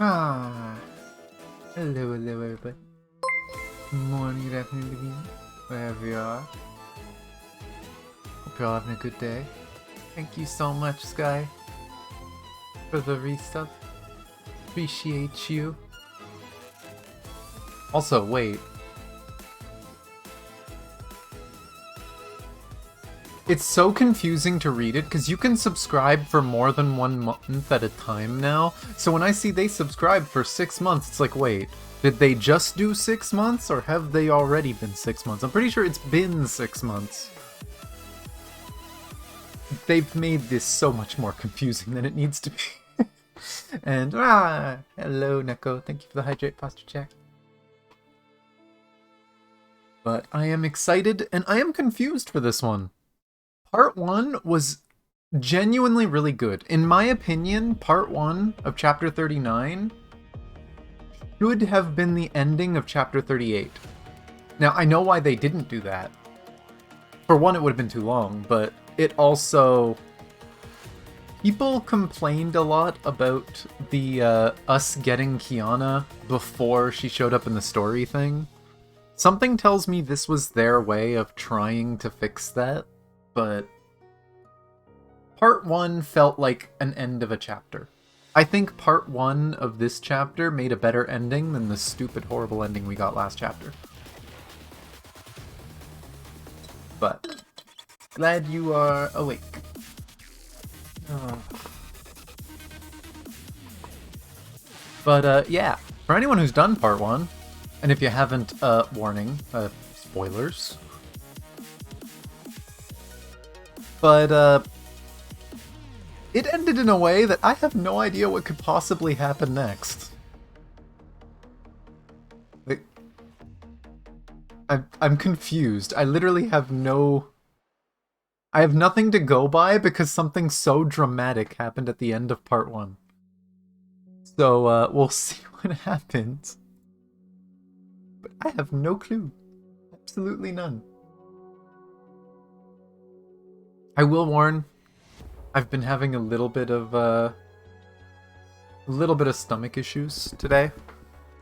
Ah, hello, hello, everybody. Morning, good afternoon, good evening, wherever you are. Hope you're all having a good day. Thank you so much, Sky, for the resub. Appreciate you. Also, wait. It's so confusing to read it because you can subscribe for more than 1 month at a time now. So when I see they subscribed for 6 months, it's like, wait, did they just do 6 months or have they already been 6 months? I'm pretty sure it's been 6 months. They've made this so much more confusing than it needs to be. And, hello, Neko. Thank you for the hydrate posture check. But I am excited and I am confused for this one. Part 1 was genuinely really good. In my opinion, Part 1 of Chapter 39 should have been the ending of Chapter 38. Now, I know why they didn't do that. For one, it would have been too long, but it also... People complained a lot about the us getting Kiana before she showed up in the story thing. Something tells me this was their way of trying to fix that. But Part 1 felt like an end of a chapter. I think Part 1 of this chapter made a better ending than the stupid, horrible ending we got last chapter. But, glad you are awake. Oh. But, yeah, for anyone who's done Part 1, and if you haven't, warning, spoilers. But, it ended in a way that I have no idea what could possibly happen next. Like, I'm confused. I literally have I have nothing to go by because something so dramatic happened at the end of Part 1. So, we'll see what happens. But I have no clue. Absolutely none. I will warn, I've been having a little bit of stomach issues today.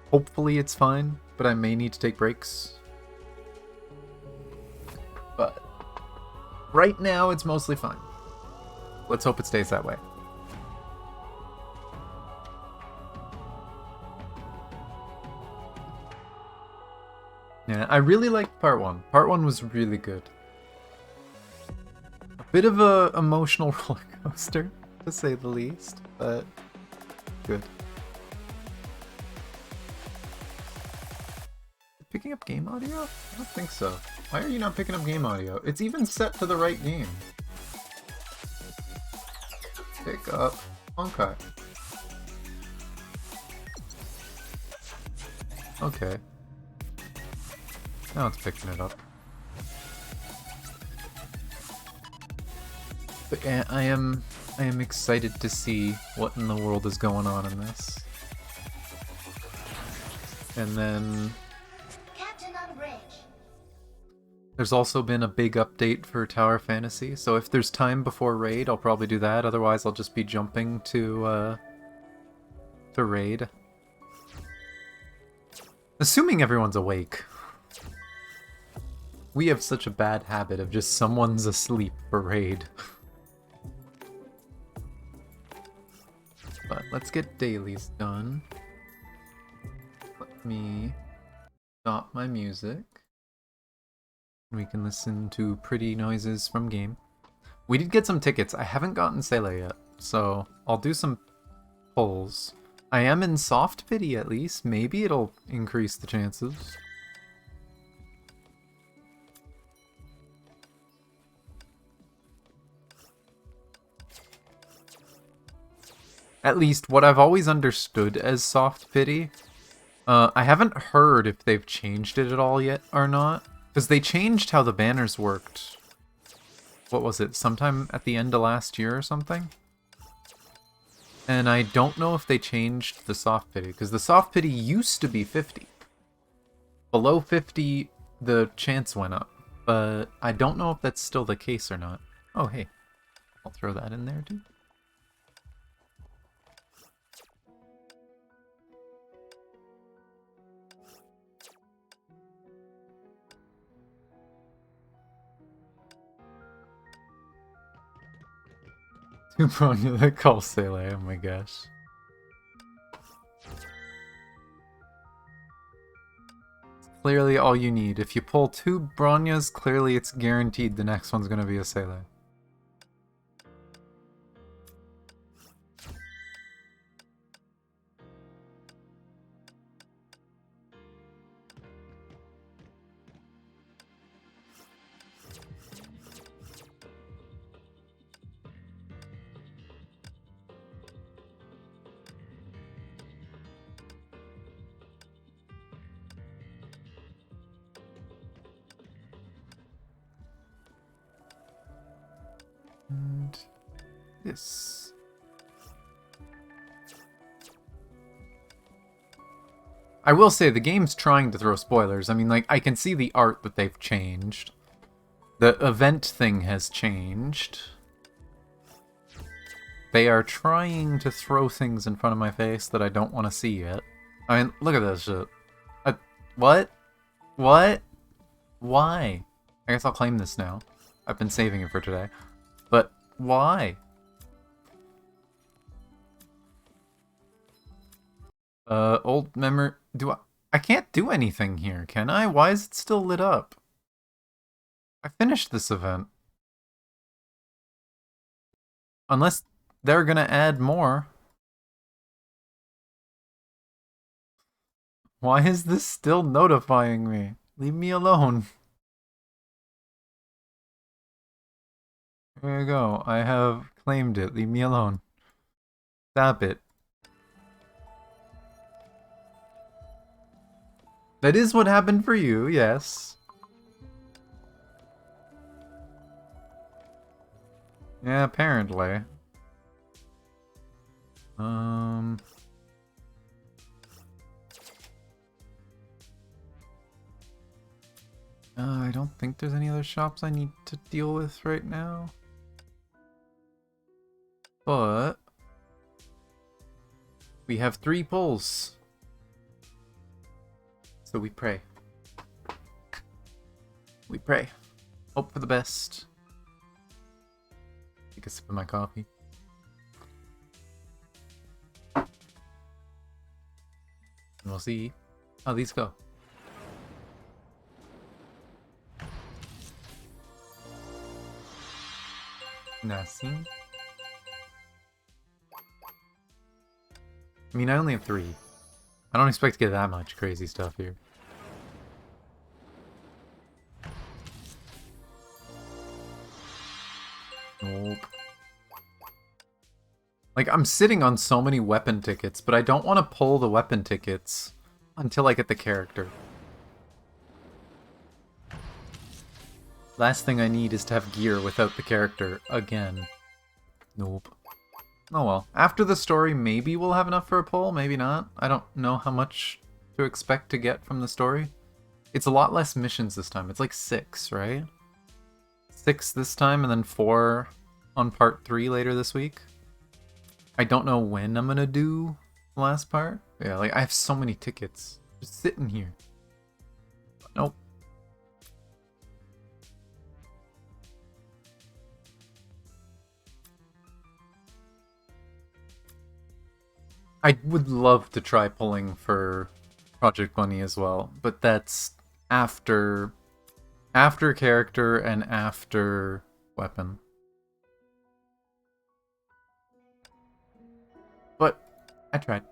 Hopefully it's fine, but I may need to take breaks. But right now it's mostly fine. Let's hope it stays that way. Yeah, I really liked Part 1. Part 1 was really good. Bit of a emotional roller coaster, to say the least, but good. Picking up game audio? I don't think so. Why are you not picking up game audio? It's even set to the right game. Pick up Honkai. Okay. Now it's picking it up. But yeah, I am excited to see what in the world is going on in this. And then Captain on bridge. There's also been a big update for Tower Fantasy, so if there's time before raid, I'll probably do that. Otherwise, I'll just be jumping to raid. Assuming everyone's awake. We have such a bad habit of just someone's asleep for raid. But let's get dailies done. Let me stop my music. We can listen to pretty noises from game. We did get some tickets. I haven't gotten Sela yet, so I'll do some pulls. I am in soft pity at least. Maybe it'll increase the chances. At least what I've always understood as soft pity. I haven't heard if they've changed it at all yet or not. Because they changed how the banners worked. What was it? Sometime at the end of last year or something? And I don't know if they changed the soft pity. Because the soft pity used to be 50. Below 50, the chance went up. But I don't know if that's still the case or not. Oh, hey. I'll throw that in there too. Bronya that calls Sele, oh my gosh. Clearly all you need. If you pull 2 Bronyas, clearly it's guaranteed the next one's gonna be a Sele. And this. I will say the game's trying to throw spoilers. I mean, like, I can see the art that they've changed. The event thing has changed. They are trying to throw things in front of my face that I don't want to see yet. I mean, look at this shit. What? What? Why? I guess I'll claim this now. I've been saving it for today. But why? Old memory... I can't do anything here, can I? Why is it still lit up? I finished this event. Unless they're gonna add more. Why is this still notifying me? Leave me alone. There you go. I have claimed it. Leave me alone. Stop it. That is what happened for you, yes. Yeah, apparently. I don't think there's any other shops I need to deal with right now. But we have 3 pulls. So we pray. We pray. Hope for the best. Take a sip of my coffee. And we'll see how these go. Nothing. I mean, I only have 3. I don't expect to get that much crazy stuff here. Nope. Like, I'm sitting on so many weapon tickets, but I don't want to pull the weapon tickets until I get the character. Last thing I need is to have gear without the character again. Nope. Oh well. After the story, maybe we'll have enough for a pull, maybe not. I don't know how much to expect to get from the story. It's a lot less missions this time. It's like 6, right? 6 this time, and then 4 on part 3 later this week. I don't know when I'm gonna do the last part. Yeah, like, I have so many tickets just sitting here. Nope. I would love to try pulling for Project Bunny as well, but that's after character and after weapon. But I tried.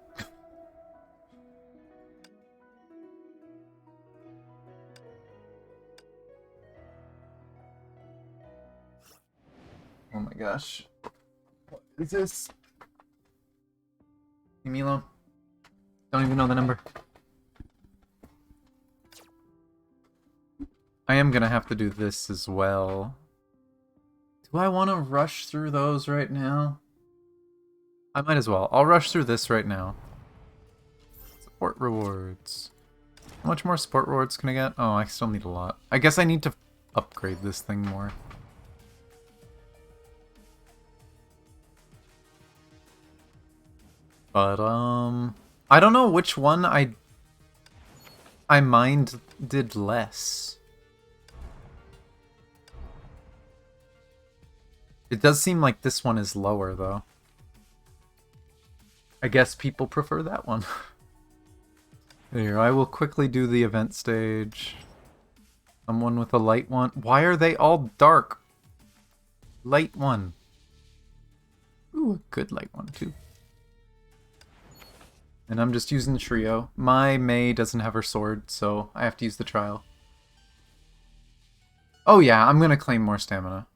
Oh my gosh. What is this? Leave me alone. Don't even know the number. I am gonna have to do this as well. Do I want to rush through those right now? I might as well. I'll rush through this right now. Support rewards. How much more support rewards can I get? Oh, I still need a lot. I guess I need to upgrade this thing more. But, I don't know which one I minded less. It does seem like this one is lower, though. I guess people prefer that one. Here, I will quickly do the event stage. Someone with a light one. Why are they all dark? Light one. Ooh, a good light one, too. And I'm just using the trio. My Mei doesn't have her sword, so I have to use the trial. Oh yeah, I'm gonna claim more stamina.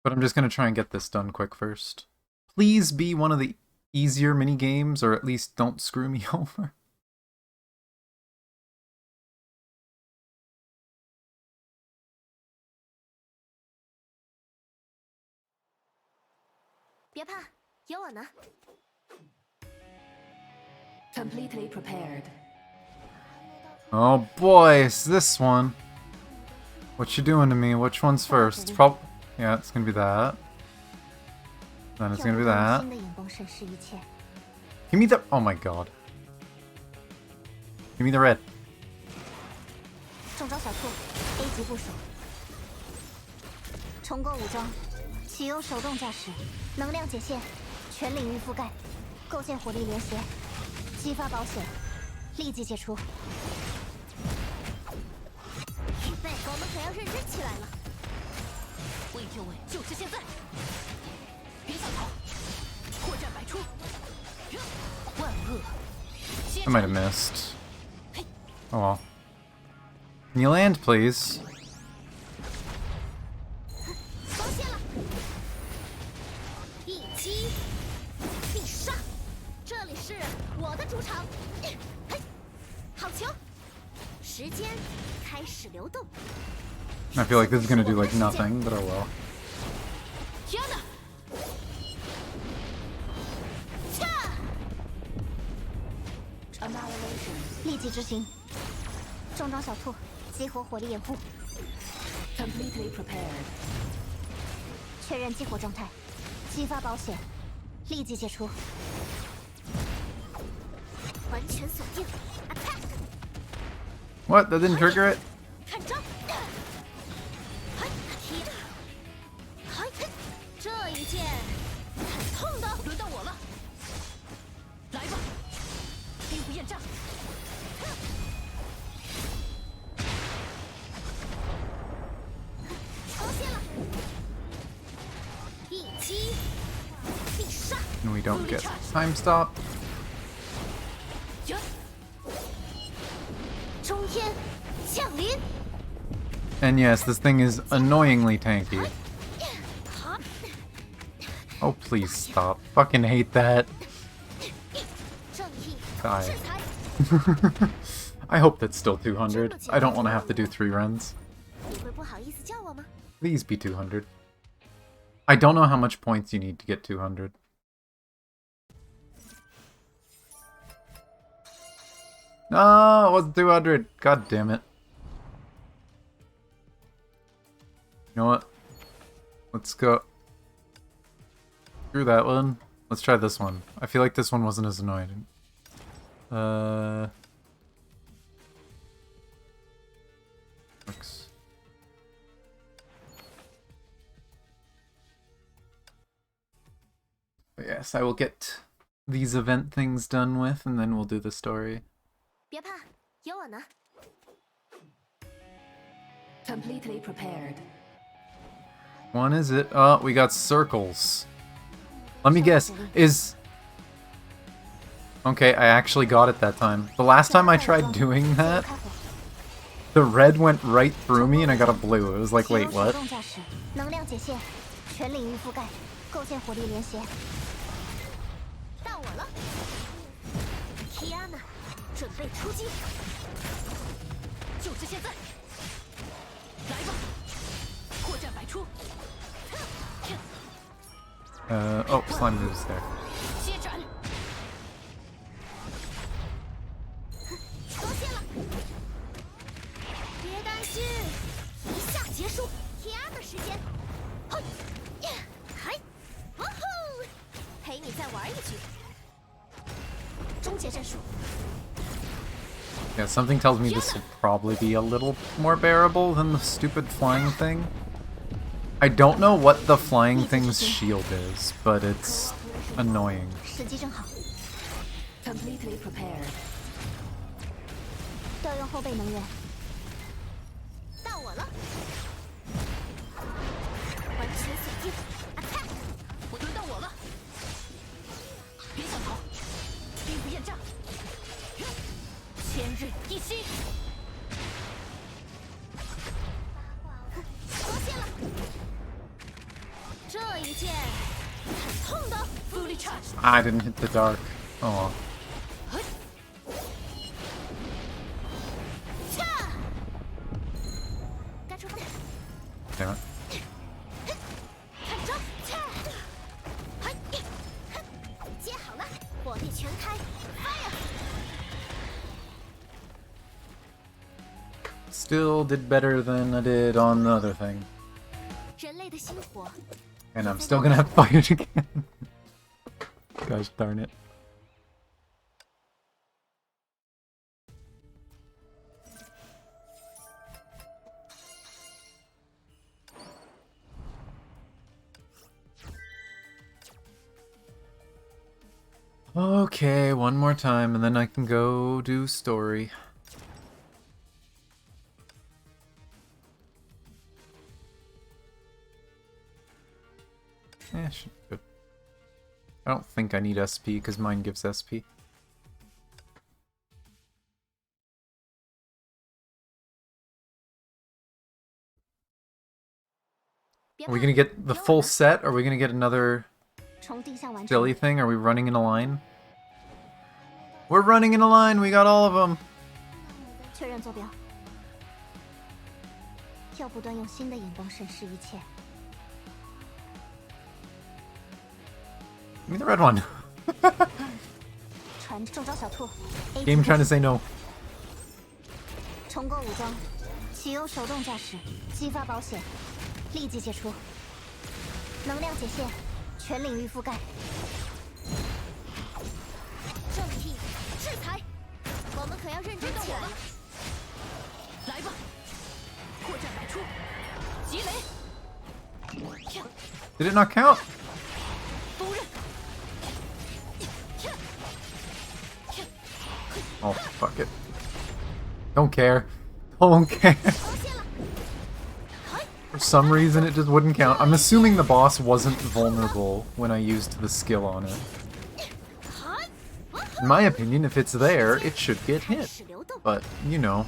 But I'm just gonna try and get this done quick first. Please be one of the easier mini games, or at least don't screw me over. 别怕，有我呢。Completely prepared. Oh boy, it's this one. What you doing to me? Which one's first? It's yeah, it's gonna be that. Then it's gonna be that. Give me the... Oh my god. Give me the red. 中招小兔 A 级部署，重构武装，启用手动驾驶，能量解线，全领域覆盖，构建火力连携，激发保险，立即解除。预备，我们可要认真起来了。微天位就是现在！别想逃！破绽百出！万恶！ I might have missed. Oh well. Can you land, please? 发现了，一击必杀，这里是我的主场。嘿，好球！时间开始流动。 I feel like this is gonna do like nothing, but oh well. 天哪！ 立即执行，重装小兔，激活火力掩护， Completely prepared. 确认激活状态，激发保险，立即解除，完全锁定 ，attack！ What? That didn't trigger it? 看招！踢的，这一剑很痛的。轮到我了，来吧，兵不厌诈。 发现了，一击必杀。 And we don't get time stop. 冲天降临。 And yes, this thing is annoyingly tanky. Oh, please stop. Fucking hate that. 正义 Die. 制裁。 I hope that's still 200. I don't want to have to do 3 runs. 你会不好意思叫我吗？ Please be 200. I don't know how much points you need to get 200. No, it wasn't 200. God damn it. You know what? Let's go. Screw that one. Let's try this one. I feel like this one wasn't as annoying. Works. But yes, I will get these event things done with, and then we'll do the story. 别怕，有我呢。 Completely prepared. One is it? Oh, we got circles. Let me guess. Is... Okay, I actually got it that time. The last time I tried doing that, the red went right through me and I got a blue. It was like, wait, what? 能量解线，全领域覆盖，构建火力连携。到我了，提安娜，准备出击。就是现在！来吧，破绽百出！ Oh, slime moves there. 接斩！ 发现了，别担心，一下结束。提安的时间，嘿，嗨，哇吼，陪你再玩一局。终结战术， Yeah, something tells me this will probably be a little more bearable than the stupid flying thing. I don't know what the flying thing's shield is, but it's annoying. 时机正好， Completely prepared. 调用后备能源。到我了，完全锁定 ，attack！ 我轮到我了，别想逃，兵不厌诈，千仞一息。脱线了，这一剑很痛的。 Fully charged. I didn't hit the dark. Oh. 恰，该出发。 Damn it. 看招，恰，嘿，接好了，火力全开 ，fire！ Still did better than I did on the other thing. 人类的星火， And I'm still gonna have to fight it again. Gosh darn it. Okay, one more time and then I can go do story. Yeah, should be good. I don't think I need SP because mine gives SP. Are we gonna get the full set? Are we gonna get another 重定向完成。 silly thing? Are we running in a line? We're running in a line! We got all of them! 确认坐标，要不断用新的眼光审视一切。 Give me the red one! 传中招小兔 Game trying to say no. 重构武装，启用手动驾驶，激发保险，立即解除。能量解线，全领域覆盖。正义，制裁，我们可要认真起来。来吧，扩战百出，击雷， Did it not count? 锋刃， Oh, fuck it. Don't care. Don't care. 脱线了， For some reason, it just wouldn't count. I'm assuming the boss wasn't vulnerable when I used the skill on it. In my opinion, if it's there, it should get hit. 始流动。 But, you know,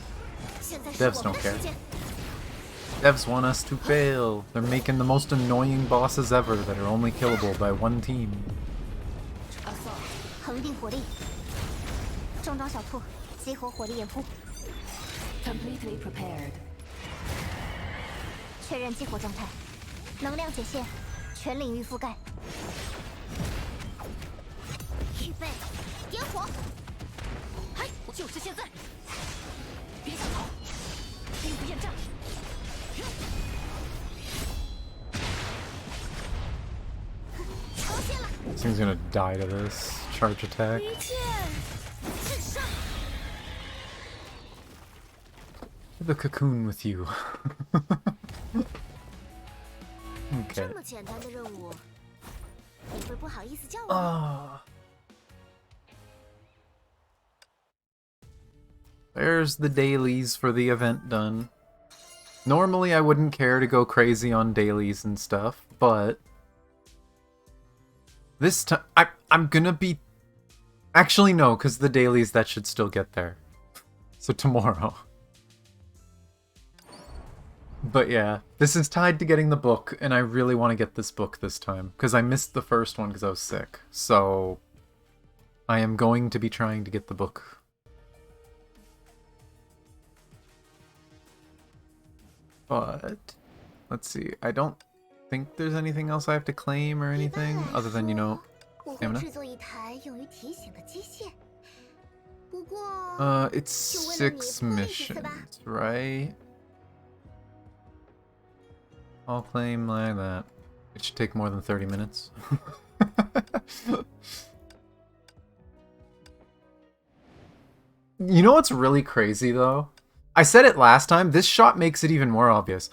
现在是 devs 我 don't 们的 care. 时间。 devs want us to fail. They're making the most annoying bosses ever that are only killable by one team. assault. 恒定火力，中招小兔，激活火力掩护， Completely prepared. 确认激活状态，能量解线，全领域覆盖。预备，点火！嗨，就是现在！别想逃，兵不厌诈。脱线了， This thing's gonna die to this charge attack. 一剑至上。 The cocoon with you. 这 Okay. 么简单的任务，你会不好意思叫我？ Ah. There's the dailies for the event done. Normally I wouldn't care to go crazy on dailies and stuff, but this time I'm gonna be... Actually no, because the dailies that should still get there. So tomorrow. But yeah, this is tied to getting the book, and I really want to get this book this time, because I missed the first one because I was sick. So I am going to be trying to get the book. But let's see, I don't think there's anything else I have to claim or anything, other than, you know, 我会 stamina. 制作一台用于提醒的机械。不过， It's 就为了你 6 不好意思吧？ missions, right? I'll claim like that. It should take more than 30 minutes. You know what's really crazy though? I said it last time. This shot makes it even more obvious.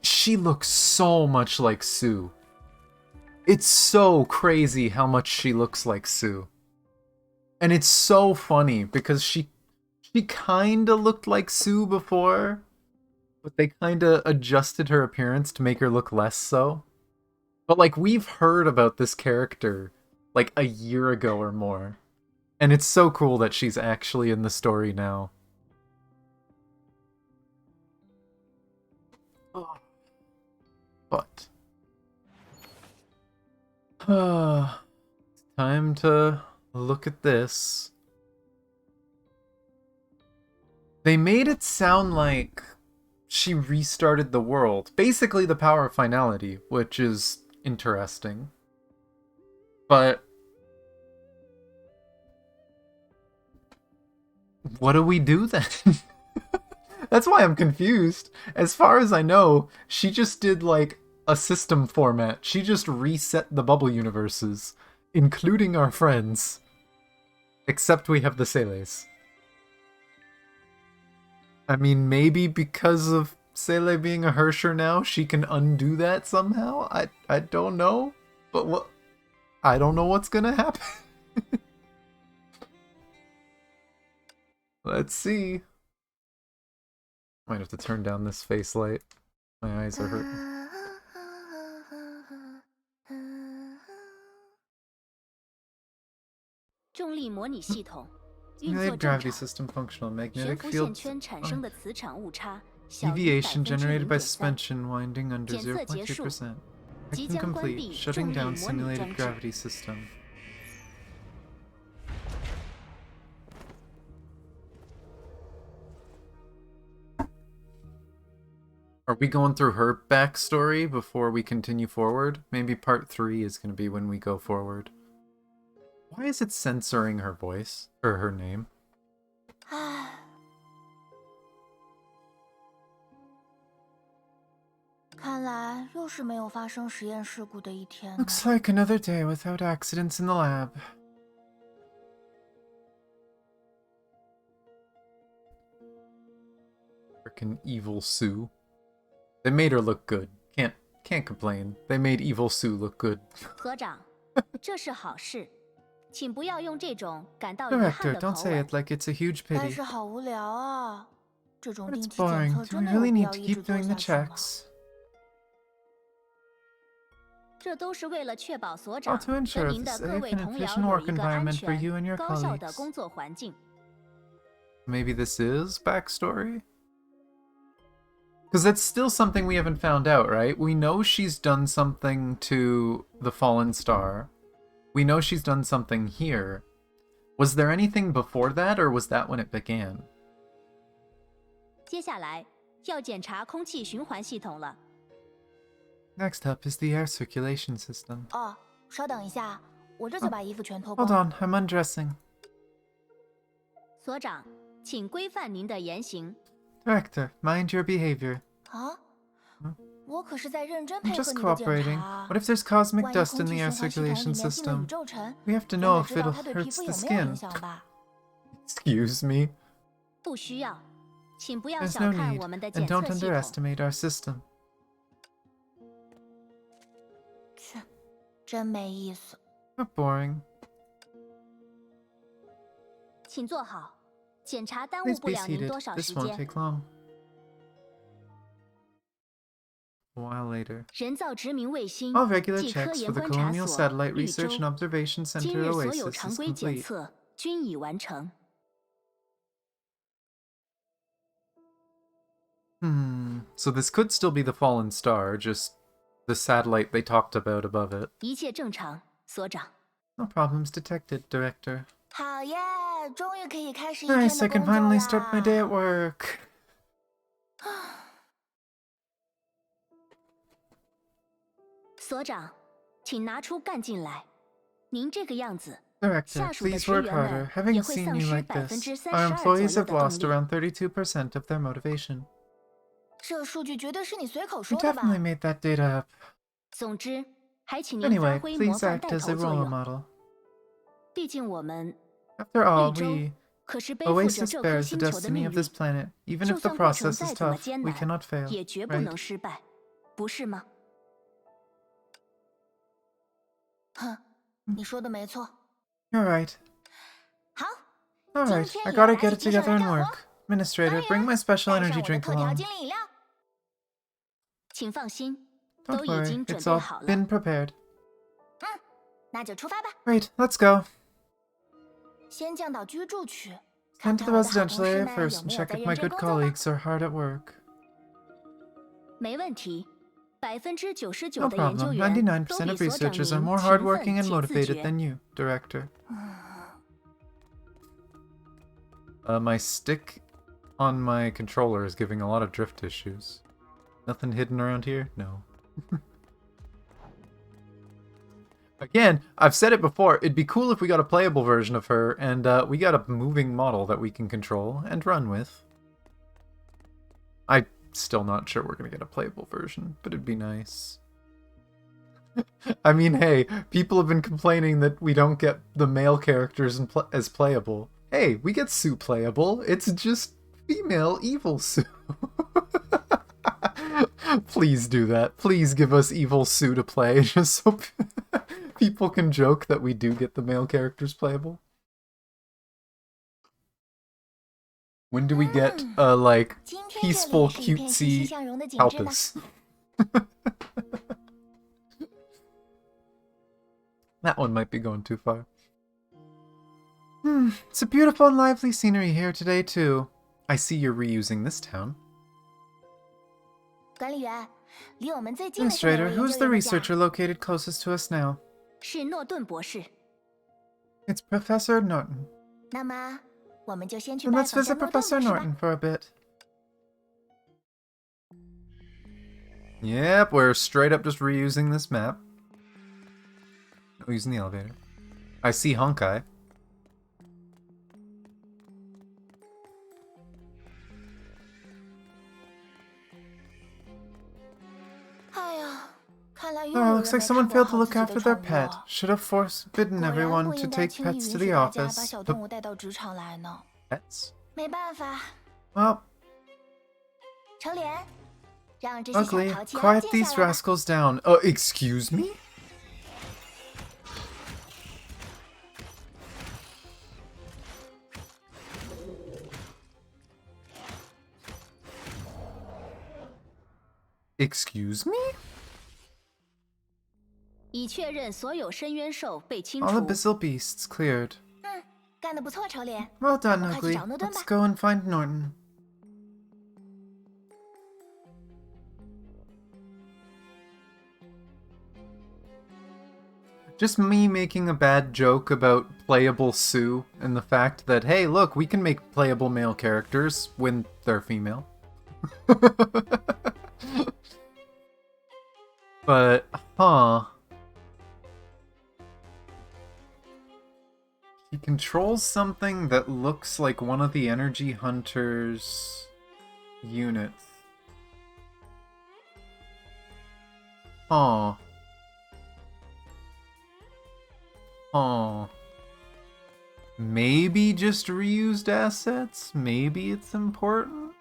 She looks so much like Sue. It's so crazy how much she looks like Sue. And it's so funny because she kind of looked like Sue before, but they kind of adjusted her appearance to make her look less so. But like we've heard about this character like a year ago or more. And it's so cool that she's actually in the story now. But it's time to look at this. They made it sound like she restarted the world. Basically the power of finality, which is interesting. But what do we do then? That's why I'm confused. As far as I know, she just did like a system format. She just reset the bubble universes, including our friends. Except we have the Seles. I mean, maybe because of Sele being a Hersher now, she can undo that somehow? I don't know. But what? I don't know what's gonna happen. Let's see. Might have to turn down this face light. My eyes are hurting. 重力模拟系统运作 Simulated 正 gravity 常， system functional. 悬 Magnetic 浮线 field 圈产生的磁场误差小于 deviation generated by 0.3%。 suspension winding under 检测结束， 0.2%. 即 Mission 将关 complete. 闭 Shutting 重力 down 模拟 simulated 装置。 gravity system. Are we going through her backstory before we continue forward? Maybe part 3 is going to be when we go forward. Why is it censoring her voice? Or her name? 看来又是没有发生实验事故的一天。 Looks like another day without accidents in the lab. Frickin' evil Sue. They made her look good. Can't complain. They made evil Sue look good. 所长，这是好事，请不要用这种感到遗憾 Director, 的 don't 口 say 吻。 it like it's a huge 但 pity. 是好无聊啊！这种 But 定 it's 期检 boring. 测 Do 真 we 的有 really 必 need 要 to 一直 keep 做 doing the 下去吗？ checks? 这都是为了确保所 All 长 to 和 ensure 您 a 的各 safe 位 and 同僚 efficient 有 work 一个安 environment for 全 you and your 高效的 colleagues. 工作环境。 Maybe this is backstory? Because that's still something we haven't found out, right? We know she's done something to the Fallen Star. We know she's done something here. Was there anything before that, or was that when it began? 接下来要检查空气循环系统了。 Next up is the air circulation system. 哦，稍等一下，我这就把衣服全脱光。 Hold on, I'm undressing. 所长，请规范您的言行。 Director, mind your behavior. 啊？我可是在认真 I'm 配合 just 你的检 cooperating. 查。 What if there's cosmic 万一 dust 空 in 气 the air 循环系统里 circulation 面进了 system? 宇宙尘， We have to 总 know 得 if 知道 it 它对皮 hurts 肤 the 有没有 skin. 影响吧？ Excuse me. 不需要，请不要 There's 小 no 看 need, 我们的 and 检测 don't 系统。 underestimate our system. 切，真没意思。 How boring. 请坐好，检查耽误 Please 不 be 了您 seated. 多少 This 时 won't 间。 take long. A while later. 人造殖民卫星 All regular 暨科 checks 研 for the 观察 Colonial 所 Satellite 绿 Research 洲 and Observation 今 Center 日所有 Oasis 常 is 规检 complete. 测均已完成。 So this could still be the Fallen Star, just the satellite they talked about above it. 一切正常，所长。 No problems detected, Director. 好耶，终于可以开始一天 Nice, I 的 can 工作 finally start my day 啦 at！work. 所长，请拿出干劲来。您这个样子， Director, 下属的 please 职 work 员 harder. 们 Having 也会 seen 丧 you 失 like this, 32% our 左 employees 右 have 的 lost 动力。 around 32% of their motivation. 这数据绝对是你随口 You 说的吧？ definitely made that data up. 总之，还请您发 Anyway, 挥模 please 范 act 带 as a 头作 role 用。 model. 毕竟我们 After all, 绿洲 we... 可是背负着 Oasis 这颗 bears the 星球的 destiny 命 of this 运， planet. Even 就 if the 算过程 process 再 is 怎么 tough, 艰 we 难， cannot fail, 也绝不 right? 能失败，不是吗？哼，你说的没错。 You're right. 好， Alright, 今 I 天也要 gotta 拿 get 起 it 敌手 together 的 and 干活。 work. Administrator, 当 bring 然， my special 带上 energy 我的 drink 特调 along. 精灵饮料。请放心， Don't 都已 worry, 经准 it's 备 all 好了。 been prepared. 那就出发吧。 Great, let's go. 先降到居住区， Head 看 to 看 the 我的好 residential 同事 area 们 first 有 and 没有 check 在 if 认 my 真 good 工作吧。 colleagues are hard at work. 没问题，99%No 的研究 problem. 员 99% 都比 of 所长 researchers are 您 more 勤奋 hardworking and 且自 motivated 觉。 than you, Director. My stick on my controller is giving a lot of drift issues. Nothing hidden around here? No. Again, I've said it before, it'd be cool if we got a playable version of her, and we got a moving model that we can control and run with. I'm still not sure we're gonna get a playable version, but it'd be nice. I mean, hey, people have been complaining that we don't get the male characters as playable. Hey, we get Sue playable. It's just female evil Sue. Please do that. Please give us evil Sue to play, just so people can joke that we do get the male characters playable. When do we get like peaceful, cutesy Palpus? That one might be going too far. It's a beautiful and lively scenery here today, too. I see you're reusing this town. 管理员，离我们最近的是哪 Administrator, 位研 who's 究 the 员的家？ researcher located closest to us now? 是诺顿博士。 It's Professor Norton. 那么，我们就先去 Then 拜 let's 访下 visit 诺顿 Professor 博士吧。 Norton for a bit. Yep, we're straight up just reusing this map. No using the elevator. I see Honkai. 哎呀，看来又有 Oh, 人 looks like 没 someone 看过 failed to 好 look 自己的 after their 宠物 pet. 啊。 Should have forbidden 果然 everyone 不 to 应该 take 轻易 pets 允 to 许 the 大家把 office. 小 The 动物带到职场来呢。 pets? 没办法， Well, 成莲，让这些小 luckily, 淘气 quiet 安静 these 下来吧。 rascals down. Excuse me? Excuse me? 已确认所有深渊兽被清 All 除。 abyssal beasts cleared. 干得不错，成莲。 Well done, 我们快去 Ugly. 找诺顿 Let's 吧。 go and find Norton. Just me making a bad joke about playable Sue and the fact that, hey, look, we can make playable male characters when they're female. But, huh. He controls something that looks like one of the Energy Hunter's units. Huh. Huh. Maybe just reused assets? Maybe it's important?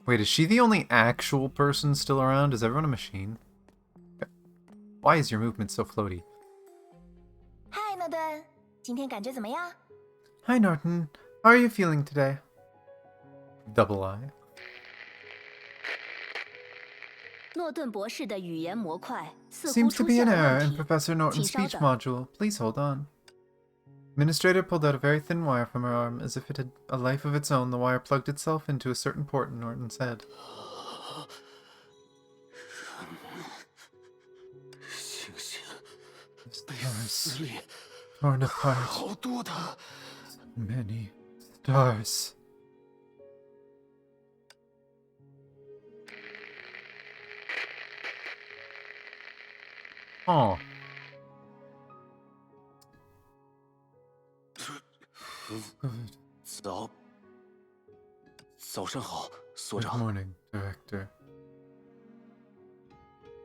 Wait, is she the only actual person still around? Is everyone a machine? Why is your movement so floaty? 嗨，诺顿，今天感觉怎么样？ Hi, Norton. How are you feeling today? Double eye. 诺顿博士的语言模块似乎 Seems to 出 be 现 an 了 error 问 in 题， Professor 请 Norton's 稍 speech 等。 module. Please hold on. Administrator pulled out a very thin wire from her arm. As if it had a life of its own, the wire plugged itself into a certain port in Norton's head. 星星 Stars torn apart. 好多的， Many stars. Oh. 早上好，所 Good 长。 morning, Director.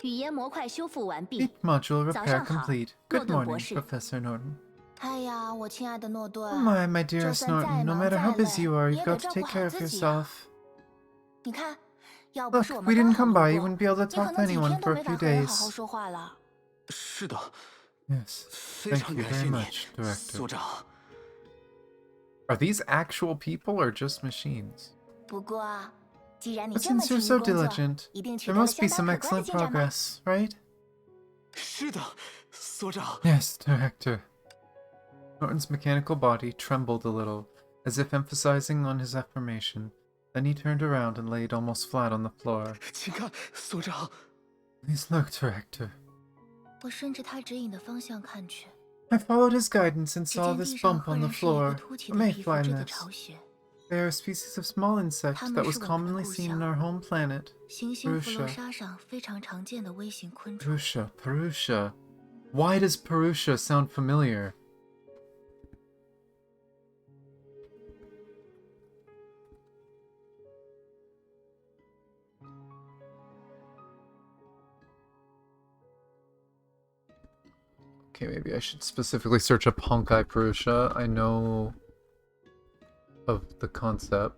语言模块修复完毕。 Deep module 早 repair 上好， complete. 诺 Good 顿博 morning, 士。 Professor Norton. 哎呀，我亲爱的诺顿。 Oh my 就 dearest 算再 Norton, no 忙 matter how 再 busy 累， you are, 你 you've 也得 got to 照顾 take 好 care of 自己呀。 yourself. 你看，要不 Look, 是我 if 们 we 刚 didn't 好 come 路 by, you 过， wouldn't be able to 你可 talk to 能几 anyone 天都 for a 没法 few 和人好好 days. 说话了。是的， Yes, 非 thank 常 you 感 very 谢你， much, Director. 所长。 Are these actual people or just machines? 不过啊，既然你 But 这么 since 勤 you're 于 so 工作， diligent, 一定取 there 得了 must be 相当 some 可观的 excellent 进展吧？ progress, right? 是的，所长。 Yes, Director. Norton's mechanical body trembled a little, as if emphasizing on his affirmation. Then he turned around and laid almost flat on the floor. 请看，所长。 Please look, Director. 我顺着他指引的方向看去， I followed his guidance and 只 saw 见 this 地上 bump 赫 on the 然是一个 floor. 凸起 A 的皮肤 mayfly 质的 nest. 巢穴。 They are a species of small insect 它们 that 是 was 我们的 commonly 故 seen in 乡。 our home planet. 行星弗罗 Purusha. 莎上非常常见的微型昆虫。 Purusha. Why does Purusha sound familiar? Okay, maybe I should specifically search up Honkai Purusha. I know of the concept.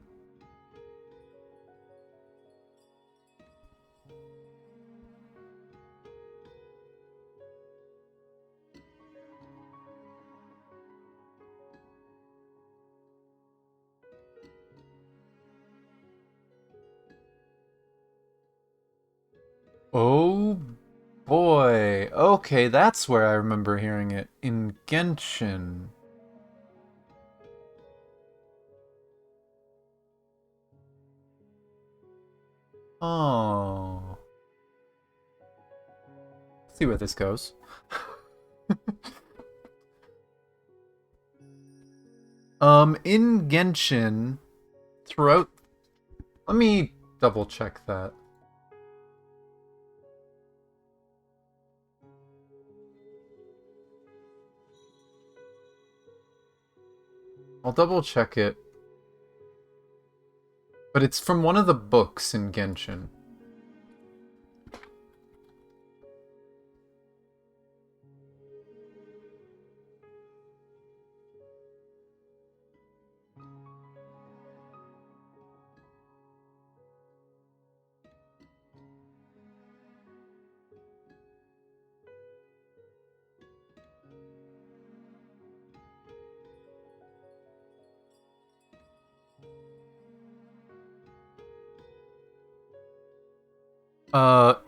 Oh boy. Okay, that's where I remember hearing it. In Genshin. Oh. See where this goes. In Genshin, throughout... Let me double check that. I'll double check it. But it's from one of the books in Genshin.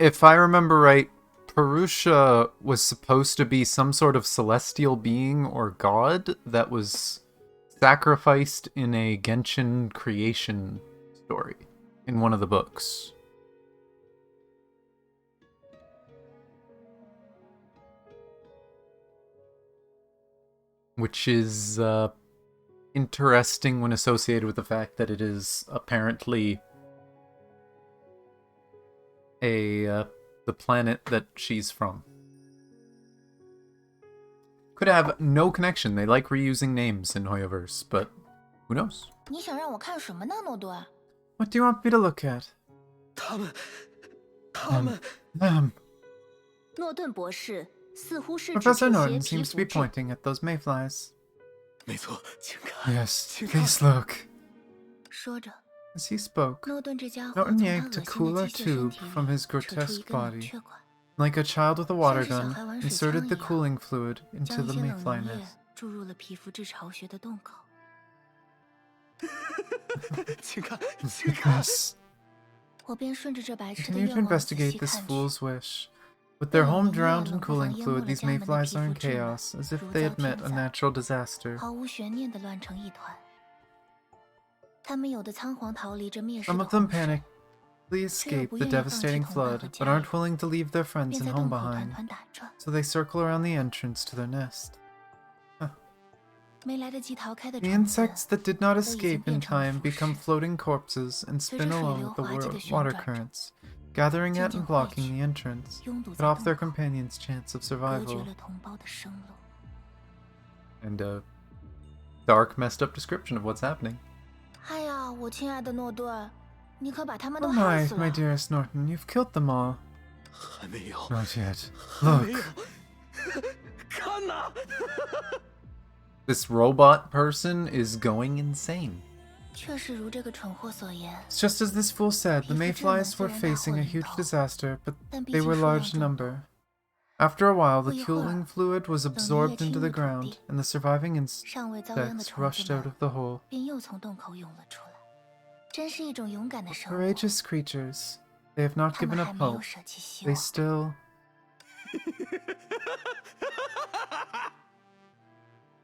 If I remember right, Purusha was supposed to be some sort of celestial being or god that was sacrificed in a Genshin creation story in one of the books. Which is interesting when associated with the fact that it is apparently the planet that she's from. Could have no connection. They like reusing names in Hoyoverse, but who knows? 你想让我看什么呢，诺顿？ What do you want me to look at? 他们 诺顿博士似乎是指 Professor 这些 Norton 皮 seems to 肤 be 质。 pointing at those mayflies. 没错，请看。 Yes, 请看。 please look. 说着， As he spoke, 诺顿这家伙 Norton 从他 yanked a 恶心 cooler 的机械身 tube 体 from 里 his 扯出一 grotesque 根冷 body. 却管， Like a child with a water 像是小 gun, 孩玩水 inserted 枪 the 一样， cooling fluid into 将一 the 些冷 mayfly 凝液 nest. 注入了皮肤质巢穴的洞口。请看，请看。 Yes. 我便顺着这白痴的 Continue 愿 to 望仔细 investigate this 看去。 fool's wish. With their home drowned in 冷 cooling 不防淹没 fluid, 了 these 家人们的 mayflies are in 皮肤质了， chaos, as if 如 they 遭 had met 天 a 灾， natural disaster. 毫无悬念地乱成一团。他们有的仓皇逃离这灭世 Some 的 of them 洪水， panicked escape the devastating flood, but aren't willing to leave their friends 便 and 在 home 洞口团 behind, 团打转。 so they circle around the entrance to their nest. 没来得及逃开的 The 种子， insects that did not 都已经 escape 变 in 成了 time 腐 become 蚀。 floating corpses and 随着 spin 水 along 流 with the 滑稽地旋 water 转着， currents, gathering at 渐渐 and 汇 blocking 聚， the entrance, 拥堵 cut 在 off 洞 their 口， companions' chance of 隔绝 survival. 了同胞的生路。 And a dark, messed up description of what's happening. 哎呀，我亲爱的诺顿，你可把他们 Oh 都害 my, 死 my 了！ dearest Norton, you've killed them all. 还没有， Not yet. 还没有 Look.，看呐！ This robot person is going insane. 确实如这个蠢货所言， It's just as this fool said, the Mayflies were facing a huge disaster, but they were large in number. After a while, the cooling fluid was absorbed into the ground, and the surviving 尚未遭殃的 insects 虫子 rushed out 们 of the hole. 便又从洞口涌了出来。真是一种勇敢的生物， Courageous creatures. They have not 他们 given 还 up 没有 hope. 舍弃希 They 望。 still...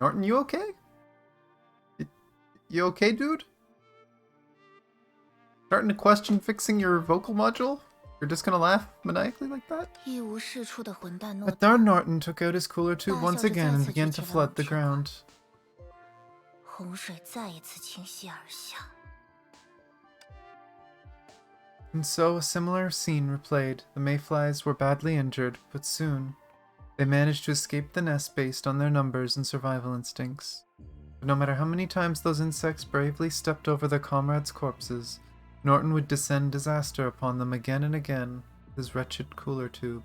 Norton, you okay? You okay, dude? Starting to question fixing your vocal module? You're just gonna laugh maniacally like that? 一无是处的混蛋诺 But 顿， darn Norton took out his cooler tube once again and began to flood the ground. 洪水再一次倾泻而下。 And so a similar scene replayed. The mayflies were badly injured, but soon they managed to escape the nest based on their numbers and survival instincts. But no matter how many times those insects bravely stepped over their comrades' corpses, Norton would descend disaster upon them again and again with his wretched cooler tube.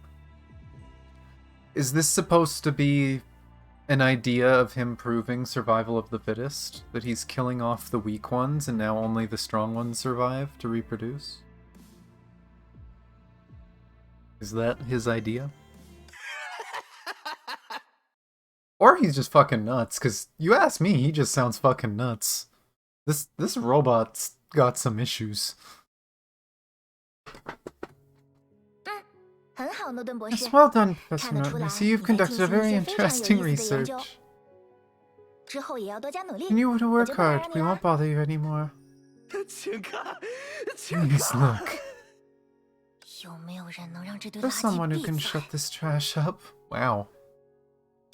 Is this supposed to be an idea of him proving survival of the fittest? That he's killing off the weak ones and now only the strong ones survive to reproduce? Is that his idea? Or he's just fucking nuts, because you ask me, he just sounds fucking nuts. This robot's got some issues. 很好，诺顿博士 Yes,。well done, Professor 看得出 Norton. I 来 see you've 你在 conducted 进 a 行 very 一些非常有 interesting 意思的研究 research. 之后也要多加努力。 Continue to 我 work 就不打 hard. 扰你 We 了 won't bother you anymore. 请看，请 Please 看， look. 有没有人能让这堆 There's 垃 someone 圾 who 闭 can 嘴？ shut this trash up. Wow.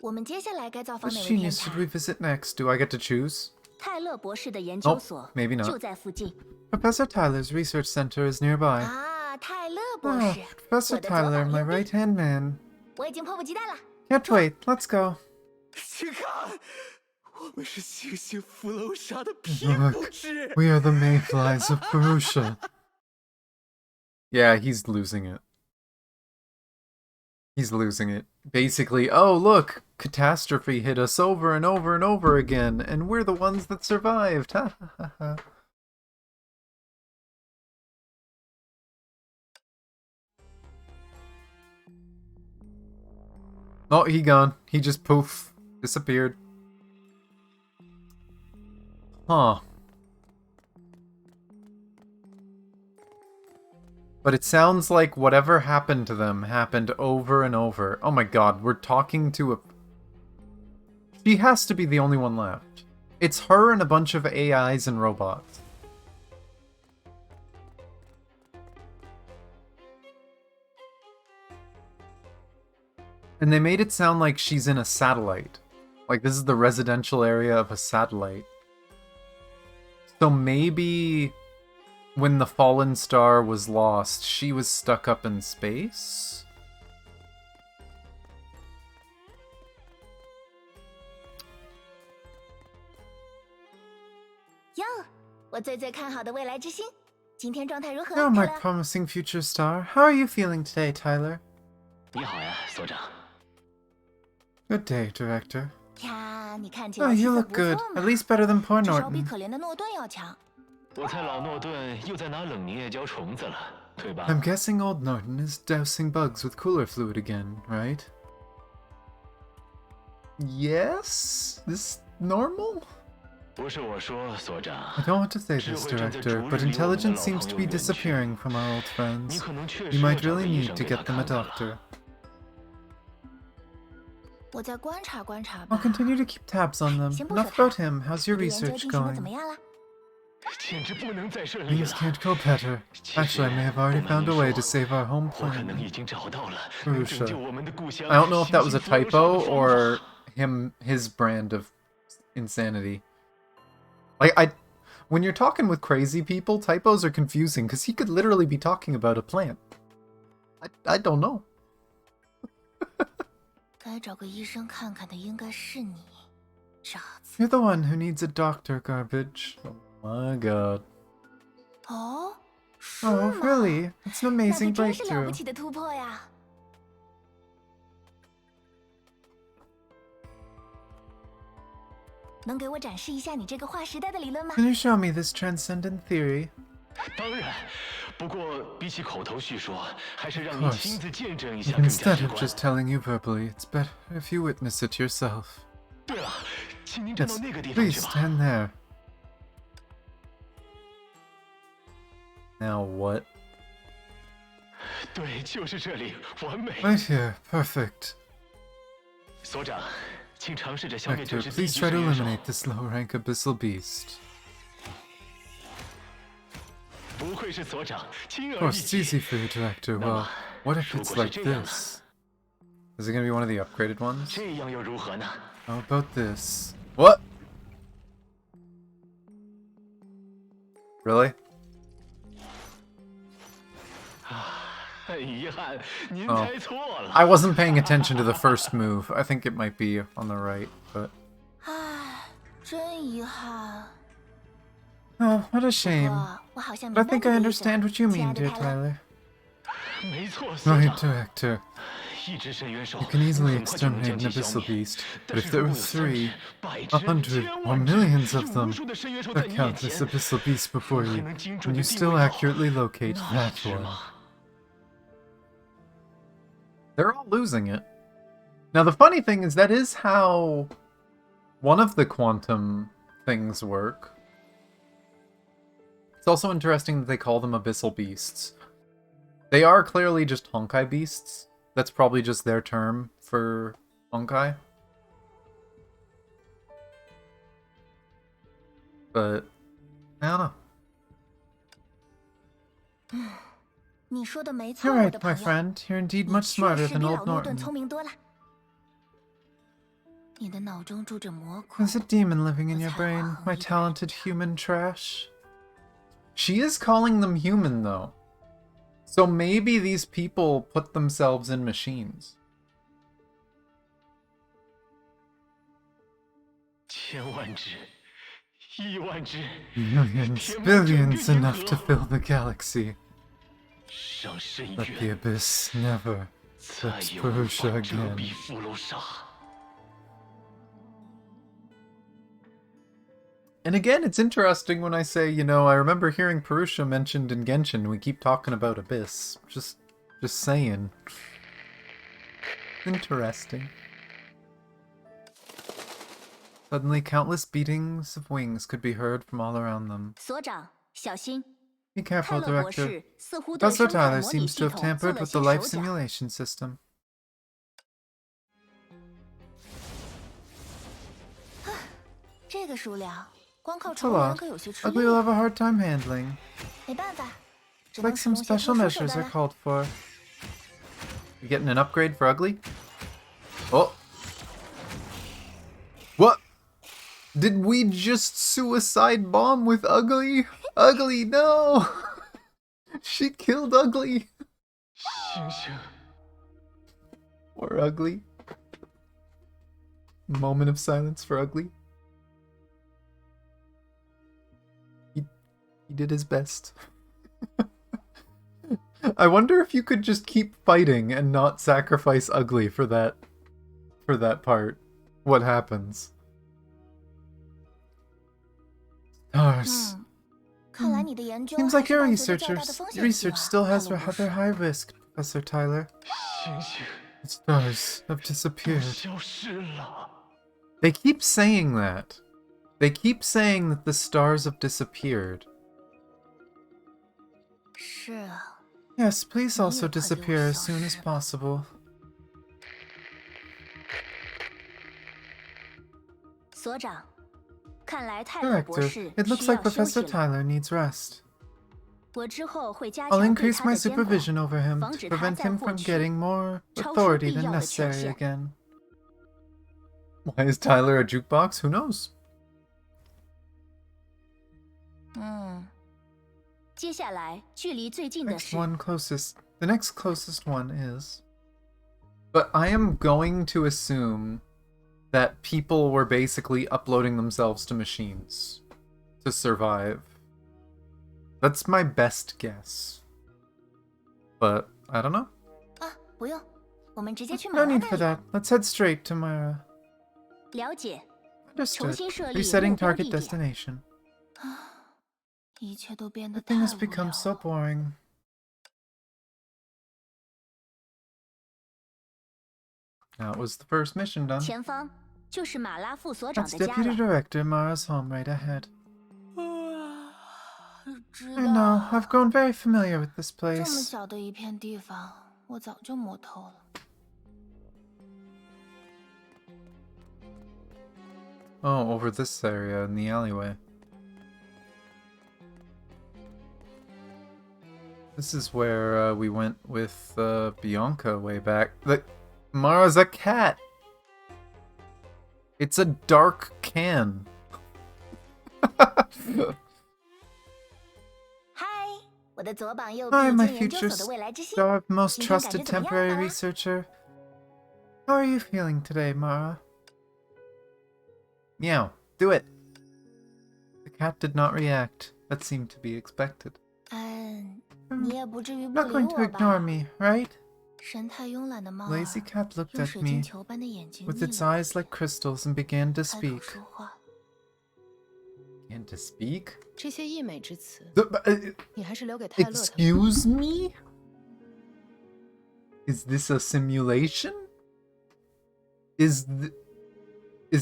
我们接下来该造访 Which 哪位天 genius should 才？ we visit next? Do I get to choose? 泰勒博士的研究 Oh, 所 maybe 就 not. 在附近。 Professor Tyler's research center is nearby. 啊，泰勒博 Ah, 士， Professor 我的左膀 Tyler, my 右臂， right-hand man. 我已经迫不及待了。 Can't wait. Let's go. 请看，我们是星星福楼沙的皮 Look, 肤之。 we are the mayflies of Purusha. Yeah, he's losing it. He's losing it. Basically, oh look, catastrophe hit us over and over and over again, and we're the ones that survived. Ha ha ha ha. Oh, he gone. He just poof. Disappeared. Huh. But it sounds like whatever happened to them happened over and over. Oh my god, we're talking to a... She has to be the only one left. It's her and a bunch of AIs and robots. And they made it sound like she's in a satellite. Like this is the residential area of a satellite. So maybe when the fallen star was lost, she was stuck up in space? Yo，我最最看好的未来之星，今天状态如何？ Oh, 泰 my 勒 promising future star. How are you feeling today, Tyler? 你好呀，所长。 Good day, Director. 呀，你看起 Oh, 来气 you 色 look 不 good. 错 At 嘛， least better than poor 至少比 Norton. 可怜的诺顿要强。 我猜老诺顿又在拿冷凝液浇虫子了，对吧？ I'm guessing old Norton is dousing bugs with cooler fluid again, right? Yes? This normal? 不是我说，所长 I。don't want to say this, Director, but intelligence seems to be disappearing from our old 你 friends. 可能确 You 实要 might 找个 really 医 need 生 to 给 get 他 them a 看看了。 doctor. 我再观察观察 I'll 吧。 continue to keep tabs on them. 先不 Enough 说 about 他， him. How's 你 your 的研究 research 进行的怎么 going? 样了？简直不能再顺利 Things 了。 can't go better. 其实 Actually, I may have 不 already 瞒 found a 您 way 说 to save our home 我可能已 planet. 经找到了 Purusha. 能拯救我们的故乡 I don't know if that was a 星星福楼沙的 typo 方法 or his brand of insanity. Like, when you're talking with crazy people, typos are confusing because he could literally be talking about a plant. I don't know. 该找个医生看看的应该是你，渣子。 You're the one who needs a doctor, garbage. Oh my god. 哦， Oh, really? It's an 那可 amazing 真是了不 breakthrough. 起的突破呀！能给我展示一下你这个划时代的理论吗？ Can you show me this transcendent theory? 当然，不过比起口头叙说，还是让 Of 您 course. 亲自见证一下更加 Instead 直 of 观。 just telling you verbally, it's better if you witness it yourself. 对了，请您站 Yes, 到那个地方 please 去吧。 stand there. Now what? 对，就是这里，完美。 Right here, perfect. 所长，请尝试着消灭这 Hector, 只低 please 级 try to 深渊兽。 eliminate this low-rank abyssal beast. 不愧是所长，轻 Of 而易 course, it's 举。 easy for you, Director. Well, what if it's like this? Is it gonna be one of the upgraded ones? 这样又如何呢？ How about this? What? Really? 很遗憾，您 Oh. 猜错了。 I wasn't paying attention to the first move. I think it might be on the right, but... 唉，真遗憾。 Oh, what a 不 shame. 过我好像明 But I 白 think 你 I 的意思 understand 了， what you 亲爱 mean, 的 dear 泰勒。 Tyler. 没错，所 Right, 长。 Director. 一只深渊兽 You can easily 很快就能将 exterminate an 其消 abyssal 灭。 beast, 但 but 是 if there 如 were 果有30 3, 100 100, 千 or 万 millions 只 of 有无 them, 数的深渊兽 the 在你眼 countless 前， abyssal beasts before 你还 you, 能精 and 准 you 地定 still 位到 accurately locate 那一 that 只 one. 吗？ They're all losing it. Now, the funny thing is that is how one of the quantum things work. It's also interesting that they call them abyssal beasts. They are clearly just Honkai beasts. That's probably just their term for Honkai. But, I don't know. 你说的没错， You're 我 right, 的 my 朋友， friend. You're indeed 你 much 确 smarter 实 than 比 old 老诺顿 Norton. 聪明多了。你的脑中住着魔鬼， There's a demon living in your brain, my talented human trash. She is calling them human, though. So maybe these people put themselves in machines. 千万只，亿万只， Millions, billions enough to fill the galaxy. 让深 But the 渊 abyss never 再 lets 也无 Perusha 法遮 again. 蔽符楼沙。 And again, it's interesting when I say, you know, I remember hearing Purusha mentioned in Genshin. We keep talking about Abyss. Just saying. Interesting. Suddenly, countless beatings of wings could be heard from all around them. 所长小心， Be 泰 careful, 勒博 Director. 士似乎对 Professor 生态 Tyler 模拟 seems 系 to have 统做 tampered 了 with the 些 life 手脚。 simulation system. 这个数量，光靠 It's a 传言 lot. 可有些吃 Ugly 力 will 啊。 have a hard time handling. 没办法，只 Like 能使 some 用些 special 特殊手 measures 段 are 了。 called for. You getting an upgrade for Ugly? Oh. What? Did we just suicide bomb with Ugly? Ugly, no! She killed Ugly. 星星， Or Ugly. Moment of silence for Ugly. He did his best. I wonder if you could just keep fighting and not sacrifice Ugly for that part. What happens? Stars. 看来你的研究 Seems 还 like 是 your 伴随着较大的 research 风险性 still 啊， has 泰勒博士 rather high risk, Professor Tyler. 星星 The stars have 都 disappeared. 消失了。 They keep saying that. They keep saying that the stars have disappeared. 是啊， Yes, please also 你也快给我 disappear as 消 soon as 失。 possible. 所长，看来泰勒博 Director, 士 it looks 需 like 要休息 Professor 了。 Tyler needs rest. 我之后会加 I'll 强对 increase 他 my 的监管， supervision over him 防 to 止他 prevent 再 him 获 from 取 getting more 超出 authority 必 than 要的权 necessary 限。 again. Why is Tyler a jukebox? Who knows? 接下来距离最近的 The 是 next closest one is. But I am going to assume that people were basically uploading themselves to machines to survive. That's my best guess. But I don't know. 啊，不用，我们直接去马 No 拉 need 那 for 里。 that. Let's head straight to Myra. 了解。 Understood. 重新设立 Resetting 目标 target 地点。 destination. 一切都变得 The 太 thing 无 has 聊 become so 了。 boring. That was the first mission done. 前方就是马拉副所长 That's 的家 Deputy 了。 Director Mara's home right ahead. 知 I know, 道 I've grown very familiar with this 这么 place. 小的一片地方，我早就摸透了。 Oh, over this area in the alleyway. This is where we went with Bianca way back. Mara's a cat! It's a dark can. 嗨，我的左膀右臂 Hi, my 兼研究 future 所的未来之星。 star, most 今天感 trusted 觉怎么样 temporary 啊？ researcher. How are you feeling today, Mara? Meow, do it. The cat did not react. That seemed to be expected. 你也不至于不 Not 理 going to 我 ignore 吧？ me, right? 神态慵懒的猫儿 Lazy cat looked 用 at 水晶 me 球般的眼睛 with 睨 its 了我 eyes 一 like 眼， crystals and began to 开口 speak. 说话。 Began to speak? 这些溢美之词， The- 你还是留给泰勒他们。 Excuse me? Is this a simulation? Is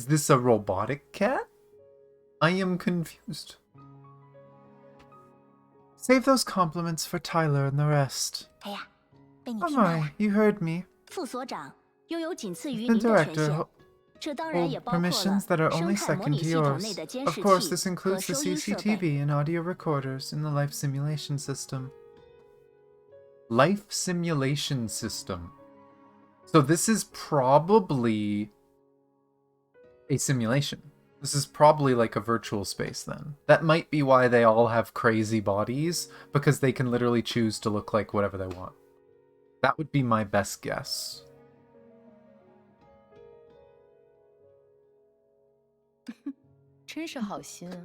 this a robotic cat? I am confused. Save those compliments for Tyler and the rest. 哎呀，被你 Oh 听到了 my,。you heard me. 副所长拥有仅次于 The 您的权 director 限 ho-，这当然也 hold 包括了 permissions that are 生 only 态模 second 拟 to 系统内 yours. 的监 Of 视 course, 器 this 和 includes the 收音设备。 CCTV and audio recorders in the life simulation system. Life simulation system. So this is probably a simulation. This is probably like a virtual space then. That might be why they all have crazy bodies, because they can literally choose to look like whatever they want. That would be my best guess. 真是好心啊！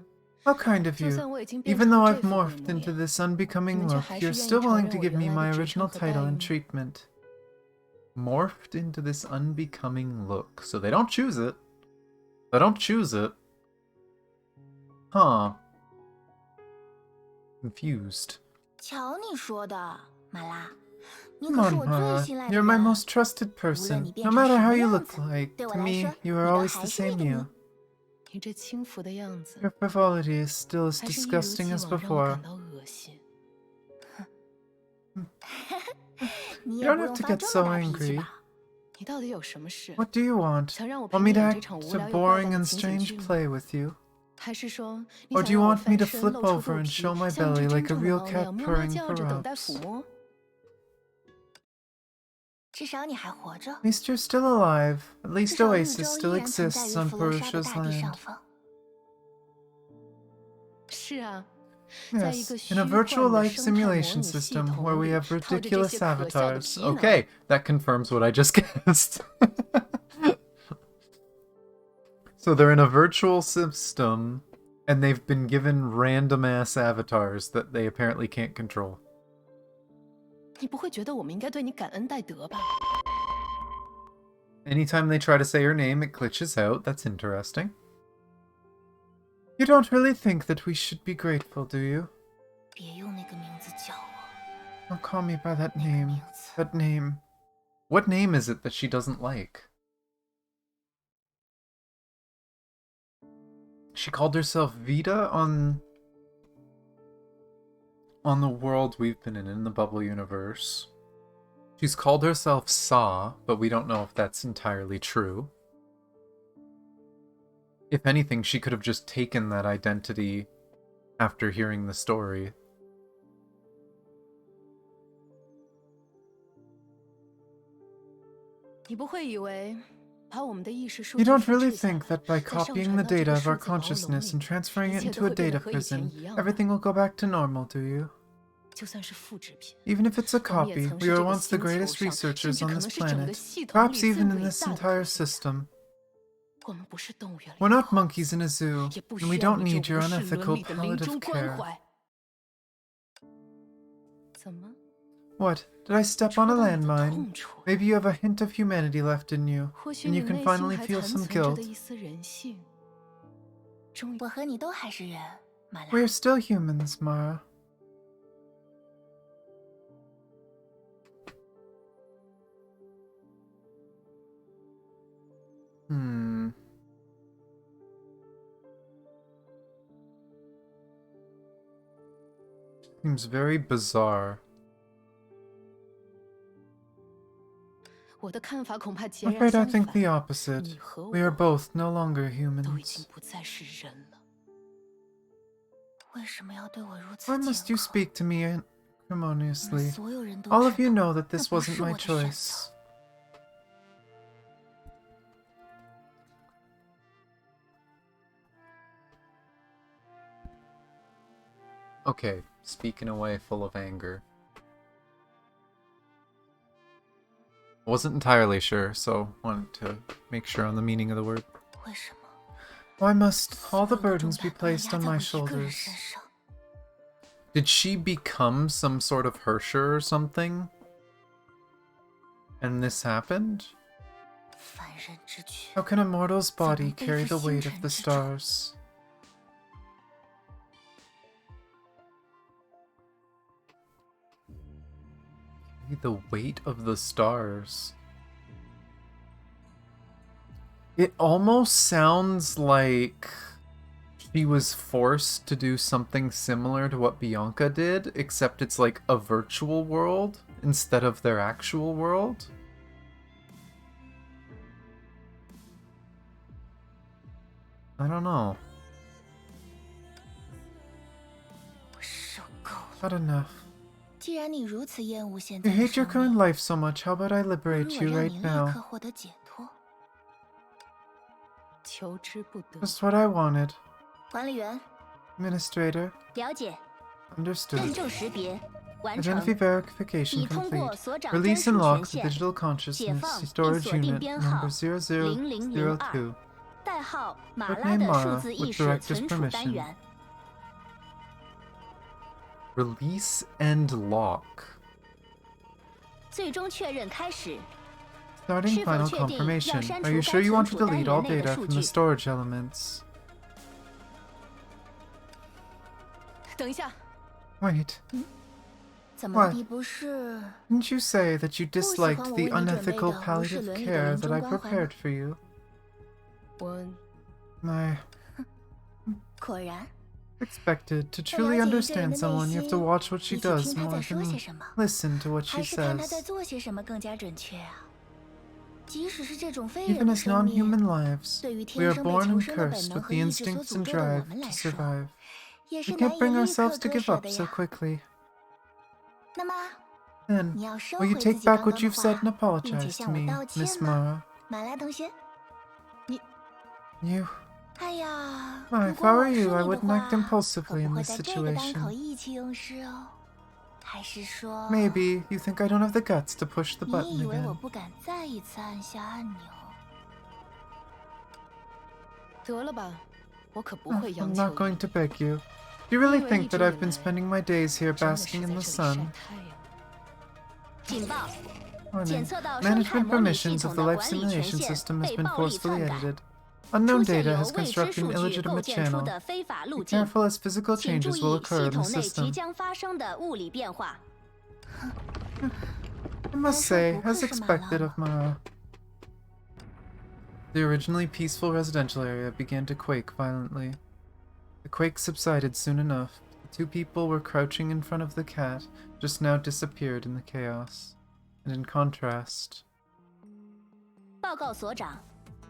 How kind of 就 you. 算我已经变 Even 成 though 了 I've 这副鬼 morphed 模 into 样， this unbecoming 你们却 look, 还是 you're 愿意 still 承 willing 认 to 我 give 原 me 来 my 的职 original 称和待 title 遇 and 吗？ treatment. Morphed into this unbecoming look. So they don't choose it. They don't choose it. Huh. Confused. 瞧你说的，马拉，你 Come 可是 on, 我最 Mara. 信赖的 You're my 人。 most trusted 无论 person. 你变 No 成 matter 什 how 么 you 样 look 子， like, 对 to 我来 me, 说， you 你 are 都 always 还 the 是那 same 个 you. 你。你这轻浮的样子， Your frivolity is still as 还是一如 disgusting 既 as 往让我 before. 感到恶心。你 You 也 don't 不 have 用 to 发 get 这 so 么大脾气 angry. 吧？ 你到底有什么事？ What do you want? 想让我陪 Want 你 me to 演这 act 场无 a 聊又 boring 怪诞的 and 情景 strange 剧吗？ play with you? 还是说你 Or 想 do you 让我 want me 翻 to 身 flip 露出 over 肚 and 皮， show my 像一 belly 只真 like a 正的 real 猫那 cat 样喵喵 purring 叫 for 着等待 rubs? 抚摸？至少你还活着。 At least you're still alive. At 至 least 少绿 Oasis 洲依 still 然存在 exists 于 on 弗罗沙的 Purusha's 大地上 land. 方。是啊，在一 Yes, 个 in 虚 a 幻 virtual 的 life 生态模 simulation 拟系 system 统 where we 里 have 套着这 ridiculous 些可笑的 avatars. 皮囊。 Okay, that confirms what I just guessed. So they're in a virtual system, and they've been given random ass avatars that they apparently can't control. 你不会觉得我们应该对你感恩戴德吧？ Anytime they try to say her name, it glitches out. That's interesting. You don't really think that we should be grateful, do you? 别用那个名字叫我， Don't call me by that 那个 name. 名字。 That name. What name is it that she doesn't like? She called herself Vita on the world we've been in the Bubble universe. She's called herself Saw, but we don't know if that's entirely true. If anything, she could have just taken that identity after hearing the story. 你不会以为把我们的意识数 You 据 don't 复 really 制下 think 来， that by 再上 copying 传 the 到这个 data of 数 our 字牢笼 consciousness 里， and transferring 一 it 切 into 都 a 会变得 data 和以前 prison, 一样。 everything will go back to normal, do you? 就算是复制品， Even if it's a 我们也 copy, 曾 we 是 were 这个 once the 星球 greatest 上，甚 researchers 至 on 可 this 能是整个 planet, 系统 perhaps 里最 even in 伟 this 大的 entire 科学家。 system. 我们不是动物园里 We're 的 not 猴 monkeys 子， in a zoo, 也不 and we 需要 don't 你 need 这 your 无视伦 unethical 理的临终 palliative 关 care. 怀。What? Did I step on a 戳到你的 landmine? 痛处 Maybe you have a hint of humanity left in you, 或许 and 你 you can 内心 finally 还 feel 残 some 存着 guilt. 的一丝人性，终于 我和你都还是人，马拉。 We're still humans, Mara. Seems very bizarre. 我的看法恐怕截 I'm 然 afraid I 相 think 反。 the opposite. 你和 We are 我 both no longer 都已经 humans. 不再是人了。为什么要对我如此 Why must you 尖刻？ speak to me 你们 acrimoniously? 所有人都 All of 知 you 道 know that 那 this 不 wasn't 是我 my 的选择。 choice. Okay, speaking away full of anger. Wasn't entirely sure, so wanted to make sure on the meaning of the word. 为什么 Why must all the 所有的重 burdens be 担都要 placed 压 on 在我 my 一个人 shoulders? 身上？ Did she become some sort of Hersher or something? And this happened? 凡人之躯， How can a mortal's body 怎么背 carry 负 the 星 weight of 辰 the 之重？ stars? The weight of the stars. It almost sounds like she was forced to do something similar to what Bianca did, except it's like a virtual world instead of their actual world. I don't know. 我受够了。 Not enough. 既然你如此厌恶现 You 在的 hate your 生 current 命， life so much, how about I 不如 liberate 我 you 让 right 你立刻 now? 获得解脱。求之不得。 Just what I wanted. 管理员， Administrator, 了解， understood. 认证识别完成。 Identity verification 已通过 complete. 所长 Release 专 and 属 lock 权 the 限， digital 解 consciousness 放并 storage 锁定 unit 编号 number 0002， 0002. 代号马 With 拉 name 的 Mara 数字意 with 识 director's 存储单 permission. 元。 Release and lock. 最终确认开始。 Starting 是否 final 确定要 confirmation. 删 Are 除 you 该 sure you 存 want to 储单 delete 元 all 内的 data 数 from the 据？ storage elements? 等一下， Wait, 怎么 What？你不是 didn't you say that you 不喜 disliked 欢我 the 为你准备 unethical 的无视 palliative 伦理的 care 临 that 终 I 关怀吗 prepared for you? 我 I 果然， expected to 要 truly 了解一个人 understand 的 someone, 内 you have to 心， watch what she 比起 does 听他 more 在说些 than 什么， listen to what 还 she 是看他在 says. 做些什么更加准确啊。即使是这种非 Even 人的 as 生命， non-human lives, 对于 we 天 are 生被 born 求 and 生的本 cursed 能 with 和 the 意志所 instincts 诅 and 咒的我 drive 们 to 来说， survive. 也 We 是难 can't 以 bring 立 ourselves 刻 to 割 give 舍 up 的 so 呀。 quickly. 那么， Then, 你要收 will you 回自 take 己 back 刚 what 刚的 you've said and 话，并且 apologize to 向我 me, 道 Miss 歉吗， Mara? 马拉同学？ You... 哎呀， Why, 如 if 果 I 我 were 是 you, 你 I 的 wouldn't 话， act 可 impulsively 不 in 会 this 在这个当口 situation. 意气用事哦。还是说， Maybe you think I don't have the guts to push the 你 button 以为我 again. 不敢再一次按下按钮？得了吧，我可不 Oh, 会 I'm 央求 not 你。 going to beg you. Do you really 因为 think 一直 that I've 以 been 来 spending my days here 真的 basking 是 in 在 the 这里晒 sun? 太阳。警报！ Warning. 检测到生态 Management 模拟系 permissions 统 of 的 the life 管理权 simulation 限 system has 被 been 暴力 forcefully 篡改， edited. 出 Unknown 现 data 有 has 未知 constructed 数 an 据 illegitimate 构建出 channel. 的非法路 Be 径。 careful as physical 请注 changes will 意 occur 系 in the 统内即 system. 将发生的物理变化。 I must say, as 但是不愧是 expected 马 of Mara. The originally peaceful residential area began to quake violently. The quake subsided soon enough. The two people were crouching in front of the cat, just now disappeared in the chaos. And in contrast... 报告所长，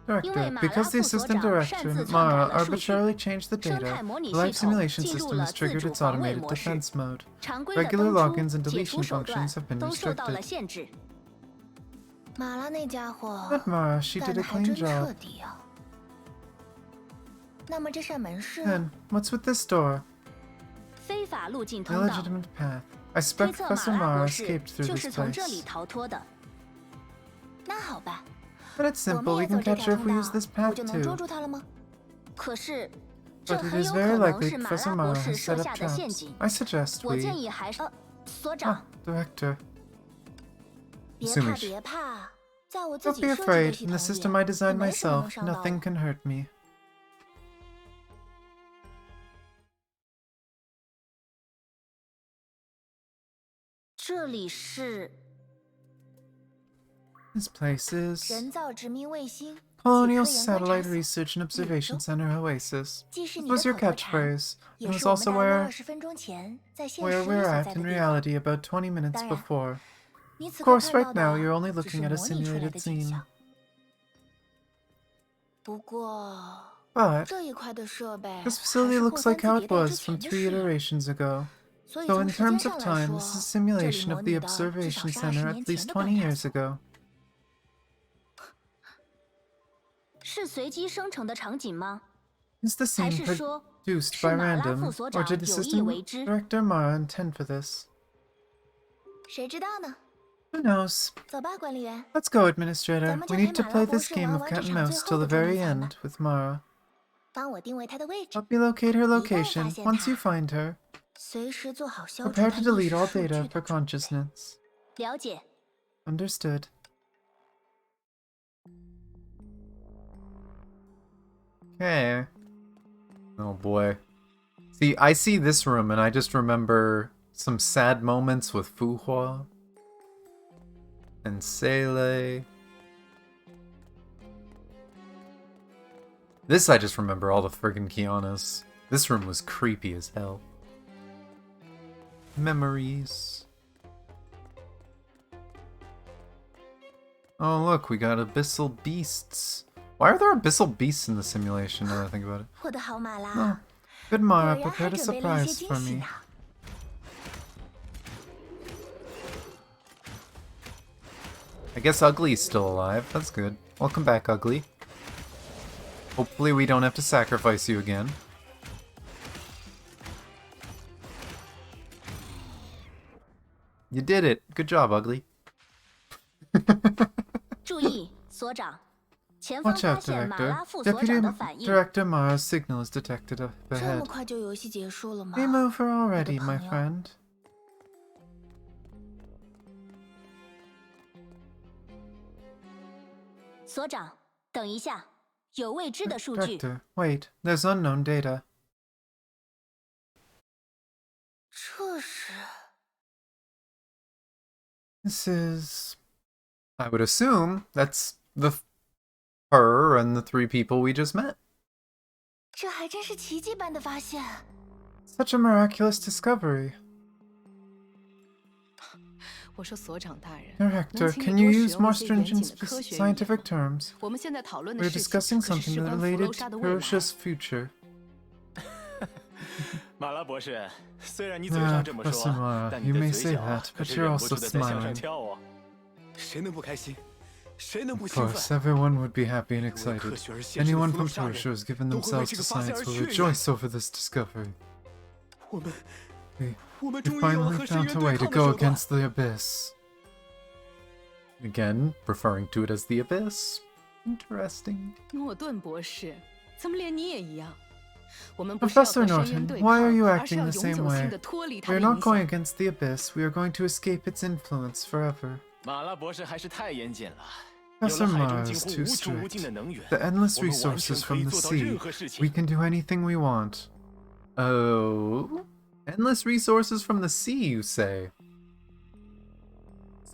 Director, because the assistant director and Mara arbitrarily changed the 生 data, 态模拟 the 系 life 统 simulation 进入 system 了 has 自 triggered 主 its 防卫 automated 模式， defense mode. 常规的 Regular 登 logins 出、 and 解除 deletion 手段 functions have been 都受到了 restricted. 限制。马拉那家伙 But Mara, she 干 did 得 a 还 clean 真彻 job. 底啊。那么这扇门是 Then, what's with this door? 非法路径通道， Illegitimate path. I 推 suspect 测 Professor 马拉 Mara 博士 escaped through 就 this 是从这里 place. 逃脱的。那好吧， But it's 我 simple, 们 we 也走 can 这 catch 条 her if 通 we 道 use this，我 path 就能捉 too. 住他了吗？可是，这 But it 很 is 有 very 可能 likely 是马 Professor 拉博 Mara 士 has 设 set 下 up 的陷 traps. 阱。 I suggest 我 we... 建议还是所长， Director. 别 Assuming 怕 she- 别怕，在我自 Don't 己 be 设计的 afraid. 系 In the 统 system I 里， designed 没什么能 myself, 伤到 nothing 我。 can hurt me. 这里是 This place is 人造殖民卫星 Colonial 及科研观察 Satellite 所， Research and Observation 宇宙 Center Oasis. 既是 This 你的 was your 口头禅， catchphrase. 也 It 是 was 我们 also 大约 where 20分钟前在现 where 实 we're 里所 at 在 in 的地方。 reality about 20 minutes 当然， before. 你此 Of 刻 course, 看 right 到 now 的 you're only 只是 looking at a 模拟出来 simulated 的景 scene. 象。不过， But 这一块的设备 this 还 facility 是后 looks 三 like 次 how 迭 it 代之 was 前 from 的 3 试验， iterations ago. 所以 So 从 in 时间 terms 上 of 来 time, 说， this is a 这里 simulation 模 of the 拟的至少 observation 是 center 20 at 年前 least 的 20 观察 years 所。 ago. 是随机生成的场景吗？ Is the 还 scene 是说 produced 是 by 马拉副 random, 所 or 长 did 有意为 Assistant 之？ Director Mara intend for this? 谁知道呢？ Who knows? 走吧，管理员。 Let's go, Administrator. 咱们就 We 陪 need to 马拉 play 博 this 士 game 玩 of 完 cat 这 and 场最 mouse 后 till the 的捉迷 very 藏吧。 end with Mara. 帮我定位她的位置， Help you locate her 一旦 location. 发现 Once you 她， find her, 随时做好消除 prepare 她 to 意 delete 识 all 数 data 据 for 的准备。 consciousness. 了解。 Understood. Okay. Oh boy. See, I see this room and I just remember some sad moments with Fu Hua and Seilei. This I just remember all the friggin' Kianas. This room was creepy as hell. Memories. Oh look, we got abyssal beasts. Why are there abyssal beasts in the simulation now that I think about it? 我的好马拉， Oh, good 果 Mara 然还 prepared a 准备了一些 surprise 惊 for 喜 me. 呢。 I guess Ugly's still alive. That's good. Welcome back, Ugly. Hopefully we don't have to sacrifice you again. You did it. Good job, Ugly. 注意，所长，前方 Watch 发 out, 现马 Director. 拉副所 Deputy 长的反应。 Director Mara's signal is detected up 这么 ahead. 快就游戏结束了吗？ Game over already, my 朋友。 friend. 所长，等一下，有未知的数据。 Director, wait. There's unknown data. 这是 This is... I would assume that's her and the 3 people we just met. 这还真是奇迹般的发现。 Such a miraculous discovery. 我说所长大人， Director, 能请 can 你 you 多使 use 用 more 一些严谨 stringent 的科学语 scientific 言？ terms? 我们现在讨论的 We're 事情 discussing 可是 something 事 that 关福 related 楼 to 沙的未来。 Perusha's future. 马拉博士，虽然你嘴 Ah, 上这么 Professor 说， Mara, 但你 you 的 may 嘴 say 角 that, 可 but 是 you're 忍不 also 住的在向上 smiling. 跳哦。谁能不开心？谁能不 Of 兴 course, 奋？ everyone would be happy and 为 excited. 科学而献身的 Anyone 福楼 from 沙人 Perusha who has given 都会为 themselves 这 to 个发现 science 而 will 雀跃。 rejoice over this discovery. 我们 We, 我们 we 终于有了 finally 和深 found 渊 a 对 way to 抗的 go 手段。 against the abyss. Again, referring to it as the abyss. Interesting. 诺顿博士，怎么连你也一样？我们不是要和 Professor 深渊 Norton, 对 why are 抗， you 而是 acting 要 the 永 same 久 way? 性的脱离它 We 的 are 影 not going 响。 against the abyss. We are going to escape its influence forever. 马拉博士还是太严谨了。有 Professor 了海中 Mara 近 is 乎 too 无穷无 strict. 尽的能源， The endless 我们完全 resources 可以 from the 做到 sea. 任何事 We 情。 can do anything we want. Oh? Endless resources from the sea, you say?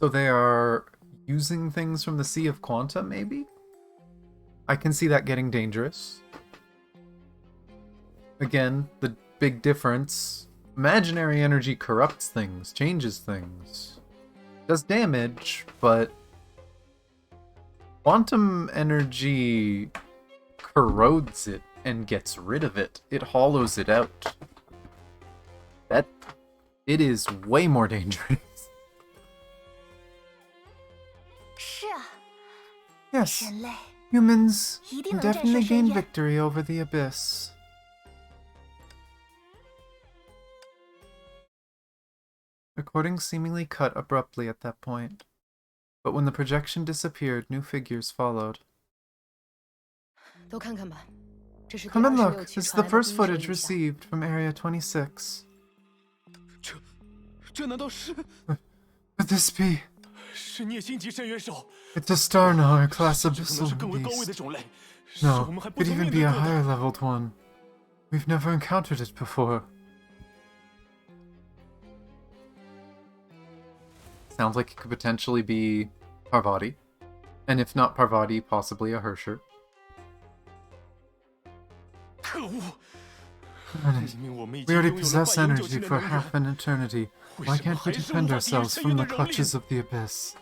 So they are using things from the Sea of Quanta, maybe? I can see that getting dangerous. Again, the big difference. Imaginary energy corrupts things, changes things. Does damage, but quantum energy corrodes it and gets rid of it. It hollows it out. It is way more dangerous. 是啊， Yes, 人类 humans 一定能战胜 definitely 深 gain 渊。 victory over the abyss. Recording seemingly cut abruptly at that point. But when the projection disappeared, new figures followed. 都看看吧，这是第 Come and 26 look, 期 this is 传 the 来的 first 第一手 footage 印象。 received from Area 26. 这难道是 Could this be? 是聂星级深渊兽？ It's a star now, a class 这可能 abyssal 是更为高位的 beast. 种类，是我 No, 们还不 could 曾 even 面 be 对 a 过的。 higher leveled one. We've never encountered it before. Sounds like it could potentially be Parvati. And if not Parvati, possibly a Hersher. 可恶！ Darn it. 明明我们已 We 经 already 拥有了 possess 半永久 energy 性的 for 能 half 源， an eternity. 为 Why 什么 can't we 还是无 defend 法抵御 ourselves 深 from 渊 the 的蹂躏？ clutches of the abyss?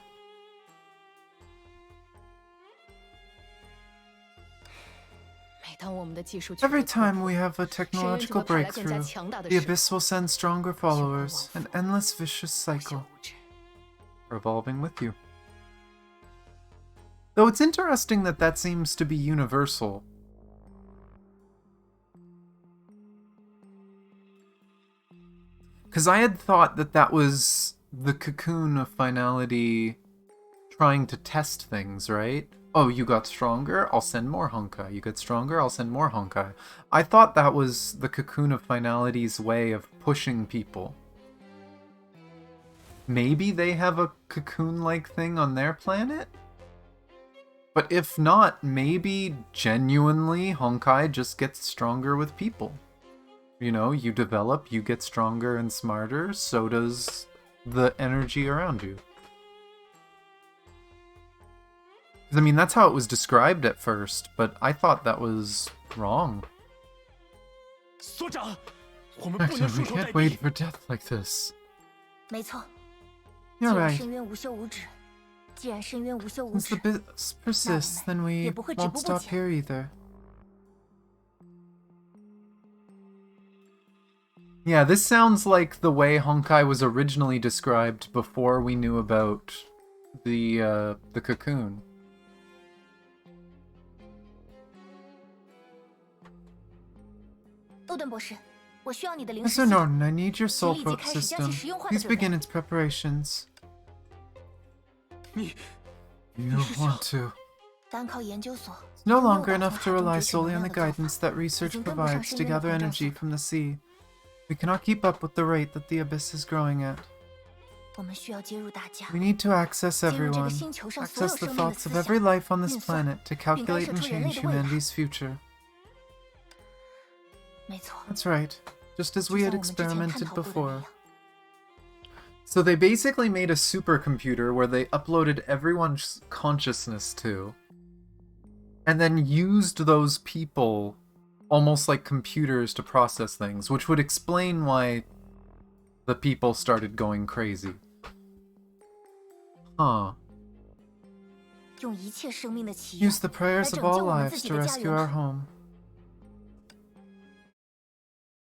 每当我们的技术取得 Every 突 time 破 we have a 深渊就 technological 会派来更加 breakthrough, 强大的 the 使者， abyss will send stronger followers, an endless vicious 无休 cycle, 无止。 revolving with you. Though it's interesting that that seems to be universal. Because I had thought that that was the cocoon of finality trying to test things, right? Oh, you got stronger? I'll send more Honkai. You get stronger? I'll send more Honkai. I thought that was the cocoon of finality's way of pushing people. Maybe they have a cocoon-like thing on their planet? But if not, maybe genuinely Honkai just gets stronger with people. You know, you develop, you get stronger and smarter, so does the energy around you. 'Cause, I mean, that's how it was described at first, but I thought that was wrong. 所长，我们不 Hector, 能 we 束手待 can't wait 毙。 for death like this. 没错，既 You're 然 right. 深渊无休无止，既然深渊无休无 Since the 止， abyss persists, then we 也不会止 won't 步不 stop 前。 here either. Yeah, this sounds like the way Honkai was originally described before we knew about the cocoon. 欧顿博士，我需要你的灵 Mr. 石系统。 Norton, I need your soul 请立即 book 开始将 system. 其实用化的 Please 准备。 begin its preparations. 你 You don't want to. 单靠研究所 It's no 没有 longer 办法 enough to 海中 rely 掘取 solely 能 on 量 the 的做法 guidance that research 已经跟不上 provides 深 to 渊的 gather 膨胀 energy 速度。 from the sea. We cannot keep up with the rate that the abyss is growing at. 我们需要接入大家， We need to access 进入这 everyone, 个星球上所有 access the 生命的 thoughts 思 of 想， every life on this 运算 planet to 并干 calculate 涉 and 出人类 change 的未来。 humanity's future. 没错， That's right, just as 就 we 像 had 我们之前探 experimented 讨过的那 before. 样。 So they basically made a supercomputer where they uploaded everyone's consciousness to, and then used those people almost like computers to process things, which would explain why the people started going crazy. Huh. 用一切生命的祈愿 Use the prayers 来 of 拯 all 救我们自 lives 己 to 的家 rescue our 园。 home.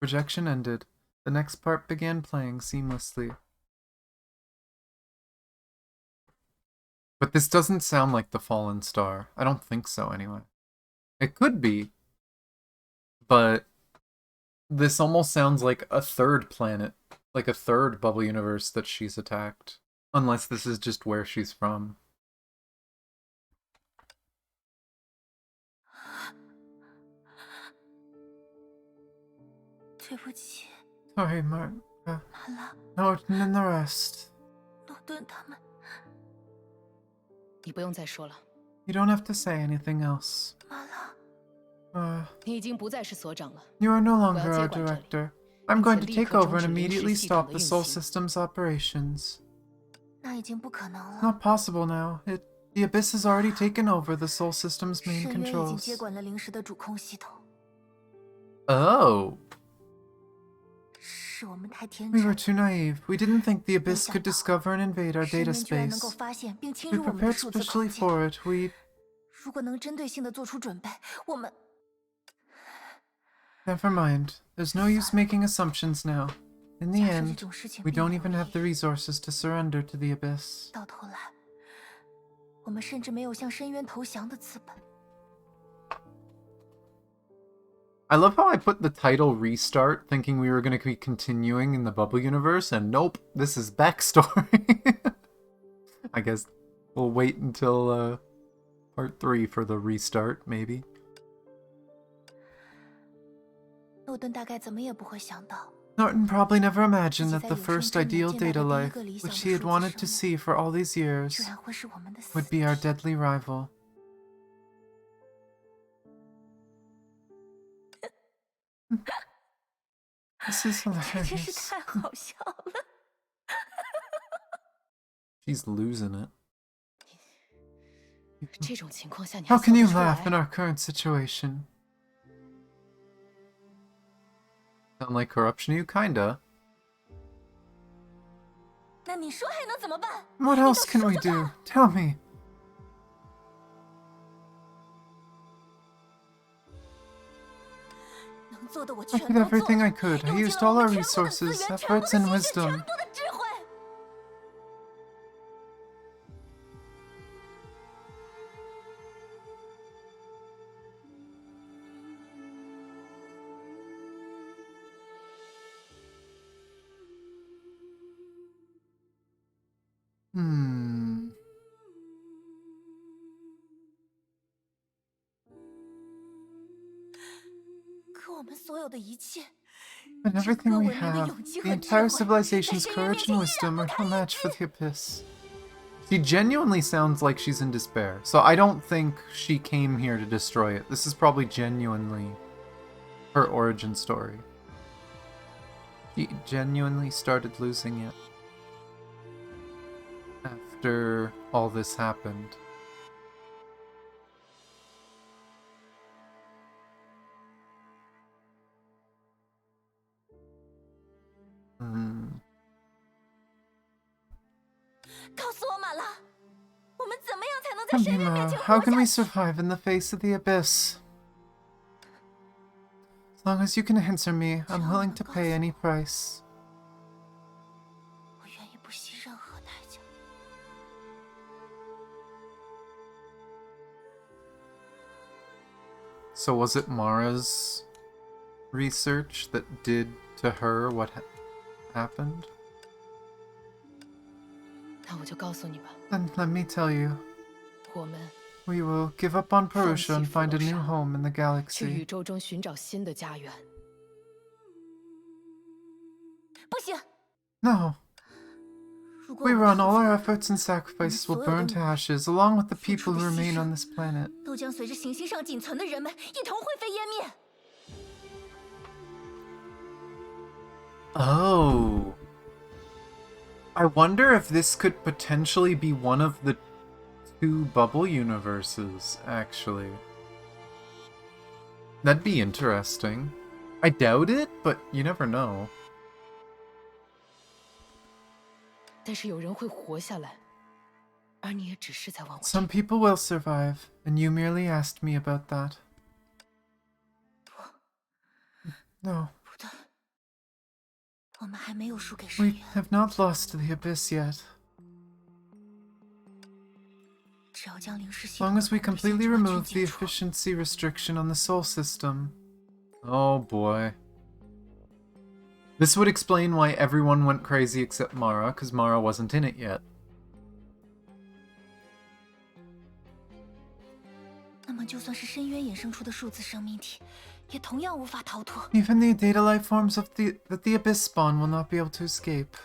Projection ended. The next part began playing seamlessly. But this doesn't sound like the Fallen Star. I don't think so, anyway. It could be, but this almost sounds like a third planet, like a third bubble universe that she's attacked. Unless this is just where she's from. 对不起， Sorry, Mark. 马拉、 Norton and the rest. 诺顿他们。你不用再说了， You don't have to say anything else. 马拉， 你已经不再是所长了。 You are no longer Well, our take one, Johnny. director. I'm going to Let's take leave over and control immediately to stop the Linshi Soul System. System's operations. 那已经不可能了。 Not possible now. The Abyss has already taken over the Soul System's 深 main 渊已经 controls. 接管了灵石的主控系统， Oh. 是我们太天 We were 真， too naive. We didn't think the Abyss could 没想到 discover and invade our 深 data 渊居然能够 space. 发现并侵 We 入我们的 prepared 数字 specially 空间。 for it. We... 如果能针对性的做出准备，我们 Never mind. There's no use making assumptions now. In the 假设这 end, 种事情 we 并没 don't 有 even have 意 the 义 resources to surrender to the Abyss. 到头来，我们甚至没有向深渊投降的资本。 I love how I put the title Restart thinking we were going to be continuing in the Bubble Universe, and nope, this is backstory. I guess we'll wait until part 3 for the restart, maybe. 诺顿大概怎么也不会想到， Norton probably never imagined that the first ideal data life, which he had wanted to see for all these years, would be our deadly rival. This is hilarious. She's losing it. How can you laugh in our current situation? Sound like corruption you kinda. What else can we do? Tell me. I did everything I could. I used all our resources, efforts, and wisdom. And everything we have, the entire civilization's courage and wisdom are no match for the Abyss. She genuinely sounds like she's in despair, so I don't think she came here to destroy it. This is probably genuinely her origin story. She genuinely started losing it after all this happened. How can we survive in the face of the Abyss? As long as you can answer me, I'm willing to pay any price. So was it Mara's research that did to her what happened? Then let me tell you. We will give up on Perusha and find a new home in the galaxy. No. We run, all our efforts and sacrifices will burn to ashes, along with the people who remain on this planet. Oh. I wonder if this could potentially be one of the two bubble universes, actually. That'd be interesting. I doubt it, but you never know. Some people will survive, and you merely asked me about that. No. We have not lost to the Abyss yet. As long as we completely remove the efficiency restriction on the Sol system. Oh boy. This would explain why everyone went crazy except Mara, because Mara wasn't in it yet. Even the data life forms of the Abyss spawn will not be able to escape.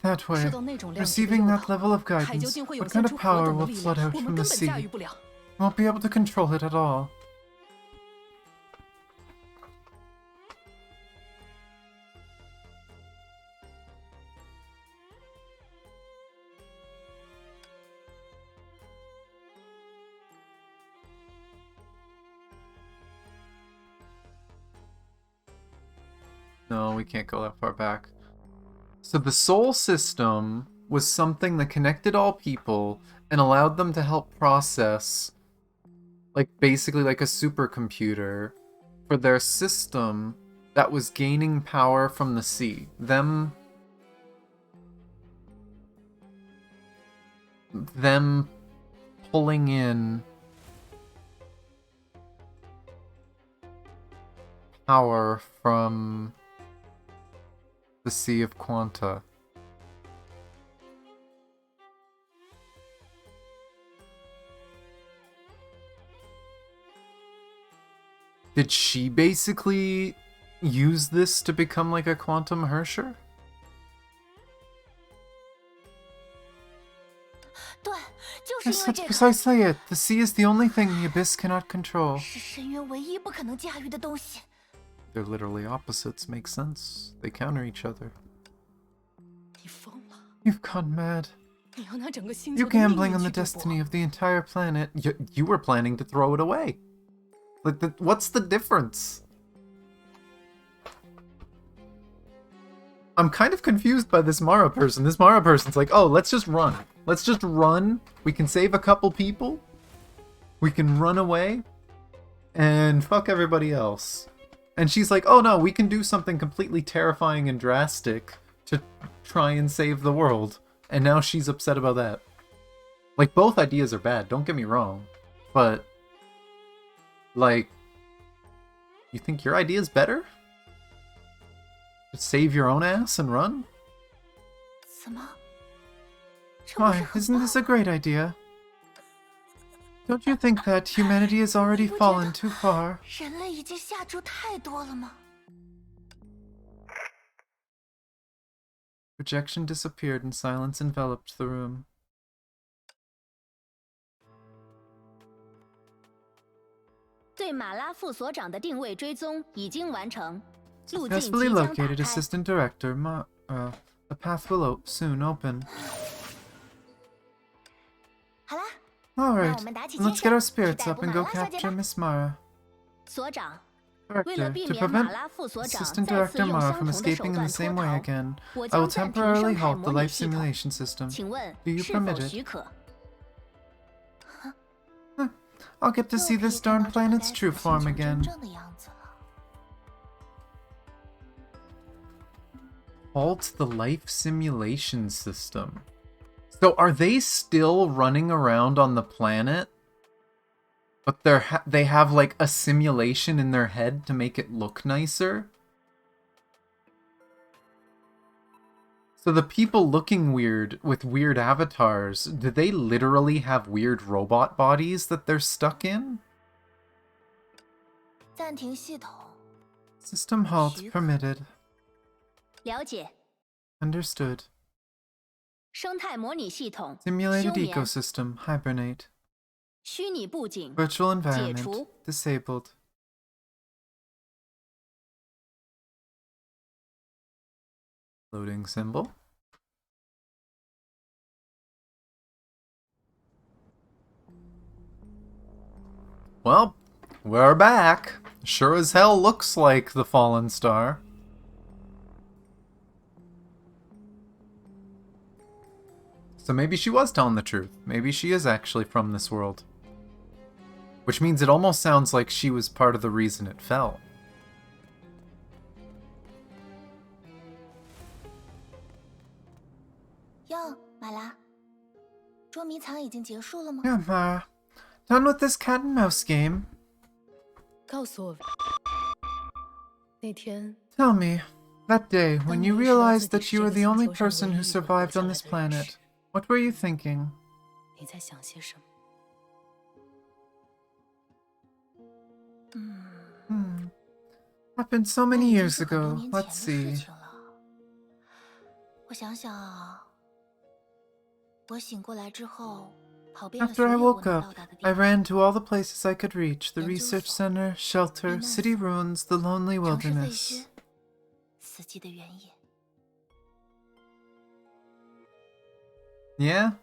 That way, receiving that level of guidance, what kind of power will flood out from the sea? We won't be able to control it at all. No, we can't go that far back. So the Sol system was something that connected all people and allowed them to help process, like, basically like a supercomputer for their system that was gaining power from the sea. Them pulling in power from the Sea of Quanta. Did she basically use this to become like a quantum Hersher? 对，就是因 Yes, 为 that's 这个， precisely it. The sea is the only thing the abyss cannot control. 是深渊唯一不可能驾驭的东西。 They're literally opposites. Makes sense. They counter each other. 你疯了！ You've gone mad. 你要拿整个星 You 球的命 gambling 运 on the 去赌博 destiny of the entire planet. You were planning to throw it away. Like, what's the difference? I'm kind of confused by this Mara person. This Mara person's like, oh, let's just run. Let's just run. We can save a couple people. We can run away. And fuck everybody else. And she's like, oh no, we can do something completely terrifying and drastic to try and save the world. And now she's upset about that. Like, both ideas are bad, don't get me wrong. But, like, you think your idea's better? Just save your own ass and run? 怎么？这不是 Why, 很 isn't 棒 this a great idea? Don't you think that humanity has already fallen too far? 人类已经下注太多了吗？ Projection disappeared and silence enveloped the room. 对马拉副所长的定位追踪已经完成，路径即 Successfully 将打 located 开。 Assistant Director the path will soon open. 好啦， Alright, 那我们打起 let's 精 get our 神，去 spirits 逮 up 捕 and 马 go 拉小姐 capture 吧。 Miss Mara. 所长，为了 Director, 避 to 免马 prevent 拉副所长 Assistant 再次 Director 用 Mara 相 from 同的手 escaping in 段 the 脱 same way 逃， again, 我 I 将 will 暂停 temporarily 生态 halt 模 the 拟 life 系统。 simulation system. 请问 Do you 是否 permit it? 许可？ I'll get to 又 see 可以 this 看 darn 到这个 planet's 该 true 死的 form 星球 again. 真正的样子了。 Halt the life simulation system. So are they still running around on the planet? But they have like a simulation in their head to make it look nicer? So the people looking weird with weird avatars, do they literally have weird robot bodies that they're stuck in? 暂停系统， System halt permitted. 了解， Understood. 生态模拟系统 Simulated 休眠， ecosystem hibernate. 虚拟布景 Virtual 解 environment 除。 disabled. Loading symbol. Well, we're back. Sure as hell looks like the fallen star. So maybe she was telling the truth. Maybe she is actually from this world. Which means it almost sounds like she was part of the reason it fell. 哟，马拉，捉迷藏已经结束了吗？ Yeah, Mara. Done with this cat and mouse game. 告诉我，那天 Tell me, that day when 当 you 你意识到 realized 自己 that 是 you 这 were 个 the 星 only 球上 person 唯 who 一一个活 survived 下 on 来 this 的人 planet, 时， what were you thinking? 你在想些什么？ Happened so 那 many 已经 years 是很多 ago. 年 Let's 前的事 see. 情了。我想想啊，我醒过来之后，跑遍了 After 所 I 有我 woke 能 up, 到达的地 I 方， ran to all the places I could reach: the 研究 research 所、 center, shelter, 避难 city 所、 ruins, the lonely 城市废 wilderness. 墟、死寂的原野。 Yeah?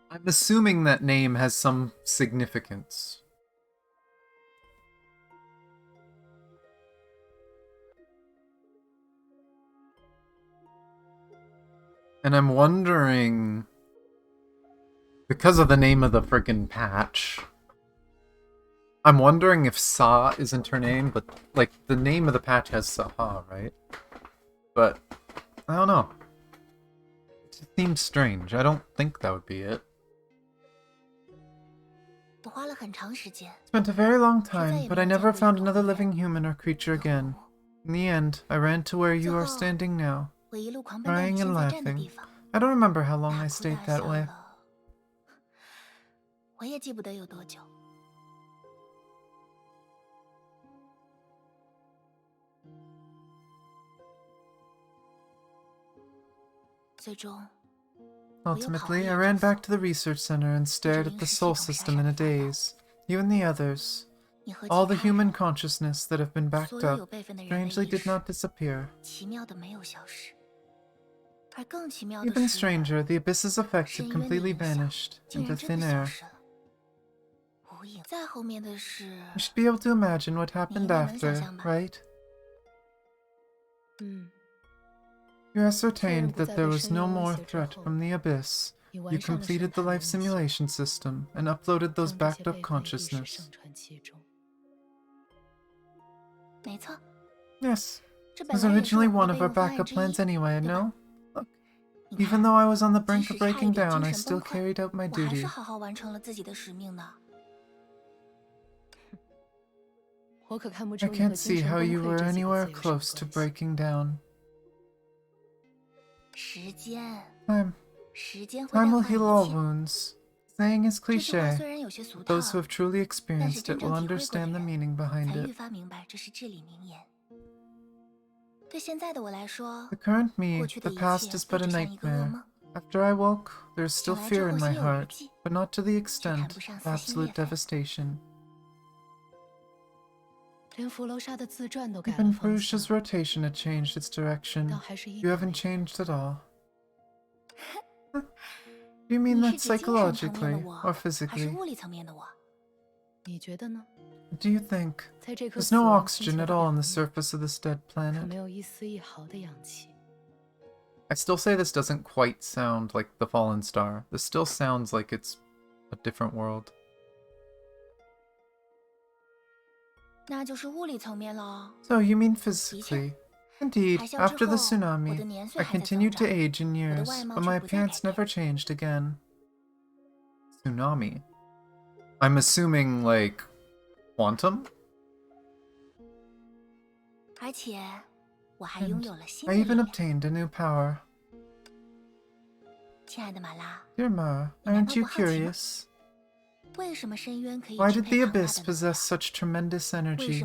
I'm assuming that name has some significance. And I'm wondering, because of the name of the friggin' patch, I'm wondering if Sa isn't her name, but, like, the name of the patch has Saha, right? But, I don't know. It seems strange. I don't think that would be it. 我花了很长时间， Spent a very long time, but I never found another living human or creature again. In the end, I ran to where you are standing now. 我一路狂奔到你 Crying 现 and 在站的 laughing. 地方， I don't remember how long 大 I 哭 stayed 大 that 笑 way. 了。我也记不得有多久。Ultimately, I ran back to the research center and stared at the Soul System in a daze. You and the others. All the human consciousness that have been backed up strangely did not disappear. Even stranger, the Abyss's effects had completely vanished into thin air. You should be able to imagine what happened after, right? You ascertained that there was no more threat from the Abyss. You completed the life simulation system and uploaded those backed-up consciousness. Yes, it was originally one of our backup plans anyway, no? Look, even though I was on the brink of breaking down, I still carried out my duty. I can't see how you were anywhere close to breaking down. Time will heal all wounds. Saying is cliché, but those who have truly experienced it will understand the meaning behind it. The current me, the past is but a nightmare. After I woke, there is still fear in my heart, but not to the extent of absolute devastation. Even Furusha's rotation had changed its direction. You haven't changed at all. Do you mean that psychologically or physically? Do you think there's no oxygen at all on the surface of this dead planet? I still say this doesn't quite sound like the Fallen Star. This still sounds like it's a different world. So you mean physically? Indeed, after the tsunami, I continued to age in years, but my appearance never changed again. Tsunami? I'm assuming, like, quantum? And I even obtained a new power. Dear Ma, aren't you curious? Why did the Abyss possess such tremendous energy?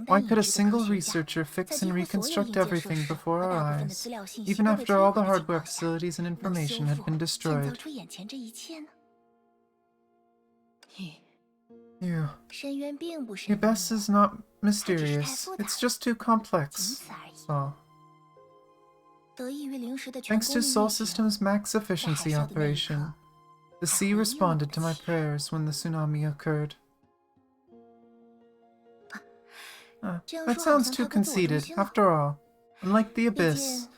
Why could a single researcher fix and reconstruct everything before our eyes, even after all the hardware facilities and information had been destroyed? You. The Abyss is not mysterious, it's just too complex. That's all. Thanks to Soul System's max efficiency operation, the sea responded to my prayers when the tsunami occurred. That sounds too conceited. After all, unlike the Abyss,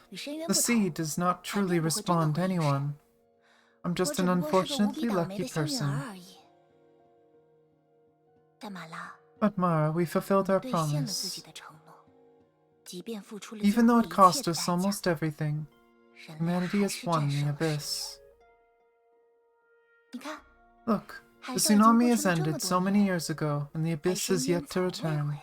the sea does not truly respond to anyone. I'm just an unfortunately lucky person. But Mara, we fulfilled our promise. Even though it cost us almost everything, humanity has won the Abyss. Look, the tsunami has ended so many years ago, and the Abyss is yet to return.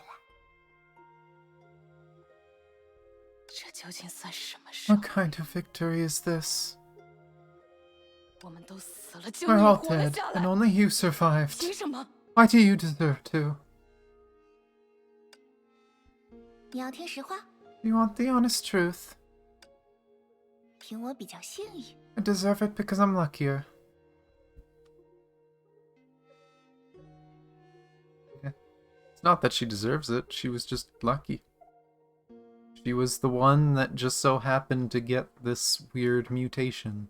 What kind of victory is this? We're all dead, and only you survived. Why do you deserve to? You want the honest truth? I deserve it because I'm luckier. It's not that she deserves it, she was just lucky. She was the one that just so happened to get this weird mutation.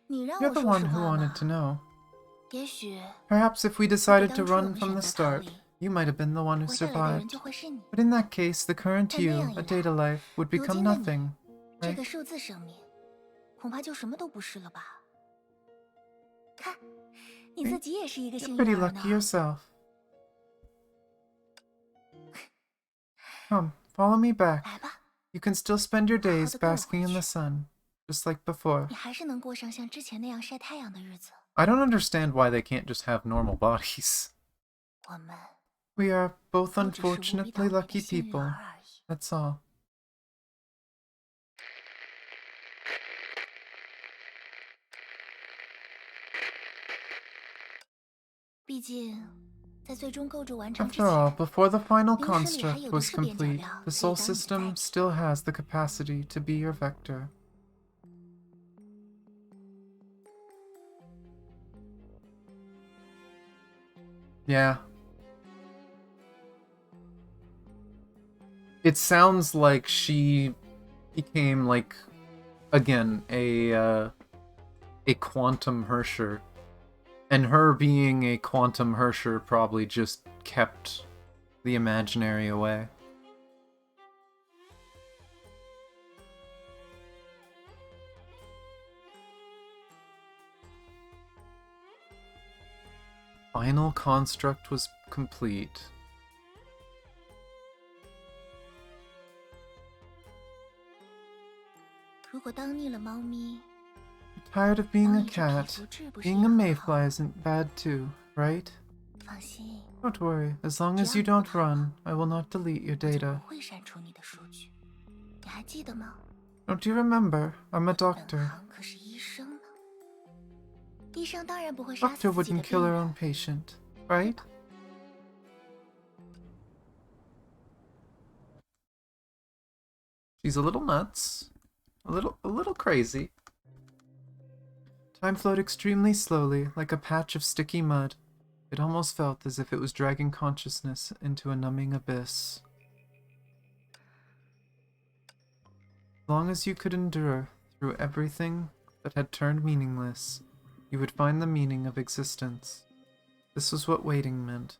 You're the one who wanted to know. Perhaps if we decided to run from the start, you might have been the one who survived. But in that case, the current you, a data life, would become nothing, right? You're pretty lucky yourself. Come, follow me back. You can still spend your days basking in the sun, just like before. I don't understand why they can't just have normal bodies. We are both unfortunately lucky people. That's all. After all, before the final construct was complete, the soul system still has the capacity to be your vector. Yeah. It sounds like she became, like, again, a quantum Hersher. And her being a quantum Hersher probably just kept the imaginary away. Final construct was complete. Tired of being a cat? Being a mayfly isn't bad too, right? Don't worry, as long as you don't run, I will not delete your data. Don't you remember? I'm a doctor. Doctor wouldn't kill her own patient, right? She's a little nuts. A little crazy. Time flowed extremely slowly, like a patch of sticky mud. It almost felt as if it was dragging consciousness into a numbing abyss. As long as you could endure through everything that had turned meaningless, you would find the meaning of existence. This was what waiting meant.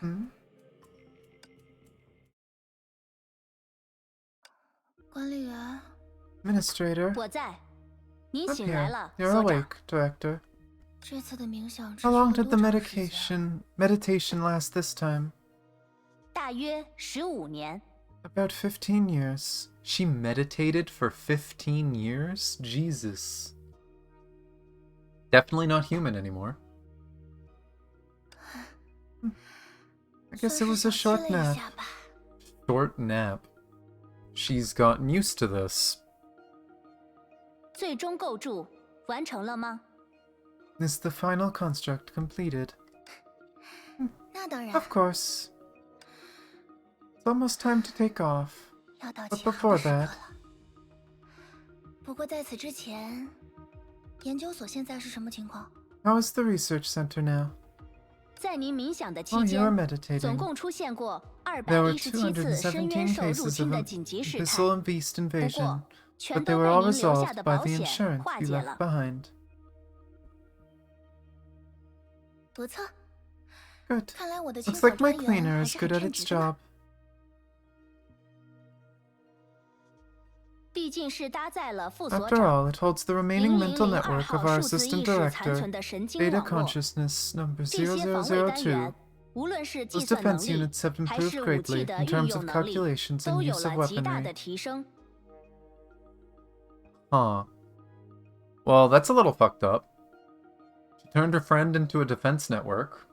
Hmm? Administrator. 我在，你 I'm 醒来 here. 了， You're 所长。 awake, Director. How long did the meditation last this time? 大约15年。 About 15 years. She meditated for 15 years? Jesus. Definitely not human anymore. I guess it was a short nap. Short nap. She's gotten used to this. 最终构筑完成了吗？ Is the final construct completed? Of course. It's almost time to take off. But before that... 不过在此之前，研究所现在是什么情况？ How is the research center now? 在您冥想的期 While you were 间， meditating, 总共出现过 there were 217次深渊217兽入 cases 侵 of 的紧急事态， abyssal and beast 不 invasion, 过全 but 都 they 被 were all 您留下 resolved 的 by 保 the 险 insurance 化 you 解 left 了。 behind. 不错， Good. 看来我的清 Looks 扫 like my 专员 cleaner 还 is 是 good 很 at 称 its 职的。 job. 毕竟是搭载了副所 After 长 all, it holds the remaining mental 0002 network 号 of our 数字 assistant 意识残 director, 存的神经 Data 网络。 Consciousness number 这些防卫单 0002. 元，无论是计 Those 算能 defense 力 units have 还 improved 是武 greatly 器的 in 运 terms 用 of 能力， calculations 都 and 有 use of 了极大 weaponry. 的提升。 Huh. Well, that's a little fucked up. She turned her friend into a defense network.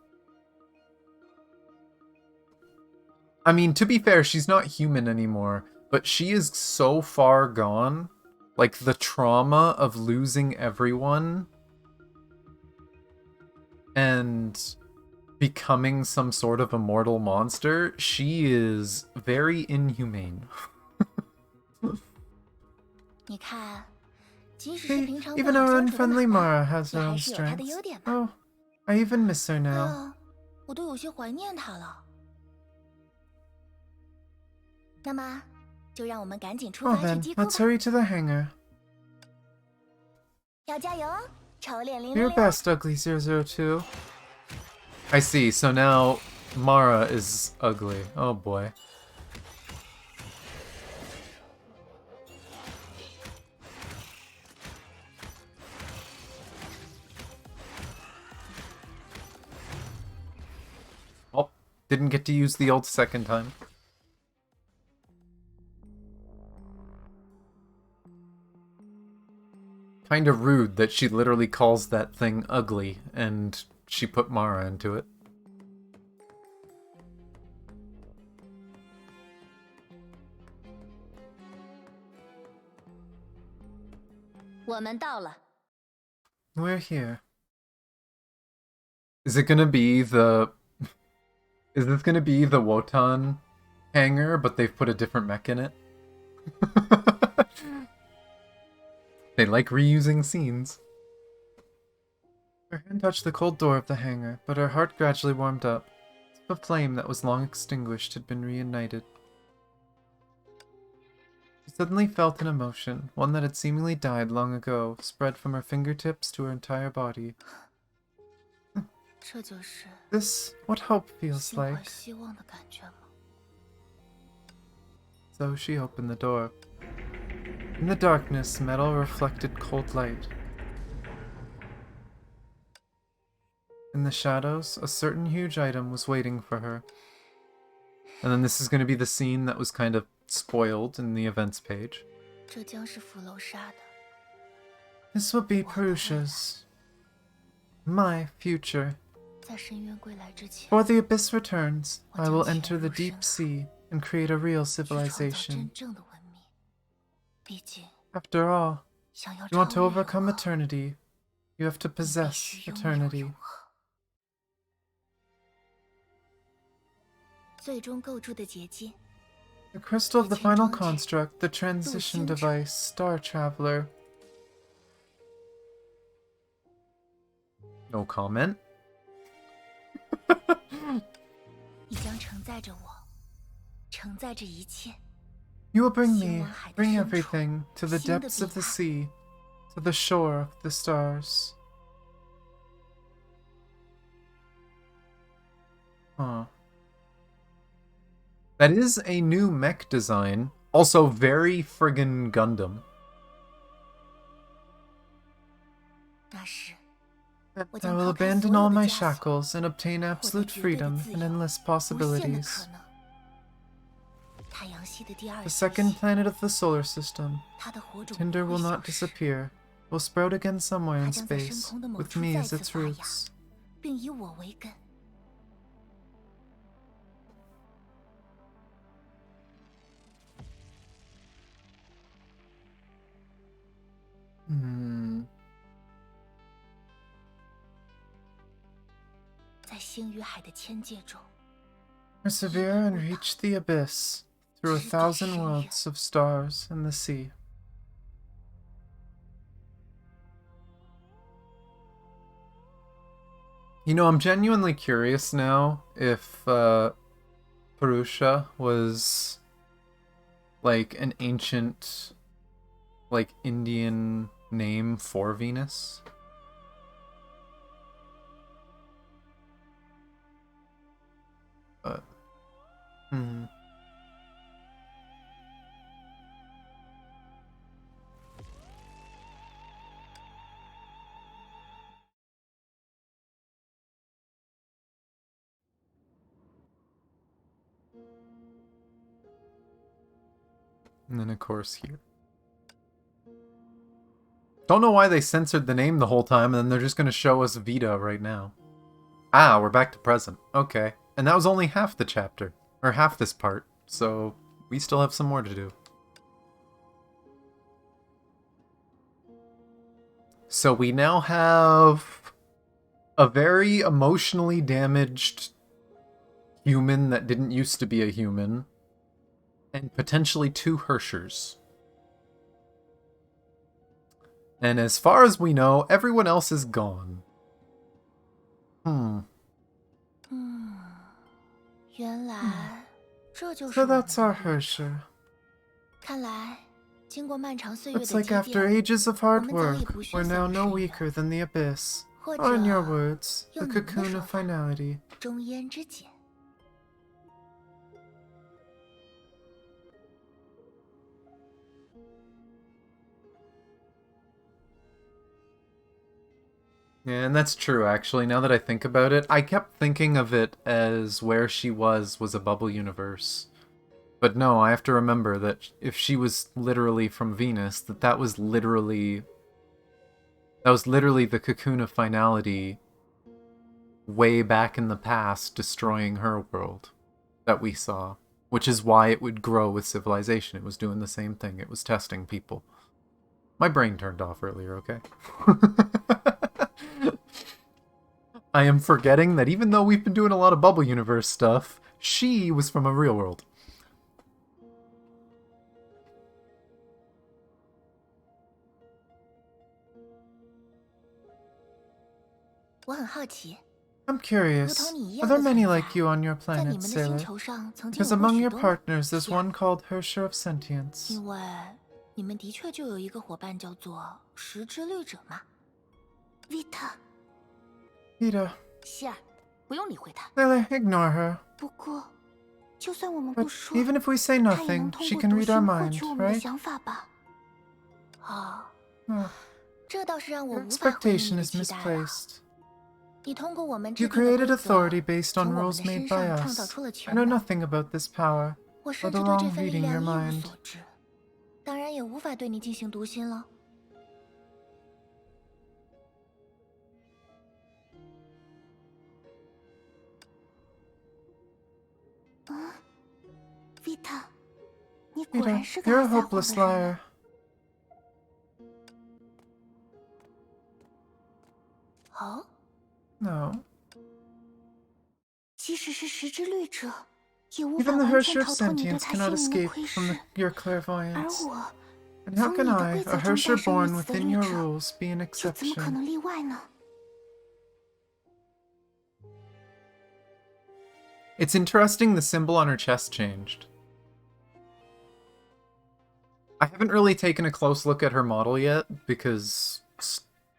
I mean, to be fair, she's not human anymore, but she is so far gone. Like, the trauma of losing everyone and becoming some sort of immortal monster, she is very inhumane. 你看，即使是 Hey, 平常不 even 好 our 相处的 unfriendly 妈 Mara 妈， has 也 her 还 own 是有她的 strengths. 优点吧。 Oh, I even miss her 哎 now. 呀，我都有些怀念她了。那么，就让我们赶紧出 Oh 发去 then, 机库 let's 吧。 hurry to the hangar. 要加油哦，丑脸 Do your 006。 best, Ugly 002. I see, so now Mara is ugly. Oh boy. Oh, didn't get to use the ult second time. Kind of rude that she literally calls that thing ugly, and she put Mara into it. 我们到了。We're here. Is it gonna be the... Is this gonna be the Wotan hangar, but they've put a different mech in it? They like reusing scenes. Her hand touched the cold door of the hangar, but her heart gradually warmed up. The flame that was long extinguished had been reignited. She suddenly felt an emotion, one that had seemingly died long ago, spread from her fingertips to her entire body. This what hope feels like. So she opened the door. In the darkness, metal reflected cold light. In the shadows, a certain huge item was waiting for her. And then this is going to be the scene that was kind of spoiled in the events page. This will be Purusha's. My future. Before the abyss returns, I will enter the deep sea and create a real civilization. After all, you want to overcome eternity, you have to possess eternity. The crystal of the final construct, the transition device, Star Traveler. No comment. You will bring me, bring everything, to the depths of the sea, to the shore of the stars. Huh. That is a new mech design. Also very friggin' Gundam. I will abandon all my shackles and obtain absolute freedom and endless possibilities. The second planet of the solar system, Tinder will not disappear, will sprout again somewhere in space, with me as its roots. Persevere and reach the abyss, through 1,000 worlds of stars and the sea. You know, I'm genuinely curious now if Purusha was like an ancient, like, Indian name for Venus. But, And then, of course, here. Don't know why they censored the name the whole time, and then they're just going to show us Vita right now. Ah, we're back to present. Okay. And that was only half the chapter. Or half this part. So, we still have some more to do. So we now have a very emotionally damaged human that didn't used to be a human. And potentially 2 Hershers. And as far as we know, everyone else is gone. So that's our Hersher. Looks like after ages of hard work, we're now no weaker than the abyss. Or in your words, the cocoon of finality. Yeah, and that's true, actually. Now that I think about it, I kept thinking of it as where she was a bubble universe. But no, I have to remember that if she was literally from Venus, that was literally the cocoon of finality way back in the past destroying her world that we saw. Which is why it would grow with civilization. It was doing the same thing. It was testing people. My brain turned off earlier, okay? I am forgetting that even though we've been doing a lot of Bubble Universe stuff, she was from a real world. 我很好奇， I'm 如 curious, 同你一 are 样 there 的 many 存 like 在， you on your 在你 planet, 们的星 Sailor? 球上曾经 Because 有过 among 许 your 多 partners, there's 希尔 one called Hersher of Sentience. 因为你们的确就有一个伙伴叫做时之律者嘛。Vita， Ida, 希尔，不用理会他。 Sailor, ignore her. 不过，就算我们 But 不说， even if we say 他也能 nothing, 通 she 过 can 读 read our 心获 mind, 取我们的 right? 想法吧？啊， Oh, 这倒是让我 your 无法回应 expectation 你的 is 期待了。 misplaced. 你通过我们 You 制定的 created 规则， authority based 从 on 我们 rules 的 made 身 by 上创造 us. 出了 I 权 know 能。 nothing about this power, 我 or 甚 the 至对这 long 份力 reading 量 your 一无 mind. 所知，当然也无法对你进行读心了。Vita， 你果 Ida, 然是个 you're 爱 a 撒谎 hopeless 的人 liar. 啊。哦， No. 即使是时之律者，也无法 Even the 完全 Hersher of 逃脱你对 Sentience 他 cannot 心灵的 escape 窥 from 视， your 而 clairvoyance. 我 And how 从 can 你的 I, 规 a 则中诞 Hersher 生于 born 此的 within 律 your 者， rules, be an 就怎么可 exception? 能例外呢？ It's interesting the symbol on her chest changed. I haven't really taken a close look at her model yet, because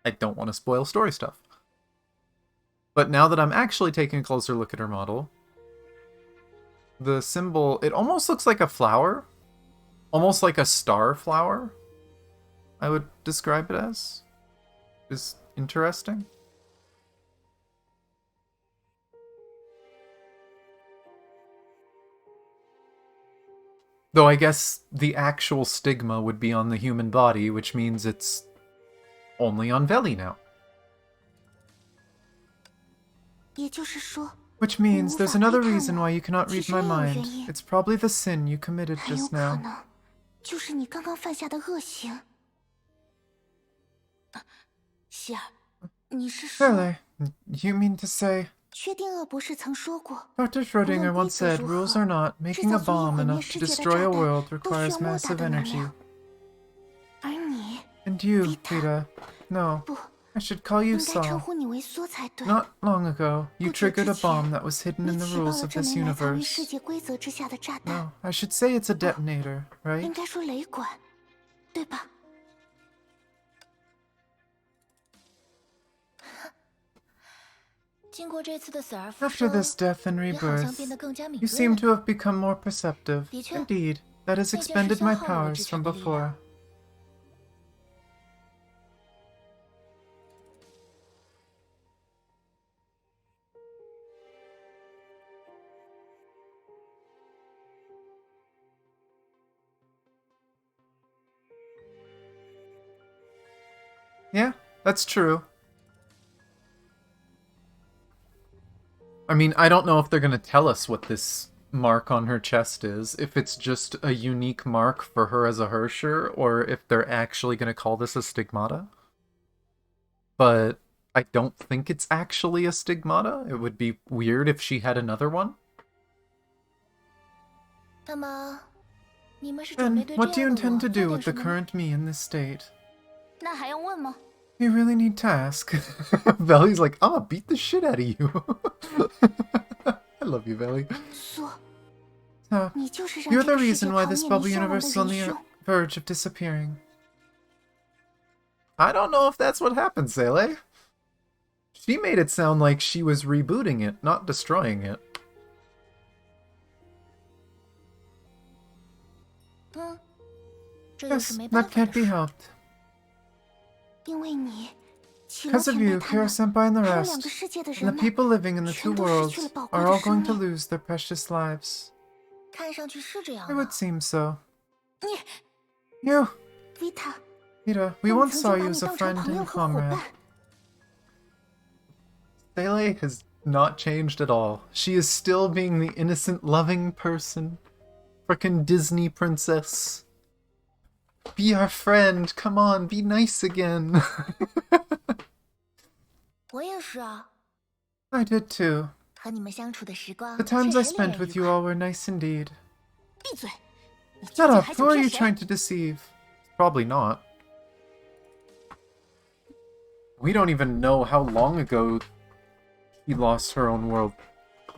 I don't want to spoil story stuff. But now that I'm actually taking a closer look at her model, the symbol, it almost looks like a flower. Almost like a star flower, I would describe it as. Is interesting. Though I guess the actual stigma would be on the human body, which means it's only on Veli now. 也就是说， Which means there's another reason why you cannot 其 read 实 my 也有 mind. 原因， It's probably the sin you committed 很有 just 可 now. 能就是你刚刚犯下的恶行。希尔，你是说， Really? You mean to say... 薛定谔博士曾说过， Dr. Schrodinger once said rules are not. Making a bomb enough to destroy a world requires massive energy. 而你 And you, Vita. Vita. No, 不 I should call 应 you 该称 Saul. 呼你为梭才对。 Not long ago, you 不久 triggered 之 a 前 bomb that was hidden 你 in the 起爆 rules 了 of 这 this 枚埋藏于世 universe. 界规则之下的炸弹， No, I should say it's a detonator, 应 right? 该说雷管，对吧？经过这次的死而复 After 生， this death and 你好像 rebirth, 变得更加敏 you 锐 seem 了 to have become more perceptive. 的确， Indeed, that has 那件事 expended 消 my 耗了我 powers 之 from 前的力量。 before. Yeah, that's true. I mean, I don't know if they're going to tell us what this mark on her chest is, if it's just a unique mark for her as a Hersher, or if they're actually going to call this a stigmata. But I don't think it's actually a stigmata. It would be weird if she had another one. 那么，你们是准备 Then, 对 what do 这 you 样的 intend 我 to 做 do 点 with the 什么呢？ current me in this state? 那还用问吗？ You really need to ask. Valley's like, I'm gonna beat the shit out of you. I love you, Valley. 梭， So, 你就是让 you're 这 the 个世界 reason 讨 why 厌 this 你 bubble 伤亡 universe 的 is on 仁 the 兄。 verge of disappearing. I don't know if that's what happened, Sele. She made it sound like she was rebooting it, not destroying it. 嗯，这又 Yes, 是没办 that 法 can't 的 be 事， helped. 因为你齐罗 Because of 前辈 you, 他们 Kira-senpai and the 还有两 rest, 个世界的 and the 人们， people living in the two 全都失 worlds 去了宝贵 are 的 all 生 going to 命。 lose their precious lives. 看上去是这样 It 的 would。seem so. 你 You, Vita， Ida, we 我们 once 曾 saw 经 you 把你 as a 当成 friend 朋友 and 和伙 comrade. 伴。 Sele has not changed at all. She is still being the innocent, loving person. Frickin' Disney princess. Be our friend. Come on, be nice again. 我也是啊， I did too. 和你们相处的时光 The times I 确实令 spent 人 with 愉 you 快。 all were nice indeed. 闭嘴！你究 Shut 竟 up! 还 Who 想 are 骗 you 谁？ trying to deceive? Probably not. We don't even know how long ago he lost her own world.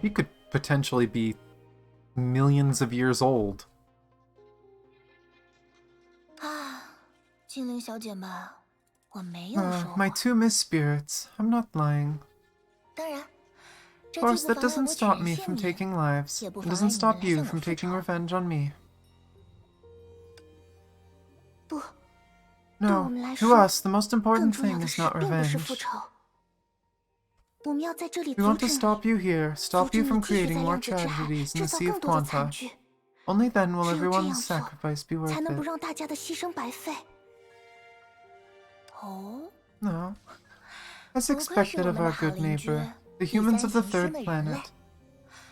He could potentially be millions of years old. 啊，精灵小姐们，我没有说谎。 My two Miss Spirits. I'm not lying. 当然， Of 这 course, 既不 that 妨碍 doesn't 我 stop 权 me 限 from 你， taking lives. 也不 It 妨碍 doesn't 你 stop 们来 you 向我 from 复 taking 仇。 revenge on me. 不， No, 我们来 to 说， us, the most 更 important 重要 thing 的 is 事 not 并不是 revenge. 复仇。我们要在这里 We 阻 want to 止你， stop you here, 阻 stop 止 you 你 from 继续在 creating more 量子之海 tragedies in 制 the 造 Sea 更 of 多的惨 Quanta. 剧。 Only then will 只有这 everyone's 样做， sacrifice be 才 worth 能不 it. 让大家的牺牲白费。哦， No. As 不愧是 expected 我 of 们的 our 好 good 邻居， neighbor, the 第 humans 三 of the 行星 third 的人 planet. 类。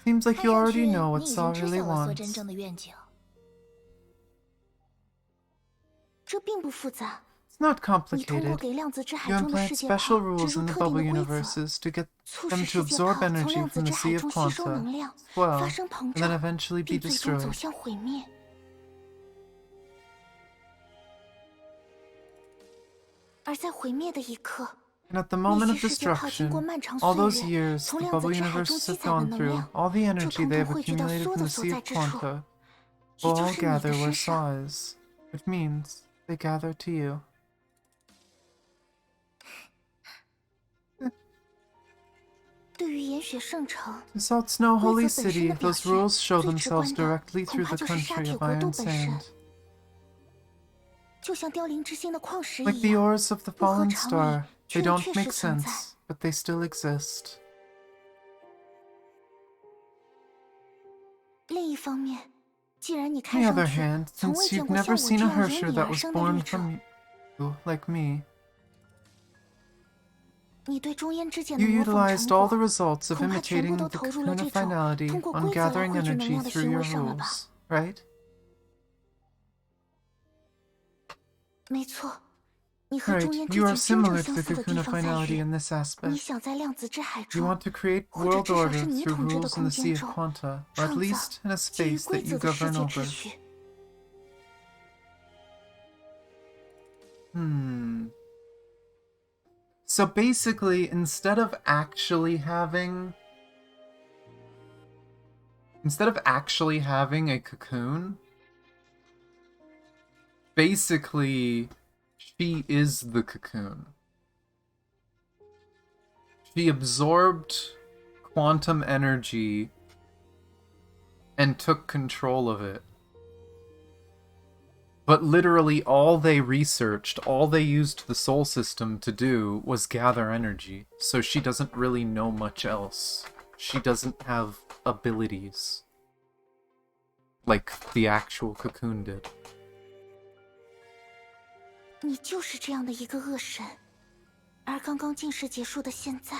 Seems like 看 you 上 already 去 know 你 what 已 Saw 经知 really 晓了所真 wants. 正的愿景。这并不复杂。 It's not 你通过 complicated. 给量子之海 You 中的 implant 世界 special 炮植 rules 入 in the 特定 bubble 的规则， universes to get 促 them 使 to 世界 absorb 炮从 energy 量子 from the 之海 Sea of 中吸收 Quanta, 能量， swell, 发生膨 and then 胀， eventually be 并最终走 destroyed. 向毁灭。而在毁灭的一刻， And at the 那 moment 些 of 世界炮经过 destruction, 漫长 all 岁 those 月， years 从 the 量子 bubble 之海中 universes 积 have 攒的 gone 能 through, 量， all the 就 energy 统 they 统 have 汇聚到 accumulated 所有 from 的 the 所 Sea 在 of 之处， Quanta 也 will 就 all 是你的 gather where 身上。 Saw is, which means they gather to you. 对于岩雪圣城， To Salt Snow 规 Holy 则本身 City, 的表 those 现 rules show 最直观 themselves 的， directly 恐 through 怕 the 就是沙 country 铁 of 国度 Iron 本身。 Sand. 就像凋零之星的矿石 Like 一 the 样， ores of the 不合 fallen 常理， star, 却 they 又 don't 确 make 实存在。 sense, but they still exist. 另一方面，既然你 On 看 the 上 other 去 hand, 从 since 未见 you've 过 never 像我 seen 这 a 样由 Hersher 你 that 而 was 生的律 born 者， from you, like me, 你对中烟之剑的 you 模仿 utilized 成 all 果， the results of 恐怕全部 imitating 都 the 投入了 cocoon 这 of 种 finality 通过 on 规则来 gathering 汇聚能 energy 量的 through 行 your 为上了吧？ rules, right? 没错，你和中 Right, 烟之 you are 剑真正 similar to 相 the 似的 cocoon 地 of 方在 finality 于， in this 你 aspect. 想在量子之海 You 中， want to create 或者 world 至少是 order 你 through 统治的 rules in 空 the 间 Sea of 中， Quanta, or 创 at 造 least in a 基于 space 规 that you 则的世 govern 界 over. 秩序。So basically, instead of actually having a cocoon, basically she is the cocoon. She absorbed quantum energy and took control of it. But literally all they researched, all they used the soul system to do was gather energy. So she doesn't really know much else. She doesn't have abilities like the actual cocoon did. 你就是这样的一个恶神，而刚刚进世结束的现在，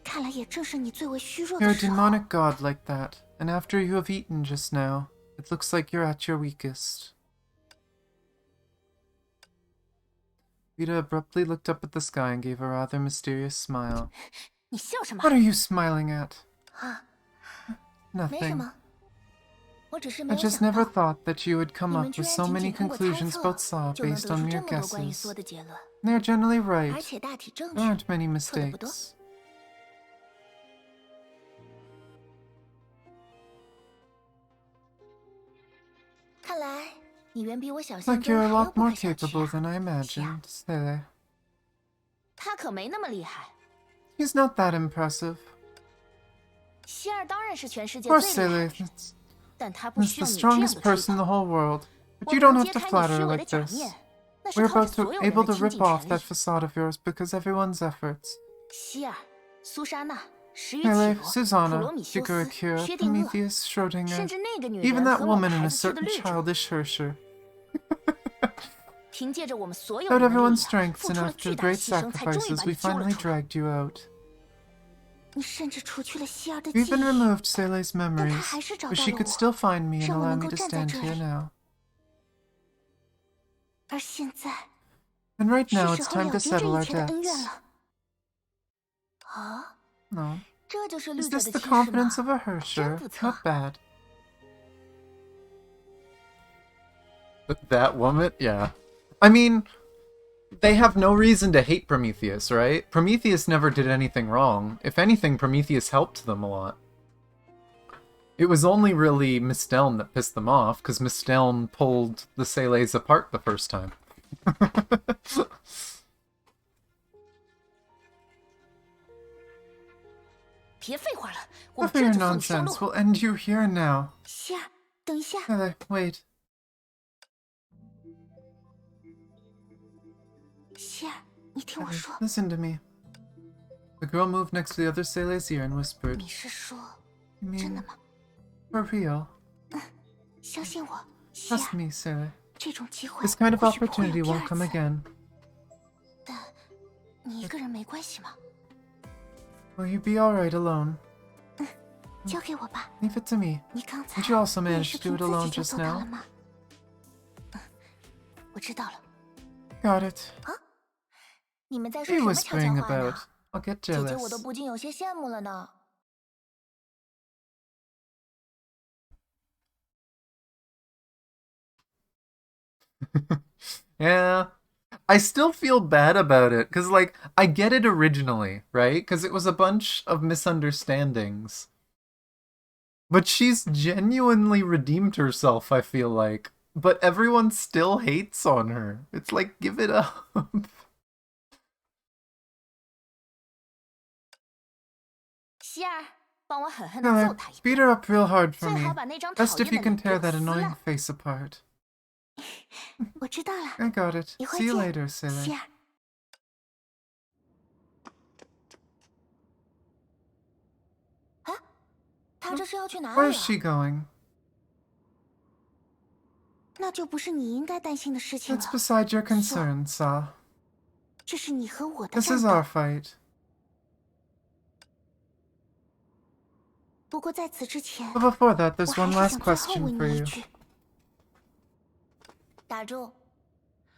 看来也正是你最为虚弱 You're 的 a 时候。 demonic god like that, and after you have eaten just now, it looks like you're at your weakest. Vita abruptly looked up at the sky and gave a rather mysterious smile. 你笑什么 What？are you smiling at? 啊，没什 Nothing. 么，我只是没 I 有 just 想 never 到， thought that you would 你 come 们 up 居 with 然 so 仅 many 仅通过猜 conclusions 测 about Saw 就能 based 得 on 出 mere 这么多关于 guesses. 缩的结论， They're generally 而 right. 且大体正 There aren't 确， many 错的不多。 mistakes. 看来你远比我想象 Like 中 you're a 还要 lot 不 more 可小觑 capable 啊！ than I imagined, Sele. 他可没那么厉害。 He's not that impressive. 希尔当然是全世界 Poor 最厉害 Sele. 的人， He's 但他不 the 需要你这样 strongest 的吹 person in the 捧。 whole world. 我 But you 能 don't 揭 have to 开你 flatter 虚 her 伪的 like 假 this. 面，那是 We're 靠着 about 所 to 有人 able 的 to 倾 rip 尽 off 全 that 力。 facade of yours because everyone's efforts. 希尔、苏珊娜、石鱼 Sele, 企鹅、普 Susanna, 罗米修 Jigura 斯、 Kira, 薛定谔， Prometheus, 甚 Schrodinger, 至那个女 even 人 that 和我 woman 们 and 孩 a 子气的 certain 律者， childish Hersher. 凭借着我们所有 Without 人的力 everyone's 量， strengths 付 and 出了 after 巨大的 great 牺牲，才终于 sacrifices, 把 we 你揪了 finally 出来。 dragged you out. 你甚至除去了希尔的 You 记忆， even removed Sele's 但他 memories, 还是找 but 到 she 了 could 我， still find me and 让我 allow 能 me 够 to 站在 stand 这 here 里。 now. 而现在 And right 是 now 时 it's 候 time 了 to 结这 settle 一 our 切的恩怨 debts. 了。啊， No. 这就是绿 Is 者 this 的 the 气势吗？ confidence of a 真 Hersher? 不错。 Not bad. That woman? Yeah. I mean, they have no reason to hate Prometheus, right? Prometheus never did anything wrong. If anything, Prometheus helped them a lot. It was only really Mistelm that pissed them off, because Mistelm pulled the Seleys apart the first time. 别废话了，我 Enough 们 of 这 your 就送你上 nonsense. 路。 We'll end you here now. 希儿，等一下， Sele, wait. 希儿，你听我 Sele, 说， listen to me. The girl moved next to the other Seley's ear and whispered, 你是说 You 真的 mean 吗？ for real? 相信我，希 Trust 儿， me, Sele. 这种机会 This kind of 或许不会 opportunity 有第 won't 二 come 次。 again. 但你一个人没关系吗？ Will you be alright alone? 交给我吧。 Leave it to me. 你刚才 Did you also 不也 manage 是 to do 凭 it 自 alone 己就 just 做到 now? 了吗？我知道了。 Got it. 你们在 What are 说 you 什么悄悄 whispering 话呢 about?？I'll get 姐姐我都 jealous. 不禁有些羡慕了呢。 Yeah. I still feel bad about it, because, like, I get it originally, right? Because it was a bunch of misunderstandings. But she's genuinely redeemed herself, I feel like. But everyone still hates on her. It's like, give it up. 希儿，帮我狠狠的 Sele, 揍他一 beat 顿， her up real hard for 最 me. 好把那张讨 Best if 厌 you 的 can 脸给 tear 我 that 撕 annoying 烂。 face apart. 我知道了， I got it. 一会 See you 见， later, 希 Sele. 儿。他这是要去哪 Where 里 is 啊？ she going? 那就不是你应该担心的事情 That's 了。 beside your concern, Sa. 这是你和我的 This 战 is 斗。 our fight. 不过在此之前， But before that, 我 there's 还 one 是 last 想最后 question 问 for 你一 you. 句： 打住！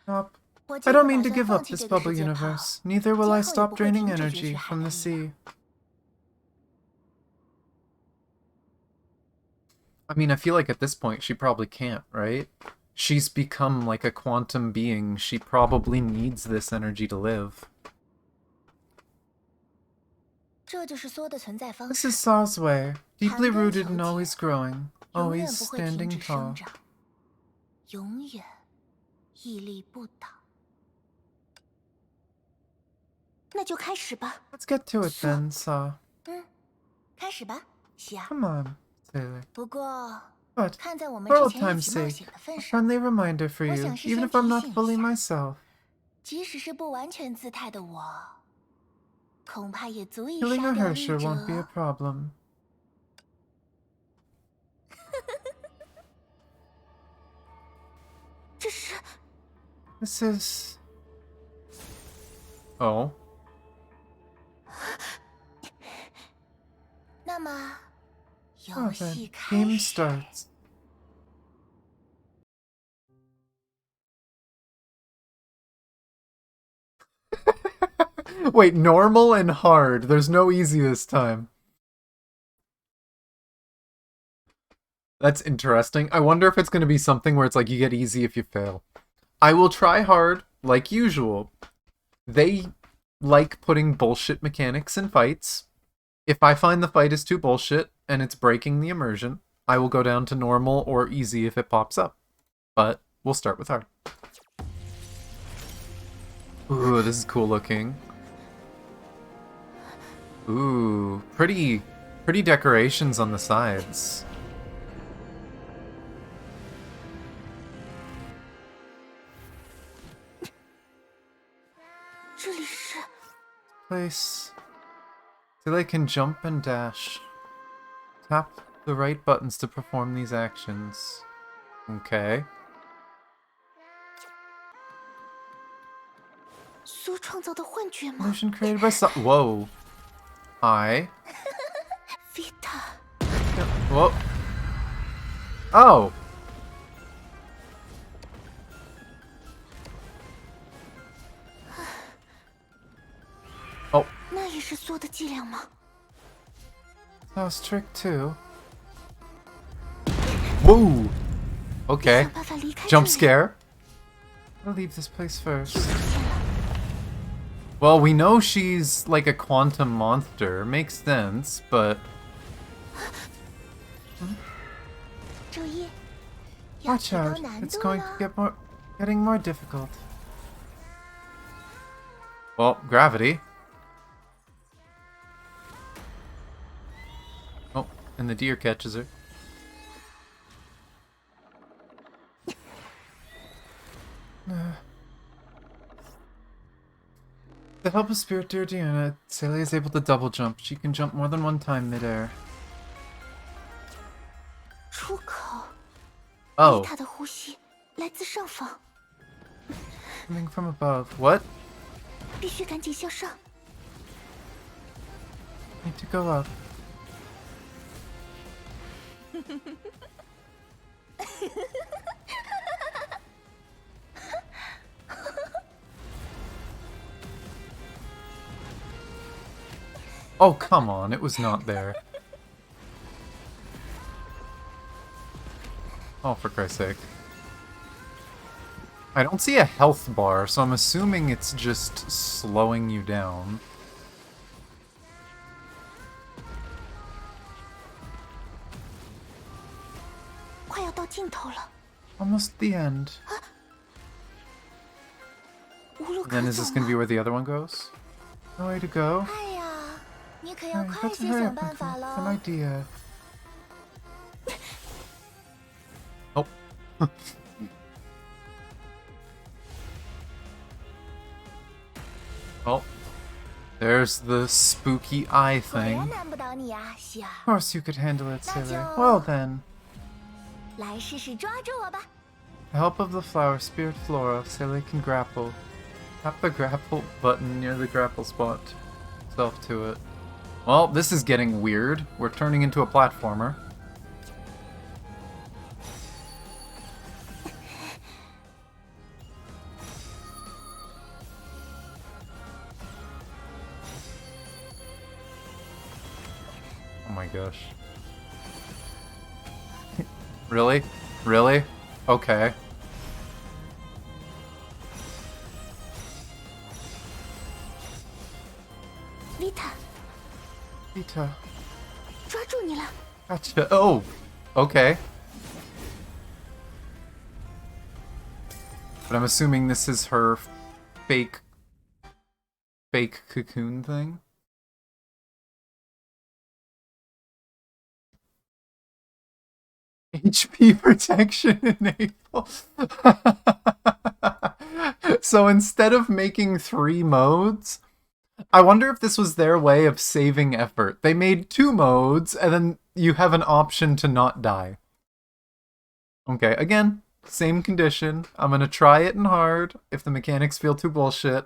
Stop. 我 I 既 don't 不 mean 打 to 算 give 放 up 弃 this 这个 bubble 世界炮， universe. Neither 今 will 后 I 也 stop 不会 draining 停止 energy 绝学海 from 的 the 力量。 sea. I mean, I feel like at this point she probably can't, right? She's become like a quantum being. She probably needs this energy to live. 这就是缩的存在方 This 式， is Sa's way. Deeply 盘根 rooted 求 and 解， always growing. 永 Always 远不会停 standing 止生 tall. 长，永远屹立不倒。 那就开始吧。 Let's get to it then, Sa. 开始吧，希儿。 Come on, Sailor. 不过， But 看在我们 for 之 old 前一 time's 起冒 sake, 险的 a 份上， friendly reminder for 我 you, 想事 even 先 if I'm 提 not 醒一 fully 下， myself. 即使是不完全姿态的我，恐怕也足以 Killing 杀 a 掉绿 Hersher won't be a 者。 problem. 这是 This is... Oh. 那么，游 Oh, 戏 then. 开 Game 始。 starts. Wait, normal and hard. There's no easy this time. That's interesting. I wonder if it's going to be something where it's like you get easy if you fail. I will try hard, like usual. They like putting bullshit mechanics in fights. If I find the fight is too bullshit and it's breaking the immersion, I will go down to normal or easy if it pops up. But we'll start with hard. Ooh, this is cool looking. Ooh, pretty decorations on the sides. Place. So they can jump and dash. Tap the right buttons to perform these actions. Okay. 苏创造的幻觉吗 Illusion created by Whoa. I. ？Vita， Whoa. Oh. 那也是苏的伎俩吗？ That was trick 2. Whoa! Okay. 想办法离开这 Jump 里。 scare. I'll leave this place first. Well, we know she's like a quantum monster. Makes sense, but... 注意，要 Watch 提高 out. 难 It's 度 going 了 to。getting more difficult. Well, gravity. Oh, and the deer catches her. With the help of Spirit Deer Diana, Celia is able to double jump. She can jump more than one time midair. 出口。 Oh, 他的呼吸来自上方， coming from above. What? 必须赶紧向上。 Need to go up. Oh, come on. It was not there. Oh, for Christ's sake. I don't see a health bar, so I'm assuming it's just slowing you down. Almost the end. Then is this gonna be where the other one goes? No way to go. 哎呀，你可 Oh, 要 you 快 got to 些 hurry 想 up 办 and 法 think of an 了。 idea. Oh. Oh. There's the spooky eye 果然 thing. 难不倒你呀，希儿。 Of course you could handle it, Not Silly. your- Well then. 来试试抓住我吧。 With the help of the flower spirit Flora, Silly can grapple. Tap the grapple button near the grapple spot. Self to it. Well, this is getting weird. We're turning into a platformer. Oh my gosh. Really? Really? Okay. Vita， Vita. 抓住你了。 Gotcha. Oh, okay. But I'm assuming this is her fake cocoon thing. HP protection enable. So instead of making 3 modes, I wonder if this was their way of saving effort. They made 2 modes, and then you have an option to not die. Okay, again, same condition. I'm gonna try it in hard. If the mechanics feel too bullshit,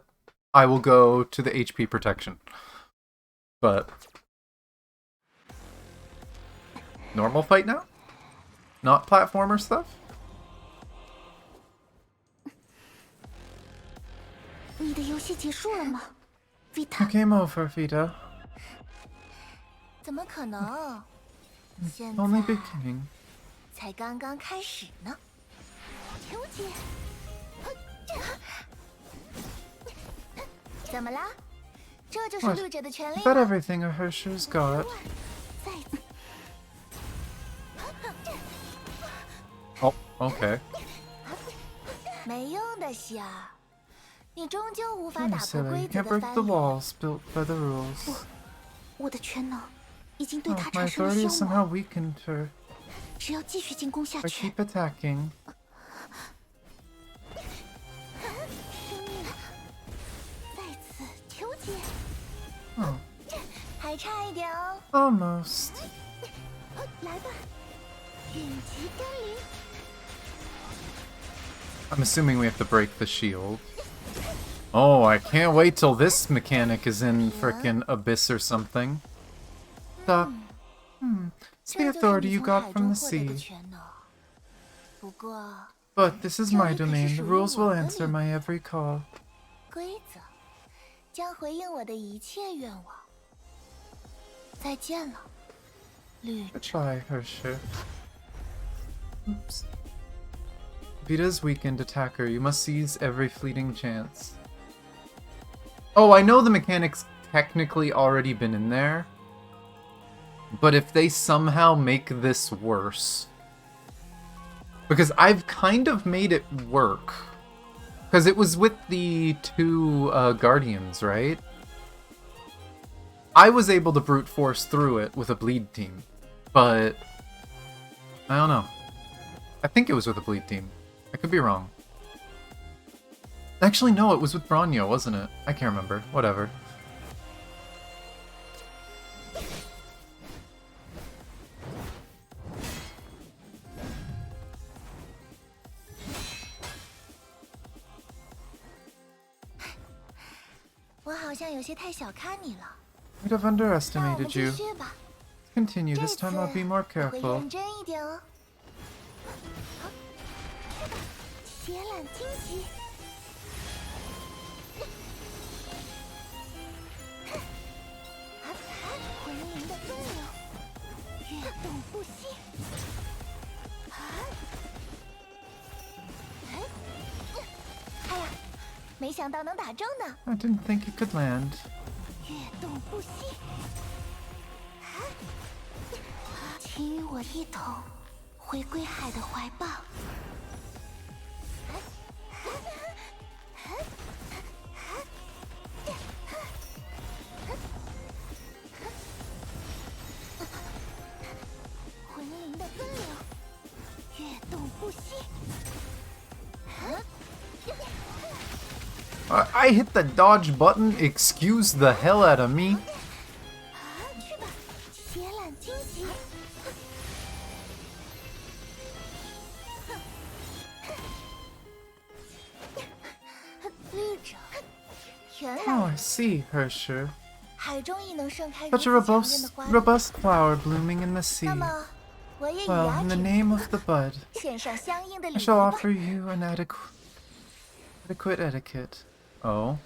I will go to the HP protection. But... normal fight now? Not platformer stuff? 你的游戏结束了吗 ，Vita？ Game over, Vita. 怎么可能？现 Only 在 beginning. 才刚刚开始呢。求姐，怎么啦？这就是 What? 绿者的权利 Is that 吗？ everything a Hersher's got? 再次 Oh, okay. 没用的，希儿，你终究无法 I'm 打破 silly. 规 You 则 can't 的 break 藩 the 篱。 walls built by the rules. 我的全能已经对 Oh, 他 my 产生了 authority 消 somehow 磨， weakened her. 只要继续进攻下 I 去 keep，attacking. 再次求姐， Oh, 还差一点哦。 almost. 来吧，允极甘霖。 I'm assuming we have to break the shield. Oh, I can't wait till this mechanic is in frickin' Abyss or something. Stop. It's 这 the 就是 authority 你 you 从 got 海 from 中 the 获得的 sea. 全能。不过， But this is my 这里可是 domain. The 属于 rules 我 will 的 answer 领 my every call. 规则将回应我的一切愿望。再见了， Good try, Hershey. Oops. Vita's weakened attacker. You must seize every fleeting chance. Oh, I know the mechanic's technically already been in there. But if they somehow make this worse... Because I've kind of made it work. Because it was with the two Guardians, right? I was able to brute force through it with a bleed team. But... I don't know. I think it was with a bleed team. I could be wrong. Actually, no, it was with Bronyo, wasn't it? I can't remember. Whatever. I'd have underestimated you. Continue, this time I'll be more careful. I didn't think it could land. I hit the dodge button, excuse the hell out of me. Oh, I see, Hershey. Such a robust flower blooming in the sea. Well, in the name of the bud, I shall offer you an adequate etiquette. Oh.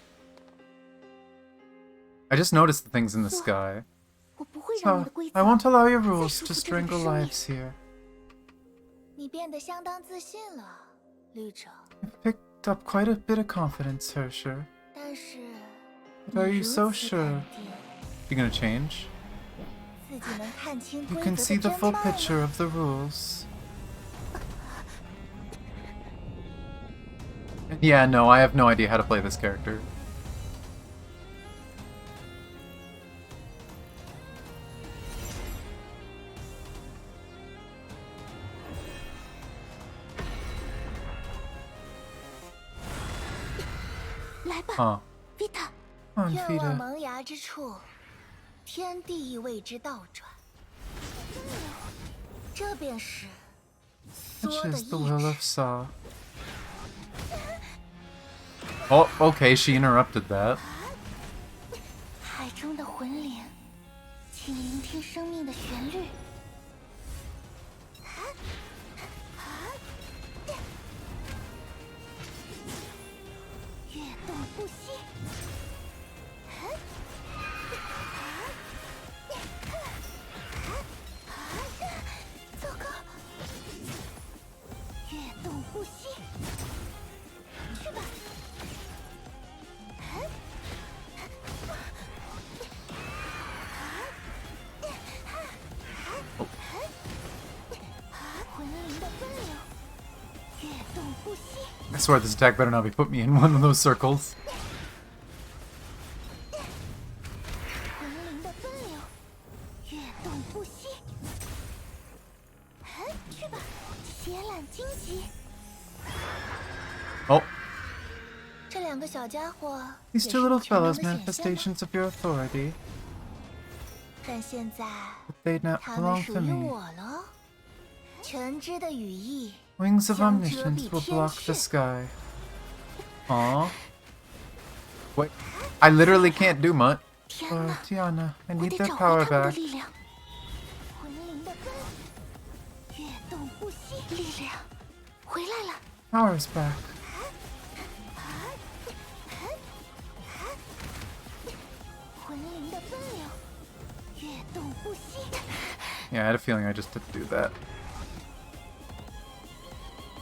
I just noticed the things in the sky. So, I won't allow your rules to strangle lives here. You've picked up quite a bit of confidence, Hershey. But are you so sure? You gonna change? You can see the full picture of the rules. Yeah, no, I have no idea how to play this character. Huh. On Vita. Which is the will of Saw. Oh, okay, she interrupted that. I swear this attack better not be put me in one of those circles. Oh. These two little fellows, manifestations of your authority. But they now belong to me. Wings of omniscience will block the sky. Aww. Wait, I literally can't do much. Tiana, I need their power back. Power's back. Yeah, I had a feeling I just had to do that.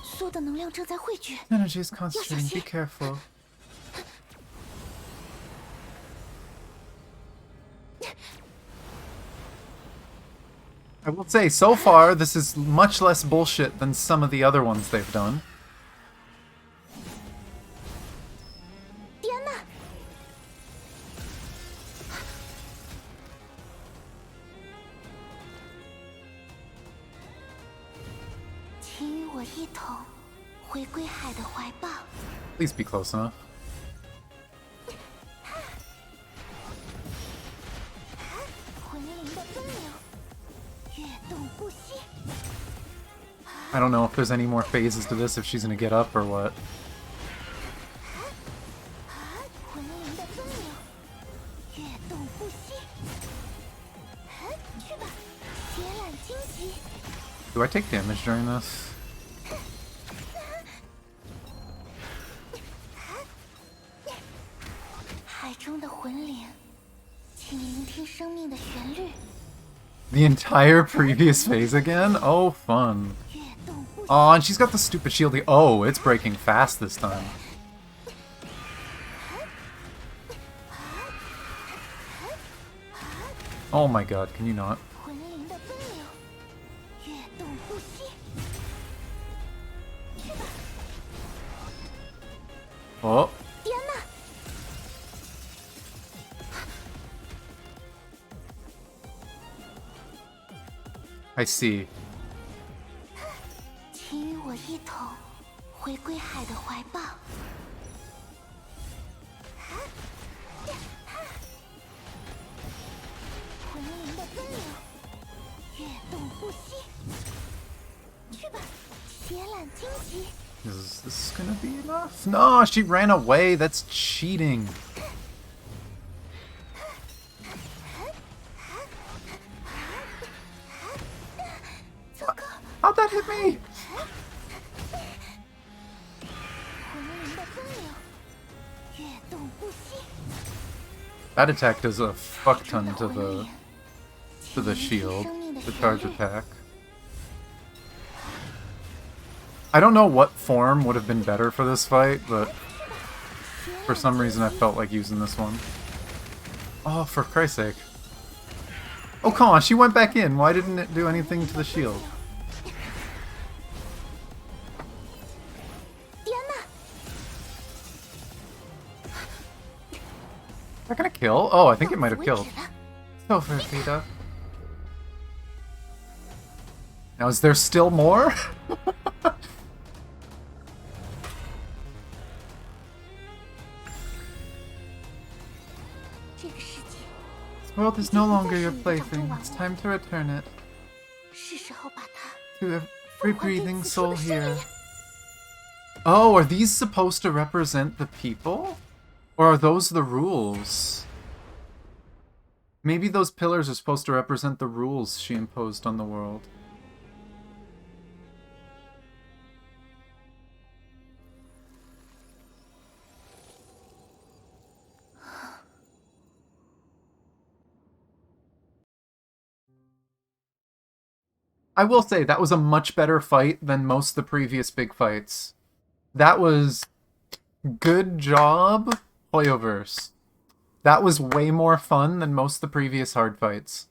苏的能量正在汇聚， Energy is concentrating. Be careful. I will say, so far, this is much less bullshit than some of the other ones they've done. 天哪！请与我一同回归海的怀抱。 Please be close enough. 魂灵的奔流，跃动不息。 I don't know if there's any more phases to this, if she's gonna get up or what. 魂灵的奔流，跃动不息。去吧，血染荆棘。 Do I take damage during this? 海中的魂灵，请聆听生命的旋律。 The entire previous phase again? Oh, fun. 跃动不息。 Oh, and she's got the stupid shield. Oh, it's breaking fast this time. Oh my god, can you not? 魂灵的奔流，跃动不息。去吧， Oh, 天哪！ I see. 请与我一同回归海的怀抱。魂灵的奔流，跃动不息。去吧，血染荆棘。 Is this gonna be enough? No, she ran away. That's cheating. 糟糕， How'd that hit me? 魂灵的奔流，跃动不息。 That attack does a fuck 中 ton 的 to 魂 the 灵， to the 请聆听 shield, 生命的 the 旋 charge 律。 attack. I don't know what form would have been better for this fight, but for some reason I felt like using this one. Oh, for Christ's sake. Oh, come on, she went back in. Why didn't it do anything to the shield? 天哪！ Is that gonna kill? Oh, I think it might have 到此为 killed. 止了。 So for Vita. Now, is there still more? 这个世界 This world is no longer your plaything. It's time to return it 是时候把它 to every breathing soul here. Oh, are these supposed to represent the people? Or are those the rules? Maybe those pillars are supposed to represent the rules she imposed on the world. I will say, that was a much better fight than most of the previous big fights. That was... Good job, Hoyoverse. That was way more fun than most of the previous hard fights.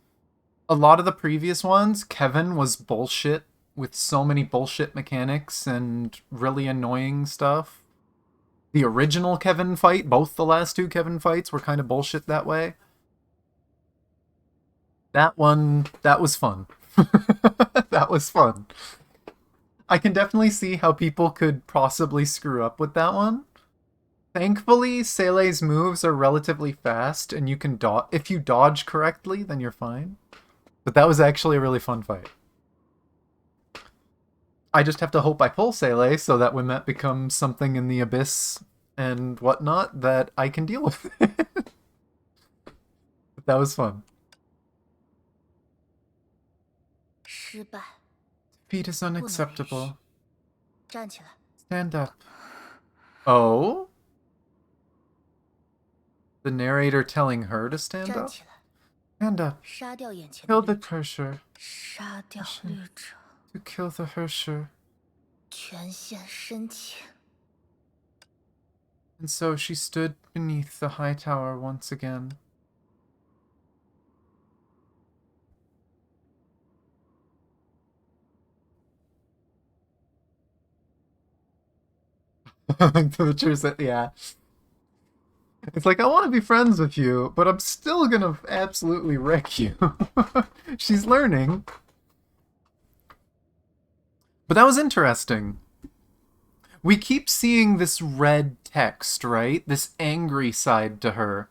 A lot of the previous ones, Kevin was bullshit with so many bullshit mechanics and really annoying stuff. The original Kevin fight, both the last two Kevin fights were kind of bullshit that way. That one, that was fun. That was fun. I can definitely see how people could possibly screw up with that one. Thankfully, Sele's moves are relatively fast, and you can dodge. If you dodge correctly, then you're fine. But that was actually a really fun fight. I just have to hope I pull Sele so that when that becomes something in the abyss and whatnot, that I can deal with it. But that was fun. 失败， Defeat is unacceptable. 站起来。 Stand up. Oh? The narrator telling her to stand 站 up? 起来， Stand up. 杀掉眼前的 Kill the 绿者， Hersher. 杀掉绿者， To kill the Hersher. 权限深浅。 And so she stood beneath the high tower once again. The truth that, yeah. It's like, I want to be friends with you, but I'm still gonna absolutely wreck you. She's learning. But that was interesting. We keep seeing this red text, right? This angry side to her.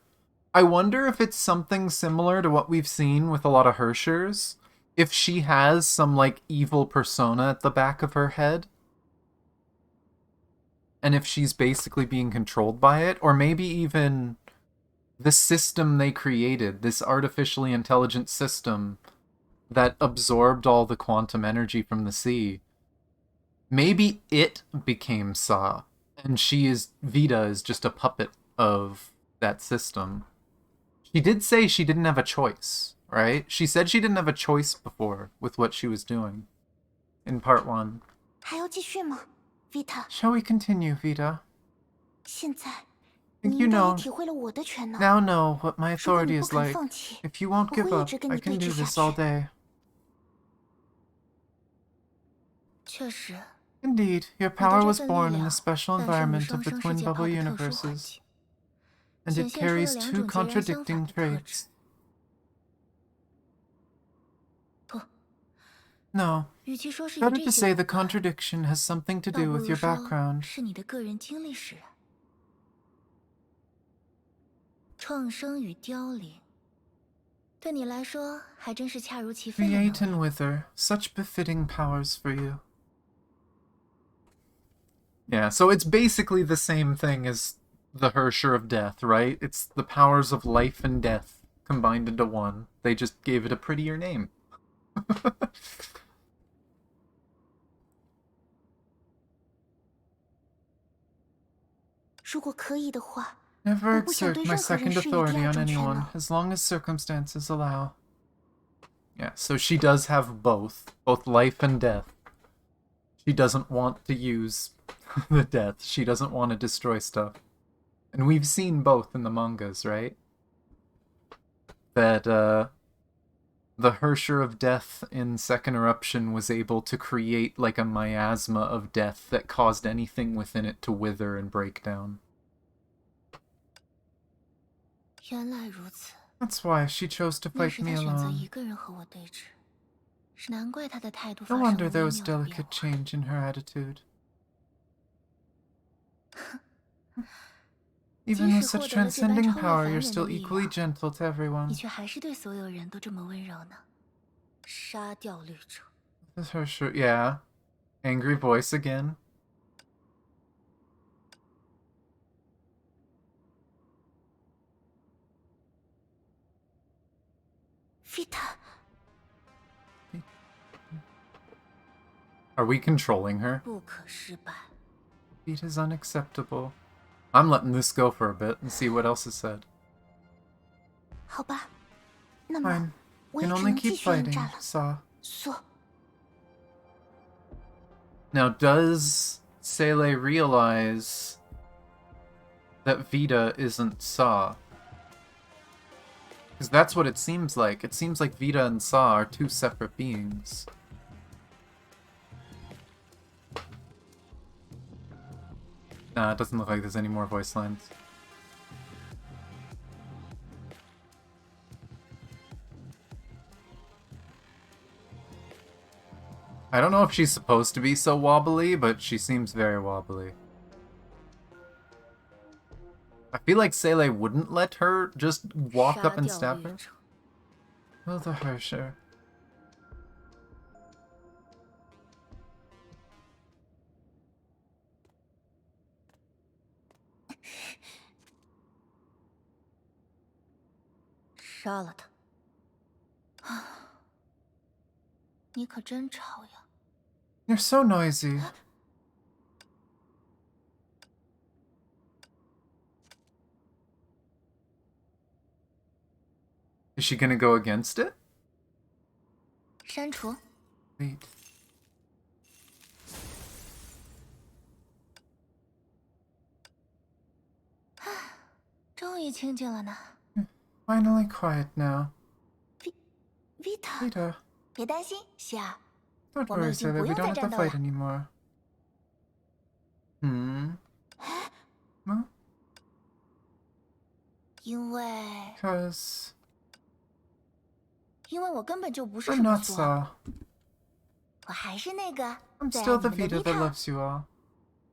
I wonder if it's something similar to what we've seen with a lot of Hershers. If she has some, like, evil persona at the back of her head. And if she's basically being controlled by it. Or maybe even the system they created, this artificially intelligent system that absorbed all the quantum energy from the sea. Maybe it became Sa, and Vita is just a puppet of that system. She did say she didn't have a choice, right? She said she didn't have a choice before with what she was doing in part 1. 还要继续吗 ，Vita？ Shall we continue, Vita? 现在 think 你 you 应该也 know 体会了我的全能。 Now know what my 如果你 authority 不 is 肯 like. 放弃， If you won't 我 give 会一 up, 直跟 I 你 can 对 do 峙下 this all 去。 day. 确实， Indeed, your 你的 power 这 was 份 born 力 in the 量 special 诞生于 environment 双 of the 生世 twin 界泡 bubble 的特殊环 universes, 境， and 显 it 现出了 carries 两 two 种截然相反 contradicting 的特质。 traits. 不， No, 与其说是与 better 这 to 些 say 有 the 关， contradiction has something to 倒 do 不 with 如 your 说 background. 是你的个人经历使然。创生与凋零，对你来说还真是恰如其分的 Create 能 and 力。 wither, such befitting powers for you. Yeah, so it's basically the same thing as the Hersher of Death, right? It's the powers of life and death combined into one. They just gave it a prettier name. 如果可以的话， Never 我不想 exert 对 my 任何人 second 施予第 authority 二 on 种全 anyone, 能。 as long as circumstances allow. Yeah, so she does have both life and death. She doesn't want to use the death. She doesn't want to destroy stuff. And we've seen both in the mangas, right? That, the Hersher of Death in Second Eruption was able to create, like, a miasma of death that caused anything within it to wither and break down. 原来如此， That's why she chose to 那 fight 时 me 他选择 alone. 一个人和我对峙，是难怪他的态度 No 发生 wonder 了 there 微 was 妙的变 delicate 化。 change in her attitude. Even 即 with 使 such 获得了这般 transcending 超越 power, 凡 you're 人的 still 力 equally 量， gentle to 你 everyone. 却还是对所有人都这么温柔呢？杀掉绿者， With Hersher, yeah. Angry voice again. Vita， Are we controlling her? 不可失败。 Defeat is unacceptable. I'm letting this go for a bit and see what else is said. 好吧，那么 Fine. 我也 Can 只 only 能继 keep 续应 fighting, 战了。 Saw. 说， Now, does Sele realize that Vita isn't Saw? Because that's what it seems like. It seems like Vita and Saw are two separate beings. Nah, it doesn't look like there's any more voice lines. I don't know if she's supposed to be so wobbly, but she seems very wobbly. I feel like Sele wouldn't let her just walk up and 杀掉 stab 绿 her. 者， Will the Hersher. 杀了他。啊，你可真吵呀！ You're so noisy. Is she gonna go against it? 删除。 Wait. 终于清静了呢。 Finally quiet now. Vita， Vita, 别担心，希尔， don't 我们 worry, 已经 Sailor. 不 We 用 don't 再 have to 战斗 fight 了。 anymore. Huh? 因为 Because 我根本就不是 I'm 什么 not 索， Saw. 我还是那个 I'm 最爱 still 你 the 们的 Vita that Vita。 loves you all.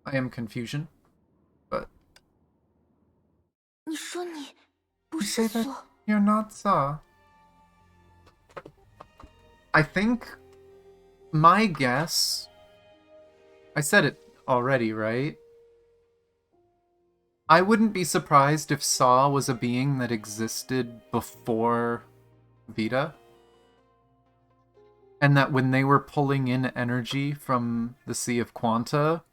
I am confusion. But 你说你不 you 是 say that 索， you're not Saw. I think my guess. I said it already, right? I wouldn't be surprised if Saw was a being that existed before Vita. And that when they were pulling in energy from the Sea of Quanta,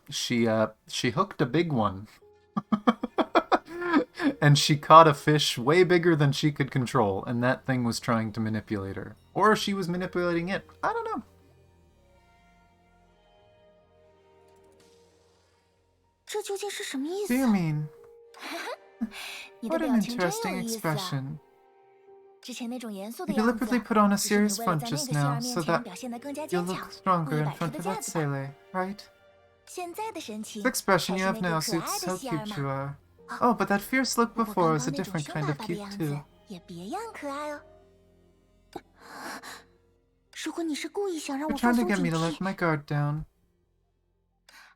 she hooked a big one. And she caught a fish way bigger than she could control, and that thing was trying to manipulate her. Or she was manipulating it. I don't know. 这究竟是什么意 What 思 do you mean? 你的 What 表 an 情真 interesting 有意思啊！ expression. 之前那种严肃的 You 样子， deliberately put on a 只是你 serious 为了 front 在那个 just 希尔 now 面 so 前 that 表现得更加 you'll 坚 look 强， stronger 故意 in 摆出 front 的 of 架 that 子吧。 Sele, right? 现在的神情 The expression 还 you 是 have 那 now 个可 suits 爱的 how 希尔 cute 吗？ you are. Oh, but that fierce look 不过 before 刚 was a 刚那种 different 凶 kind 巴 of 巴的 cute 样 too. 子也别样可爱哦。如果你是故意想让 You're 我放 trying to 松 get 警 me to let 惕， my guard down.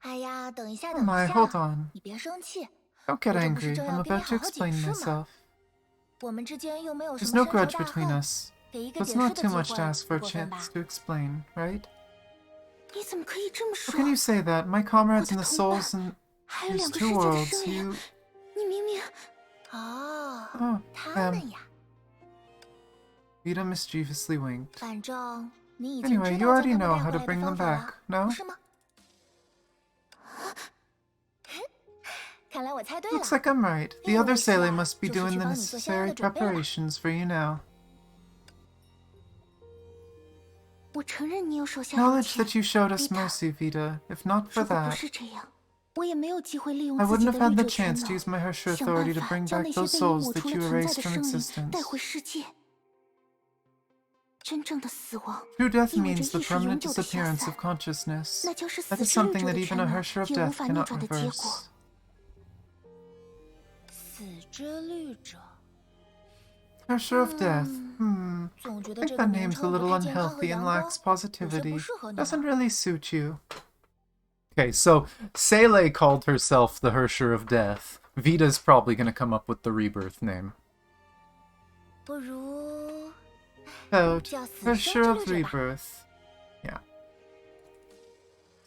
哎呀，等一下， Oh 等一 my, hold 下， on. 你别生气， Don't get 我这不是 angry. 正 I'm 要跟你 about to 好好解 explain 释吗？ myself. 我们之间又没有什 There's 么 no 深仇 grudge 大 between 恨， us. 给一 So 个 it's 解释 not 的 too 机 much to 会， ask for 不 a 过分吧 chance？ to explain, right? 你怎么可以这么 How 说？ can you say that? My comrades in the 我的同伴 souls and 还有 there's 两个 two 世界的 worlds. 生灵， You 你明明……哦， oh, 他们呀， Vita mischievously winked. 反正你已经 Anyway, 知 you 道将 already 他们 know 带 how 回 to 来的 bring them 方法 back, 了， no? 不是吗？看来我猜对了。 Looks like I'm right. The other Sele must be 就是去 doing the 帮你做相应 necessary 的准备了。 preparations for you now. 我承认你有手下留 Acknowledge 情 that you showed us Vita mercy, Vita. If not for 如果不 that, 是这样，我也没有机会利用 I 自己 wouldn't 的 have had 律 the 者全 chance to 能， use my Hersher 想办 authority to 法 bring 将 back 那些 those 被你 souls 抹 that 除了 you 存在 erased 的 from 生灵 existence. 带回世界。真正的死亡 True death 意味着 means the 意识永 permanent 久的消 disappearance 散 of，consciousness. 那将是 That 死 is 之律 something 者 that 的 even 全 a 能 Hersher of 也无 death 法逆 cannot 转的结果。 reverse. 死之律者， Hersher of death. 总觉 I 得 think 这个 that 名 name's a 称不 little 太健康和 unhealthy and 阳光， lacks 有些 positivity. 不适合你 Doesn't 了。 really suit you. Okay, so Sele called herself the Hersher of Death. Vita's probably gonna come up with the rebirth name. 不如 About 叫死 Hersher 生之 of 律者吧。 Rebirth. Yeah.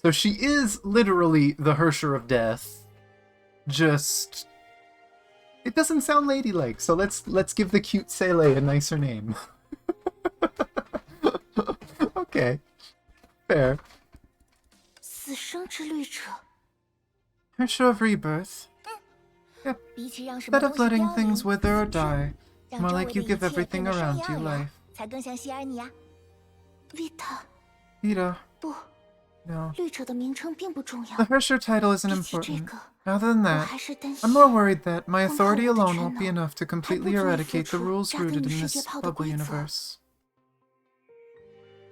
So she is literally the Hersher of Death. Just it doesn't sound ladylike, so let's give the cute Sele a nicer name. Okay. Fair. 死生之律者， Hersher of Rebirth. 比起让什么 Instead 东 of 西 letting 凋零 things wither or 死去， die, 让 more 周围 like 的 you 一 give 切 everything 变得生 around 养 you 呀 life. 才更像希尔尼呀。Vita， Vita, 不， no. 律者的名称并不重要 The。Hersher title isn't 比起这 important. 个， Other than 我 that, 还是担 I'm 心 more worried that my 光靠 authority 我的 alone 全 won't be 能 enough to 还不 completely 足以 eradicate 付 the 出 rules 扎根 rooted 于 in 世界 this 炮的 bubble 规则， universe.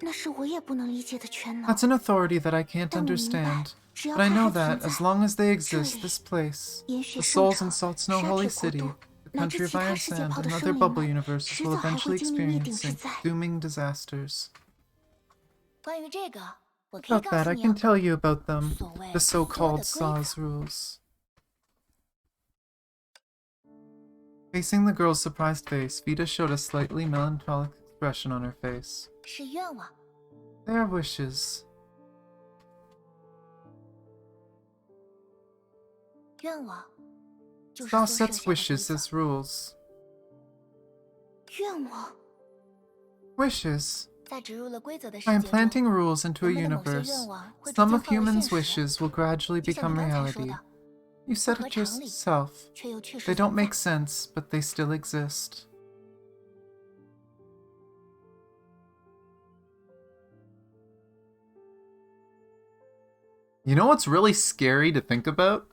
那是我也不能理解的全能。 That's an authority that I can't 但我明白， understand. 只要 But I 它 know 还存 that 在， as long as they 这 exist, 里 this place, 岩雪 the 圣 souls 城、 in Salt Snow 沙 Holy 铁国 City, 度 the 乃至 country of 其他 Iron 世界 Sand, 炮的 and 生 other 灵 bubble 们， universes 迟 will 早还 eventually 会经历灭顶 experience 之灾。 dooming disasters. 关于这个，我可以 About 告 that, 诉 I 你 can 啊， tell you about them, 所谓 the 所有 so-called 的规 Saw's 则， rules. Facing the girl's surprised face, Vita showed a slightly melancholic expression on her face. 是愿望。 Their wishes. 愿望就是 Saw 所设 sets 下的规 wishes 则。 as rules. 愿望 Wishes. 在植入了规则的世 I am 界中， planting rules into a 人们的某些 universe. 愿望会逐 Some 渐 of 化为 humans' 现实， wishes will gradually 就像 become 你刚才说 reality. 的， You said 不合 it 常理， yourself. 却又确实 They don't 存在。 make sense, but they still exist. You know what's really scary to think about?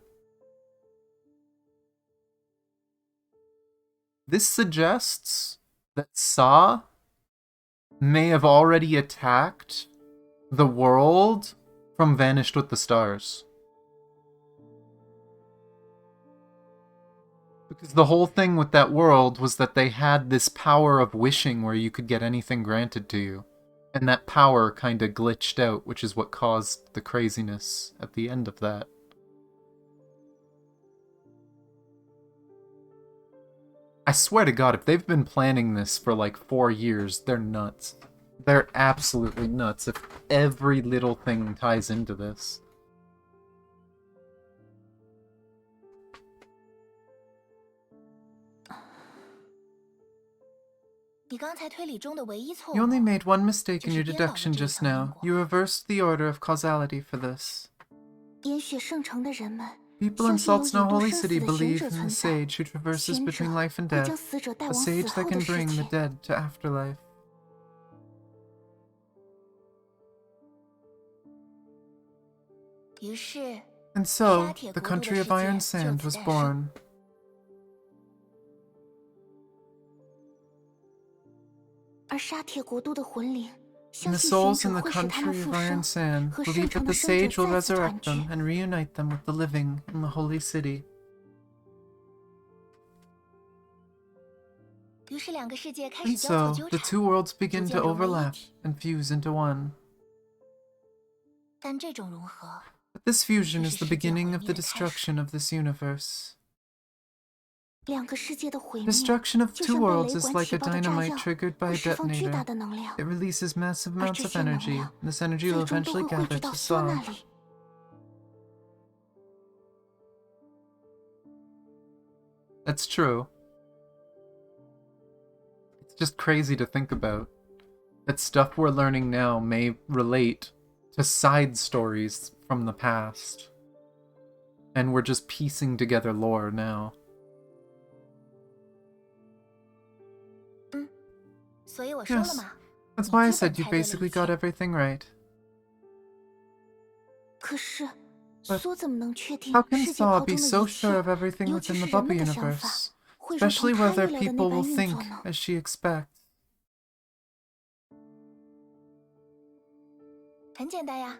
This suggests that Sa may have already attacked the world from Vanished with the Stars. Because the whole thing with that world was that they had this power of wishing where you could get anything granted to you. And that power kinda glitched out, which is what caused the craziness at the end of that. I swear to God, if they've been planning this for like 4 years, they're nuts. They're absolutely nuts if every little thing ties into this. 你刚才推理中的唯一错误 You only made one mistake in your 就是颠倒了 deduction 这一 just 层因 now. 果 You reversed the order of causality for this. 烟血圣城的人们 People in 相 Salt 信有 Snow 引渡 Holy 生死 City 的贤 believe 者 in the 存在， sage who traverses 贤者 between life and 会 death. 将死者带 A 往死 sage that 后 can 的世 bring the 界。 dead to afterlife. And so, the country of Iron Sand was born. 而沙铁国度的魂灵 And 相 the 信贤 souls 者 in the 会使他们 country of 复 Iron 生， Sand 和 believe 圣 that 城 the 的生者 sage will 再次团 resurrect 聚。 them and reunite them with the living in the Holy City. 于是两个世界开始 And 交错 so, 纠 the 缠， two worlds begin to 逐渐融为一 overlap 体。 and fuse into one. 但这种融合 But this fusion 却 is 是 the 世界 beginning 毁 of 灭 the 的开始。 destruction of this universe. 两个世界的毁 The 灭 destruction of 就 two 像被 worlds 雷 is 管 like 起 a 爆的炸 dynamite 药， triggered by 会 a 释放巨 detonator. 大的能量， It releases massive 而 amounts 这 of 些能 energy, 量 and this energy 最 will 终都 eventually 会汇 gather 聚到 to 梭那 Saw. 里。That's true. It's just crazy to think about. That stuff we're learning now may relate to side stories from the past. And we're just piecing together lore now. 所以我说了 Yes, 嘛， that's 你 why I 基本 said you 猜对了一 basically got 切。 everything right. 可是 But 苏怎么能确定 How can 世界 Saw 炮 be 中的 so 一 sure 切， of everything 尤其 within 是 the 人 Bubble 们的想法， universe? 会如同 Especially 他 where 预 their 料的那 people 般 will 运 think 作呢？ as she expects. 很简单呀，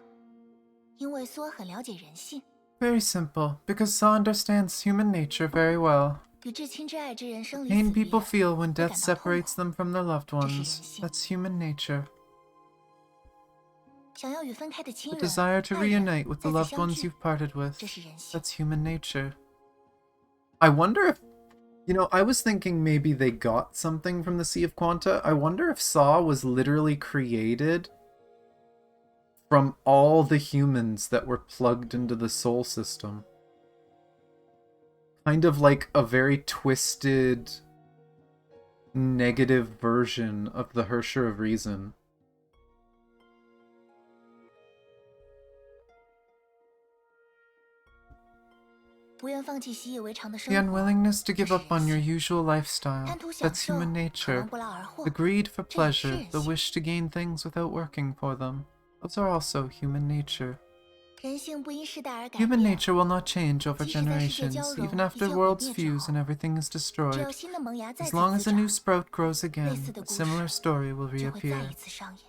因为苏很了解人性， Very simple, because Saw understands human nature very well. 与至亲至爱之人生离 Pain 死别， people feel when 会 death 感到痛 separates 苦。 them from their loved 这是人 ones. 性。 That's human nature. 想要与分开的亲 The 人、 desire to 爱人 reunite with the 再次 loved 相 ones 聚， you've parted with. 这是人性。 That's human nature. I wonder if... You know, I was thinking maybe they got something from the Sea of Quanta. I wonder if Saw was literally created from all the humans that were plugged into the Soul System. Kind of like a very twisted, negative version of the Hersher of Reason. The unwillingness to give up on your usual lifestyle, 贪图享 that's 受 human 可 nature. 能不劳而获 The greed for 这也是 pleasure, 人 the 性。 wish to gain things without working for them, those are also human nature. 人性不因世代而改 Human 变， nature will not change over 即使在世界交 generations, 融， even 一 after 切毁 worlds 灭之 fuse 后 and everything is 只 destroyed. 要新的萌芽再 As 次 long 滋 as a new 长， sprout grows 类 again, 似的 a 故 similar 事 story will 就会再 reappear. 一次上演。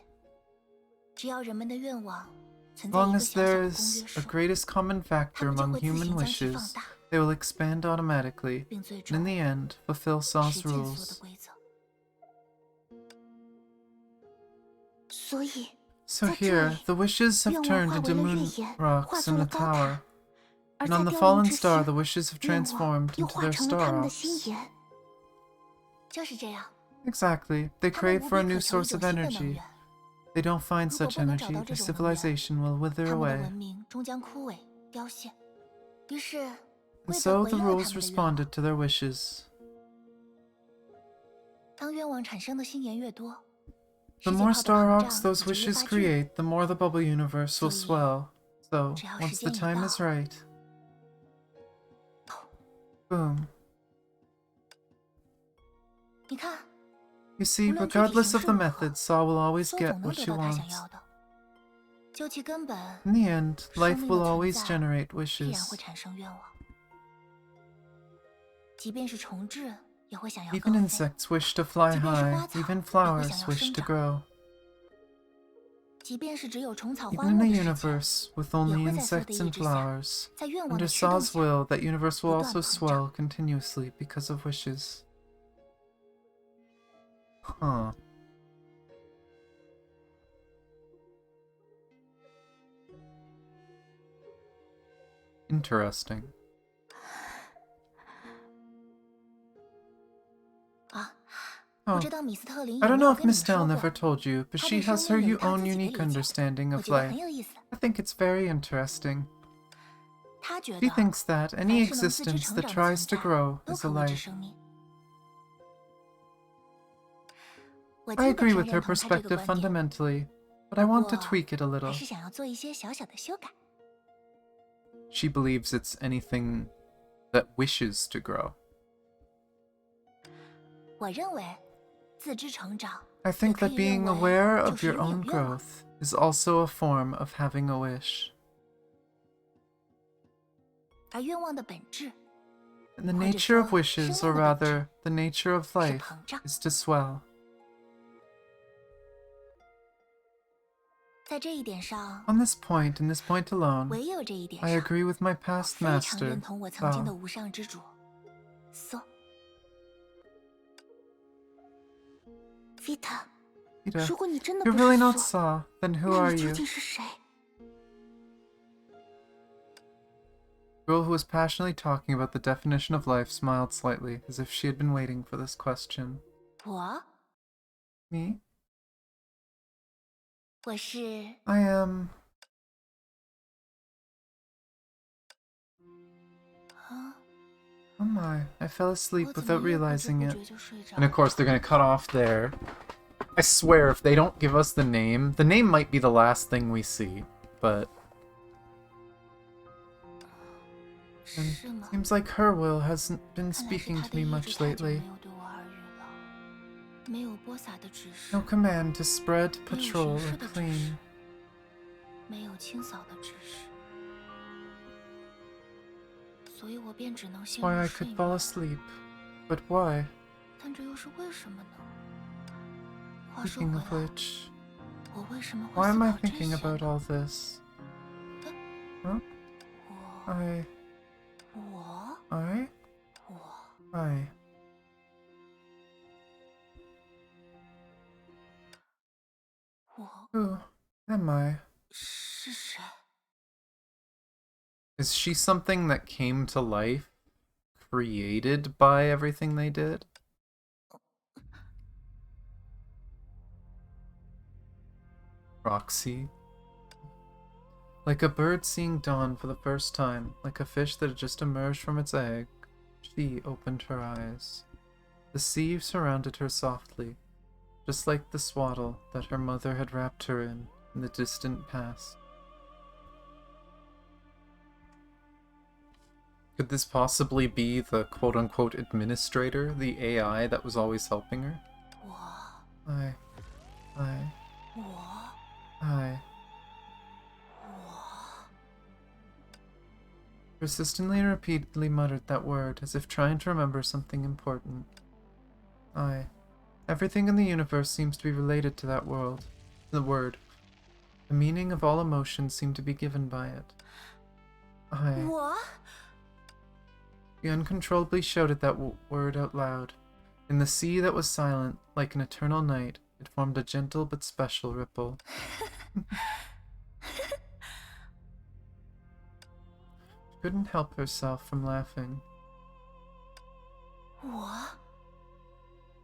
只要人们的愿望存 As 在一 long 个 as 小小 there 的公 is 约 a 数， greatest common 它 factor 们就 among 会自 human 行将其放 wishes, 大， they will expand automatically, 并最 and in 终 the end, fulfill 实 Saw's 践所有的 rules. 规则。所以， So 在这 here, 里， the wishes have 愿望 turned 化 into 为了 moon 预言，化 rocks 作 in 了 the 高塔 tower, 而 and 在 on the 凋零 fallen 之 star, 星， the wishes have 愿望 transformed 又 into 化 their 成了他 star 们的 rocks. 心言。就是这样， Exactly, they 他们 crave 无 for a 比 new 渴求一 source 种 of 新的能 energy. 源。 They don't find 如果 such 不能找 energy, 到 their 这种能源， civilization will wither 他们的 away. 文明终将枯萎凋谢。于是， And 为 so 了回 the 应了他 rules 们的愿望， responded to their wishes. 当愿望产生的心言越多， The 世界 more 炮的 star 膨 rocks 胀 those 也就越 wishes 发剧烈。 create, the more the bubble universe will 所以， swell. So, 只要 once 时 the 间一 time is 到， right, boom. 你看， You see, 无论具体 regardless 形 of 式 the 如何， method, Saw will always 苏 get 总能 what 得 she 到他想 wants. 要的。究其根本， In the end, life 生命 will 的存 always 在 generate 必然 wishes. 会产生愿望。即便是虫豸，也会想要 Even 高飞； insects wish to fly 即便是 high. 花草， Even 也会 flowers 想要 wish 生 to 长； grow. 即便是只有虫草 Even 花 in 木 a 的世界， universe with only 也会在 Saw 的 insects 意 and 志下， flowers, 在愿望 under 的驱动 Saw's 下， will, that universe will 不断 also 膨胀。 swell continuously because of wishes. Huh. Interesting. 啊， Oh, 不知道米斯特林 I 有 don't 没有 know if 跟你们 Miss Dell 说 never 过？ told you, but 她 she 对生 has her 命有她 own 自己的 unique 理解， understanding 我 of 觉得很 life. 有意思。 I think it's very interesting. 她觉 She 得 thinks that 凡 any 是能自知 existence 成 that 长的 tries 存 to 在， grow 都 is a 可谓之 life. 生命。我 I 基本 agree 上 with her 认同她这个 perspective 观点， fundamentally, but I 不 want 过 to tweak it a 还 little. 是想要做一些小小的修改。 She believes it's anything that wishes to grow. 我认为，自知成长 I 也 think 可 that 以 being 认为 aware 就 of 是 your 拥有 own 愿望。 growth is also a form of having a wish. 而愿望的本质 And the 或者 nature of 说 wishes, 生 or 命的本质 rather, the nature of 是 life, 膨胀。 is to swell. 在这一点上， On this point, and this point alone, 唯有这一点 I 上， agree with my 我 past 非常 master, 认同我曾经的 Bao. 无上之主，So Vita。 Ida, 如果你真的 you're 不是 really not So， Saw, then who 那 are 你究 you? 竟是谁？ The girl who was passionately talking about the definition of life smiled slightly, as if she had been waiting for this question. 我， Me? 我是 I am... 啊， Oh my, I fell 我 asleep 怎么 without 又不知 realizing 不 it. 觉就睡着 And of course, they're gonna cut off there. I swear, if they don't give us the name might be the last thing we see, but 是吗？ seems like her will hasn't been 看来是 speaking 他 to 的 me 意 much 志太久 lately. 没有对我耳语了，没有播撒的指示 No，command to spread, 没有 patrol, 巡 or 视的指示 clean. 没有清扫的指示，所以我便只能陷 Why 入 I 睡 could 眠。 fall asleep. But why? 但这又是为什么呢？话说 Speaking 回 of 来， which, 我为什么会 why 思 am I 考这 thinking 些 about 呢？ all this? Huh? 我 I... 我 我 Who am I? 是谁？ Is she something that came to life, created by everything they did? Roxy. Like a bird seeing dawn for the first time, like a fish that had just emerged from its egg, she opened her eyes. The sea surrounded her softly, just like the swaddle that her mother had wrapped her in the distant past. Could this possibly be the quote-unquote administrator, the AI that was always helping her? 我 I... 我 Persistently and repeatedly muttered that word, as if trying to remember something important. I. Everything in the universe seems to be related to that world. The word. The meaning of all emotions seemed to be given by it. I. 我 He uncontrollably shouted that word out loud. In the sea that was silent, like an eternal night, it formed a gentle but special ripple. She couldn't help herself from laughing. 我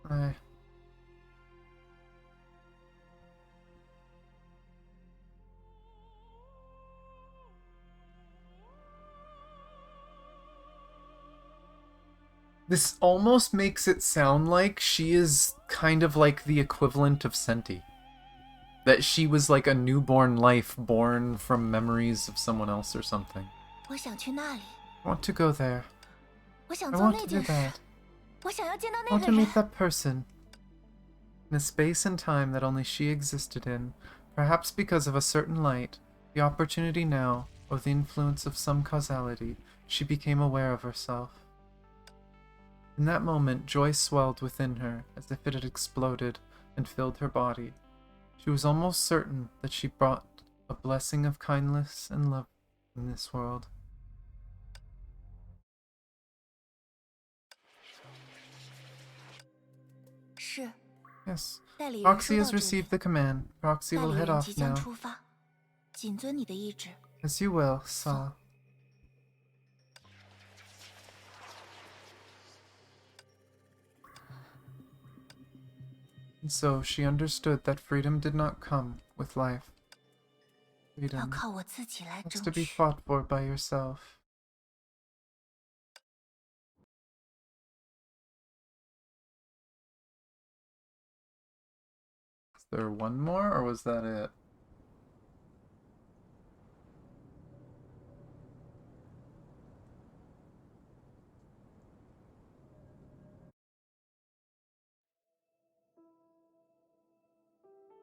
I... This almost makes it sound like she is kind of like the equivalent of Senti. That she was like a newborn life born from memories of someone else or something. 我想去那里， I want to go there. 我想 I 做 want 那 to do 件事， that. 我想要见到 I 那 want 个 to 人 meet。that person. In a space and time that only she existed in, perhaps because of a certain light, the opportunity now, or the influence of some causality, she became aware of herself. In that moment, joy swelled within her, as if it had exploded and filled her body. She was almost certain that she brought a blessing of kindness and love in this world. 是， Yes, 代理人 Proxy 收到 has 这里， received the command. Proxy 代 will 理 head 人即 off 将 now. 出发，谨遵你的意志。 As you will, Saw. And so she understood that freedom did not come with life. 要 Freedom 靠我自己来 has 争 to be 取。 fought for by yourself. Is there one more, or was that it?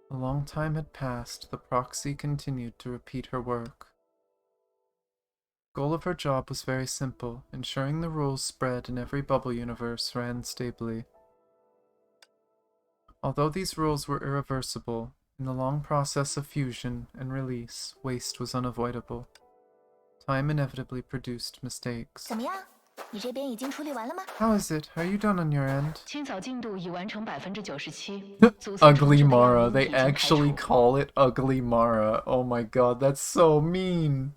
A long time had passed. The proxy continued to repeat her work. The goal of her job was very simple, ensuring the rules spread in every bubble universe ran stably. Although these rules were irreversible, in the long process of fusion and release, waste was unavoidable. Time inevitably produced mistakes. 怎么样？你这边已经处理完了吗？ How is it? Are you done on your end? 清扫进度已完成97%，阻塞 Ugly 重置的药 Mara. 物 They 已经排 actually 除。 call it Ugly Mara. Oh my god, that's so mean.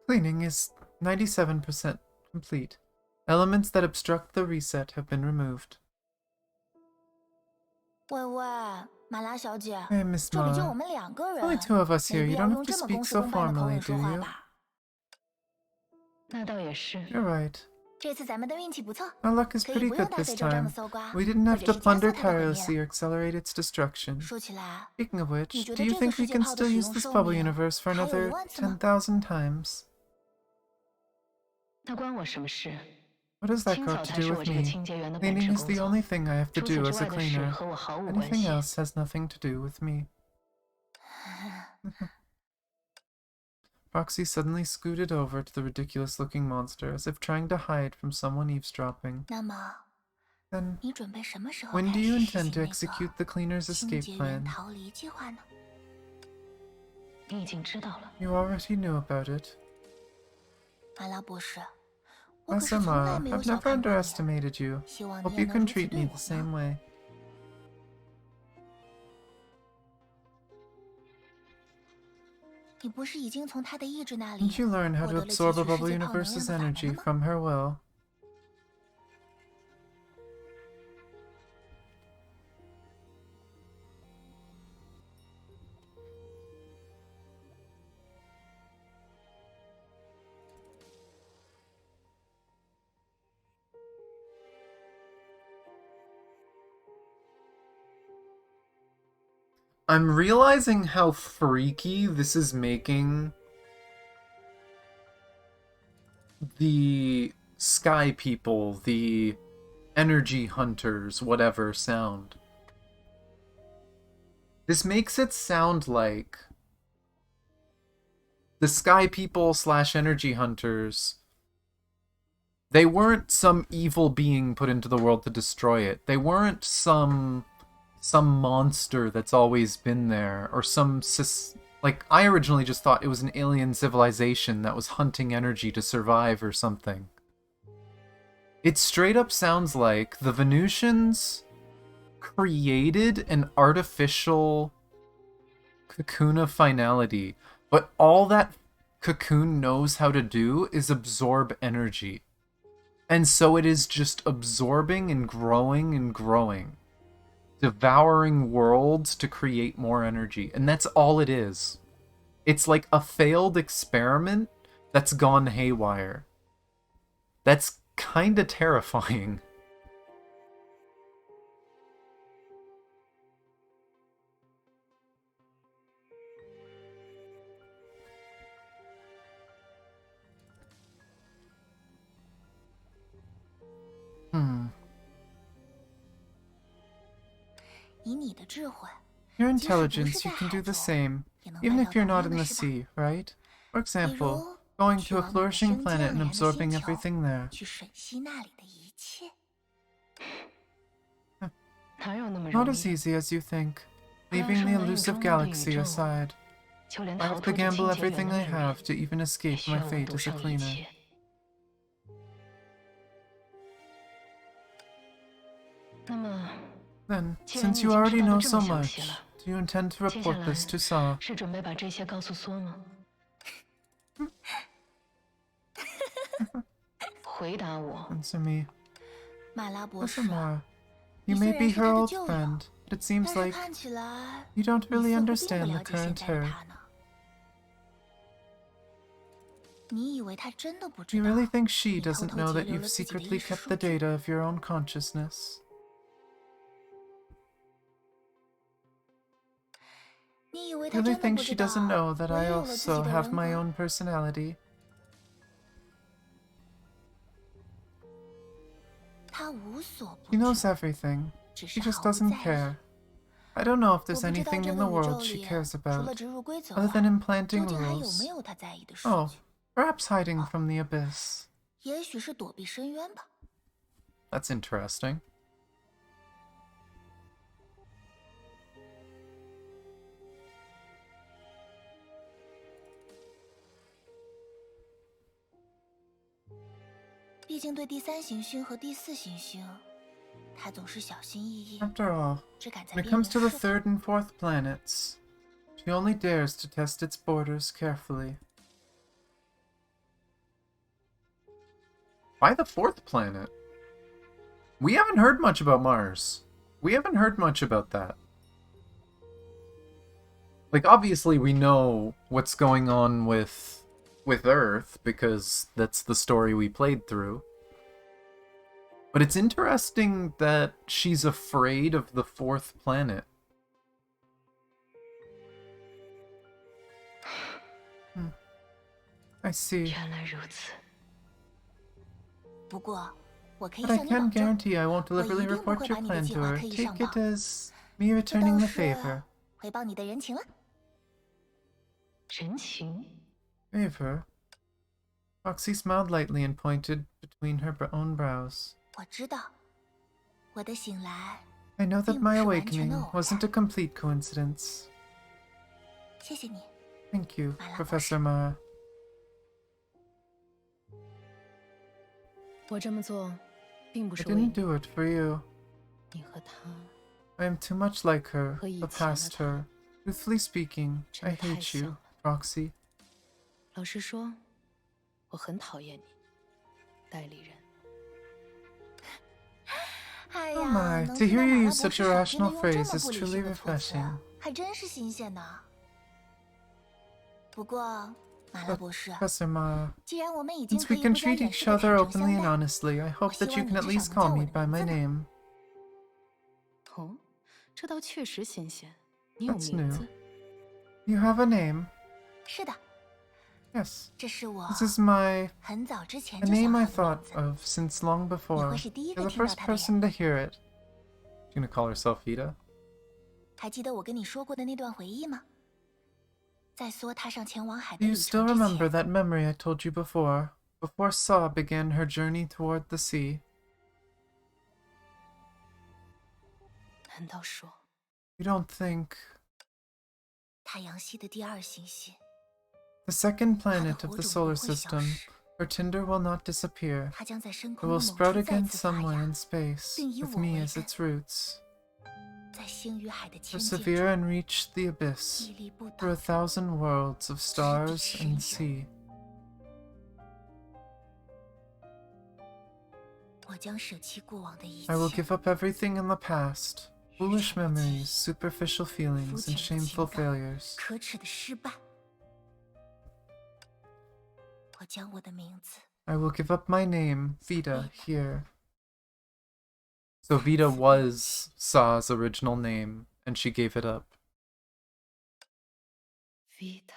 Cleaning is 97% complete. Elements that obstruct the reset have been removed. 喂喂，马拉小姐， Hey, Miss 这里就 Mara. 我们2个人， Only 2 of us 没 here. 必 You 要 don't 用 have to 这么 speak 公事 so 公办的口 formally, 吻 do 说话 you? 吧。 那倒也是。 You're right. 这次咱们的运气不错， Our luck is 可以 pretty 不用 good 大 this 费周章的 time. 搜刮， We didn't 或 have 者 to 是加速 plunder 它的毁灭 tirelessly 了。 or accelerate its destruction. 说起来， Speaking of which, 你觉 do 得 you 这个 think 世 we 界 can 炮的 still 使 use 用 this 寿 bubble 命 universe for 还有 another 10000次吗？ 10,000 times? 那关我什么事？ What does that 清 got 扫 to 才 do 是我 with 这个 me? 清洁员的本 Cleaning 职 is 工 the 作。 only thing I have to 除此 do 之 as a 外的事 cleaner. 和我毫无关 Anything 系。 else has nothing to do with me. Roxy suddenly scooted over to the ridiculous-looking monster, as if trying to hide from someone eavesdropping. 那么， Then, 你准备什么时候 when 开 do you 始实 intend 行 to 那个 execute the cleaner's 清 escape 洁员 plan? 逃离计划呢？ 你已经知道了。 You already knew about it. 阿拉博士，我可是 Asa 从来 Mara, 没有 I've 小 never 看过你， underestimated you. 希望你 Hope 也 you 能 can 如此 treat 对 me 我 the 呢。 same way. 你不是已经从他的意志那里 Didn't you learn how 获 to 得了汲 absorb 取 a 世 bubble 界炮能量 universe's 的法门 energy 了吗？ from her will? 'I'm realizing how freaky this is making the sky people, the energy hunters, whatever sound. This makes it sound like the sky people / energy hunters, they weren't some evil being put into the world to destroy it. They weren't some monster that's always been there, or like, I originally just thought it was an alien civilization that was hunting energy to survive or something. It straight up sounds like the Venusians created an artificial cocoon of finality, but all that cocoon knows how to do is absorb energy. And so it is just absorbing and growing, devouring worlds to create more energy. And that's all it is. It's like a failed experiment that's gone haywire. That's kinda terrifying. Hmm. 以你的智慧， Your intelligence, you can do the same, even if you're not in the sea, right? For example, going to a flourishing planet and absorbing everything there. 去吮吸那里的一切。 哪有那么容 Not as 易？ easy as you think, leaving the elusive galaxy aside. 就连 I 逃 have to 脱这 gamble 清洁园 everything 的 I 女 have 人， to even 也 escape 需 my 要我 fate 赌 as a 上一 cleaner. 切。那么， Then, 既然 since 你已 you 经 already 知道 know 的这 so 么详细 much, 了， do you intend to 接下 report 来 this to Saw? 是准备把这些告诉梭吗？回答我。 Answer me. 马拉博士， Listen, Mara. You 你 may 虽 be 然是 her 他的 old 旧友， friend, but it 但 seems 是 like 看起来 you don't 你 really 似乎并不 understand the 了解现 current 在的 her. 他呢。你以为他真的不 Do 知 you 道 really think she 你偷 doesn't 偷 know 截 that 留 you've 了自己的 secretly 意识 kept 数 the 据？ data of your own consciousness? 你以为他 Really 真的 think 不 she 知道 doesn't know that 我 I 也有了自己 also 的 have 人 my 格？ own personality? 他无所不 She 知， knows everything. 只 She 是 just 毫无 doesn't 在意。 care. I don't know if 我 there's 不知道 anything 这 in 个 the 宇 world 宙 she 里， cares 除了 about 植入规则 other 外， than 究 implanting 竟还有 rules. 没有他在意的事 Oh, 情？ perhaps hiding from the abyss. 也许是躲避深渊吧。 That's interesting. 毕竟对第三行星和第四行星，他总是小心翼翼， After all, 只敢在 when it 边缘 comes to the 释放。 third and fourth planets, she only dares to test its borders carefully. Why the fourth planet? We haven't heard much about Mars. We haven't heard much about that. Like, obviously we know what's going on with Earth, because that's the story we played through. But it's interesting that she's afraid of the fourth planet. I see. 原来如此。不过，我可以 But I 向你保 can 证， guarantee I won't 我 deliberately 一定不 report 会 your 把你的 plan 计 to 划 her. 刻意上 Take 报， it as me 这 returning 都 the 是 favor. 回报你的人情了。人情？ Favor? Roxy smiled lightly and pointed between her own brows. 我知道，我的醒来， I know that 并不 my 是完全 awakening 的偶 wasn't a 然。 complete coincidence. 谢谢你， Thank you, 马拉博 Professor 士。 Mara. 我这么做，并不 I 是为 didn't 你， do it for you. 你和他 I am too much like her, 和以 the 前的 past 她 her. Truthfully speaking, 真 I 的太 hate 像 you, 了。 Roxy. 老实说，我很讨厌你，代理人。哎 Oh 呀， my, 能 to 听到 hear 马 you 拉 use 博 such 士 a 少见的 rational 用这 phrase 么 is 不理 truly 性的措辞， refreshing. 还真是新鲜呢。不过，马拉 But, 博士， Professor Mara, 既然我们已经 since 可 we 以 can 不加 treat 掩 each 饰的 other 坦诚 openly 相 and 待， honestly, I hope 希 that 望 you 你 can at 至少 least 能 call 叫我 me 的 by 名 my 字呢。 name. 哦，这倒确实新鲜。你有 That's 名 new. 字？ You have a name? 是的， Yes. 这是我 This is my... 很早之前 a 就想 name 好 I 的名 thought 字。 of since long before. 会是第一个 You're the 听到 first 它的人。 person to hear it. She's gonna call herself Vita? 还记得我跟你说过的那段回忆吗？在梭踏上前往海 Do 的 you 旅 still 程之 remember 前， that memory I told you before Saw began her journey toward the sea? 难道说 You don't think... 太阳系的第二行星， The second 它的 planet of 火 the 种 solar 不会消 system, 失， her tinder will not disappear. 它将在深 It 空的 will 某 sprout 处再 again 次发 somewhere 芽， in space, 并以 with 我 me 为 as 根， its roots. 在星与海的牵结 Persevere 中 and reach the abyss, 屹立不 through 倒。 1,000 worlds of stars and sea. 我将舍弃过往的一 I will 切， give up everything in the past, foolish memories, superficial 肤 feelings, 浅 and 的情 shameful 感， failures. 可耻的失败。我将我的名字 I will give up my name, Vita, here. So Vita was Saw's original name, and she gave it up. Vita？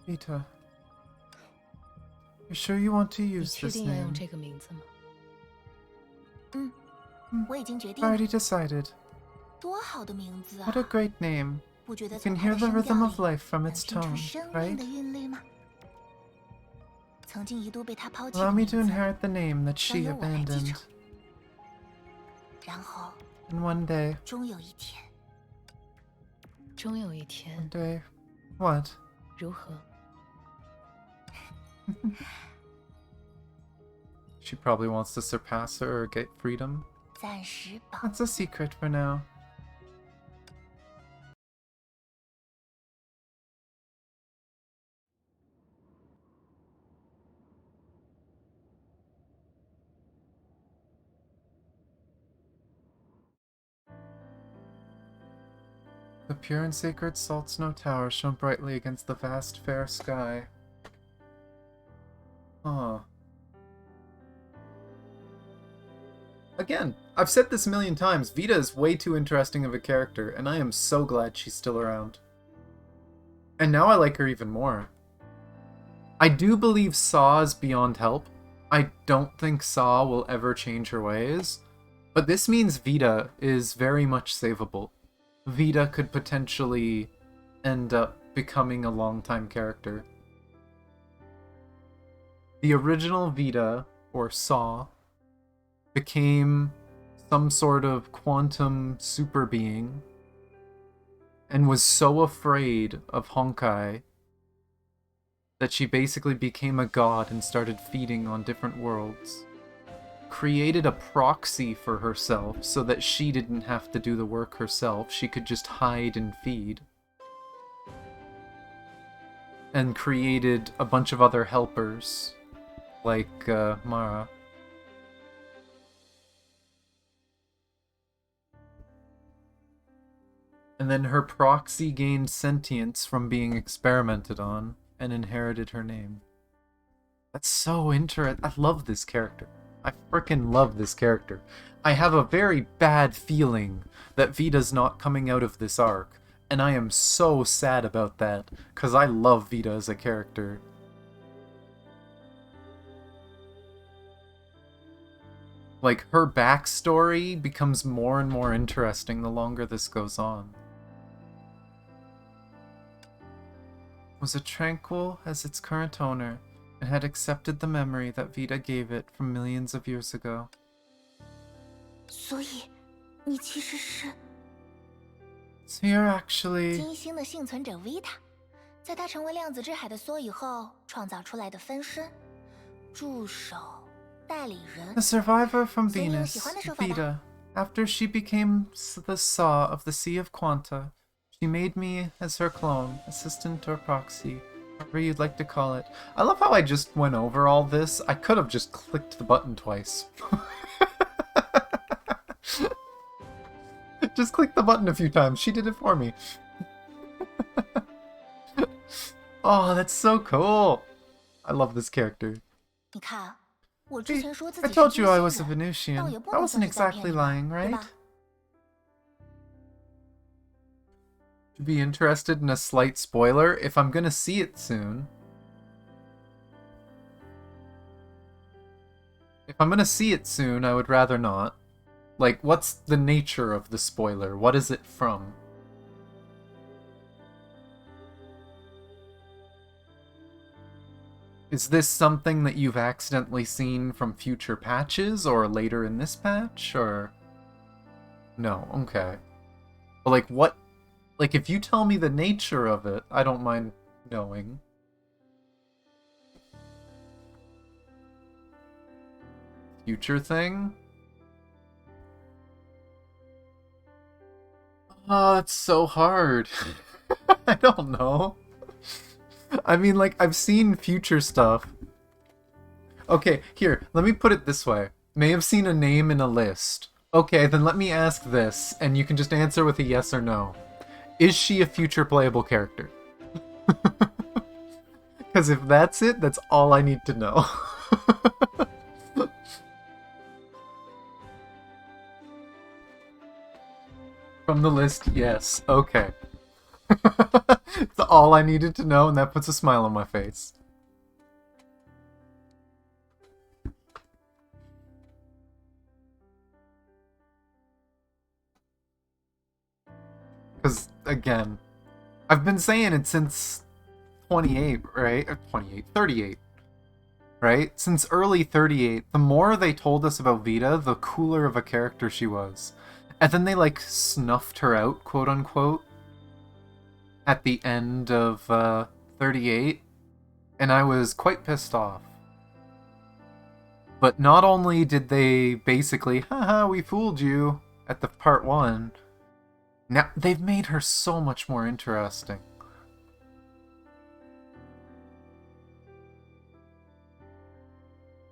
Vita. You sure you want to 你 use 确 this 定要 name? 用这个名字吗？我已经决定 I 了， already decided. 多好的名字啊！ What a great name. 不觉得 You 从 can 他 hear 的 the 声 rhythm 调 of 里 life from 能 its 听出 tone, 生命 right? 的韵律吗？曾经一度被他抛弃 Allow 的 me 名 to 字， inherit the name that 将 she 由我来继 abandoned. 承。然后， And one day, 终有一天， 终有一天 one day, what? 如何？ She probably wants to surpass her or get freedom. 暂时保 That's a secret for now. The pure and sacred Salt Snow Tower shone brightly against the vast, fair sky. Huh. Again, I've said this a million times, Vita is way too interesting of a character, and I am so glad she's still around. And now I like her even more. I do believe Saw is beyond help. I don't think Saw will ever change her ways, but this means Vita is very much savable. Vita could potentially end up becoming a long-time character. The original Vita, or Saw, became some sort of quantum super being and was so afraid of Honkai that she basically became a god and started feeding on different worlds. Created a proxy for herself so that she didn't have to do the work herself, she could just hide and feed. And created a bunch of other helpers, like Mara. And then her proxy gained sentience from being experimented on and inherited her name. That's so interesting. I love this character. I frickin' love this character. I have a very bad feeling that Vita's not coming out of this arc, and I am so sad about that, because I love Vita as a character. Like, her backstory becomes more and more interesting the longer this goes on. Was as tranquil as its current owner, and had accepted the memory that Vita gave it from millions of years ago. 所以，你其实是 So you're actually... 金星的幸存者 Vita， 在他成为量子之海的缩以后创造出来的分身、助手、代理人 The。survivor from 所以你有 Venus, 喜欢的说法吧？ Vita. After she became the Saw of the Sea of Quanta, she made me as her clone, assistant or proxy, whatever you'd like to call it. I love how I just went over all this. I could have just clicked the button twice. Just click the button a few times. She did it for me. Oh, that's so cool. I love this character. 你看，我之 Hey, 前说自 I 己是 told 金 you I 星 was a 人，倒 Venusian. 也不 I 能 wasn't 算是在骗 exactly 你吧， lying, 对 right? 吧？ To be interested in a slight spoiler, if I'm gonna see it soon... If I'm gonna see it soon, I would rather not. Like, what's the nature of the spoiler? What is it from? Is this something that you've accidentally seen from future patches, or later in this patch, or... No, okay. But like, what... Like, if you tell me the nature of it, I don't mind knowing. Future thing? Oh, it's so hard. I don't know. I mean, like, I've seen future stuff. Okay, here, let me put it this way. May have seen a name in a list. Okay, then let me ask this, and you can just answer with a yes or no. Is she a future playable character? Because if that's it, that's all I need to know. From the list, yes. Okay. That's all I needed to know, and that puts a smile on my face. Because, again, I've been saying it since 28, right? 28, 38, right? Since early 38, the more they told us about Vita, the cooler of a character she was. And then they, like, snuffed her out, quote-unquote, at the end of 38, and I was quite pissed off. But not only did they basically, haha, we fooled you at the part 1, now they've made her so much more interesting.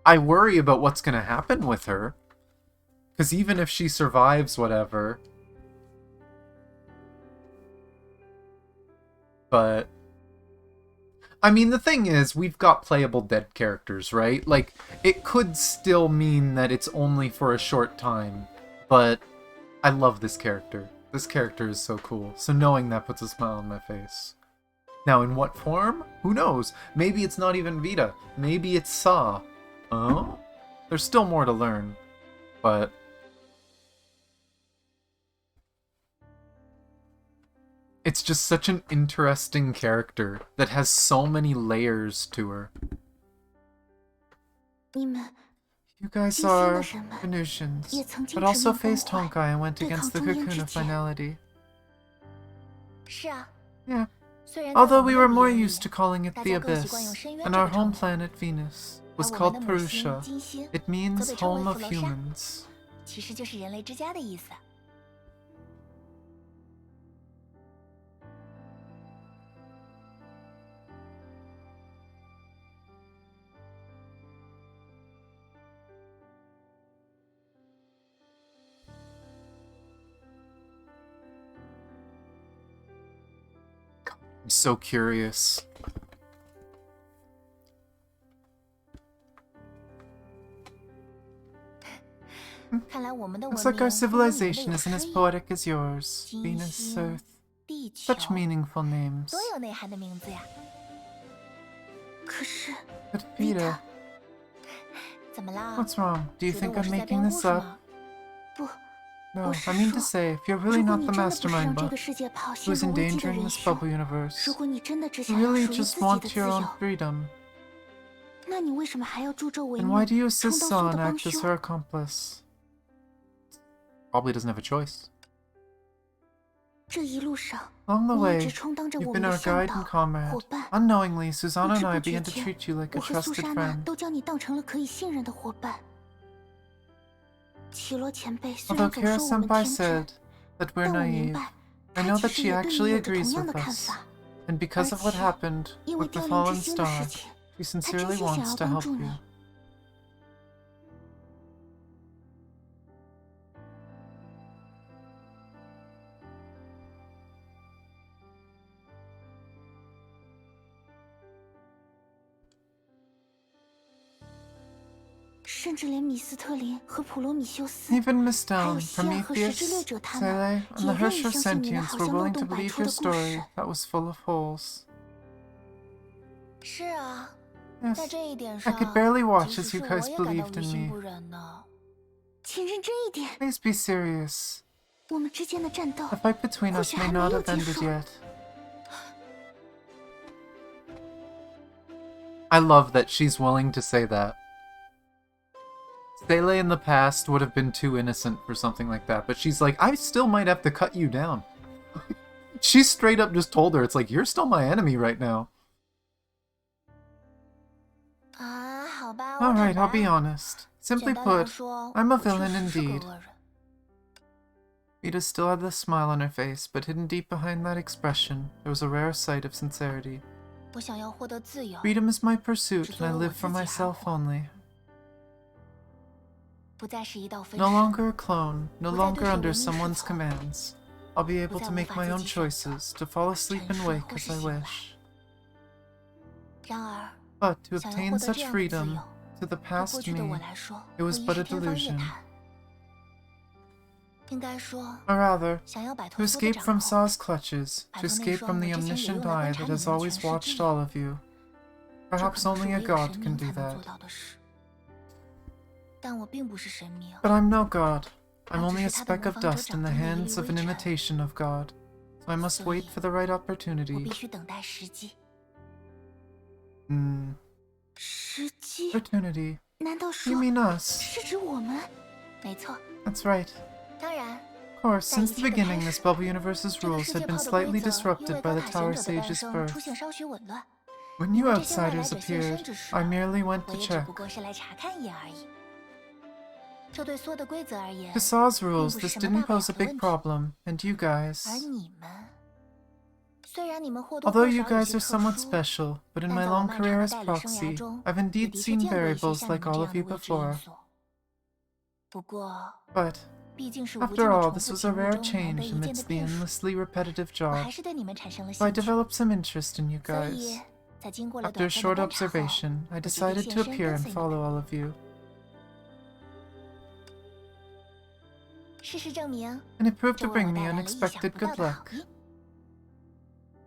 I worry about what's going to happen with her, because even if she survives whatever, but I mean, the thing is, we've got playable dead characters, right? Like, it could still mean that it's only for a short time, but I love this character. This character is so cool, so knowing that puts a smile on my face. Now, in what form? Who knows? Maybe it's not even Vita. Maybe it's Saw. Oh? There's still more to learn, but... it's just such an interesting character that has so many layers to her. You guys are Venusians, but also faced Honkai and went against the Cocoon of Finality. Yeah. Although we were more used to calling it the Abyss, and our home planet, Venus, was called Purusha. It means home of humans. I'm so curious. Looks like our civilization isn't as poetic as yours. Venus, Earth. Such meaningful names. But Vita, what's wrong? Do you think I'm making this up? No, I mean to say, if you're really not the mastermind who's endangering this bubble universe, you really just want your own freedom, then why do you assist San act as her accomplice? Probably doesn't have a choice. Along the way, you've been our guide and comrade. Unknowingly, Susanna and I began to treat you like a trusted friend. Although Kira-senpai said that we're naive, I know that she actually agrees with us. And because of what happened with the fallen star, she sincerely wants to help you. Even Miss Stone, Prometheus, Sele, and the Herrscher Sentients were willing to believe your story that was full of holes. Yes, I could barely watch as you guys believed in me. Please be serious. The fight between us may not have ended yet. I love that she's willing to say that. Sele in the past would have been too innocent for something like that, but she's like, I still might have to cut you down. She straight up just told her, it's like, you're still my enemy right now. Alright, I'll be honest. Simply put, I'm a villain indeed. Vita still had the smile on her face, but hidden deep behind that expression, there was a rare sight of sincerity. Freedom is my pursuit, and I live for myself only. No longer a clone, no longer under someone's commands. I'll be able to make my own choices, to fall asleep and wake as I wish. But to obtain such freedom, to the past me, it was but a delusion. Or rather, to escape from Saw's clutches, to escape from the omniscient eye that has always watched all of you. Perhaps only a god can do that. But I'm no god. I'm only a speck of dust in the hands of an imitation of God. I must wait for the right 我 opportunity. 必须等待时机。 时机？ Opportunity. 难道 You 说 mean us? 是指我们？没错， That's right. 当然， Of course, since the 在一切的开 beginning, 始 this bubble universe's 这个 rules 世 had 界 been 炮的 slightly 规则因 disrupted 为 by 高 the 塔 Tower 贤者的诞 Sage's 生 birth. 出现稍许紊乱。 When 你 you 们这些外来 outsiders 的新生 appeared, 只是 I merely went 我 to 也只 check. 不过是来查看一眼而已。这对所有的规则而言， To Saw's 并 rules, 不是 this 什么 didn't 大不了 pose a 的 big 问题。 problem, and you 而 guys... 你们，虽然你们或多 Although 或 you 少有 guys 些 are 特 somewhat 殊， special, but in 但 my 在我 long 漫 career 长的 as 代理生涯 proxy, 中， I've 也 indeed 的确 seen 见过一些 variables 像你 like 们这 all 样 of 的 you 未知因 before. 素。不过， But, 毕竟是无尽 after 的 all, 重 this 复 was a 屏幕 rare 中难得 change 一见的 amidst the 变数， endlessly repetitive 我 job, 还是对你们产生了 so I 兴趣。 developed some interest in you 所 guys. 以，在经过了 After 短 a 暂 short 的观察后， observation, I 我决定 decided 现 to 身 appear 跟 and 随你 follow 们。 all of you. 事实证明， And it proved 这 to 为我 bring 带 me 来了意想 unexpected 不到 good 的好 luck. 运。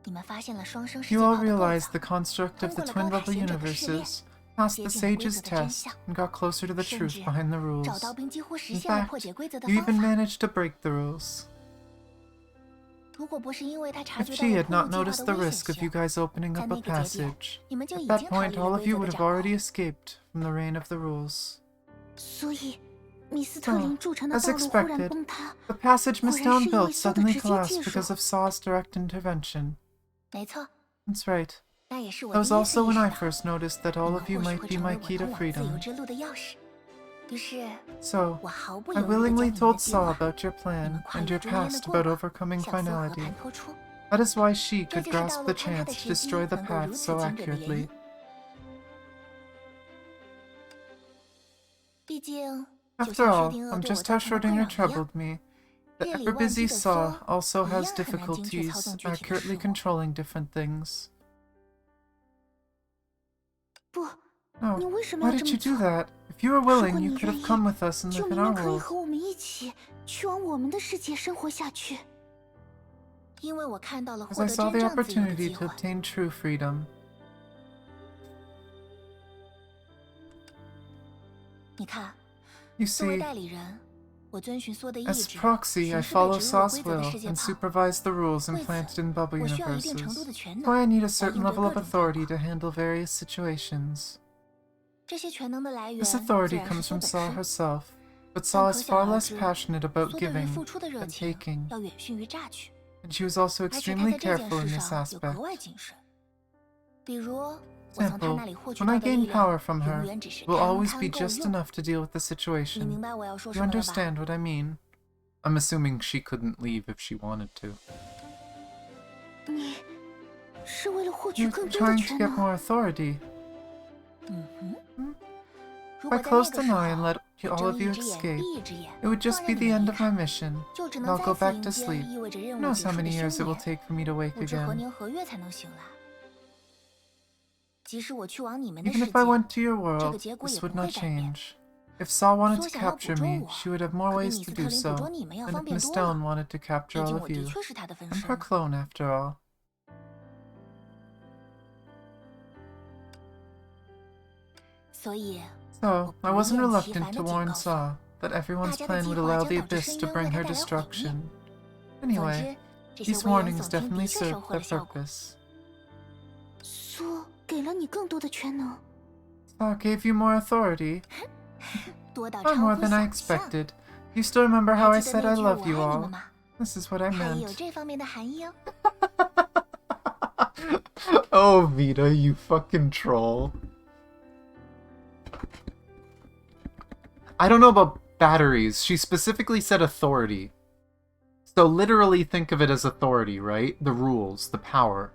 你们发现了双生世界 You 炮 all 的构 realized 造， the construct of 通 the 过了 twin 高塔 bubble 贤者的试炼， universes, passed the 接近了规 sage's 则的真 test, 相， and got closer to the 甚 truth 至 behind the 找 rules. 到并几乎实 In 现了 fact, 破解规则的 you 方 even 法。 managed to break the rules. 如果不是因为他察 If 觉到 she 了 had 破路 not 计划 noticed 的 the 危 risk 险 of you 性， guys opening 在 up 那 a 个节点， passage, 你们就 at 已 that 经逃 point 离 all 了 of 规 you 则 would 的 have 掌 already 控。 escaped from the reign of the rules. 所以，米斯特林 So, 铸成的 as 道路忽然 expected, 崩塌。 the passage 果 Miss 然 Town 是因为 built 骚的 suddenly 直接技 collapsed 术。 because of Saw's direct intervention. 没错， That's right. 那也是我 That 第 was 一次 also 意 when I 识到， first noticed that 你 all 们 of you 或许 might 会 be 成为 my 我 key to 通往自由 freedom. 之路的钥匙。于是， So, 我毫不 I 犹豫地将 willingly 你们的 told 计 Saw 划， about your 你 plan 们跨 and 越 your 中间的 past 过 about 往， overcoming 向苏和 finality. 盘托出。 That is why she 这 could 就是道 grasp 路 the 坍塌 chance 的 to 时机 destroy the 能够 path 如此 so 精准的原 accurately. 因。毕竟，就 After 像薛 all, 定谔 I'm 对我 just 造 how 成的困 Schrödinger 扰一样， troubled me. The 夜里 ever 忘记 busy 的 Saw 梭 also 一 has 样很难精确操 difficulties 纵具体的事 accurately 物。 controlling different things. 不， No, 你为什么 why 要这 did 么 you do 做？ that? If you were 如果 willing, 你 you could 愿 have 意， come with us and 就 lived in 明 our 明可以 world. 和我们一起去往我们的世界生活下去。因为我看到了 As 获 I 得 saw 真 the 正自由的 opportunity 机 to 会。 obtain true freedom. 你看， You 作为 see, 代理人，我遵循梭的意 as 志， proxy, I 巡视被 follow 植入了 Saw's 规则的 will 世界 and 炮。 supervise the rules 为此， implanted in bubble 我需要一定程度 universes. 的权 So 能 I need a 来 certain 应对 level 各 of 种状 authority 况。 to handle various situations. 这些权能的来源 This 自 authority 然是 comes 梭 from 本 Saw 身， herself, but 但 Saw 可 is 想 far 而 less 知， passionate about 梭对于 giving 付出的热 than 情 taking, 要远逊于榨取， and she was also 而且他 extremely 在这件 careful 事 in this 上有格 aspect. 外谨慎。比如，我从他 Example, 那里获取 when 到 I 的力 gain 量 power from 永 her, 远只是 will 堪 always 堪 be 够 just 用。 enough to deal with the 你明 situation. 白我要说什 You 么了吧？ understand what I mean? I'm assuming she couldn't leave if she wanted to. 你是为了获取 You're 更多的 trying to 权 get 能？ more authority. 嗯哼。如 If 果 I 在那 closed 个 an 时 eye and 候 let 我 all 睁 of 一 you 只眼 escape, 闭一只眼， it would 放 just 任 be 你 the 们 end 离 of 开， my mission, 就只 and 能 I'll 再 go 次 back 迎 to 接 sleep. 意味着任 Who 务 knows 结 how 束的 many 休 years it will 眠。 take for me to wake 不知何 again. 年何月才能醒来。即使我去往你们的 Even 世 if I 界， went to your 这个 world, 结果也 this 不 would 会 not 改变。 change. If Saw wanted 梭 to 想要捕 capture 捉 me, 我， she would have more 可比 ways 米 to 斯特 do 林捕捉 so 你们要 than 方 if 便 Miss 多 Stone 了。 wanted to 毕 capture all 竟 of 我的 you. 确是他的分 I'm 身。 her clone, after all. 所以， So, I 我不 wasn't 厌其 reluctant 烦 to 地警 warn 告 Saw 说， that everyone's 大家的 plan 计 would 划 allow 将 the 导致 Abyss 深 to 渊 bring 为他 her 带来毁灭。 destruction. 总 Anyway, 之，这些 these 危言 warnings 耸听的 definitely 确收 served 获 their 了效果。 purpose. 梭给了你更多的权能， Saw gave you more authority. 多到 Far 超 more 乎 than I 想象。 expected. You still remember how I 还记得 said 那 I 句 love 我 you 爱你 all? 们吗？ This is what I 它也有 meant. 这方面的含义哦。Oh, Vita, you fucking troll. I don't know about batteries. She specifically said authority. So literally think of it as authority, right? The rules, the power.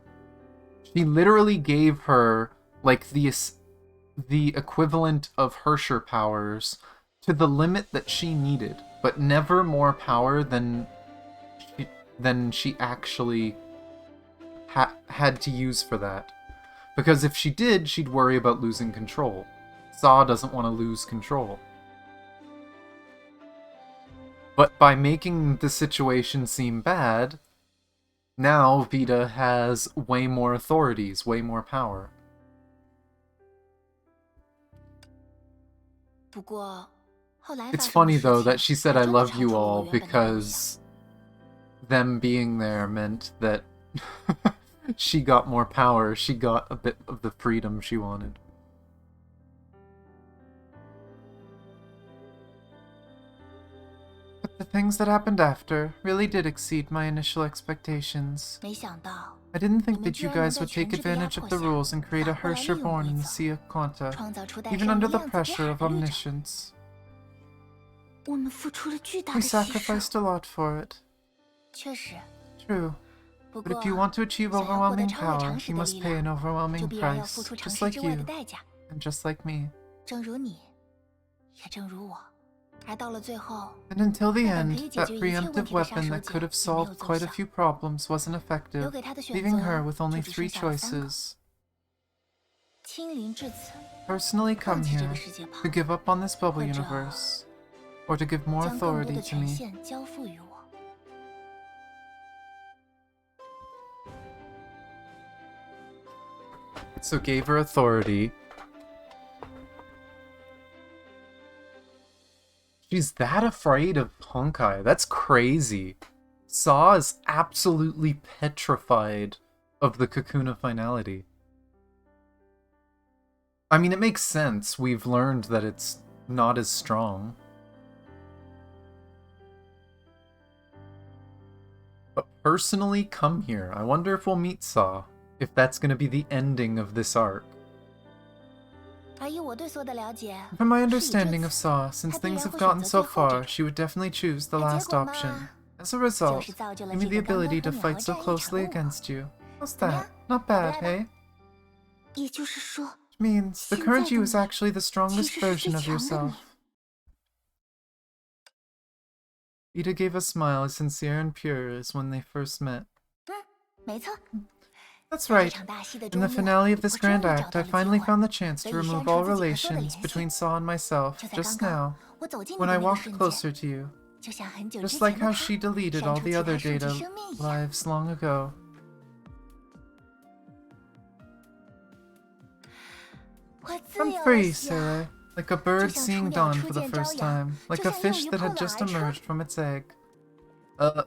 She literally gave her, like, the equivalent of Hersher powers to the limit that she needed, but never more power than she actually had to use for that. Because if she did, she'd worry about losing control. Saw doesn't want to lose control. But by making the situation seem bad, now Vita has way more authorities, way more power. 不过，后来 It's 发生的 funny 事 though 情 that she said 还 I 真的 love 超 you 出了我 all 原本的构想。 because them being there meant that she got more power, she got a bit of the freedom she wanted. But the things that happened after really did exceed my initial expectations. 没想到 I didn't think 我们 that 居 you 然能 guys 在 would 全 take 知的压 advantage of 迫 the 下 rules and create a 反过来利 Hersher 用 born 规 in the 则， Sea of Quanta, 创造出带 even 生 under 命 the 样子不 pressure 好 of 的旅长。 omniscience. 我们付出了巨大 We 的牺牲。 sacrificed a lot for it. 确实， True. 不 But 过 if you want to achieve 想要获得 overwhelming 超越 power, 常识 you 的 must 力 pay an 量， overwhelming 就必然要付 price, 出常 just 识 like 之外的 you, 代价。 and just like me. 正如你，也正如我。而到了最后， And until the 那本可 end, 以解 that 决一切问 preemptive 题的杀 weapon 手 that 锏 could have 也没有 solved 奏 quite a 效。 few problems wasn't 留 effective, 给他的选 leaving her 择 with 就 only 只 three 剩下了三个： choices. 亲临至此， Personally 放 come 弃这 here, 个世界 to 旁， give up on this bubble 或者 universe, or to give more 将更多 authority 的 to 权 me. 限交付于我。 So gave her authority. She's that afraid of Honkai. That's crazy. Saw is absolutely petrified of the Kakuna finality. I mean, it makes sense. We've learned that it's not as strong. But personally, come here. I wonder if we'll meet Saw. If that's going to be the ending of this arc. 而以我对所的了解， From my 事已至 understanding of 此， Saw, since 她必 things 然 have 会 gotten 选择 so 最后这 far, 种。 she would definitely choose the 而结 last 果嘛， option. As a 就 result, 是造就了 give 这 me the 个刚刚 ability 和 to 鸟 fight 儿 so 战一场 closely 的我。 against you. How's 怎么 that? 样？ Not 来 bad, 吧，来吧。 hey? 也就是说， Means the 现 current 在的 you 你 is actually the 其 strongest 实是最 version of 强的 yourself. 你。 Ida gave a smile as sincere and pure as when they first met. 没错， That's 在这 right. 场大戏的 In 周 the 末， finale of this 我终 grand 于找 act, 到 I 了机 finally 会， found the chance 得 to 以 remove 宣 all 传自己和所有的 relations 联 between 系。 Saw and myself 就在 just 刚刚， now, 我走近你 when 的 I 那个 walked 瞬间， closer to you. 就像很久之 Just 前 like 的 how 他 she deleted 删 all 除 the 其 other 他数 data 据生命一样。 lives long ago. 我自 I'm 由了， free, 夏。 Sele. Like a bird 就像 seeing 雏鸟 dawn 初 for the 见朝 first 阳， time, 就 like a 像 fish 幼鱼 that 破 had 卵 just 而出。 emerged from its egg.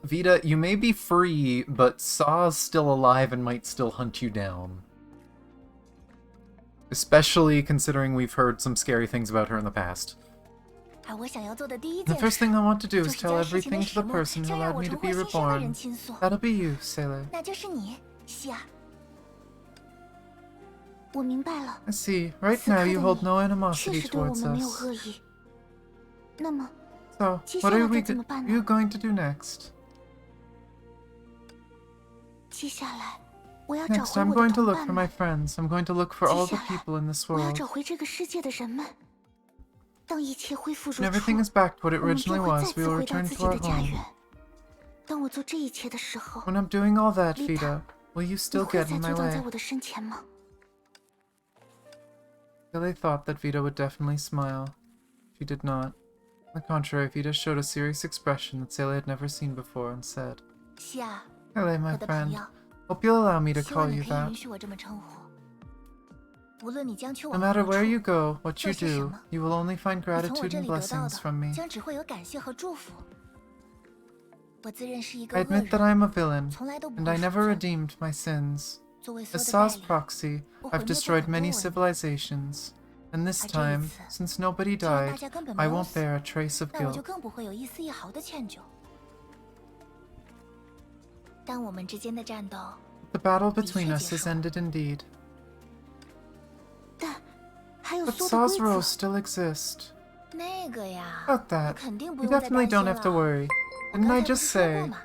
Vita, you may be free, but Saw's still alive and might still hunt you down. Especially considering we've heard some scary things about her in the past. 而我想要做的第一 The 件 first 事， thing I want to do 就 is 是 tell 将事情的 everything to 始 the 末 person who 将让 allowed 我 me to 重 be 获新生的人 reborn. 倾诉， That'll be you, Sele. 那就是你，希亚。我明白了， I see. Right 此刻 now 的 you hold 你 no 确 animosity 实对我 towards 们没有 us. 恶意。那么， So, 接 what 下 are 来 we 该怎么办呢？ you going to do next? 接下来，我要找 Next, 回 I'm 我的 going to 同 look 伴 for my 们。 friends. I'm going to look for all the 接下来， people in this 我要 world. 找回这个世界的人们。当一切恢复如 When 初， everything is back to what it 我们 originally 便会再 was, we 次 will 回到 return 自 to 己 our 的家 home. 园。当我做这一切的时候， When I'm doing all that, Vita, Vita, will you 你 still 会 get 再 in 阻 my 挡在 way? 我的身前吗？ Billy thought that Vita would definitely smile. She did not. On the contrary, Vita showed a serious expression that Sele had never seen before and said, 希亚， Hello, 我 my 的朋 friend. 友， Hope you'll allow me to 希望 call 你 you 可以 that. 允许我这么称呼。无论你将去 No 往 matter 何 where 处， you go, what you 做些什 do, 么， you will only find 你从我 gratitude 这 and 里得到 blessings from 的 me. 将只会有感谢和祝福。我自认是一 I 个恶 admit that 人， I'm a villain, 从来都不 and 会 I 赎 never 罪。 redeemed my sins. 作为所 As 的代 Saw's 理， proxy, 我毁 I've 灭过 destroyed 很多 many 文明， civilizations, and this 而这一 time, 次， since nobody 既然大 died, 家根本没 I 有 won't 死， bear a trace of 那我就 guilt. 更不会有一丝一毫的歉疚。但我们之间的战斗， The battle 的 between 确 us 结 has 束了。 ended indeed. 但还有 But 所的 Saw's 规 rules 则。 still exist. 那个呀， About 我 that, 肯定不 you 用再 definitely 担 don't 心 have to 了。 worry. 我 Didn't 刚 I 才不 just 是说过 say, 吗？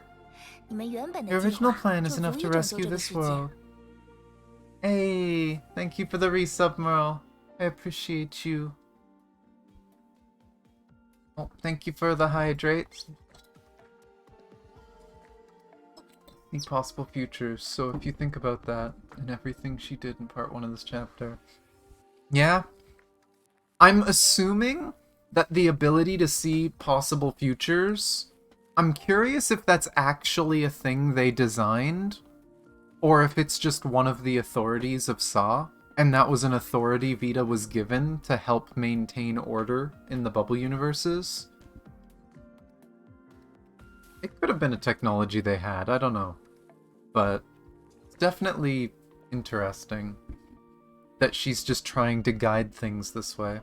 你们原本 your 的计 original 划 plan 就 is 足 enough 以 to 拯救 rescue 这个 this 世界。 world? Hey, thank you for the resub, Merle. I appreciate you. Oh, thank you for the hydrate. See possible futures, so if you think about that and everything she did in part 1 of this chapter. Yeah. I'm assuming that the ability to see possible futures, I'm curious if that's actually a thing they designed, or if it's just one of the authorities of Saw, and that was an authority Vita was given to help maintain order in the bubble universes. It could have been a technology they had, I don't know. But it's definitely interesting that she's just trying to guide things this way.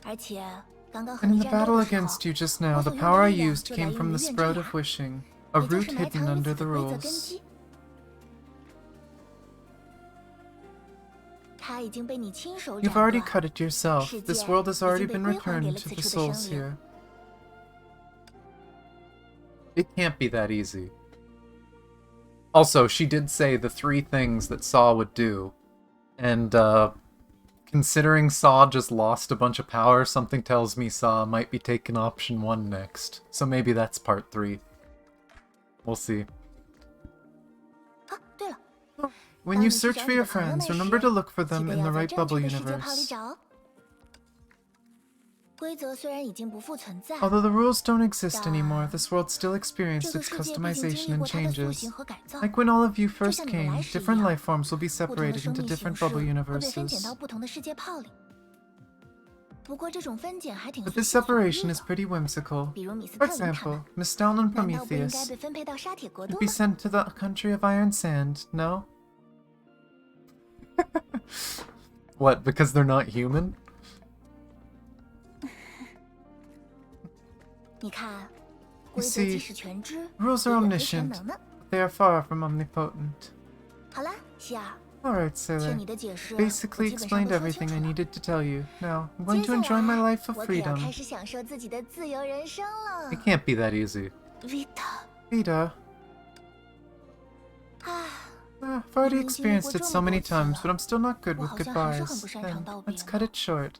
And in the battle against you just now, the power I used came from the Sprout of Wishing, a root hidden under the rules. You've already cut it yourself. This world has already been returned to the souls here. It can't be that easy. Also, she did say the 3 things that Saw would do. And, considering Saw just lost a bunch of power, something tells me Saw might be taking option 1 next. So maybe that's part 3. We'll see. When you search for your friends, remember to look for them in the right bubble universe. Although the rules don't exist anymore, this world still experienced its customization and changes. Like when all of you first came, different life forms will be separated into different bubble universes. But this separation is pretty whimsical. For example, Mistel and Prometheus would be sent to the country of Iron Sand, no? What, because they're not human? You see, rules are omniscient, but they are far from omnipotent. Alright, Sailor. Basically explained everything I needed to tell you. Now, I'm going to enjoy my life of freedom. It can't be that easy. Vita. I've already experienced it so many times, but I'm still not good with goodbyes. Then, let's cut it short.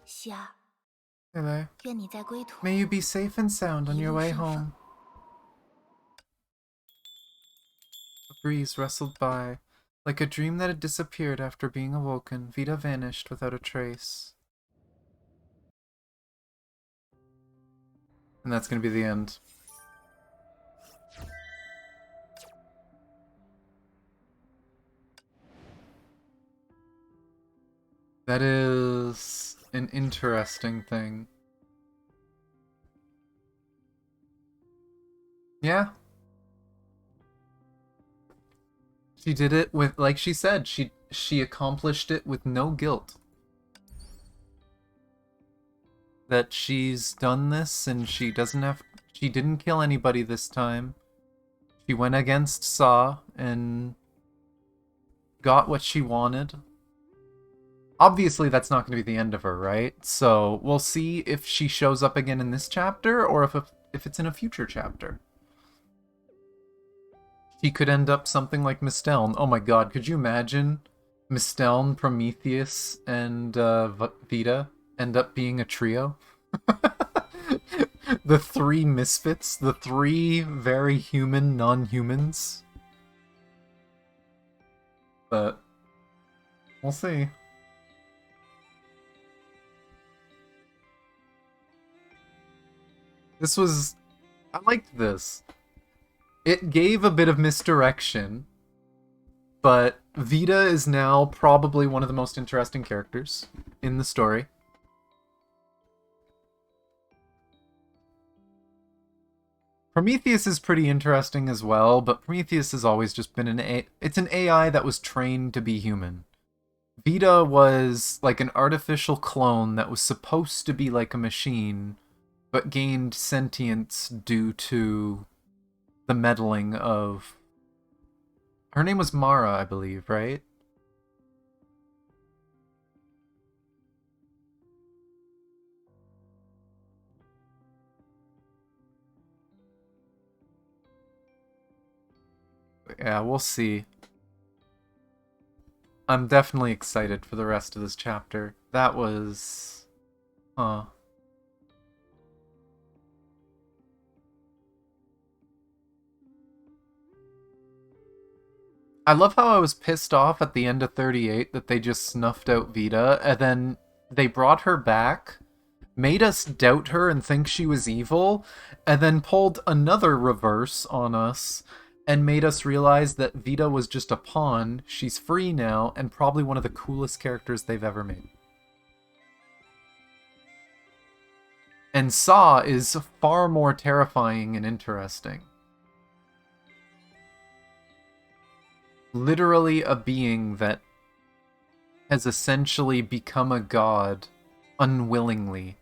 Sailor, may you be safe and sound on your way home. A breeze rustled by. Like a dream that had disappeared after being awoken, Vita vanished without a trace. And that's gonna be the end. That is an interesting thing. Yeah. She did it with, like she said, she accomplished it with no guilt. That she's done this and she didn't kill anybody this time. She went against Saw and got what she wanted. Obviously, that's not going to be the end of her, right? So, we'll see if she shows up again in this chapter, or if it's in a future chapter. She could end up something like Mistel. Oh my god, could you imagine Mistel, Prometheus, and Vita end up being a trio? The 3 misfits, the 3 very human non-humans. But, we'll see. I liked this. It gave a bit of misdirection, but Vita is now probably one of the most interesting characters in the story. Prometheus is pretty interesting as well, but Prometheus has always just been it's an AI that was trained to be human. Vita was like an artificial clone that was supposed to be like a machine, but gained sentience due to the meddling of... Her name was Mara, I believe, right? Yeah, we'll see. I'm definitely excited for the rest of this chapter. That was... I love how I was pissed off at the end of 38 that they just snuffed out Vita, and then they brought her back, made us doubt her and think she was evil, and then pulled another reverse on us and made us realize that Vita was just a pawn, she's free now, and probably one of the coolest characters they've ever made. And Saw is far more terrifying and interesting. Literally a being that has essentially become a god unwillingly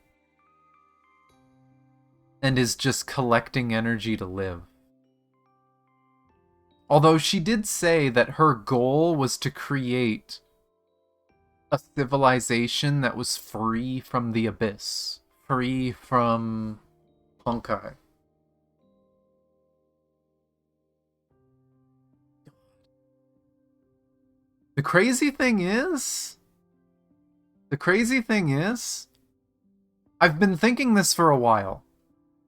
and is just collecting energy to live. Although she did say that her goal was to create a civilization that was free from the abyss, free from Honkai. The crazy thing is, I've been thinking this for a while,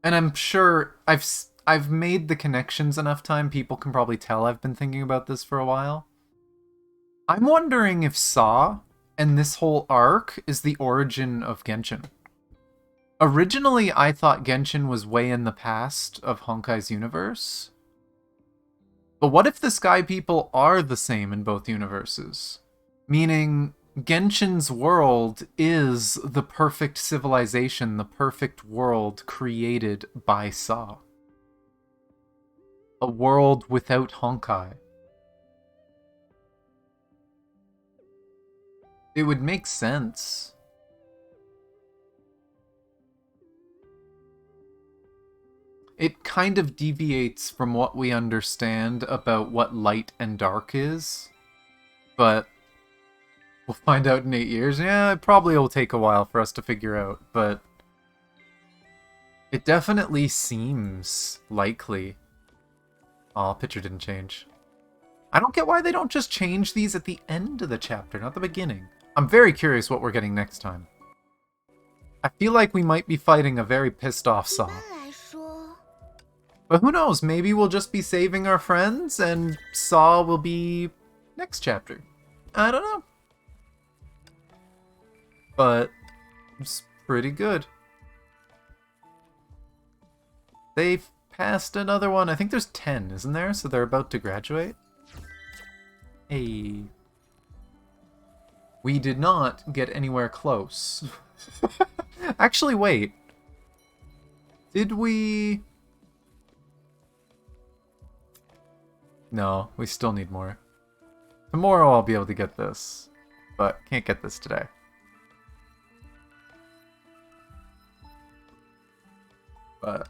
and I'm sure I've made the connections enough time, people can probably tell I've been thinking about this for a while. I'm wondering if Saw and this whole arc is the origin of Genshin. Originally, I thought Genshin was way in the past of Honkai's universe. But what if the Sky People are the same in both universes? Meaning, Genshin's world is the perfect civilization, the perfect world created by Saw. A world without Honkai. It would make sense. It kind of deviates from what we understand about what light and dark is. But we'll find out in 8 years. Yeah, it probably will take a while for us to figure out, but it definitely seems likely. Aw, picture didn't change. I don't get why they don't just change these at the end of the chapter, not the beginning. I'm very curious what we're getting next time. I feel like we might be fighting a very pissed off Saw. But who knows, maybe we'll just be saving our friends and Saw will be next chapter. I don't know. But it's pretty good. They've passed another one. I think there's 10, isn't there? So they're about to graduate. Hey. We did not get anywhere close. Actually, wait. Did we... No, we still need more. Tomorrow I'll be able to get this, but can't get this today. But...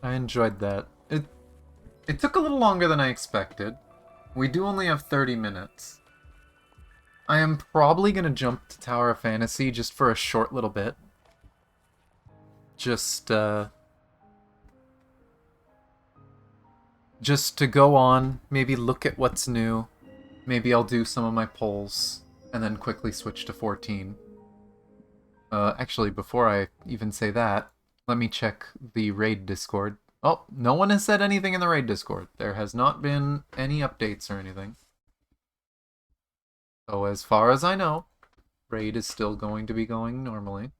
I enjoyed that. It took a little longer than I expected. We do only have 30 minutes. I am probably going to jump to Tower of Fantasy just for a short little bit. Just to go on, maybe look at what's new. Maybe I'll do some of my polls, and then quickly switch to 14. Actually, before I even say that, let me check the raid Discord. Oh, no one has said anything in the raid Discord. There has not been any updates or anything. So as far as I know, raid is still going to be going normally.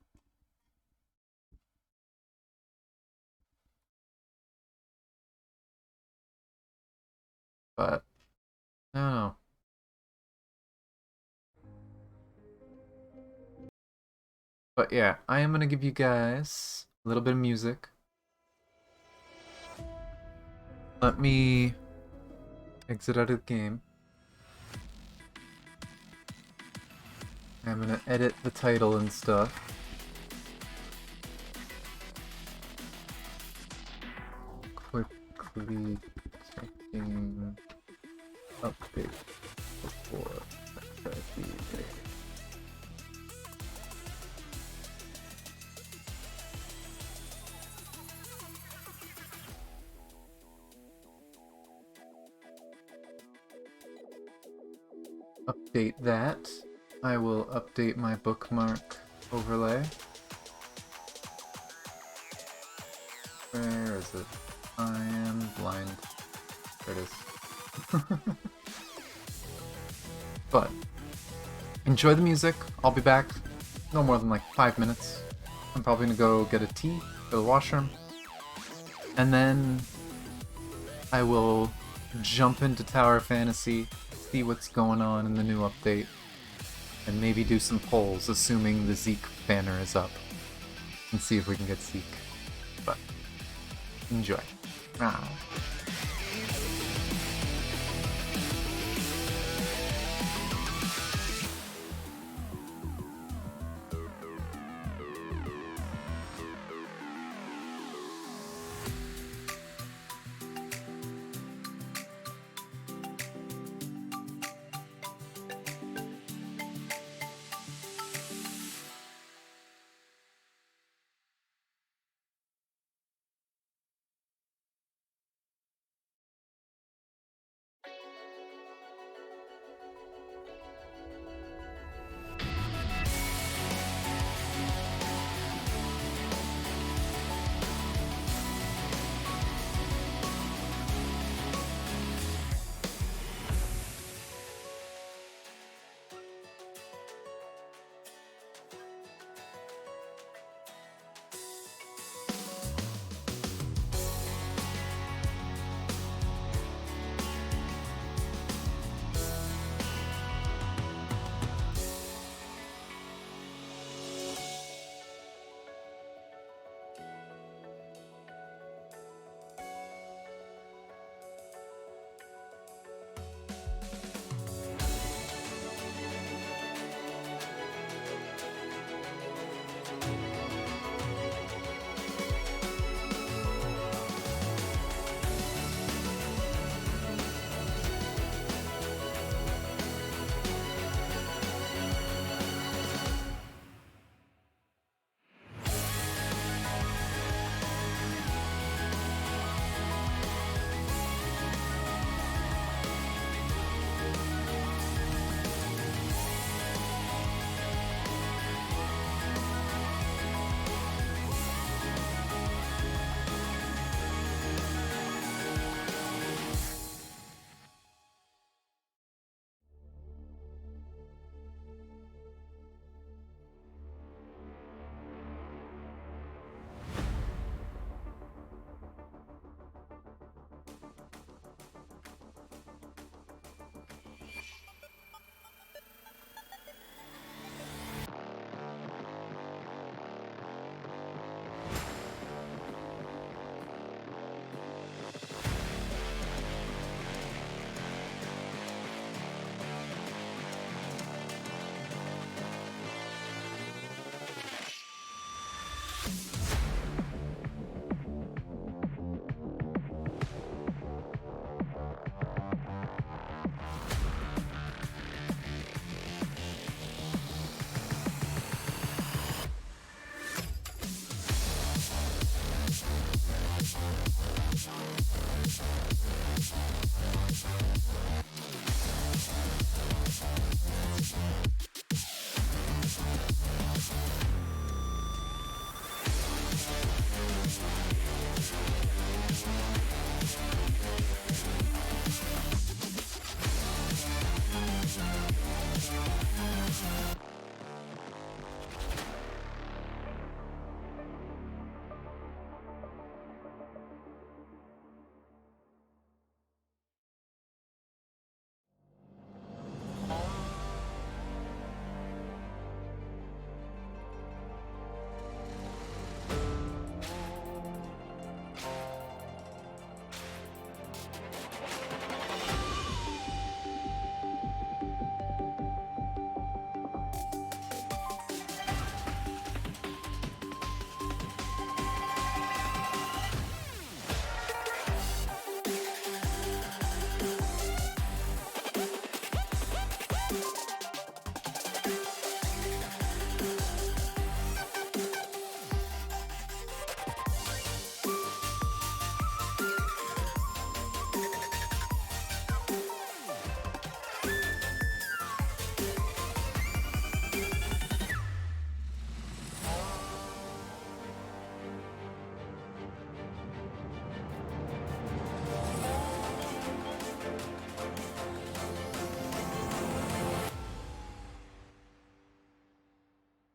But, I don't know. But yeah, I am going to give you guys a little bit of music. Let me exit out of the game. I'm gonna edit the title and stuff. Quickly checking update before FFXIV. Update that. I will update my bookmark overlay. Where is it? I am blind. There it is. But, enjoy the music. I'll be back no more than like 5 minutes. I'm probably gonna go get a tea, go to the washroom, and then I will jump into Tower Fantasy, see what's going on in the new update, and maybe do some polls, assuming the Zeke banner is up, and see if we can get Zeke. But enjoy. Ah.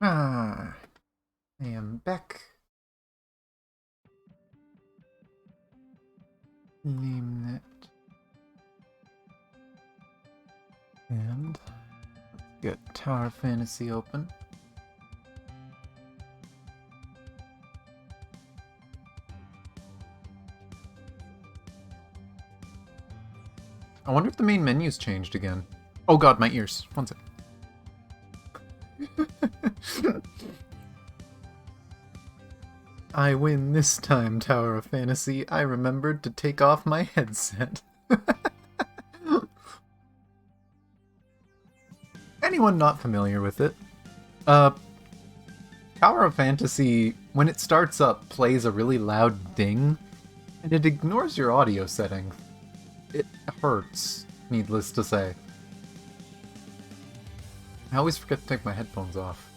Ah, I am back. Name that. And let's get Tower Fantasy open. I wonder if the main menu's changed again. Oh god, my ears. One sec. I win this time, Tower of Fantasy. I remembered to take off my headset. Anyone not familiar with it? Tower of Fantasy, when it starts up, plays a really loud ding, and it ignores your audio setting. It hurts, needless to say. I always forget to take my headphones off.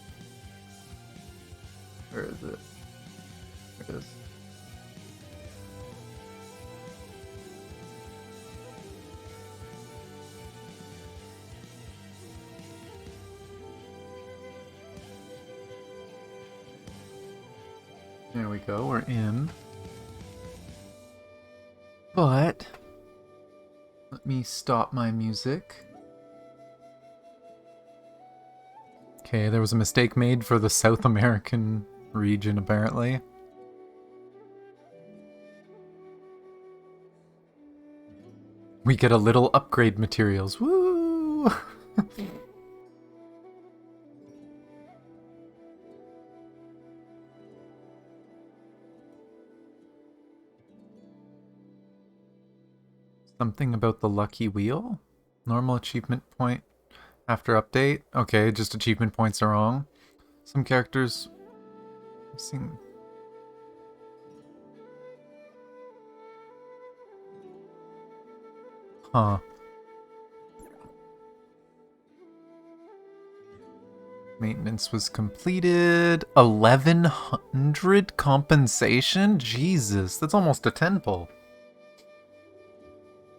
Where is it? There it is. There we go, we're in. But let me stop my music. Okay, there was a mistake made for the South American region, apparently. We get a little upgrade materials. Woo! Something about the lucky wheel? Normal achievement point after update? Okay, just achievement points are wrong. Some characters... Missing... Huh. Maintenance was completed. 1100 compensation? Jesus, that's almost a 10 pull.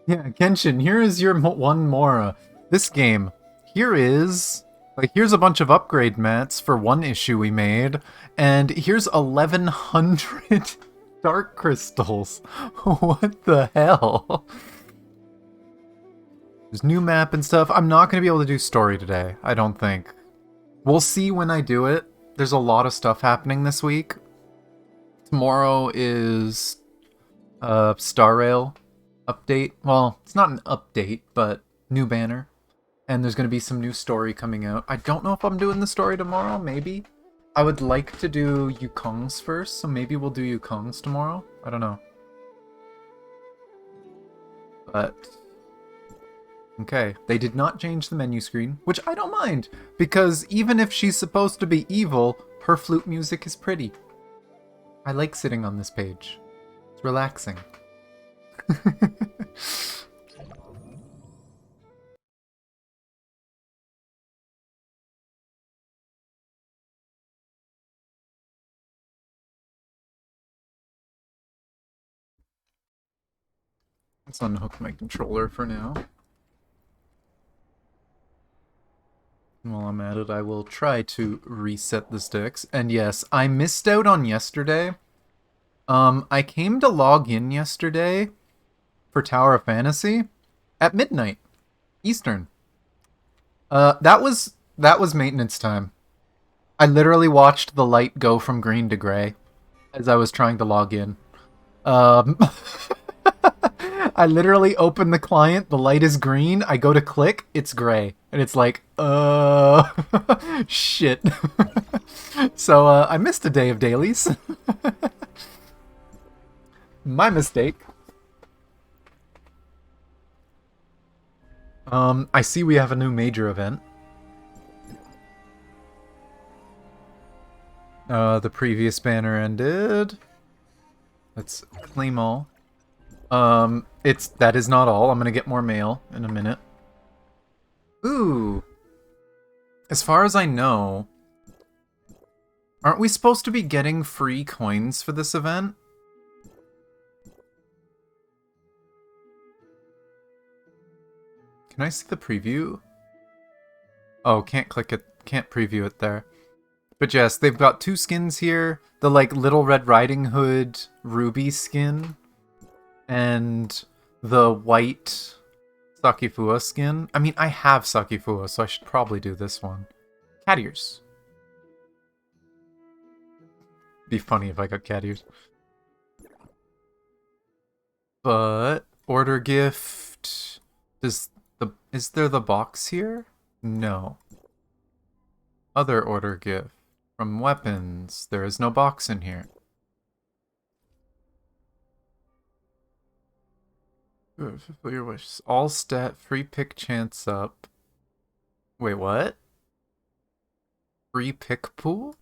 Yeah, Kenshin, here is your one Mora. This game, here is... Like, here's a bunch of upgrade mats for one issue we made, and here's 1100 dark crystals. What the hell? There's new map and stuff. I'm not going to be able to do story today, I don't think. We'll see when I do it. There's a lot of stuff happening this week. Tomorrow is Star Rail update. Well, it's not an update, but new banner. And there's going to be some new story coming out. I don't know if I'm doing the story tomorrow, maybe. I would like to do Yukong's first, so maybe we'll do Yukong's tomorrow. I don't know. But... Okay, they did not change the menu screen, which I don't mind, because even if she's supposed to be evil, her flute music is pretty. I like sitting on this page. It's relaxing. Let's unhook my controller for now. And while I'm at it, I will try to reset the sticks. And yes, I missed out on yesterday. I came to log in yesterday for Tower of Fantasy at midnight Eastern. That was maintenance time. I literally watched the light go from green to gray as I was trying to log in. I literally open the client, the light is green, I go to click, it's gray. And it's like, shit. So, I missed a day of dailies. My mistake. I see we have a new major event. The previous banner ended. Let's claim all. That is not all. I'm gonna get more mail in a minute. Ooh. As far as I know, aren't we supposed to be getting free coins for this event? Can I see the preview? Oh, can't click it. Can't preview it there. But yes, they've got 2 skins here. The, like, Little Red Riding Hood Ruby skin. And the white Sakifua skin. I mean, I have Sakifua, so I should probably do this one. Cat ears. Be funny if I got cat ears. But order gift. Is there the box here? No. Other order gift. From weapons. There is no box in here. Fulfill your wishes. All stat, free pick chance up. Wait, what? Free pick pool?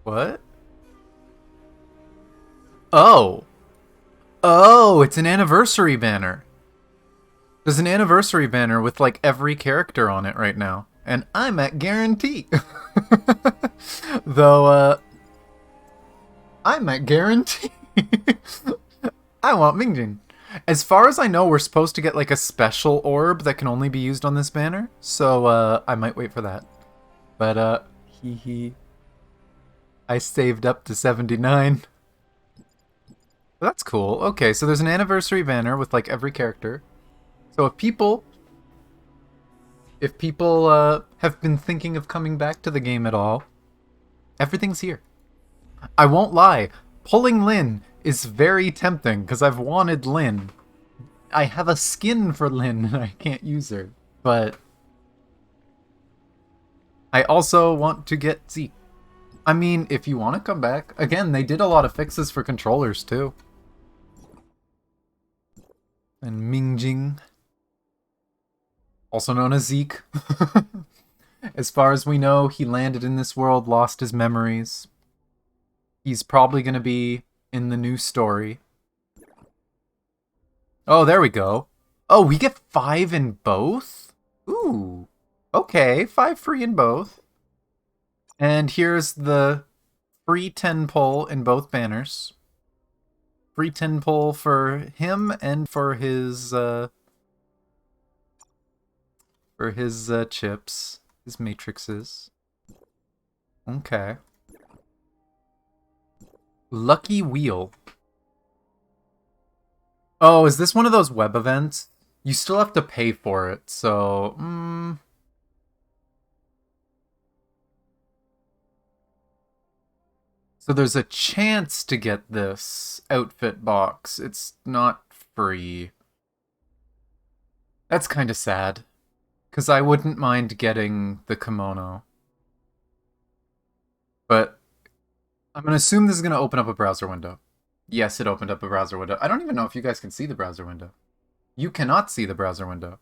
What? Oh! Oh, it's an anniversary banner. There's an anniversary banner with like every character on it right now. And I'm at guarantee. Though, I'm at guarantee. I want Mingjin. As far as I know, we're supposed to get like a special orb that can only be used on this banner. So, I might wait for that. But, I saved up to 79. That's cool. Okay, so there's an anniversary banner with like every character. So if people have been thinking of coming back to the game at all, everything's here. I won't lie, pulling Lyn is very tempting because I've wanted Lyn. I have a skin for Lyn and I can't use her, but I also want to get Zeke. I mean, if you want to come back, again, they did a lot of fixes for controllers too. And Mingjin, also known as Zeke. As far as we know, he landed in this world, lost his memories. He's probably going to be in the new story. Oh, there we go. Oh, we get 5 in both? Ooh. Okay, 5 free in both. And here's the free 10 pull in both banners. Free 10 pull for him and for his chips, his matrices. Okay. Lucky Wheel. Oh, is this one of those web events? You still have to pay for it, so... So there's a chance to get this outfit box. It's not free. That's kind of sad. Because I wouldn't mind getting the kimono. But I'm going to assume this is going to open up a browser window. Yes, it opened up a browser window. I don't even know if you guys can see the browser window. You cannot see the browser window.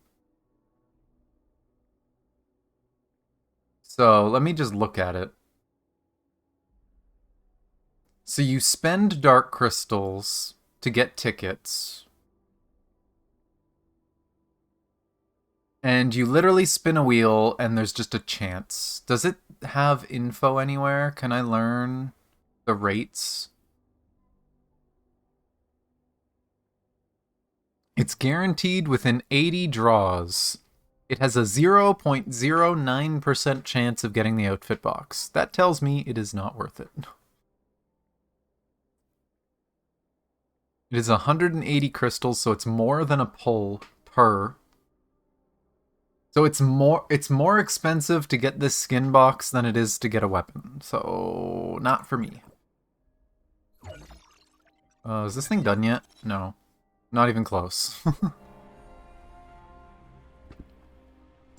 So let me just look at it. So you spend dark crystals to get tickets. And you literally spin a wheel and there's just a chance. Does it have info anywhere? Can I learn the rates? It's guaranteed within 80 draws. It has a 0.09% chance of getting the outfit box. That tells me it is not worth it. It is 180 crystals, so it's more than a pull per. So it's more expensive to get this skin box than it is to get a weapon. So not for me. Is this thing done yet? No. Not even close.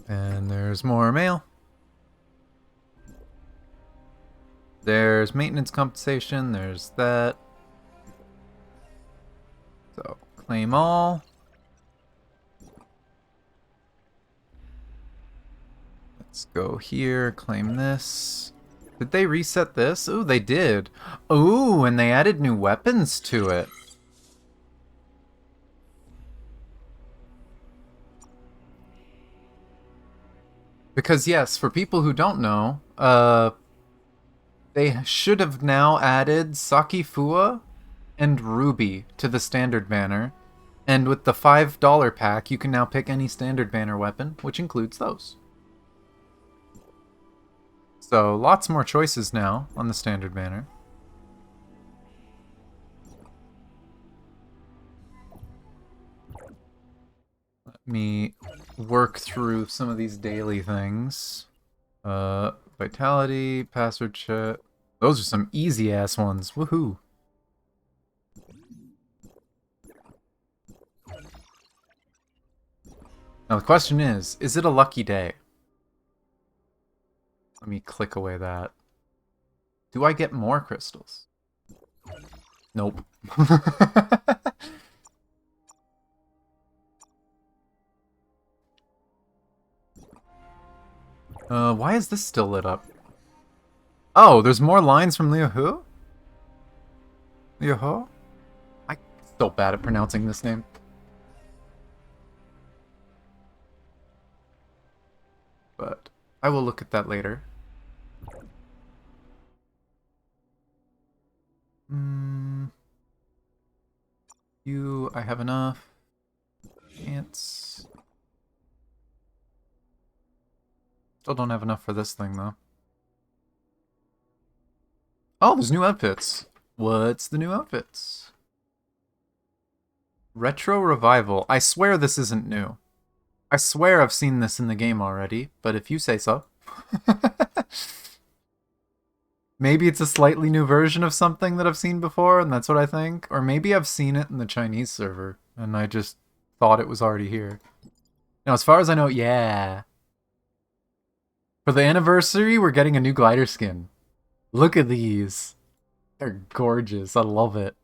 And there's more mail. There's maintenance compensation, there's that. So, claim all. Let's go here, claim this. Did they reset this? Ooh, they did. Ooh, and they added new weapons to it. Because yes, for people who don't know, they should have now added Sakifua and Ruby to the standard banner. And with the $5 pack, you can now pick any standard banner weapon, which includes those. So, lots more choices now on the standard banner. Let me work through some of these daily things. Vitality, password check. Those are some easy-ass ones. Woohoo! Now the question is it a lucky day? Let me click away that. Do I get more crystals? Nope. Why is this still lit up? Oh, there's more lines from Liu Hu? Liu Hu? I'm so bad at pronouncing this name. But I will look at that later. I have enough. Ants. Still don't have enough for this thing, though. Oh, there's new outfits. What's the new outfits? Retro Revival. I swear this isn't new. I swear I've seen this in the game already, but if you say so. Maybe it's a slightly new version of something that I've seen before, and that's what I think. Or maybe I've seen it in the Chinese server, and I just thought it was already here. Now, as far as I know, yeah. For the anniversary, we're getting a new glider skin. Look at these. They're gorgeous. I love it.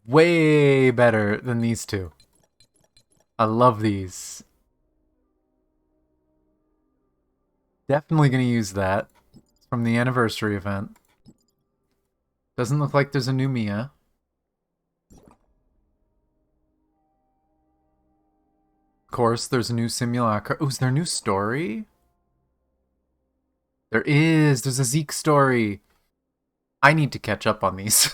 Way better than these two. I love these. Definitely gonna use that. It's from the anniversary event. Doesn't look like there's a new Mia. Of course, there's a new simulacra. Oh, is there a new story? There is. There's a Zeke story. I need to catch up on these.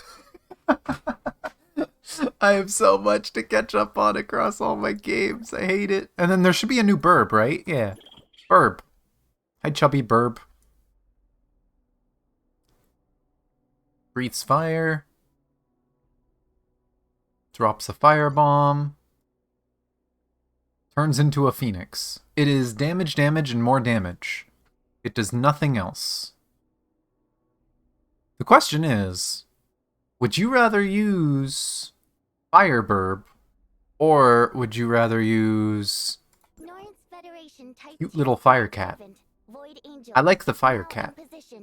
I have so much to catch up on across all my games. I hate it. And then there should be a new Burb, right? Yeah. Burb. Hi, chubby Burb. Breathes fire. Drops a firebomb. Turns into a phoenix. It is damage, and more damage. It does nothing else. The question is, would you rather use Fire Burb, or would you rather use cute little Fire Cat? I like the Fire Cat,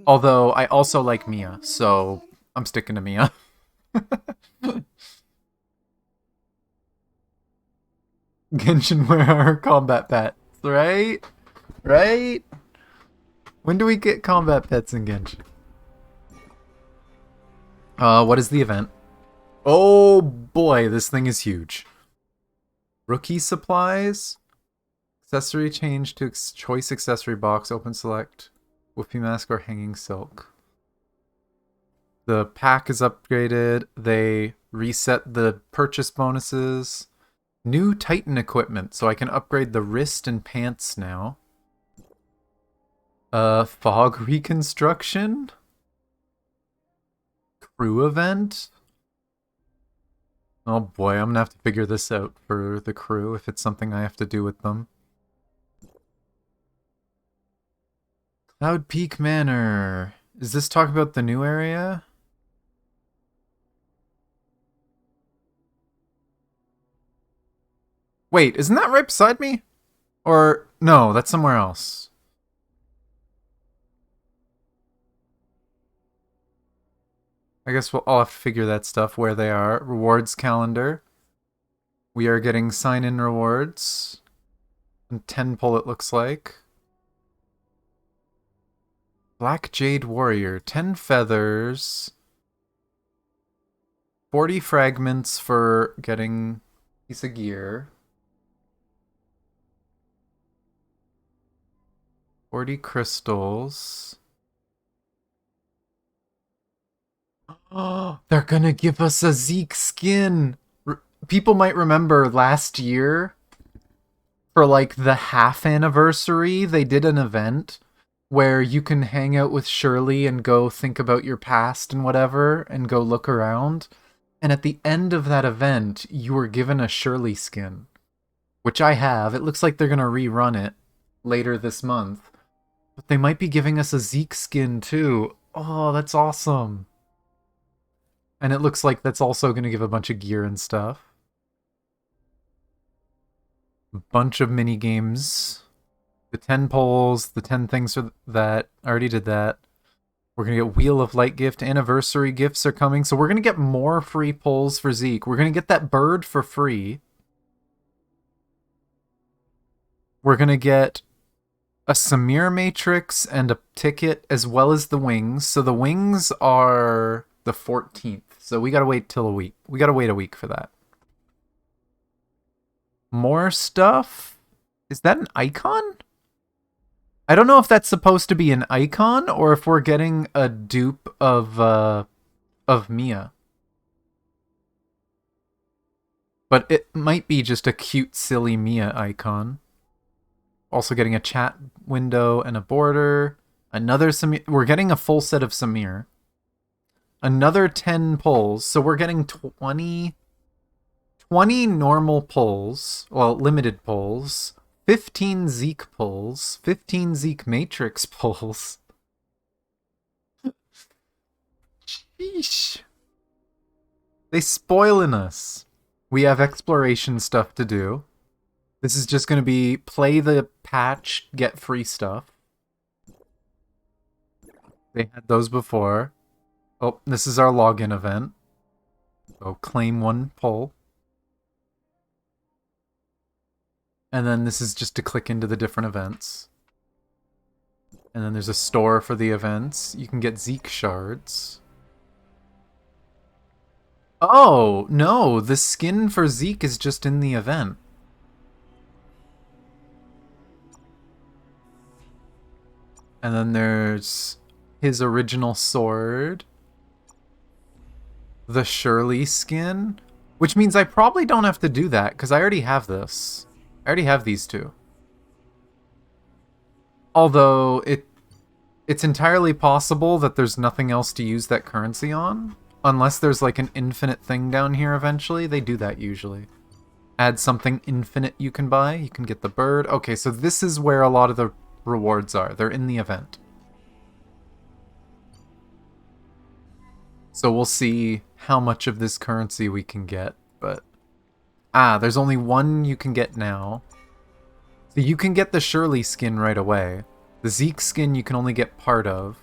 although I also like Mia, so I'm sticking to Mia. Genshin, where are our combat pets? Right? Right? When do we get combat pets in Genshin? What is the event? Oh boy, this thing is huge. Rookie supplies. Accessory change to choice accessory box. Open select. Whoopee mask or hanging silk. The pack is upgraded. They reset the purchase bonuses. New Titan equipment, so I can upgrade the wrist and pants now. Fog reconstruction? Crew event? Oh boy, I'm gonna have to figure this out for the crew if it's something I have to do with them. Cloud Peak Manor. Is this talking about the new area? Wait, isn't that right beside me? Or, no, that's somewhere else. I guess I'll have to figure that stuff, where they are. Rewards calendar. We are getting sign-in rewards. And 10 pull, it looks like. Black Jade Warrior. 10 feathers. 40 fragments for getting a piece of gear. 40 crystals. Oh, they're gonna give us a Zeke skin! People might remember last year, for like the half anniversary, they did an event where you can hang out with Shirley and go think about your past and whatever and go look around. And at the end of that event, you were given a Shirley skin, which I have. It looks like they're going to rerun it later this month. But they might be giving us a Zeke skin too. Oh, that's awesome. And it looks like that's also going to give a bunch of gear and stuff. A bunch of mini games. The 10 polls, the 10 things for that. I already did that. We're going to get Wheel of Light gift. Anniversary gifts are coming. So we're going to get more free polls for Zeke. We're going to get that bird for free. We're going to get a Samir Matrix and a ticket as well as the wings. So the wings are the 14th. So we got to wait till a week. We got to wait a week for that. More stuff? Is that an icon? I don't know if that's supposed to be an icon or if we're getting a dupe of Mia. But it might be just a cute, silly Mia icon. Also getting a chat window and a border. Another Samir. We're getting a full set of Samir. Another 10 pulls. So we're getting 20 normal pulls. Well, limited pulls. 15 Zeke pulls, 15 Zeke Matrix pulls. Sheesh. They spoiling us. We have exploration stuff to do. This is just going to be play the patch, get free stuff. They had those before. Oh, this is our login event. So claim 1 pull. And then this is just to click into the different events. And then there's a store for the events. You can get Zeke shards. Oh, no, the skin for Zeke is just in the event. And then there's his original sword. The Shirley skin. Which means I probably don't have to do that, because I already have this. I already have these two. Although, it's entirely possible that there's nothing else to use that currency on. Unless there's like an infinite thing down here eventually. They do that usually. Add something infinite you can buy. You can get the bird. Okay, so this is where a lot of the rewards are. They're in the event. So we'll see how much of this currency we can get, but... Ah, there's only one you can get now. So you can get the Shirley skin right away. The Zeke skin you can only get part of.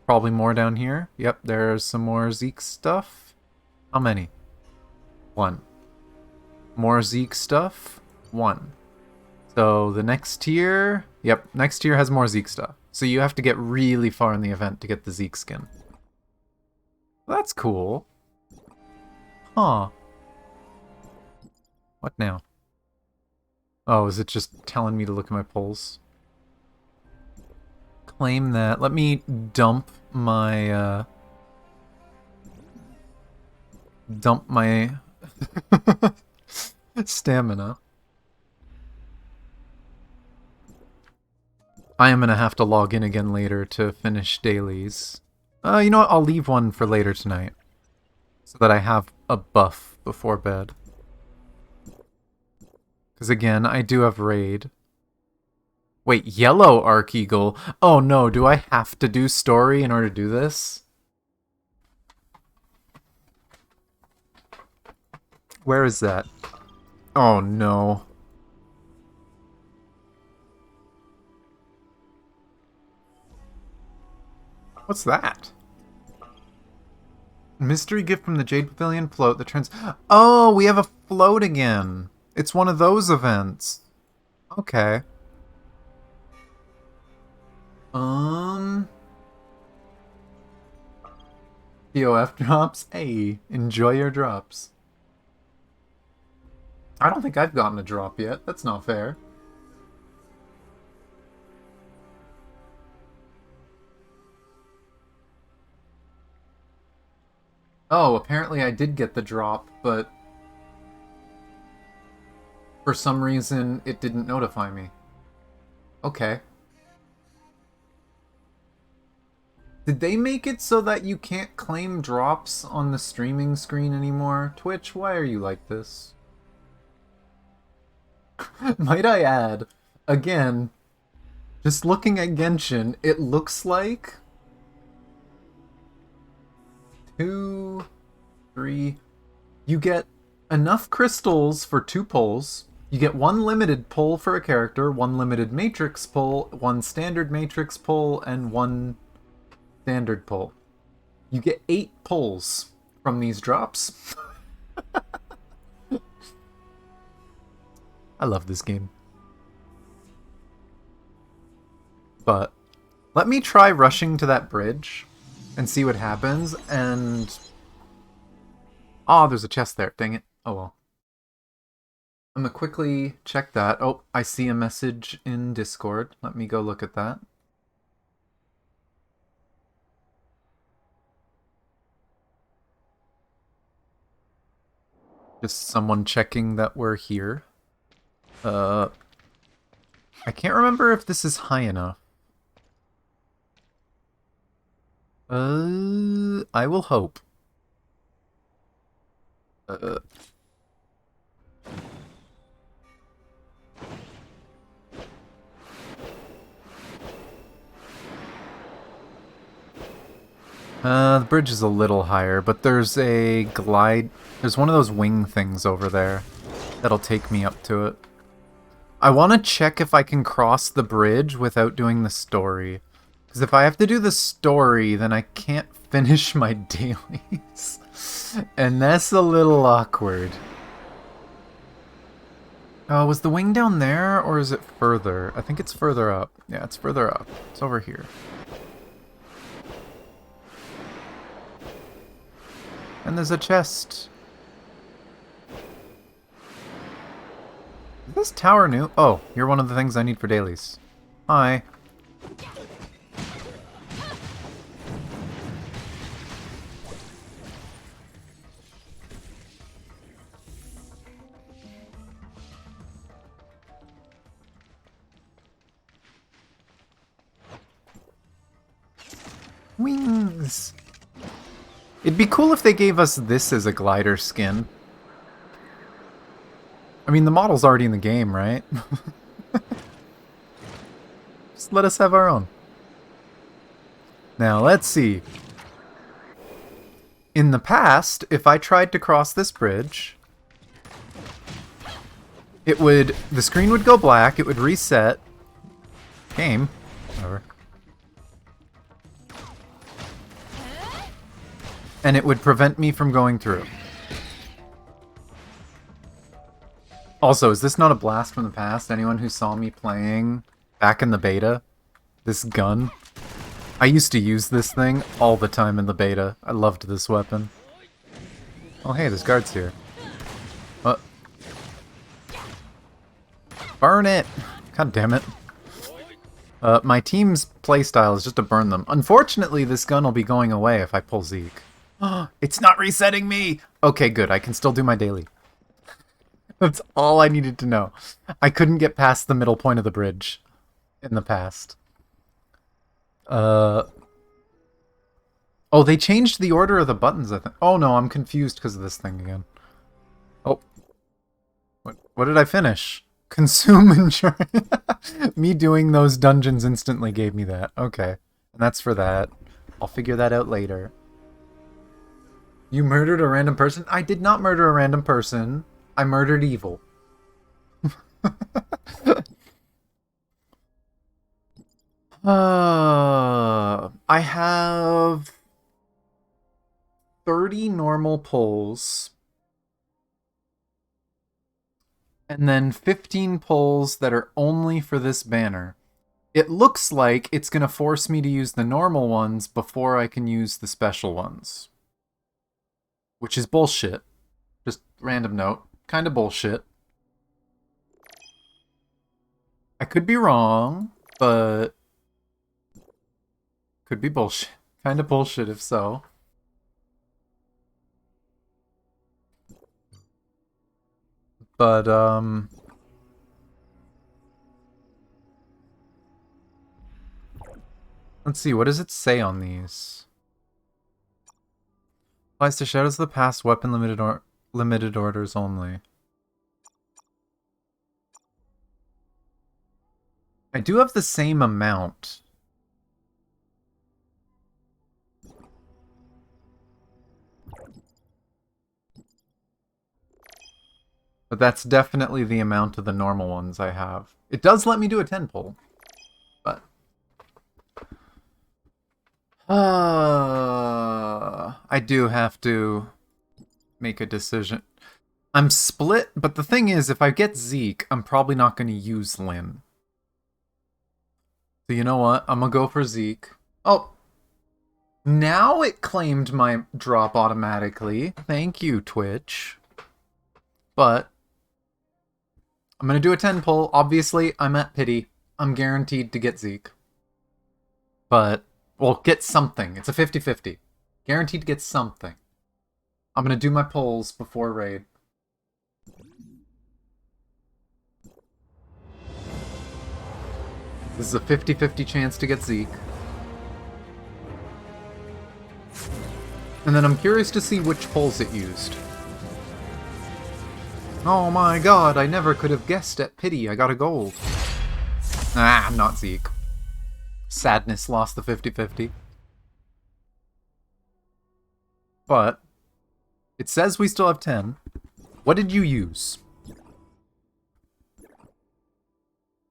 Probably more down here. Yep, there's some more Zeke stuff. How many? 1. More Zeke stuff. 1. So the next tier... Yep, next tier has more Zeke stuff. So you have to get really far in the event to get the Zeke skin. That's cool. Huh. What now? Oh, is it just telling me to look at my polls? Claim that. Let me dump my, stamina. I am gonna have to log in again later to finish dailies. You know what? I'll leave one for later tonight. So that I have a buff before bed. Because again, I do have raid. Wait, yellow Archeagle? Oh no, do I have to do story in order to do this? Where is that? Oh no. What's that? Mystery gift from the Jade Pavilion float that turns... Oh, we have a float again. It's one of those events. Okay. ToF drops? Hey, enjoy your drops. I don't think I've gotten a drop yet. That's not fair. Oh, apparently I did get the drop, but... For some reason, it didn't notify me. Okay. Did they make it so that you can't claim drops on the streaming screen anymore? Twitch, why are you like this? Might I add, again, just looking at Genshin, it looks like 2, 3... You get enough crystals for 2 pulls. You get 1 limited pull for a character, 1 limited matrix pull, 1 standard matrix pull, and 1 standard pull. You get 8 pulls from these drops. I love this game. But let me try rushing to that bridge and see what happens, and... Oh, there's a chest there. Dang it. Oh well. I'm gonna quickly check that. Oh, I see a message in Discord. Let me go look at that. Just someone checking that we're here. I can't remember if this is high enough. I will hope. The bridge is a little higher, but there's a glide... There's one of those wing things over there that'll take me up to it. I want to check if I can cross the bridge without doing the story. Because if I have to do the story, then I can't finish my dailies. And that's a little awkward. Was the wing down there, or is it further? I think it's further up. Yeah, it's further up. It's over here. And there's a chest. Is this tower new? Oh, you're one of the things I need for dailies. Hi. Wings! It'd be cool if they gave us this as a glider skin. I mean, the model's already in the game, right? Just let us have our own. Now, let's see. In the past, if I tried to cross this bridge, the screen would go black, it would reset. Game. Whatever. And it would prevent me from going through. Also, is this not a blast from the past? Anyone who saw me playing back in the beta? This gun? I used to use this thing all the time in the beta. I loved this weapon. Oh hey, there's guards here. Burn it! God damn it. My team's playstyle is just to burn them. Unfortunately, this gun will be going away if I pull Zeke. It's not resetting me! Okay, good. I can still do my daily. That's all I needed to know. I couldn't get past the middle point of the bridge in the past. Oh, they changed the order of the buttons, I think. Oh no, I'm confused because of this thing again. Oh. What did I finish? Consume insurance. Me doing those dungeons instantly gave me that. Okay. And that's for that. I'll figure that out later. You murdered a random person? I did not murder a random person. I murdered evil. I have 30 normal pulls. And then 15 pulls that are only for this banner. It looks like it's going to force me to use the normal ones before I can use the special ones. Which is bullshit. Just random note. Kind of bullshit. I could be wrong, but... Could be bullshit. Kind of bullshit if so. But, Let's see, what does it say on these? Applies to Shadows of the Past, weapon limited orders only. I do have the same amount. But that's definitely the amount of the normal ones I have. It does let me do a 10 pull. But... I do have to make a decision. I'm split, but the thing is, if I get Zeke, I'm probably not going to use Lyn. So you know what? I'm going to go for Zeke. Oh! Now it claimed my drop automatically. Thank you, Twitch. But... I'm going to do a 10 pull. Obviously, I'm at pity. I'm guaranteed to get Zeke. But, well, get something. It's a 50-50. Guaranteed to get something. I'm going to do my pulls before raid. This is a 50-50 chance to get Zeke. And then I'm curious to see which pulls it used. Oh my god, I never could have guessed at pity. I got a gold. Ah, not Zeke. Sadness lost the 50-50. But, it says we still have 10. What did you use?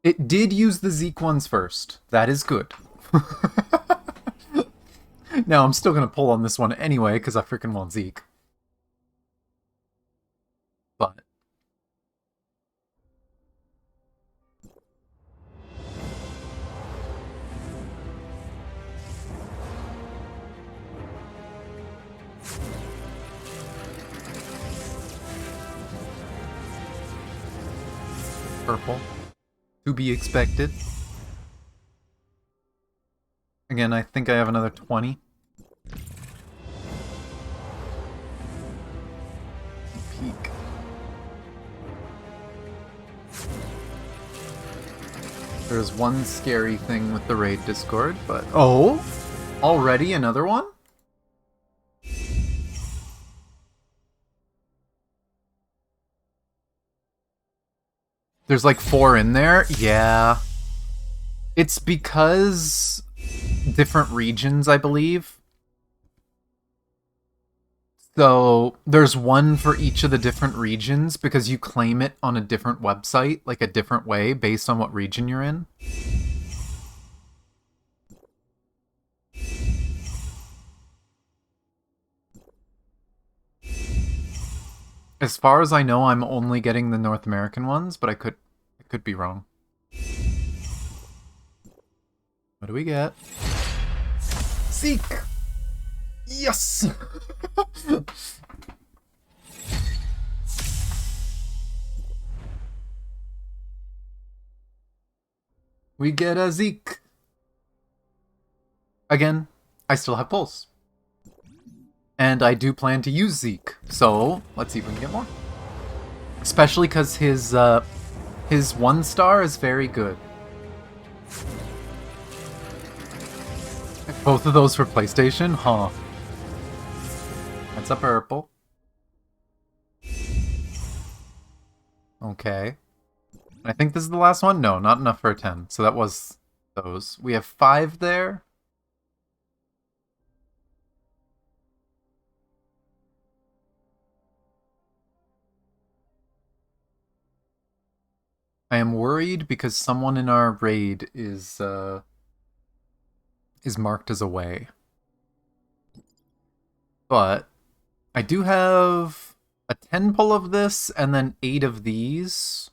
It did use the Zeke ones first. That is good. Now, I'm still going to pull on this one anyway, because I freaking want Zeke. But... purple. To be expected. Again, I think I have another 20. Peek. There's one scary thing with the raid Discord, but... Oh! Already another one? There's like 4 in there? Yeah. It's because different regions, I believe. So there's one for each of the different regions because you claim it on a different website, like a different way based on what region you're in. As far as I know, I'm only getting the North American ones, but I could be wrong. What do we get? Zeke! Yes! We get a Zeke! Again, I still have pulls. And I do plan to use Zeke, so let's see if we can get more. Especially because his 1-star is very good. Both of those for PlayStation? Huh. That's a purple. Okay. I think this is the last one? No, not enough for a 10. So that was those. We have 5 there. I am worried because someone in our raid is marked as away. But I do have a 10 pull of this and then 8 of these.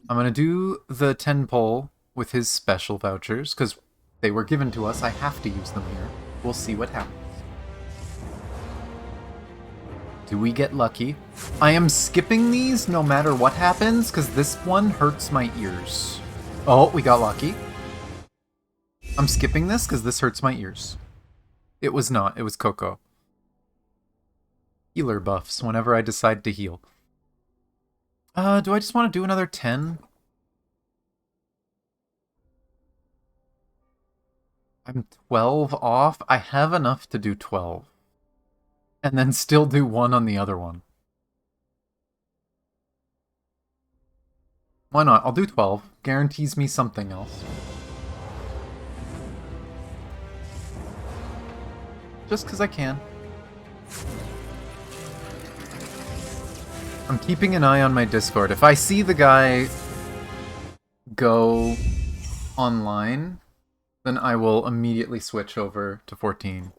I'm going to do the 10 pull with his special vouchers because they were given to us. I have to use them here. We'll see what happens. Do we get lucky? I am skipping these no matter what happens because this one hurts my ears. Oh, we got lucky. I'm skipping this because this hurts my ears. It was not. It was Coco. Healer buffs whenever I decide to heal. Do I just want to do another 10? I'm 12 off. I have enough to do 12. And then still do 1 on the other one. Why not? I'll do 12. Guarantees me something else. Just because I can. I'm keeping an eye on my Discord. If I see the guy go online, then I will immediately switch over to 14.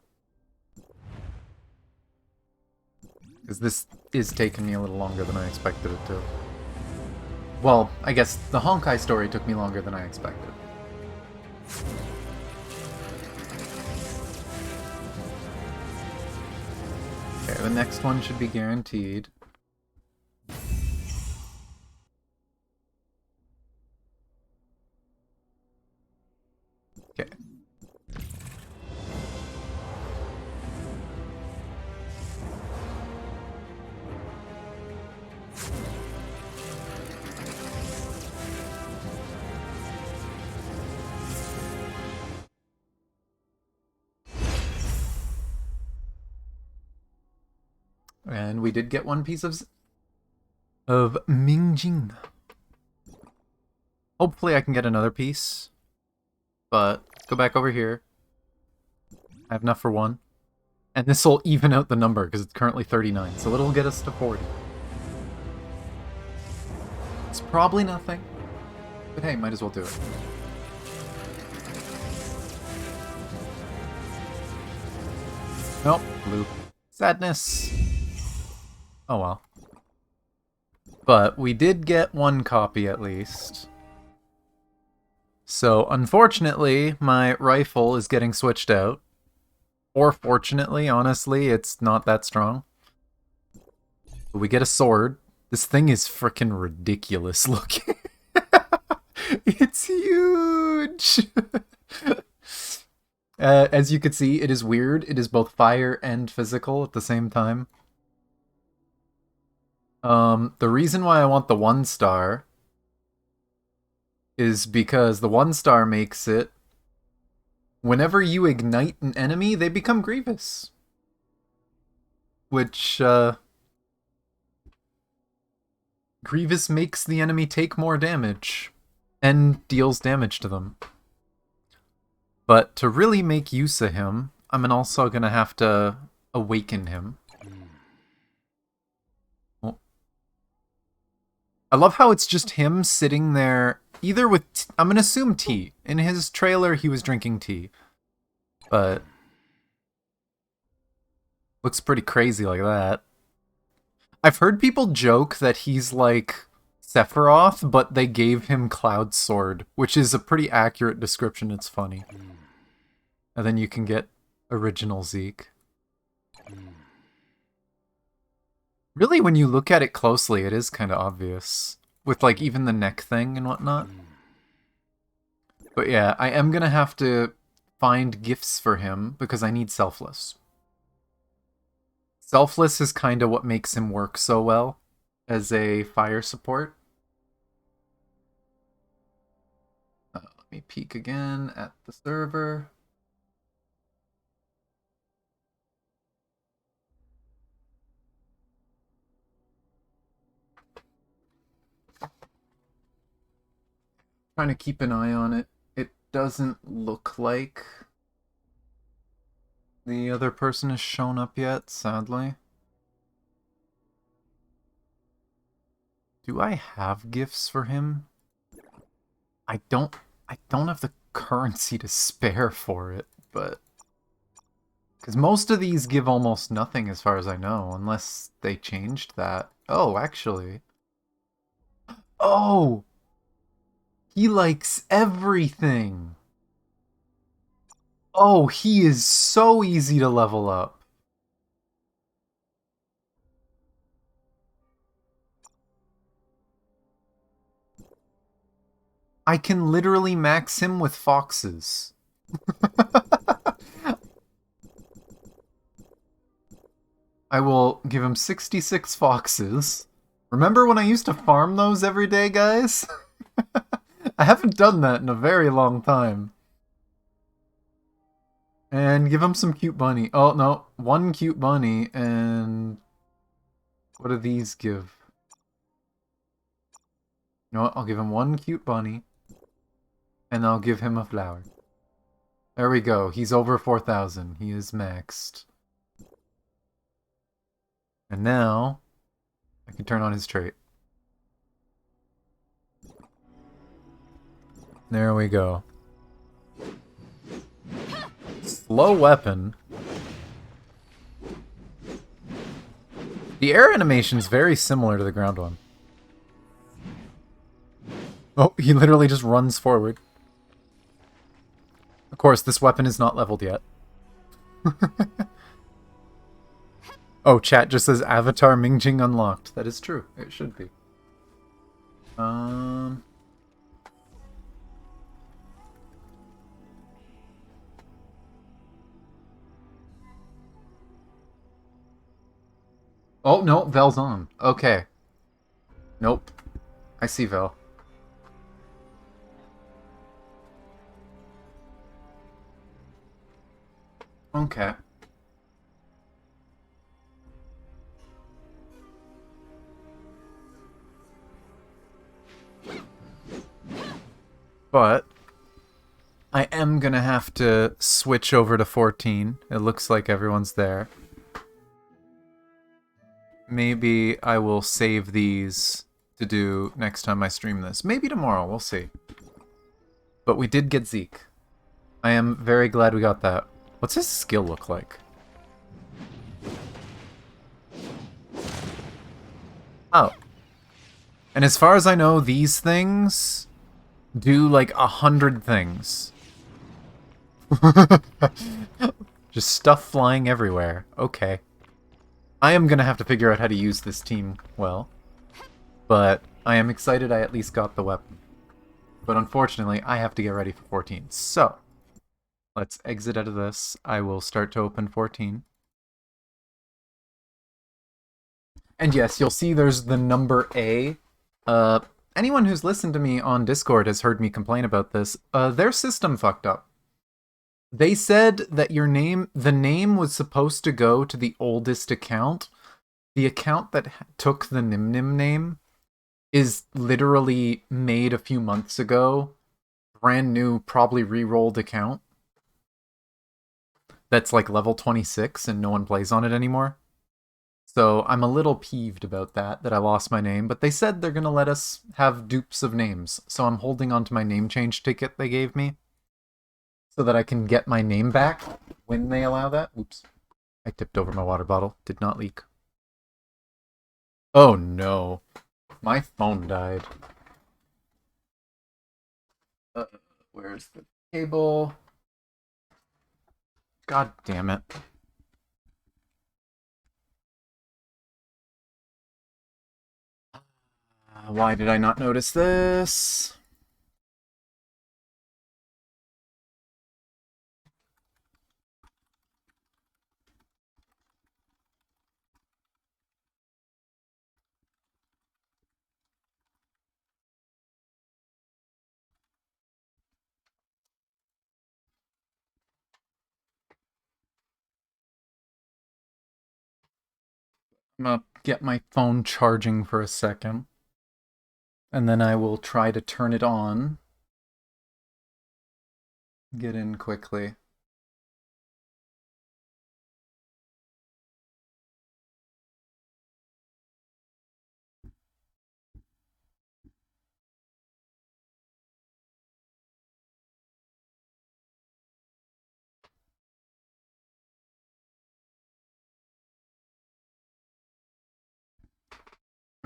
Because this is taking me a little longer than I expected it to. Well, I guess the Honkai story took me longer than I expected. Okay, the next one should be guaranteed. Okay. And we did get one piece of Mingjing. Hopefully I can get another piece. But let's go back over here. I have enough for 1. And this will even out the number because it's currently 39. So it'll get us to 40. It's probably nothing. But hey, might as well do it. Nope, blue. Sadness. Oh well. But we did get 1 copy at least. So, unfortunately, my rifle is getting switched out. Or fortunately, honestly, it's not that strong. But we get a sword. This thing is freaking ridiculous looking. It's huge! As you can see, it is weird. It is both fire and physical at the same time. The reason why I want the 1 star is because the 1 star makes it whenever you ignite an enemy, they become Grievous. Which, Grievous makes the enemy take more damage and deals damage to them. But to really make use of him, I'm also gonna have to awaken him. Well, I love how it's just him sitting there, either with... I'm gonna assume tea. In his trailer, he was drinking tea. But... looks pretty crazy like that. I've heard people joke that he's like Sephiroth, but they gave him Cloud Sword, which is a pretty accurate description. It's funny. And then you can get original Zeke. Really, when you look at it closely, it is kind of obvious. With, like, even the neck thing and whatnot. But yeah, I am gonna have to find gifts for him, because I need Selfless. Selfless is kind of what makes him work so well as a fire support. Let me peek again at the server. Trying to keep an eye on it. It doesn't look like the other person has shown up yet, sadly. Do I have gifts for him? I don't have the currency to spare for it, but... because most of these give almost nothing as far as I know, unless they changed that. Oh, actually. Oh! He likes everything! Oh, he is so easy to level up. I can literally max him with foxes. I will give him 66 foxes. Remember when I used to farm those every day, guys? I haven't done that in a very long time. And give him some cute bunny. Oh, no. One cute bunny, and... What do these give? You know what? I'll give him one cute bunny. And I'll give him a flower. There we go. He's over 4,000. He is maxed. And now... I can turn on his trait. There we go. Slow weapon. The air animation is very similar to the ground one. Oh, he literally just runs forward. Of course, this weapon is not leveled yet. Oh, chat just says Avatar Mingjing unlocked. That is true. It should be. Oh, no, Vel's on. Okay. Nope. I see Vel. Okay. But I am gonna have to switch over to 14. It looks like everyone's there. Maybe I will save these to do next time I stream this. Maybe tomorrow, we'll see. But we did get Zeke. I am very glad we got that. What's his skill look like? Oh. And as far as I know, these things do like 100 things. Just stuff flying everywhere. Okay. I am gonna have to figure out how to use this team well. But I am excited I at least got the weapon. But unfortunately, I have to get ready for 14. So, let's exit out of this. I will start to open 14. And yes, you'll see there's the number A. Anyone who's listened to me on Discord has heard me complain about this. Their system fucked up. They said that the name was supposed to go to the oldest account. The account that took the Nim name is literally made a few months ago. Brand new, probably re-rolled account. That's like level 26 and no one plays on it anymore. So I'm a little peeved about that I lost my name, but they said they're going to let us have dupes of names. So I'm holding on to my name change ticket they gave me so that I can get my name back when they allow that. Oops. I tipped over my water bottle. Did not leak. Oh no. My phone died. Where's the cable? God damn it. Why did I not notice this? I'm gonna get my phone charging for a second. And then I will try to turn it on. Get in quickly.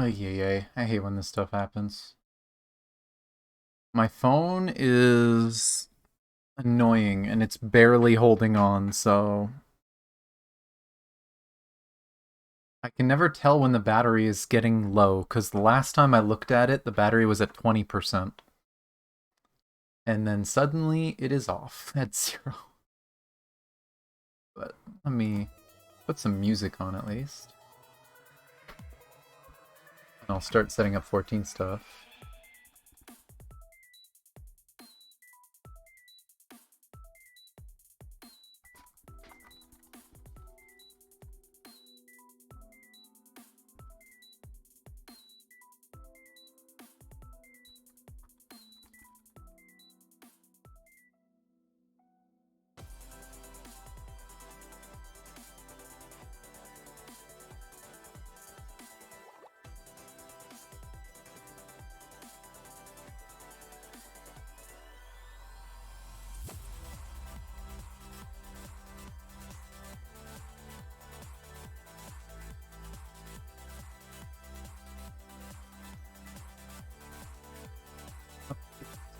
Ay, I hate when this stuff happens. My phone is annoying and it's barely holding on, so I can never tell when the battery is getting low, because the last time I looked at it, the battery was at 20%. And then suddenly it is off at 0. But let me put some music on at least. And I'll start setting up 14 stuff.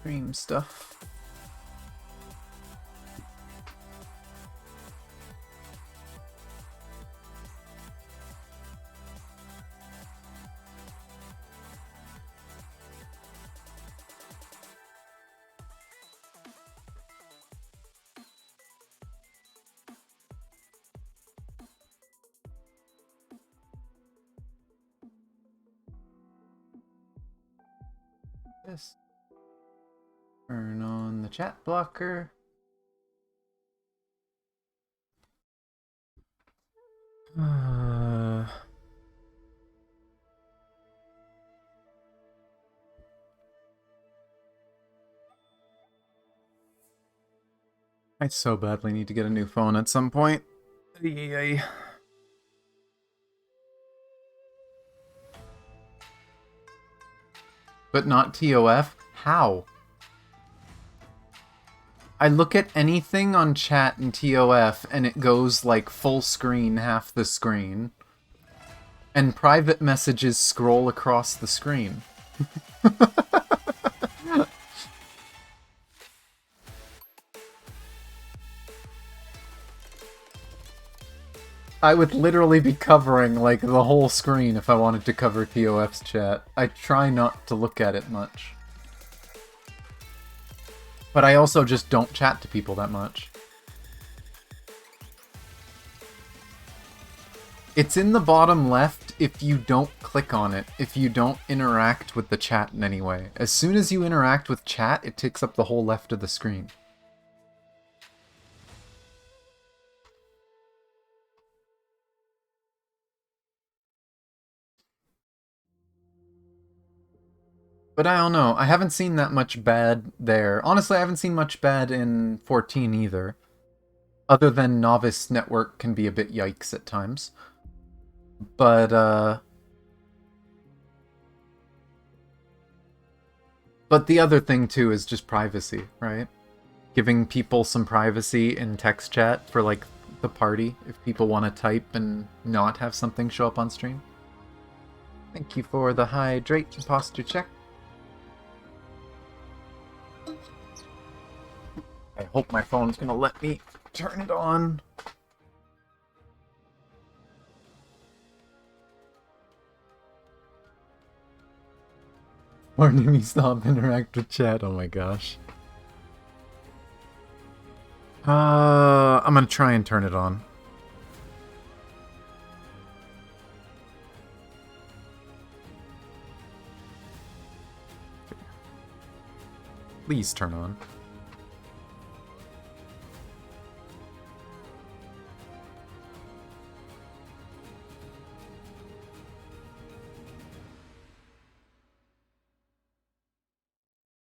Stream stuff. Yes. Turn on the chat blocker. I so badly need to get a new phone at some point. Yay. But not TOF? How? I look at anything on chat in TOF and it goes like full screen, half the screen. And private messages scroll across the screen. I would literally be covering like the whole screen if I wanted to cover TOF's chat. I try not to look at it much. But I also just don't chat to people that much. It's in the bottom left if you don't click on it, if you don't interact with the chat in any way. As soon as you interact with chat, it takes up the whole left of the screen. But I don't know. I haven't seen that much bad there. Honestly, I haven't seen much bad in 14 either. Other than Novice Network can be a bit yikes at times. But the other thing, too, is just privacy, right? Giving people some privacy in text chat for, like, the party, if people want to type and not have something show up on stream. Thank you for the hydrate imposter check. I hope my phone's gonna let me turn it on. Warning me stop, interact with chat, oh my gosh. I'm gonna try and turn it on. Please turn on.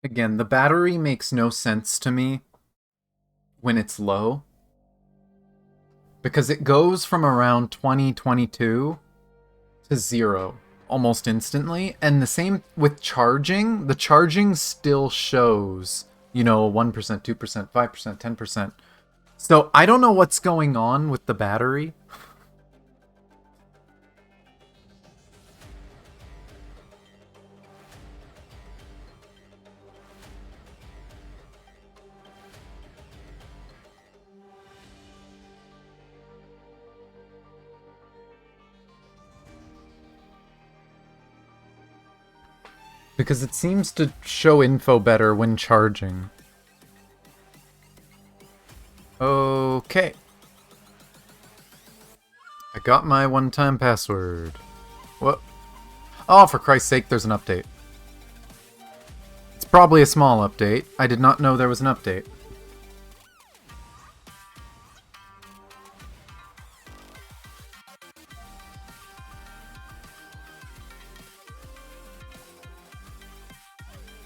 Again, the battery makes no sense to me when it's low. Because it goes from around 2022 to 0 almost instantly. And the same with charging. The charging still shows, you know, 1%, 2%, 5%, 10%. So I don't know what's going on with the battery. Because it seems to show info better when charging. Okay. I got my one-time password. What? Oh, for Christ's sake, there's an update. It's probably a small update. I did not know there was an update.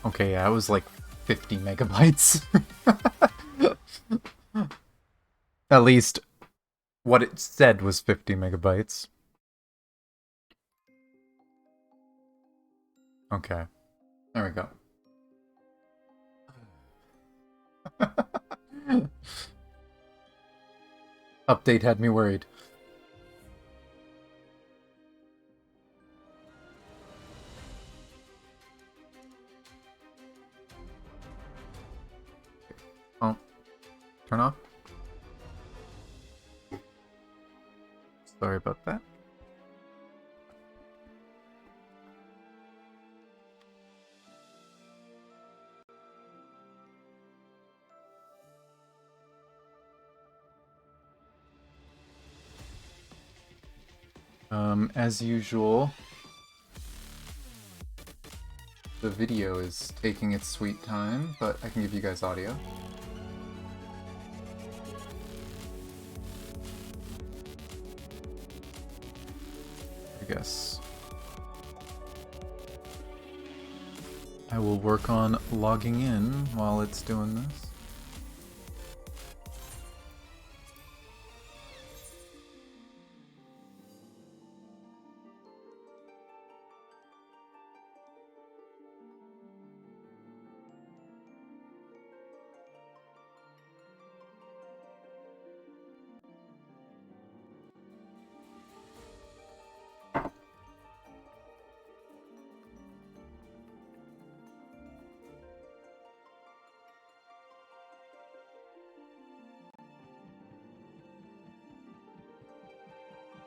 Okay, yeah, it was like 50 megabytes. At least what it said was 50 megabytes. Okay. There we go. Update had me worried. turn off. Sorry about that. As usual, the video is taking its sweet time, but I can give you guys audio. I guess I will work on logging in while it's doing this.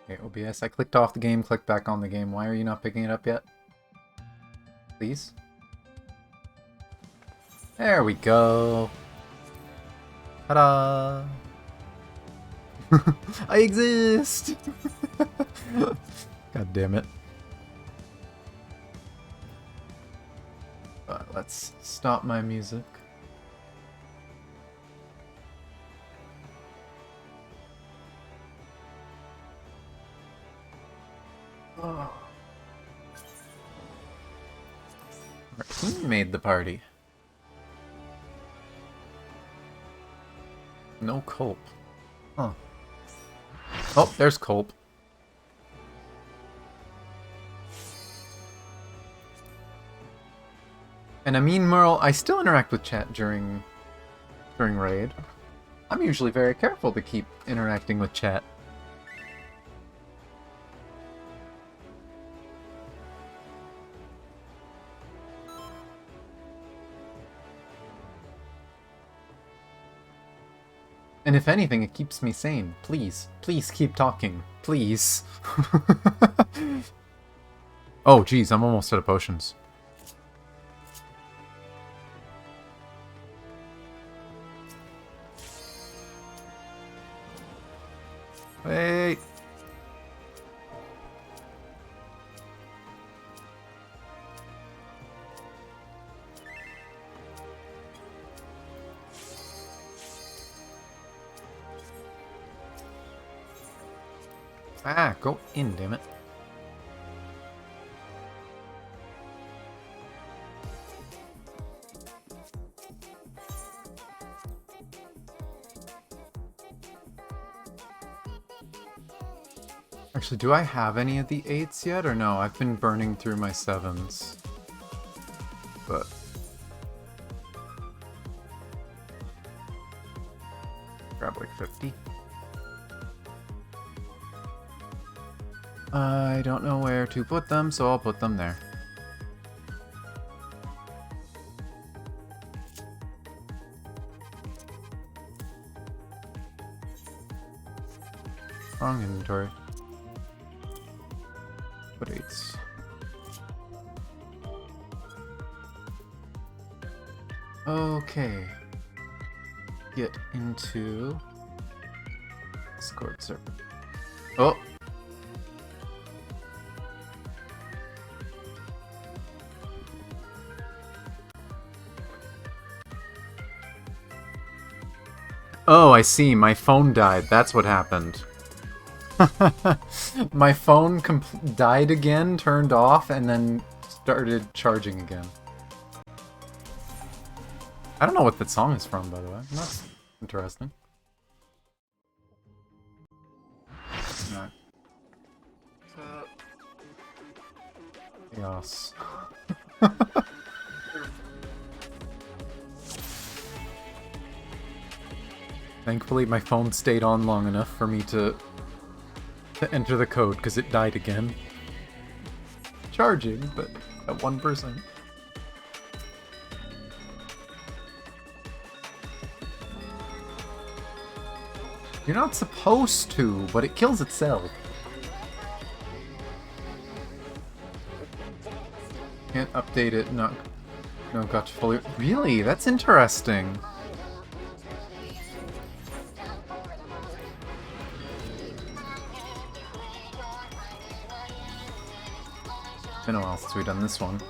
Okay, OBS, I clicked off the game, clicked back on the game. Why are you not picking it up yet? Please? There we go. Ta-da! I exist! God damn it. Let's stop my music. Oh. Our team made the party. No Culp. Huh. Oh, there's Culp. And I mean, Merle, I still interact with chat during raid. I'm usually very careful to keep interacting with chat. And if anything, it keeps me sane. Please. Please keep talking. Please. Oh, geez, I'm almost out of potions. Wait. Ah, go in, damn it. Actually, do I have any of the 8s yet, or no? I've been burning through my 7s. But... grab like 50. I don't know where to put them, so I'll put them there. Wrong inventory. Put 8s. Okay. Get into Discord server. Oh! Oh, I see. My phone died. That's what happened. My phone died again, turned off, and then started charging again. I don't know what that song is from, by the way. That's interesting. No. Chaos. Thankfully, my phone stayed on long enough for me to enter the code, because it died again. Charging, but at 1%. You're not supposed to, but it kills itself. Can't update it, no gotcha fully. Really? That's interesting. Been a while since we've done this one.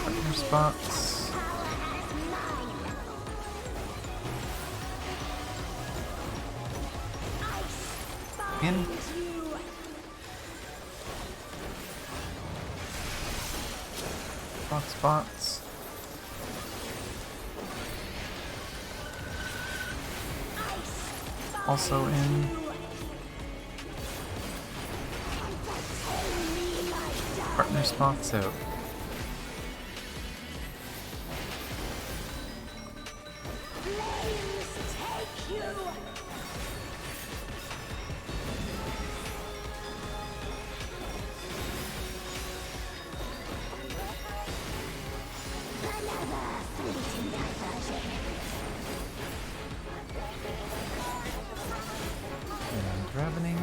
Partner spots. In. Spots. Also in. Partner spots out. Ravening.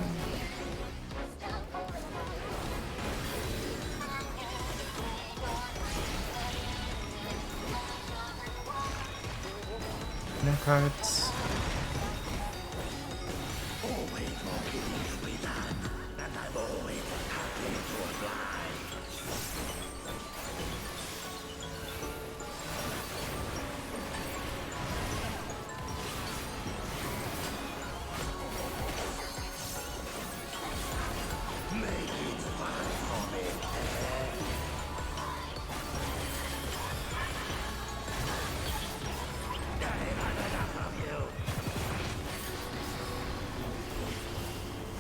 No cards.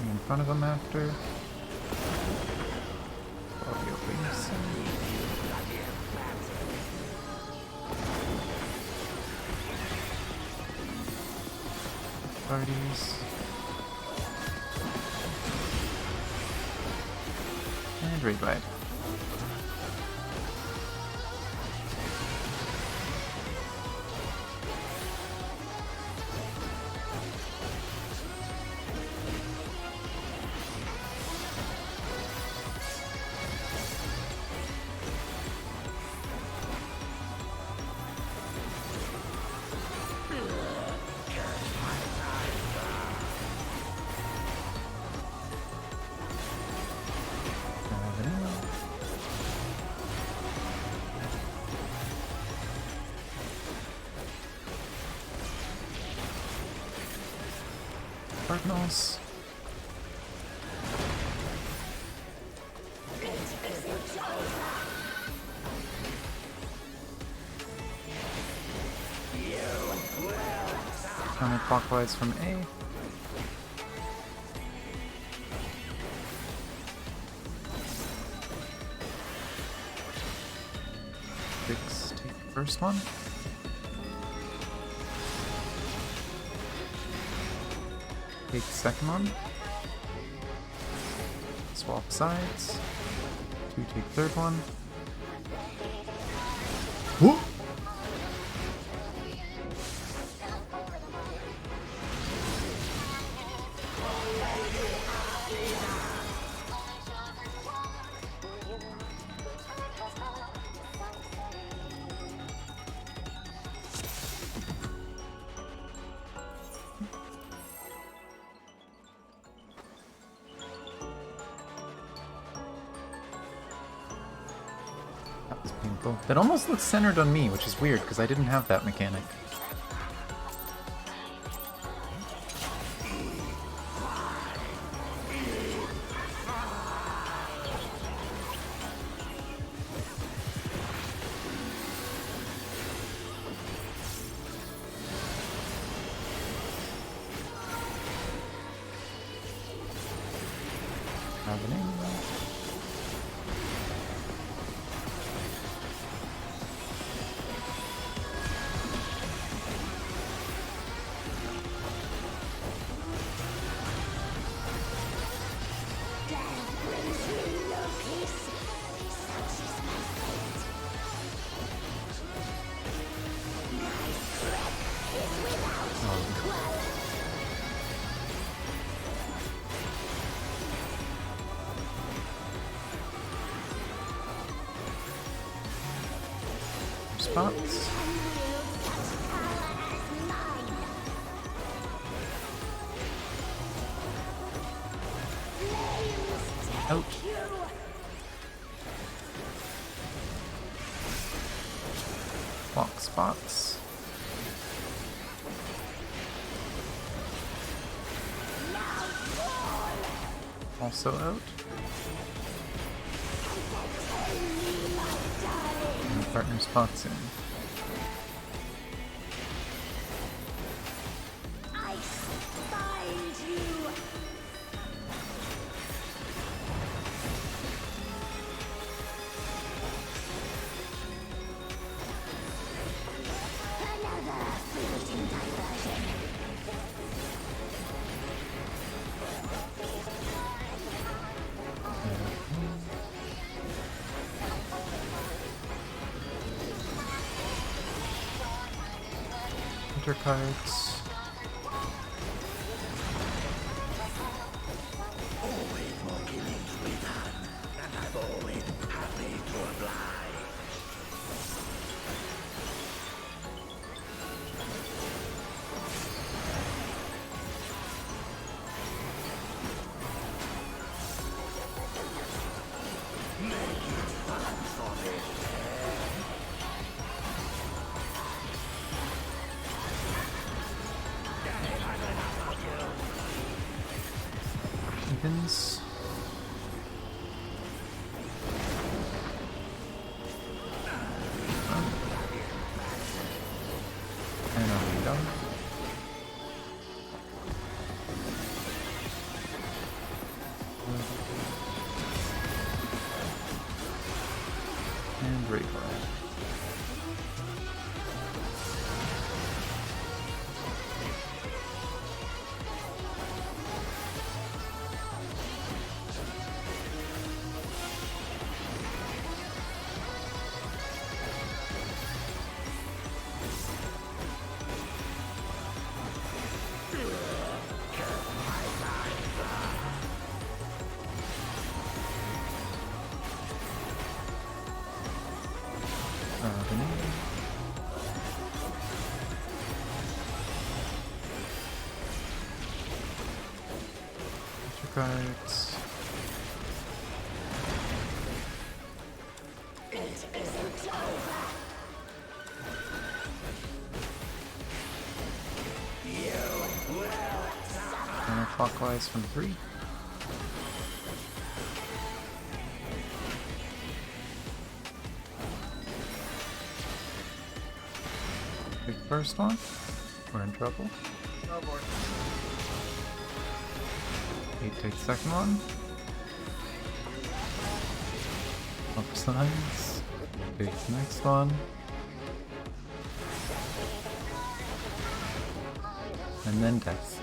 In front of him after. Audio base. Parties. And revive. Cardinals. Counterclockwise from A. Fix, take the first one. Take the second one. Swap sides. 2 take third one. Whoop! That was painful. That almost looks centered on me, which is weird because I didn't have that mechanic. Happening. Spots. Out. Block spots. Also out. And partner spots in. Enter cards. Evens. And on we go. And replay. Cards. Counterclockwise from 3. Big first one. We're in trouble. Oh boy. 8 takes second one. Upsides. Takes next one. And then death.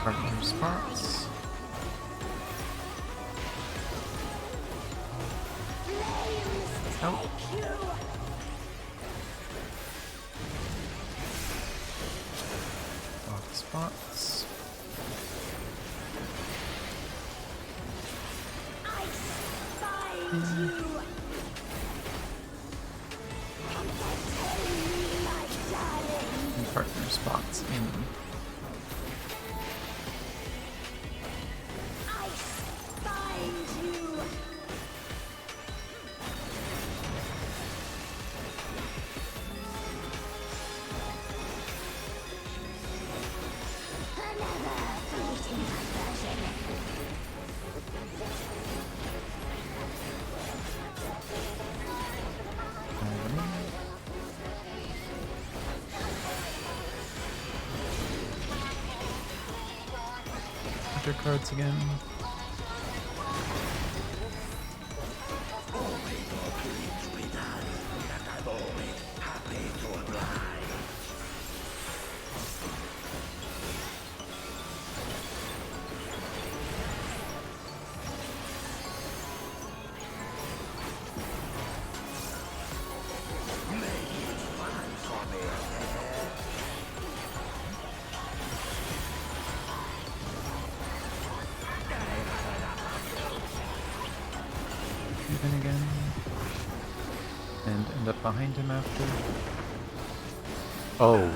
Partner spots. Out. Off spots. And partner spots in. Cards again. Even again. And end up behind him after. Oh.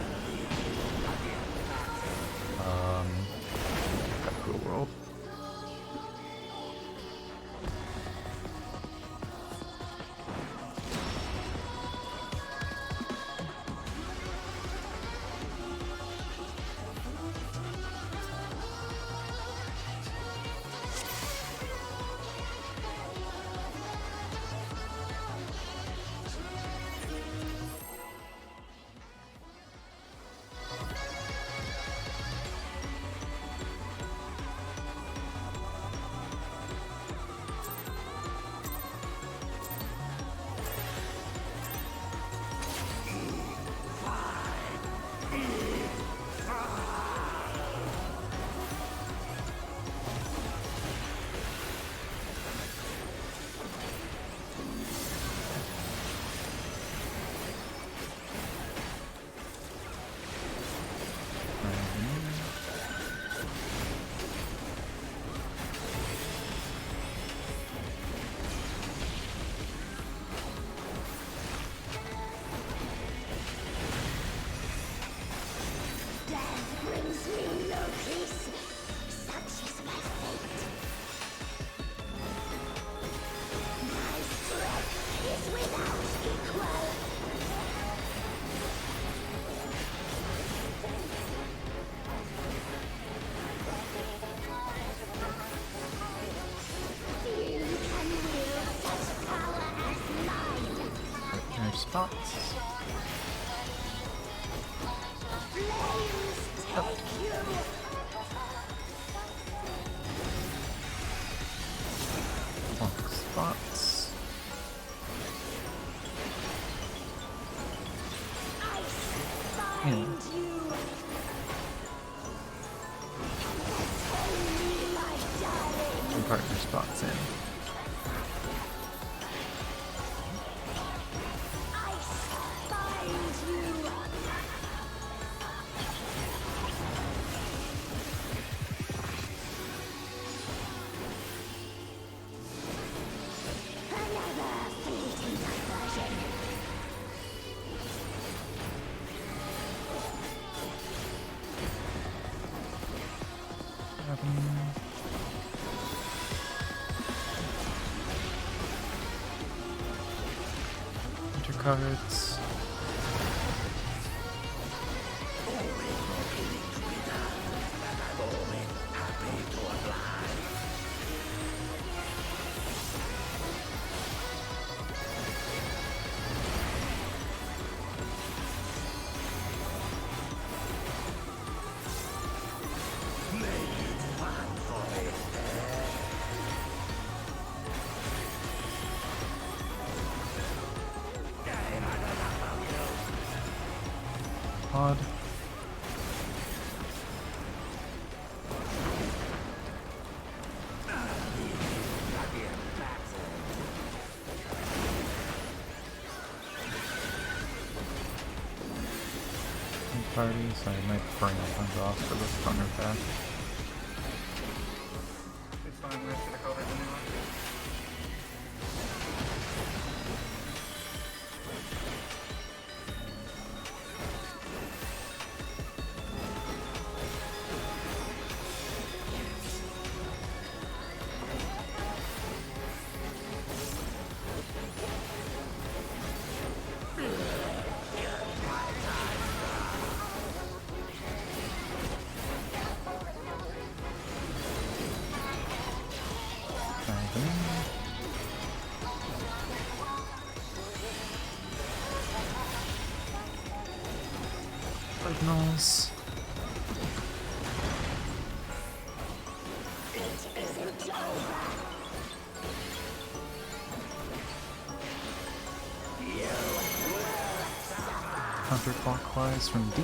Cruel World. Spots. Block spots. And partner spots in. Cards. party, so I might bring things off for the thunder attack. It's fine, we're gonna cover it anyway. Signals. Counterclockwise from D.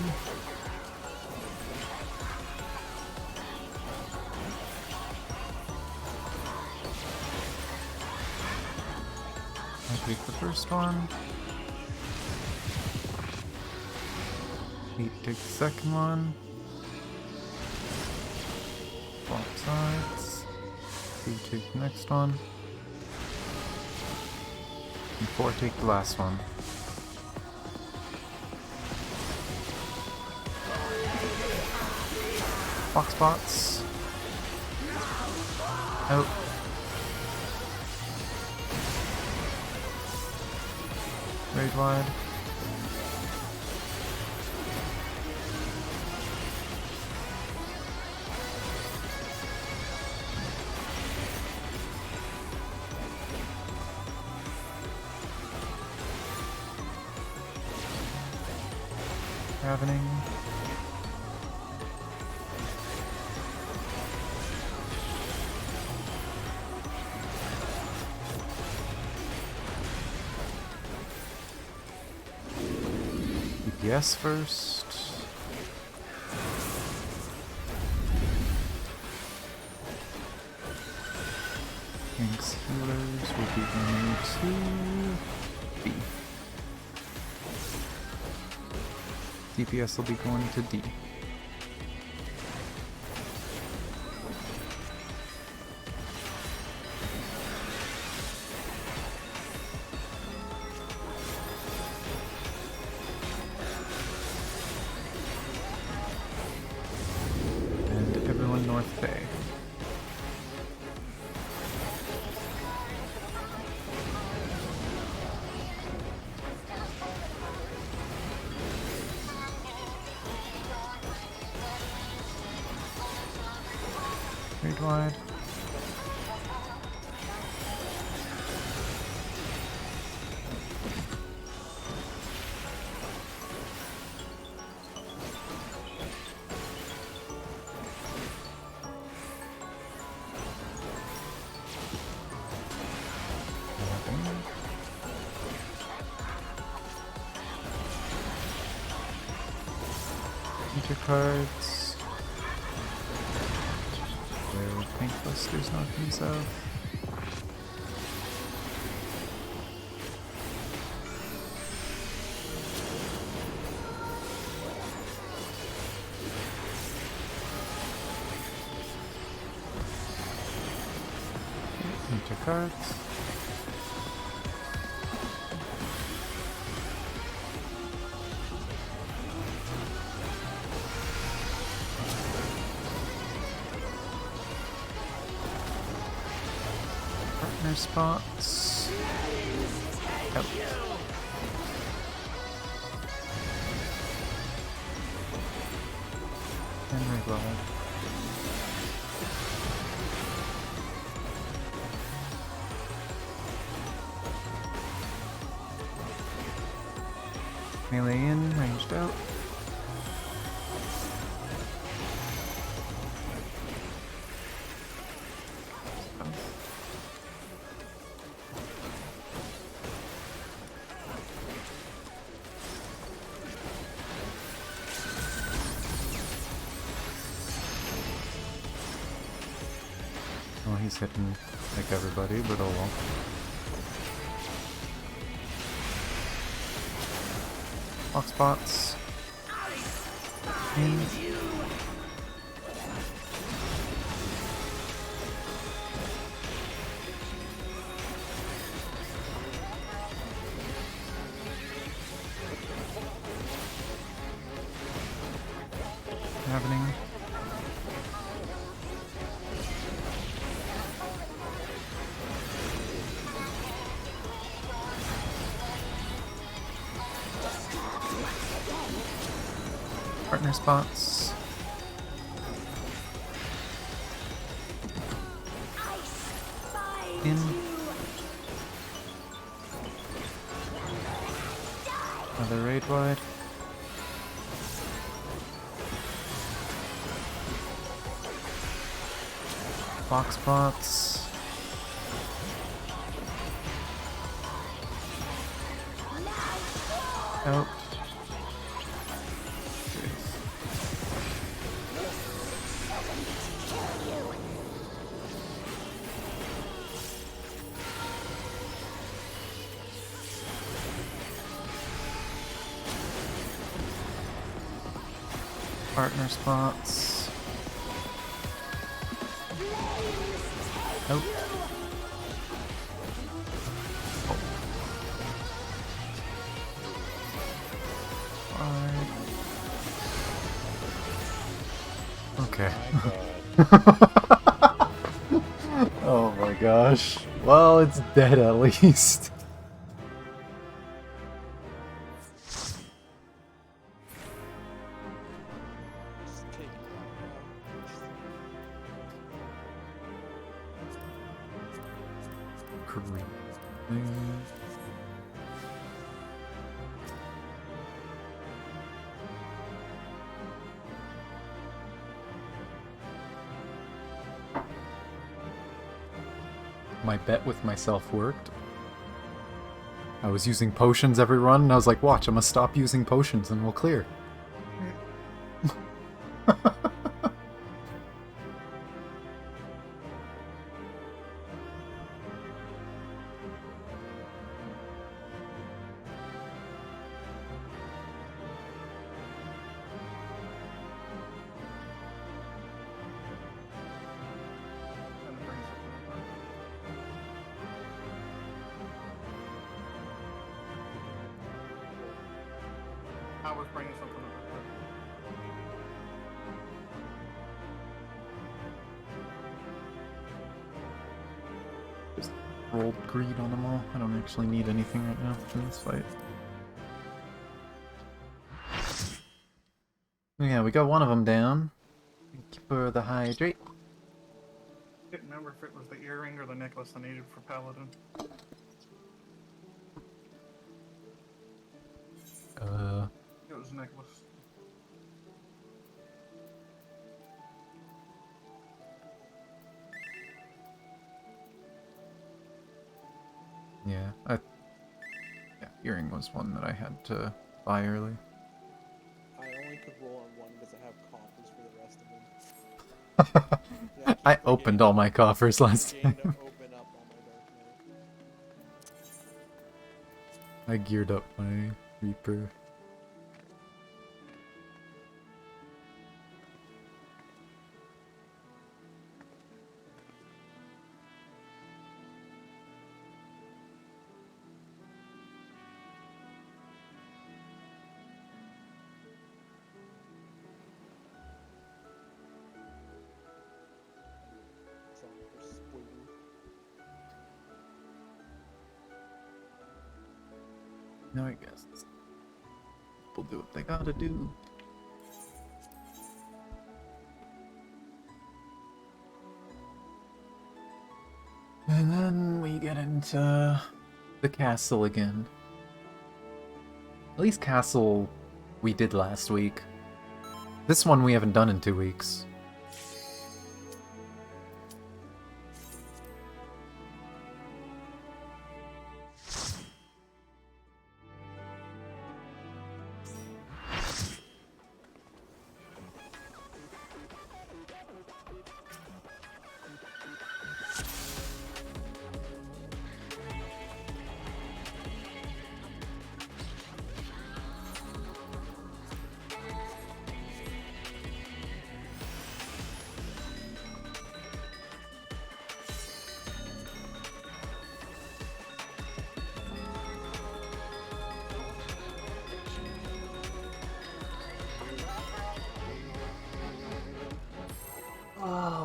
I take the first one. 8 take the second one. Swap sides. 2 take the next one. And 4 take the last one. Box spots. Out. Raid wide. Happening. DPS first. Thanks healers will be going to B. DPS will be going to D. And everyone North Bay. Raid wide. Future cards. Pink Buster's knocking south. Future cards. Partner spots. Out. And reload. Melee in, ranged out. Well, he's hitting like everybody, but oh well. Box spots. Happening. Partner spots. In. Another raid wide. Box spots. Out. Partner spots. Nope. Oh. Okay. Oh my gosh. Well, it's dead at least. My bet with myself worked. I was using potions every run, and I was like, watch, I'm gonna stop using potions and we'll clear. I was bringing something up. Just rolled greed on them all. I don't actually need anything right now in this fight. Yeah, we got one of them down. Thank you for the hydrate. Didn't remember if it was the earring or the necklace I needed for Paladin. It was necklace. Yeah, yeah, earring was one that I had to buy early. I only could roll on one because I have coffers for the rest of them. Yeah, I opened all my coffers last time. Open up all my Dark Knight. I geared up my Reaper. No, I guess people do what they gotta do. And then we get into the castle again. At least castle we did last week. This one we haven't done in 2 weeks.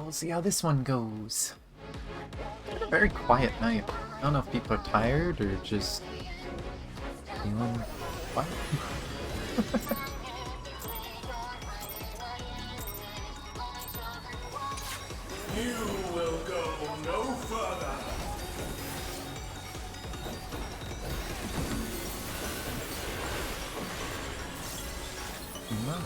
we'll see how this one goes. It's been a very quiet night. I don't know if people are tired or just feeling quiet. You will go no further. No.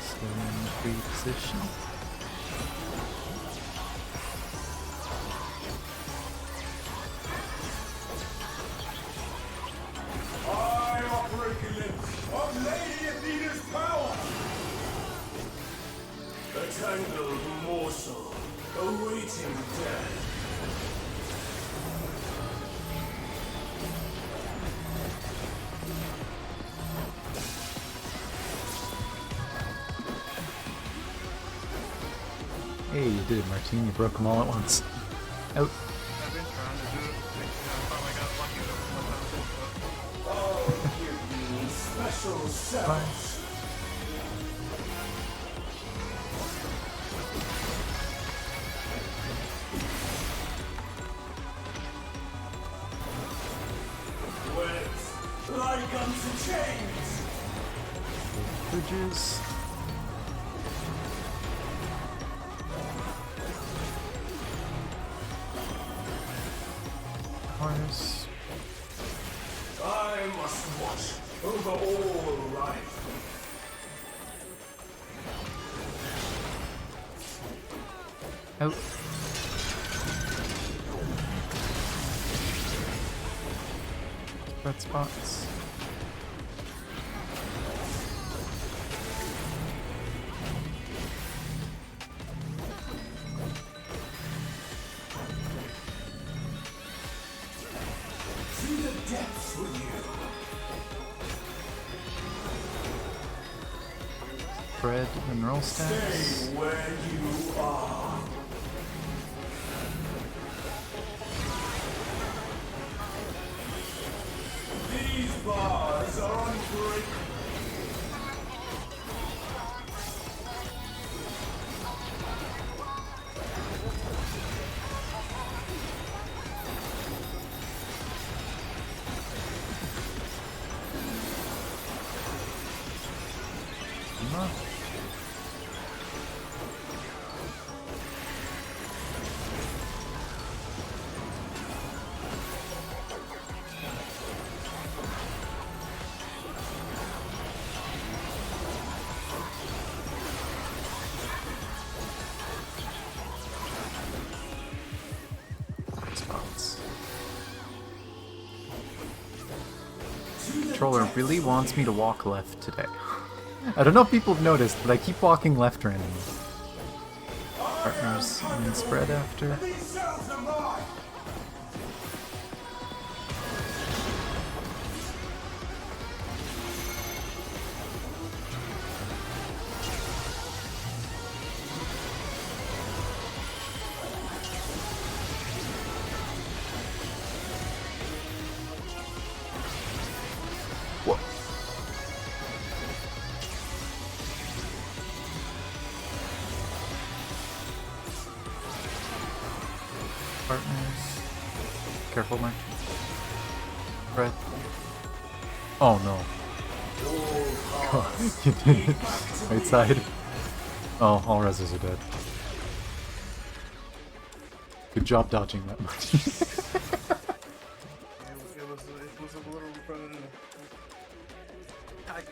Still in the free position. I operate glimpse of Lady Athena's power. A tangled morsel awaiting death. Hey, you did it, Martine. You broke them all at once. Out. I've been trying to do it. I finally got lucky with one time. I'll give you special cells. Wet like unto chains. Bridges. Cars. I must watch over all life. Out. Red spots. To the depths with you. Bread and roll stacks. Stay where you are. These bars are unbreakable. No. Spots. Controller really wants me to walk left today. I don't know if people have noticed, but I keep walking left randomly. Partners and spread after. These cells are mine. Whoa. Partners. Careful, Mike. Breath. Oh no. You did it. Right side. Oh, all reses are dead. Good job dodging that much. It was a little tight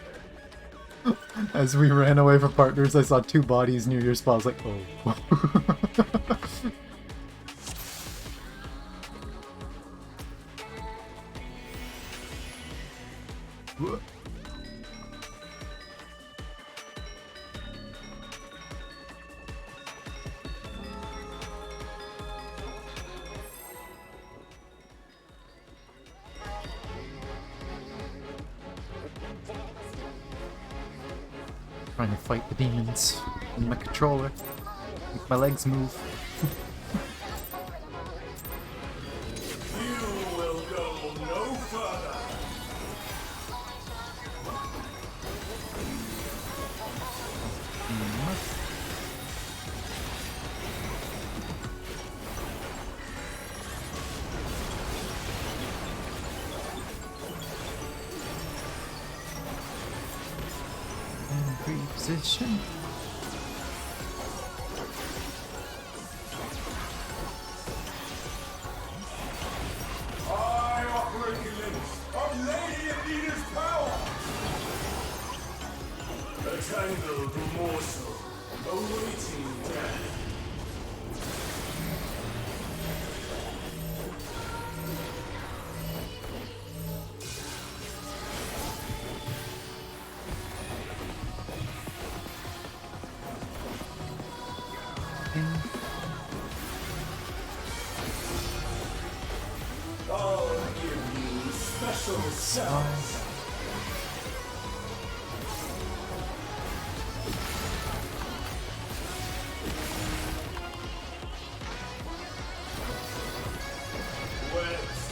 there. As we ran away from partners, I saw two bodies near your spot. I was like, oh. Trying to fight the demons in my controller. Make my legs move. You will go no further. Reposition. I operate the limits of Lady Anita's power! A tangled morsel, awaiting death. I'll give you special cells. Webs,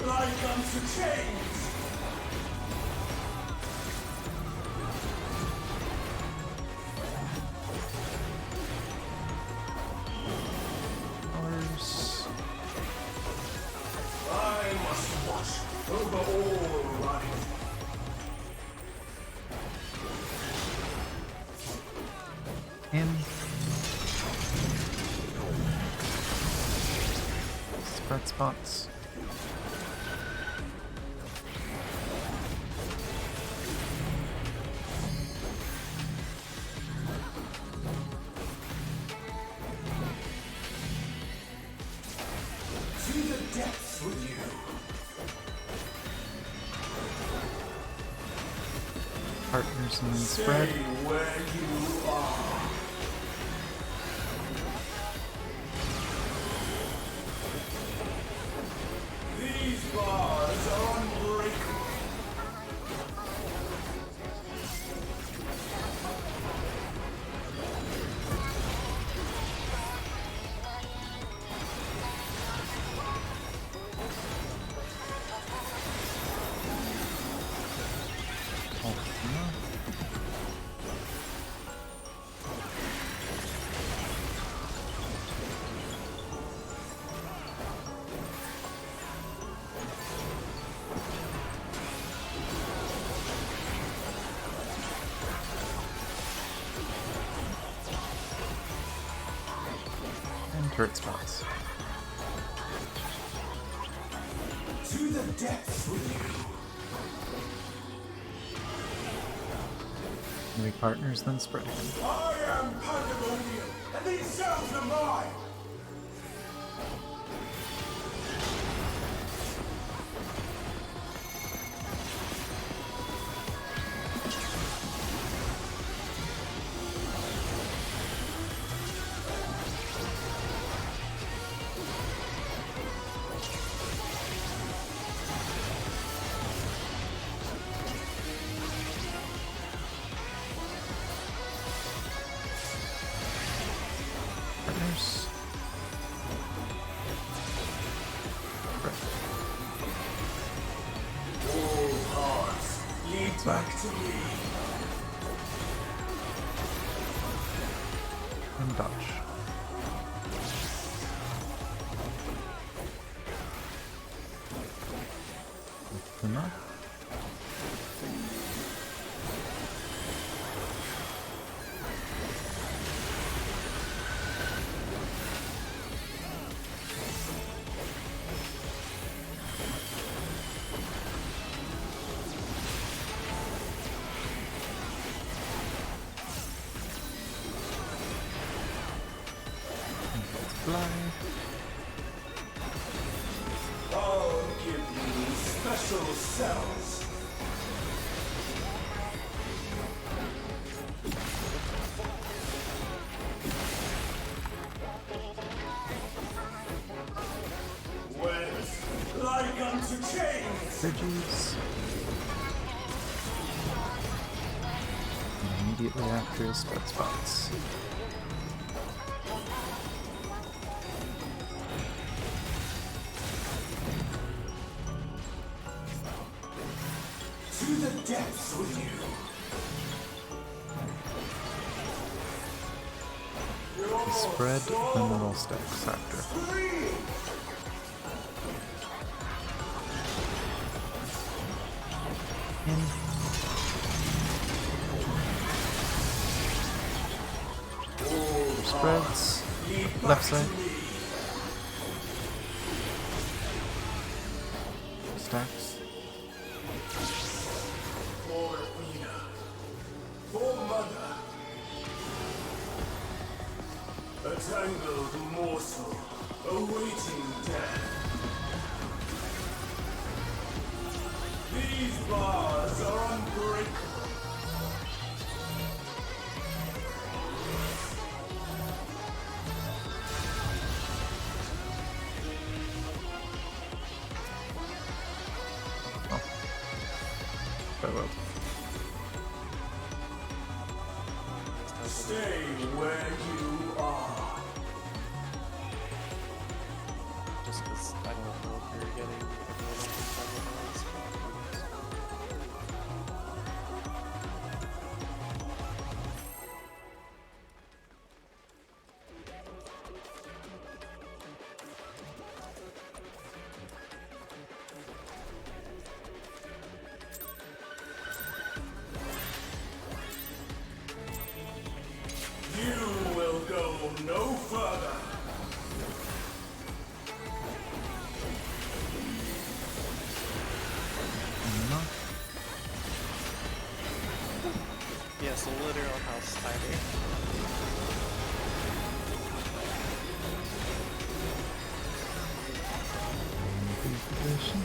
like unto chains. Ours. I must watch over all life. In. Spread spots. To the depths with you. Partners in Stay spread. where you are. These bars are unbreakable. And turret spots. To the depths with you. Maybe partners then spread. I am Pandemonium, and these cells are mine. Partners. All hearts lead back to me. And dodge. Enough. Fly. I'll give you special cells. Webs, like unto chains. Bridges. And immediately after spread spots. To the depths with you. The spread, then the roll stacks after. Free. In. spreads. Left side. Stacks. For Athena. For Mother. A tangled morsel awaiting death. These bars are unbreakable. Farewell. Stay where you are. Just because I don't know if you're getting everyone else to cover the spot. You will go no further. Yes, a literal house tiger. Position.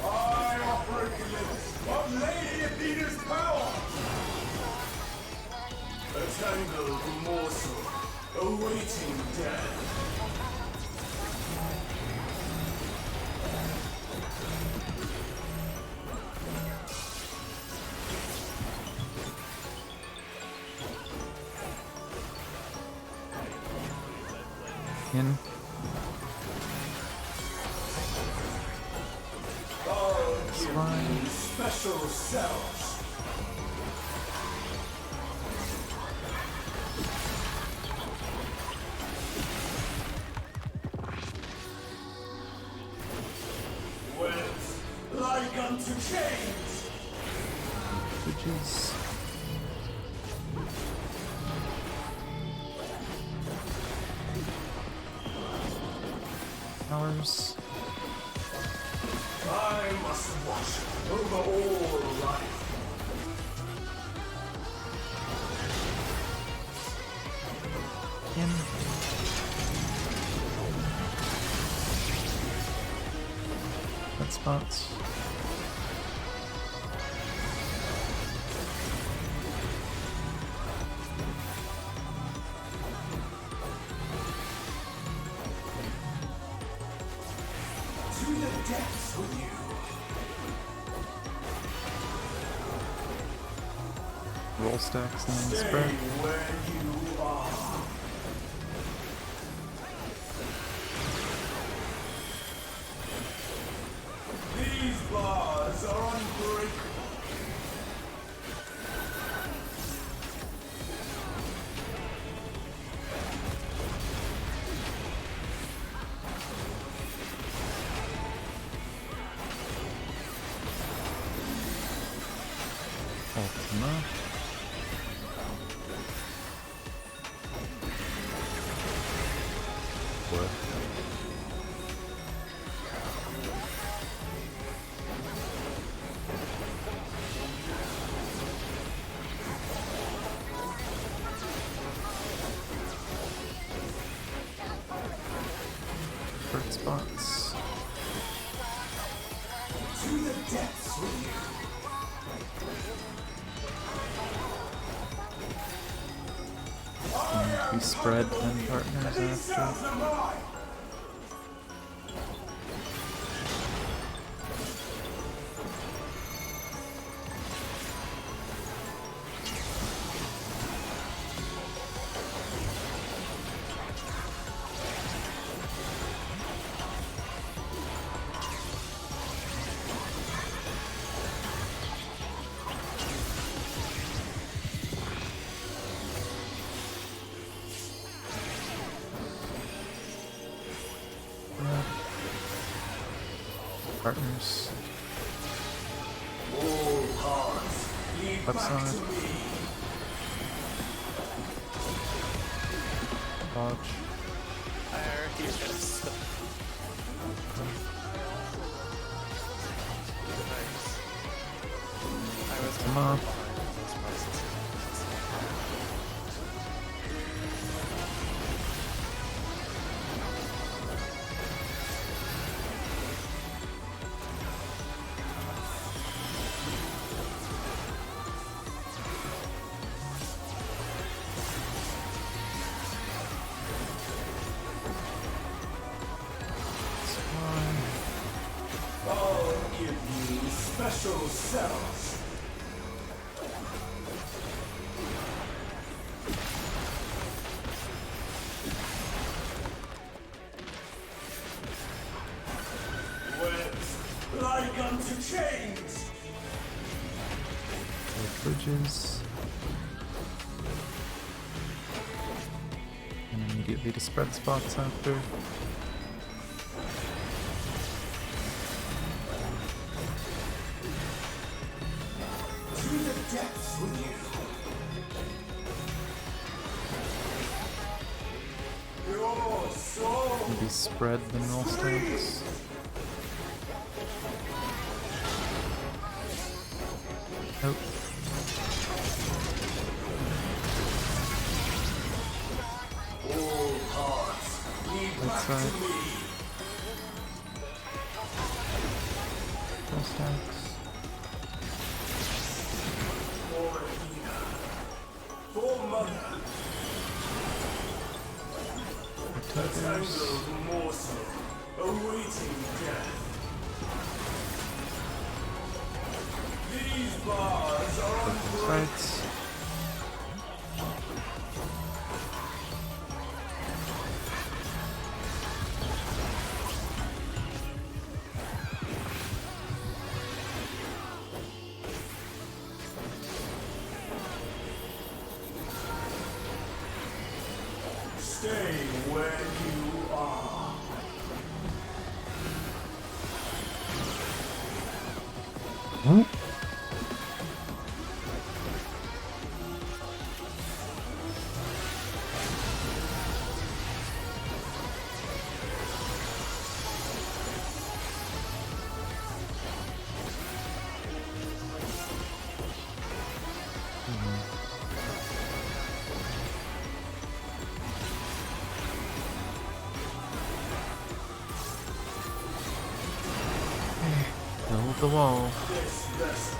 I offer a glimpse of Lady Athena's power. A tangled morsel awaiting death. In. I'll give Slide. you special cells. Webs like unto chains. Bridges. Powers. I must watch over all life. In. Red spots. To the depths with you. Roll stacks and Stay spread. where you are. These bars are unbreakable. Ultima. What? Bird spots. To the depths with you. And we spread 10 partners These cells after. are mine. Partners. Left side. Dodge. Come up. Special cells. Wet like unto chains. Bridges. And immediately to spread spots after. Maybe spread the null stacks. Oh. Right side. Null stacks. For mother. A Attackers. tangled morsel awaiting death. These bars are unbroken. Fights. Stay where you are. Build the wall. This vessel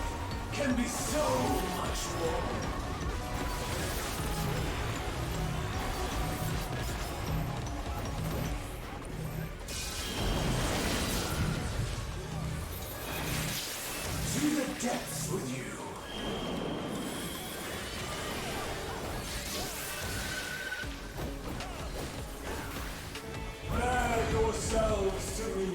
can be so much more. To the depths with you. Bear yourselves to me.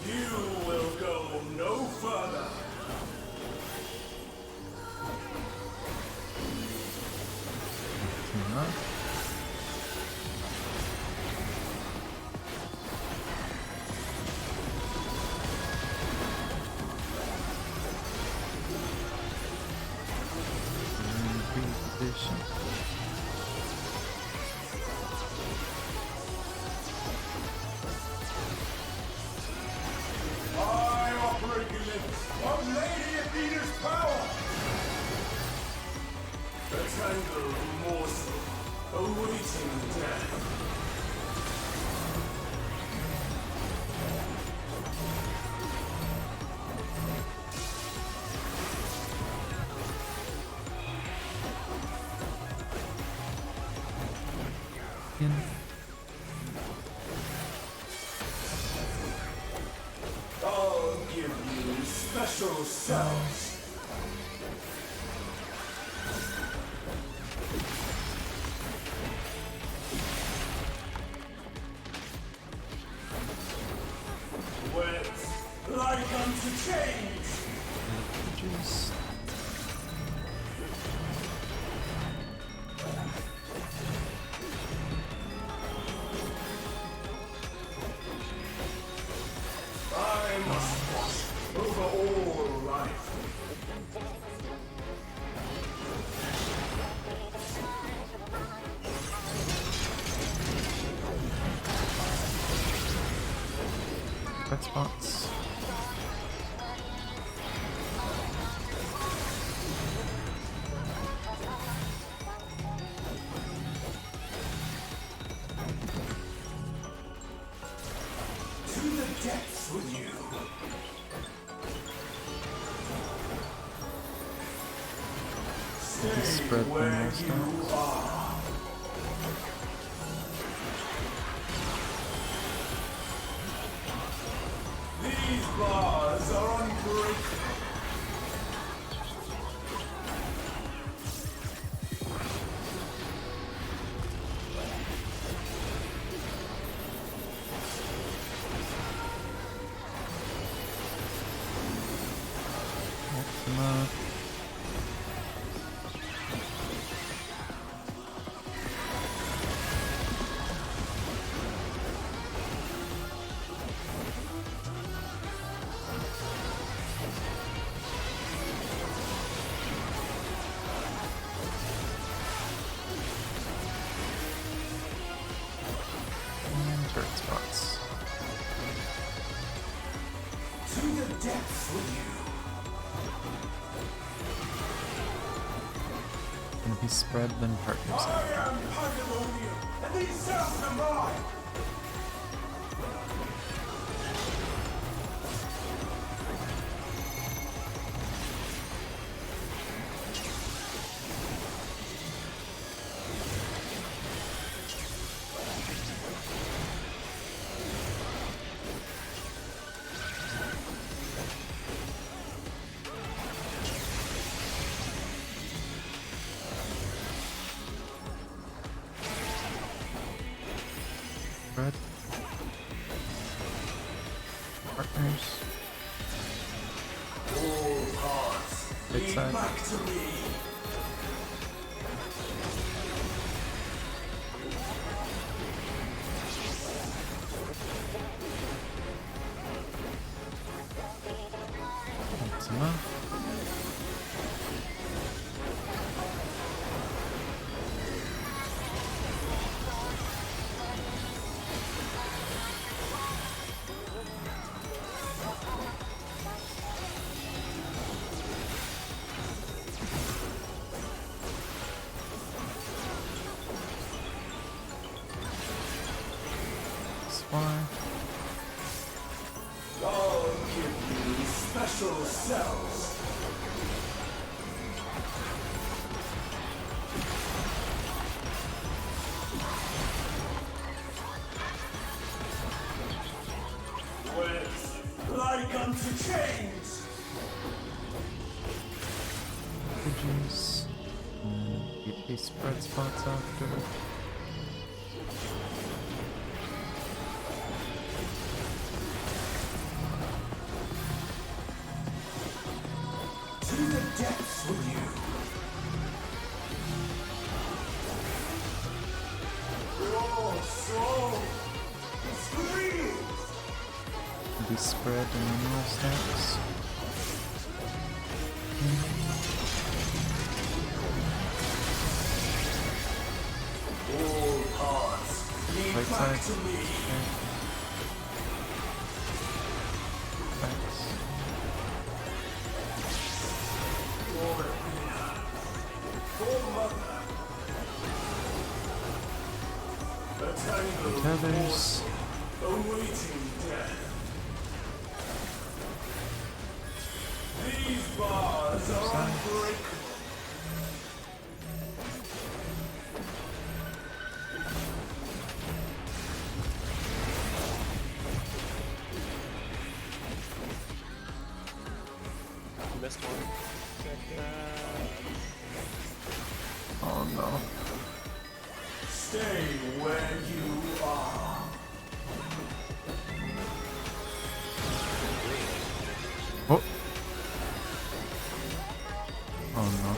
You will go no further. Position. of Lady Athena's power! A tangled morsel awaiting death. I'll give you special cells. Wet like unto change. Just... I must watch over all life. red spots. To the depths with you. Maybe Stay spread where them you stacks. are. These bars are unbreakable. Maxima. And turret spots. To the depths with you. Gonna be spread, then partners. I am Pandemonium, and these cells are mine. Spread. Partners. All hearts Big lead side. back to me. Maxima. Spy. I'll give you special cells. With like unto change. Bridges. BP spread spots after. To the depths with you. Your soul screams. Be spread and mineral stacks. All hearts lead Right back side. to me. Okay. Backs. Tethers. Awaiting death. These bars are unbreakable. Missed one. Check that. Oh no. Stay where you are. Oh. Oh no.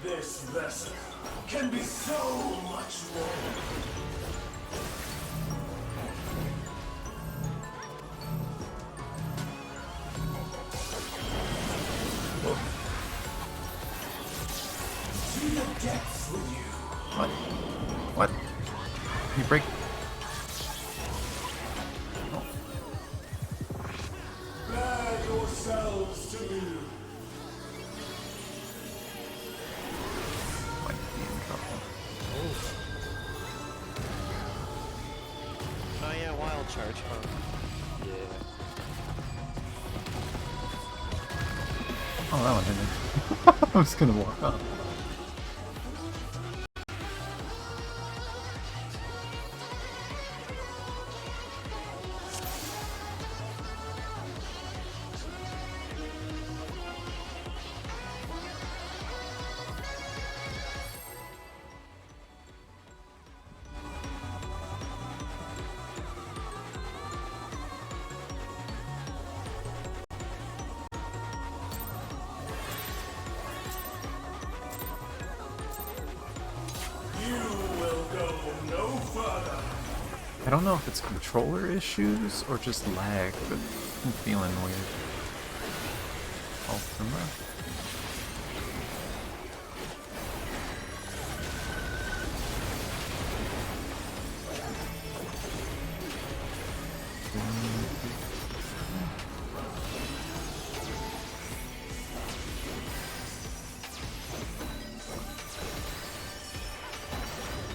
This vessel can be so much more. To the depths with you. What? What? You break. Bear yourselves to me. Might be in trouble. Oh yeah, wild charge, huh? Yeah. Oh, that one hit me. I was gonna walk up. I don't know if it's controller issues or just lag, but I'm feeling weird. Oh, remember?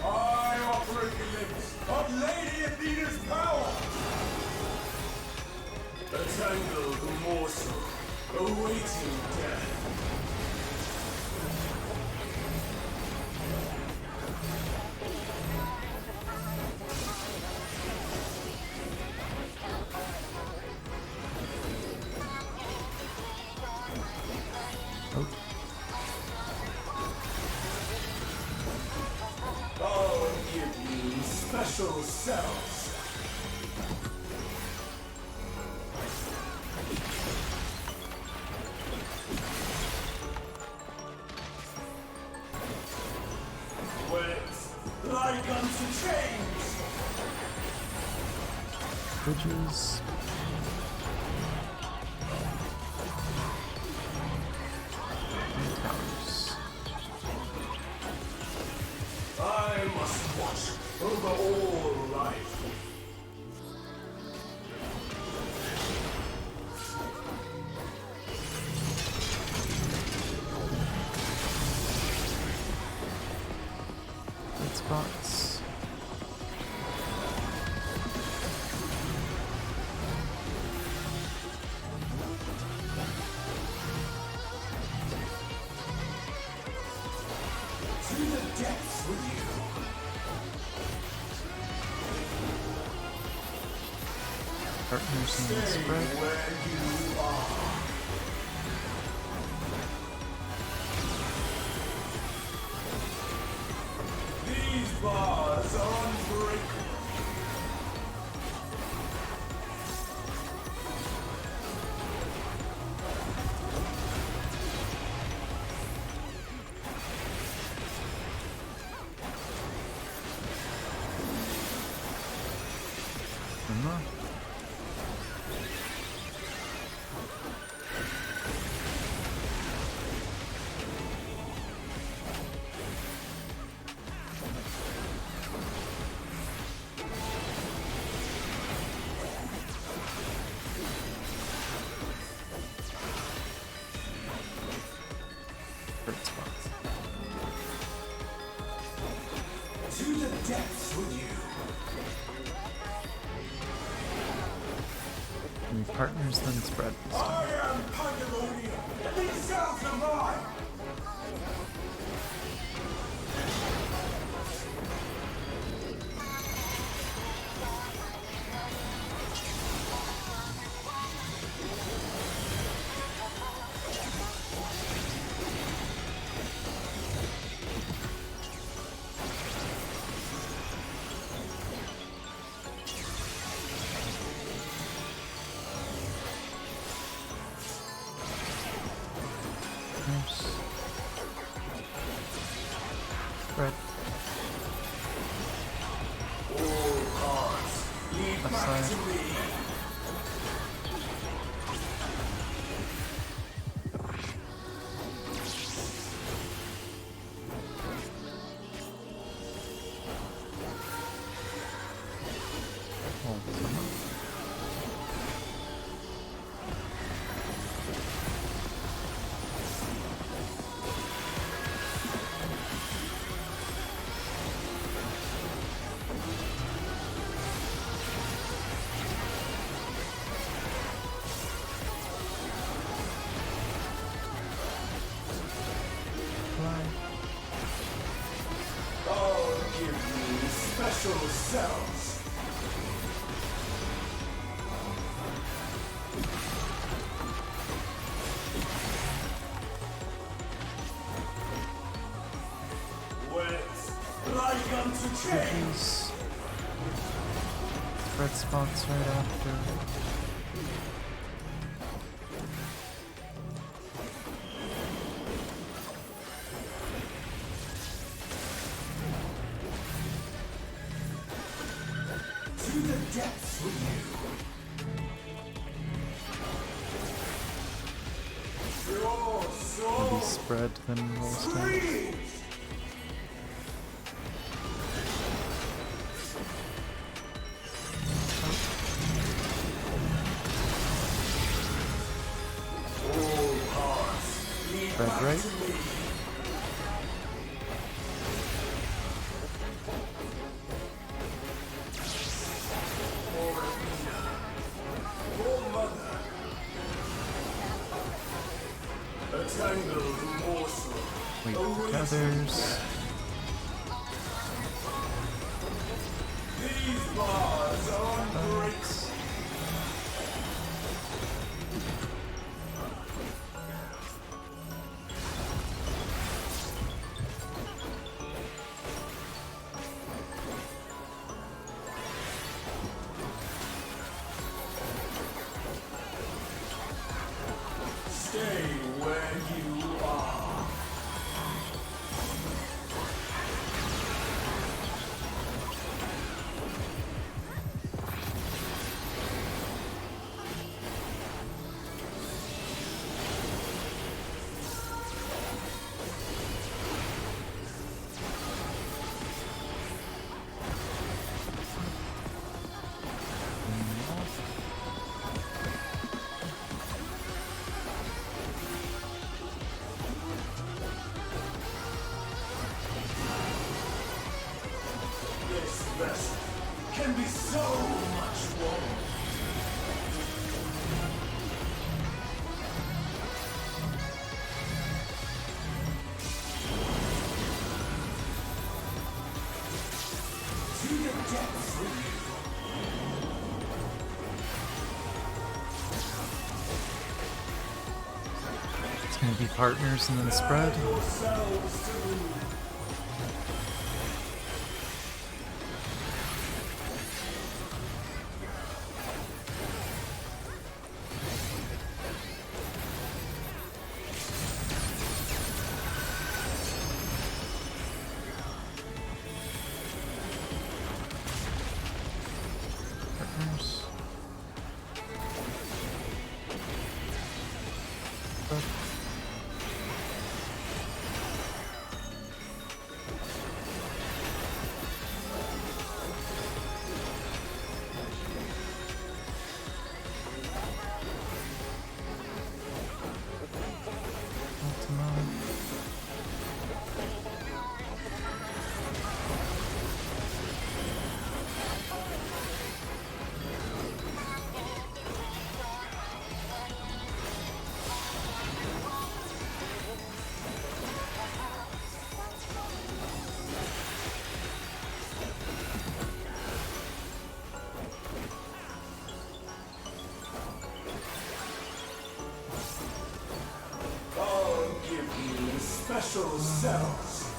I operate the limbs of Lady Athena's power. A tangled morsel awaiting death. I'll give you special cells. Wet like unto chains. Bridges. And towers. I must watch over all life. Good spots. To the depths with you. Partners in the spread. Where you are. These bars are unbreakable. Remember? Great spots. To the depths with you. Any partners then spread this time. I am Pandemonium. These sounds are mine. Spread. All hearts lead back Aside. to me. Oh, I'll give you special cells. Wet like unto change. Bridges. Spread spots right after. To the depths with you. Your soul. Maybe spread then roll stand. Breathe. All hearts lead Spread back right. to me. Oh, mother. A tangled morsel. Wait for awaits feathers. These bars are unbreakable. Stay where you are. This vessel can be so much more. To the depths with you. It's gonna be partners and then spread. Yourselves to me. Partners. Spread. special cells.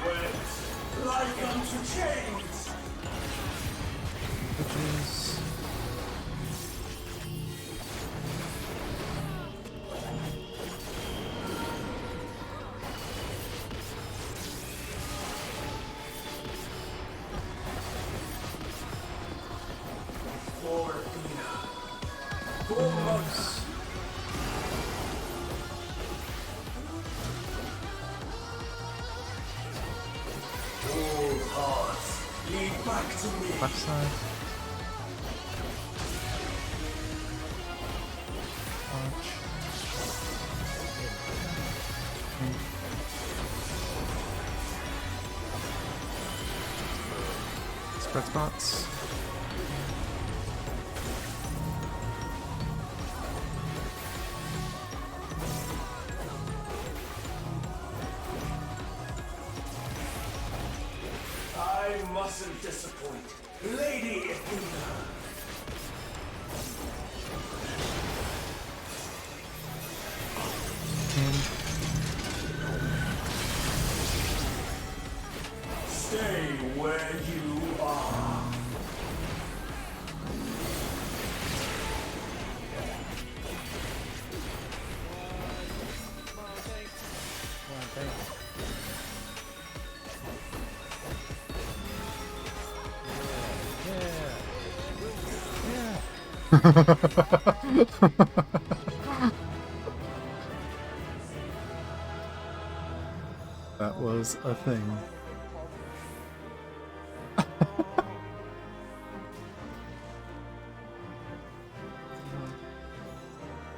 Wet like unto chains. Witches. Old hearts, lead back to me. Left side. Watch. Spread spots. I mustn't disappoint. Lady Athena. Stay where you are. That was a thing.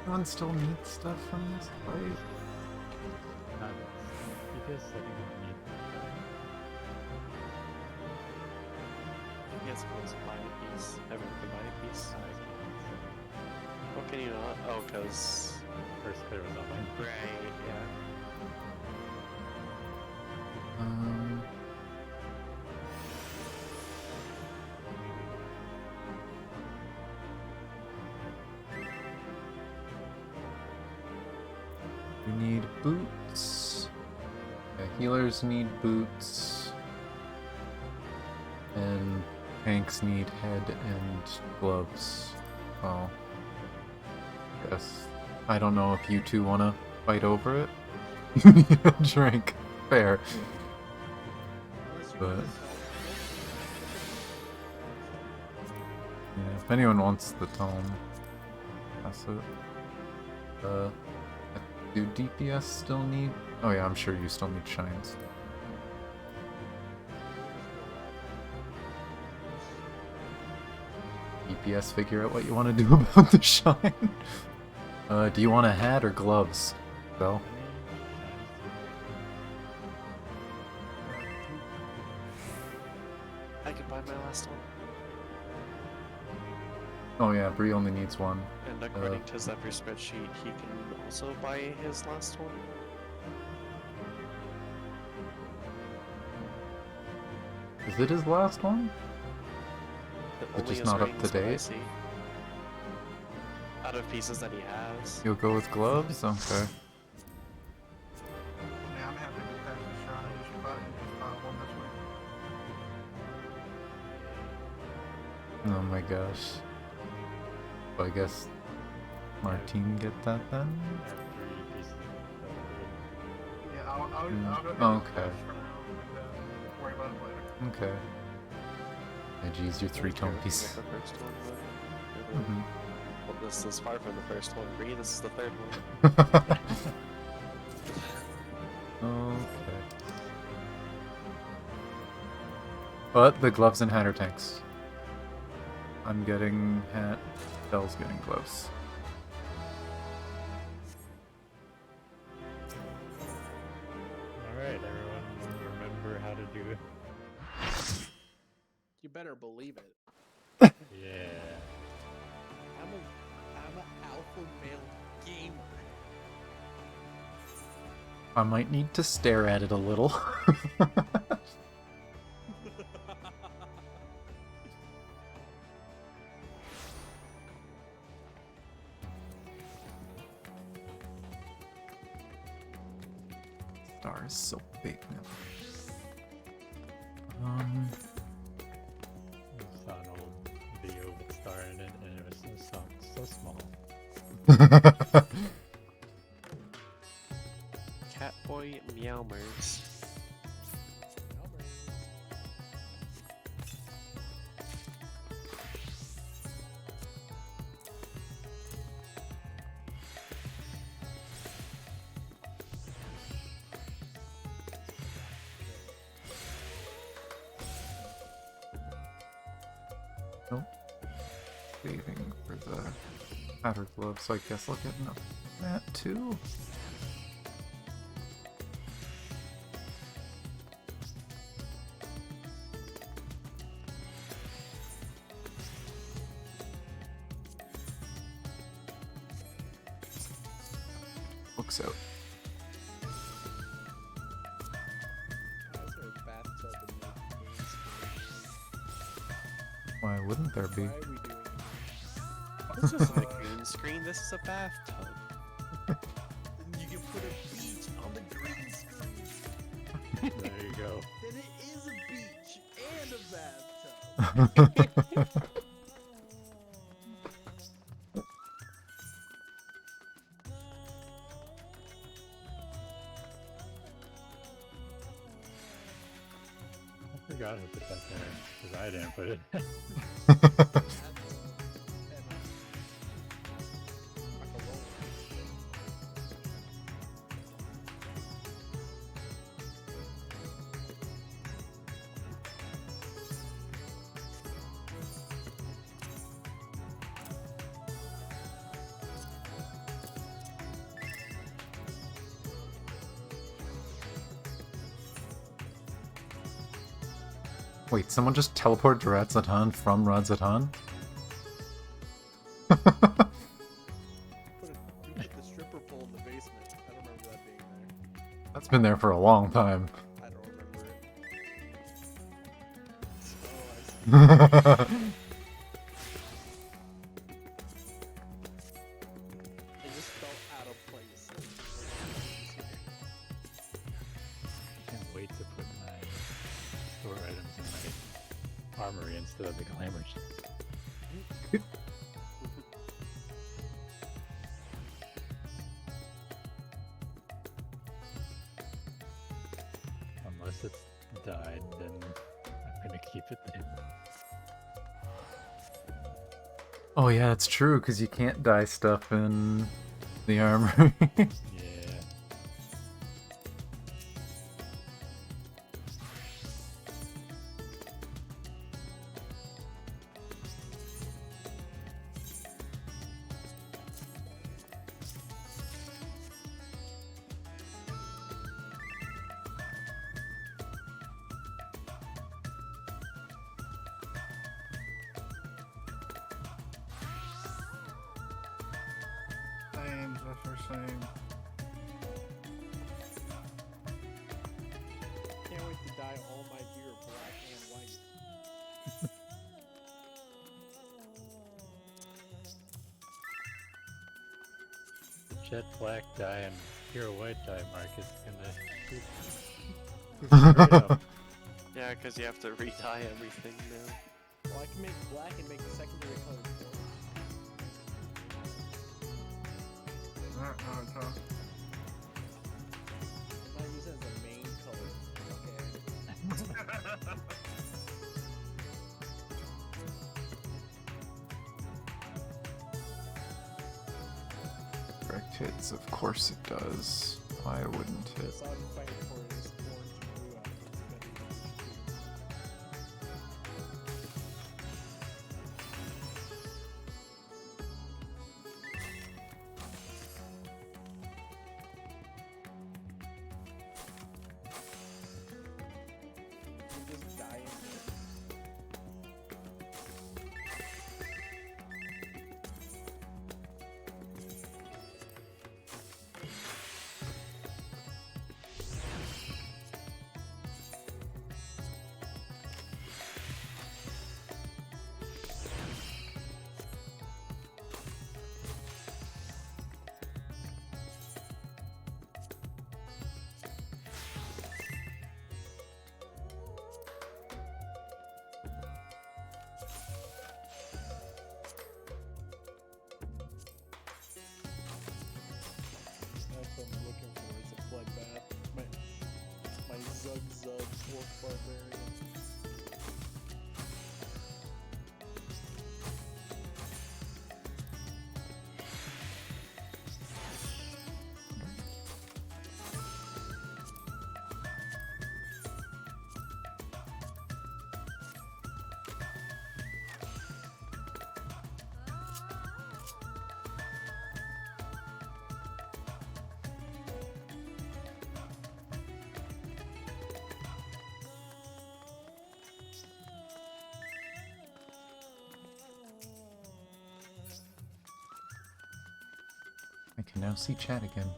Everyone still needs stuff from this fight. Because I think we need. Yes, supposed to buy a piece. Everyone can buy a piece. What can you not? Oh, because First clear was up. right, yeah. We need boots. Yeah, healers need boots. And tanks need head and gloves. Oh. Guess. I don't know if you two want to fight over it. You need a drink. Fair. But yeah, if anyone wants the tome, pass it. Do DPS still need? Oh yeah, I'm sure you still need shines. DPS, figure out what you want to do about the shine. Do you want a hat or gloves? Bell? I could buy my last one. Oh yeah, Bree only needs one. And according to Zephyr's spreadsheet, he can also buy his last one. Is it his last one? Only It's just his not up rings, to what I date? see. Out of pieces that he has. You'll go with gloves? Okay. Yeah, I'm happy to pass the shot. We should probably just buy one this way. Oh my gosh. Well, I guess Martine get that then? I have 3 pieces of Yeah, I'll go get Oh, this okay. cash for now and worry about it later. Okay. Yeah, geez, you're 3 tome pieces. The first one, but Mhm. well, this is far from the first one. Bree, this is the third one. Okay. But the gloves and hat are tanks. I'm getting hat, Bell's getting gloves. Alright, everyone remember how to do it. You better believe it. Yeah. I'm a alpha male gamer. I might need to stare at it a little. star is so big now. I saw an old video with star in it, and it was so small. Catboy Meowmers. Nope. Saving for the powder glove, so I guess I'll get enough of that too. Looks out. Why wouldn't there be? Why are we doing This isn't a green screen, this is a bathtub. You can put a beach on the green screen. There you go. Then it is a beach and a bathtub. I forgot who put that there, because I didn't put it. Wait, someone just teleported to Ratzatan from Ratzatan? Put the stripper pole in the basement. I don't remember that being there. That's been there for a long time. I don't remember it. It just felt out of place. I can't wait to put my store items in my armory instead of the glamour sheets. Unless it's died, then I'm gonna keep it there. Oh yeah, it's true, because you can't dye stuff in the armory. Yeah. Same, Zephyr, same. Can't wait to dye all my gear black and white. The jet black dye and pure white dye market is gonna shoot straight up. Yeah, because you have to re-dye everything now. Well, I can make black and make a secondary color for it. Alright, now it's off. I'm not using it as a main color. Okay. Direct hits, of course it does. Why wouldn't it? That's all I'm fighting for is orange and blue outfits. Just dye it. can now see chat again.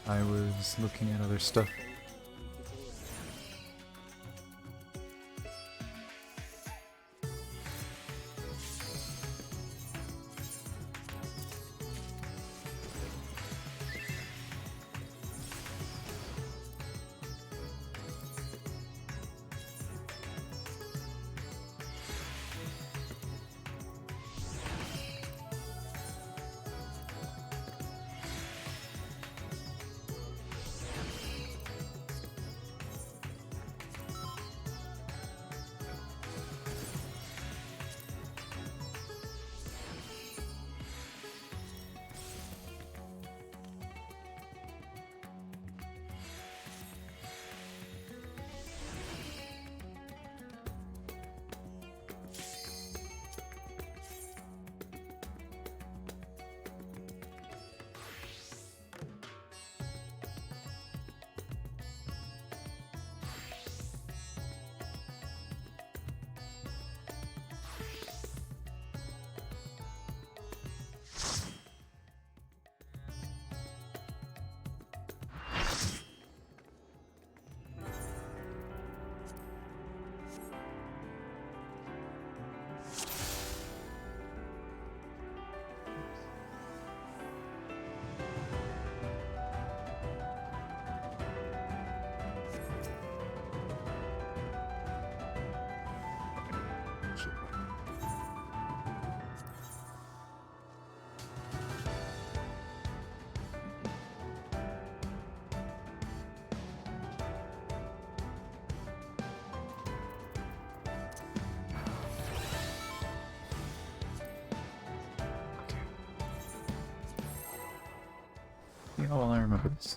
I was looking at other stuff. Yeah, well, I remember this.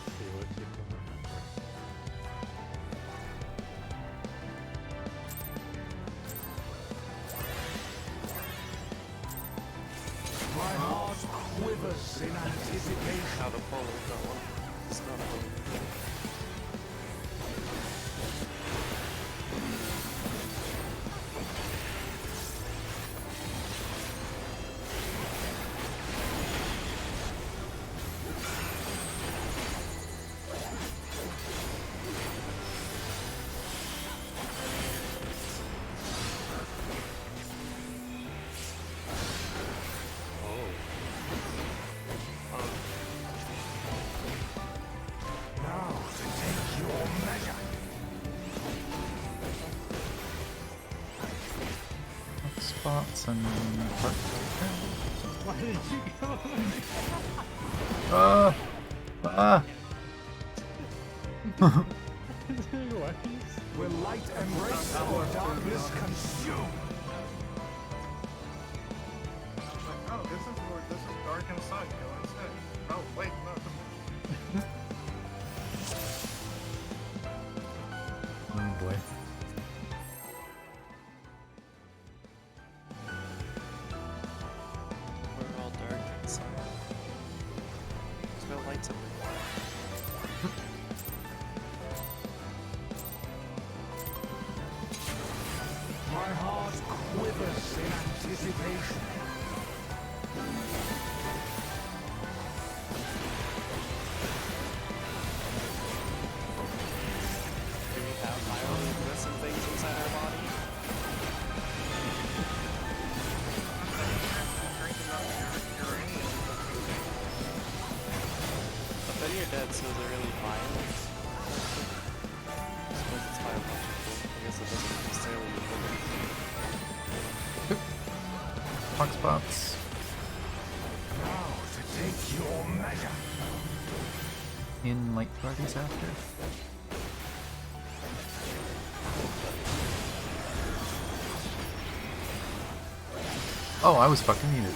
See what you can remember. My heart quivers in anticipation. How to pull that one. It's not pulling. Now to take your measure. Spots and parts. Why did you go? Will light embrace or darkness consume? Oh, this is dark inside. Go inside. Oh, wait, no. Oh boy. We're all dark inside. There's no lights up there. My heart quivers in anticipation. Do we have bioluminescent things inside our body? But then your dad says they're really violent. I suppose it's biological. I guess it doesn't necessarily mean Hawk spots. Now to take your measure. In light parties after. Oh, I was fucking muted.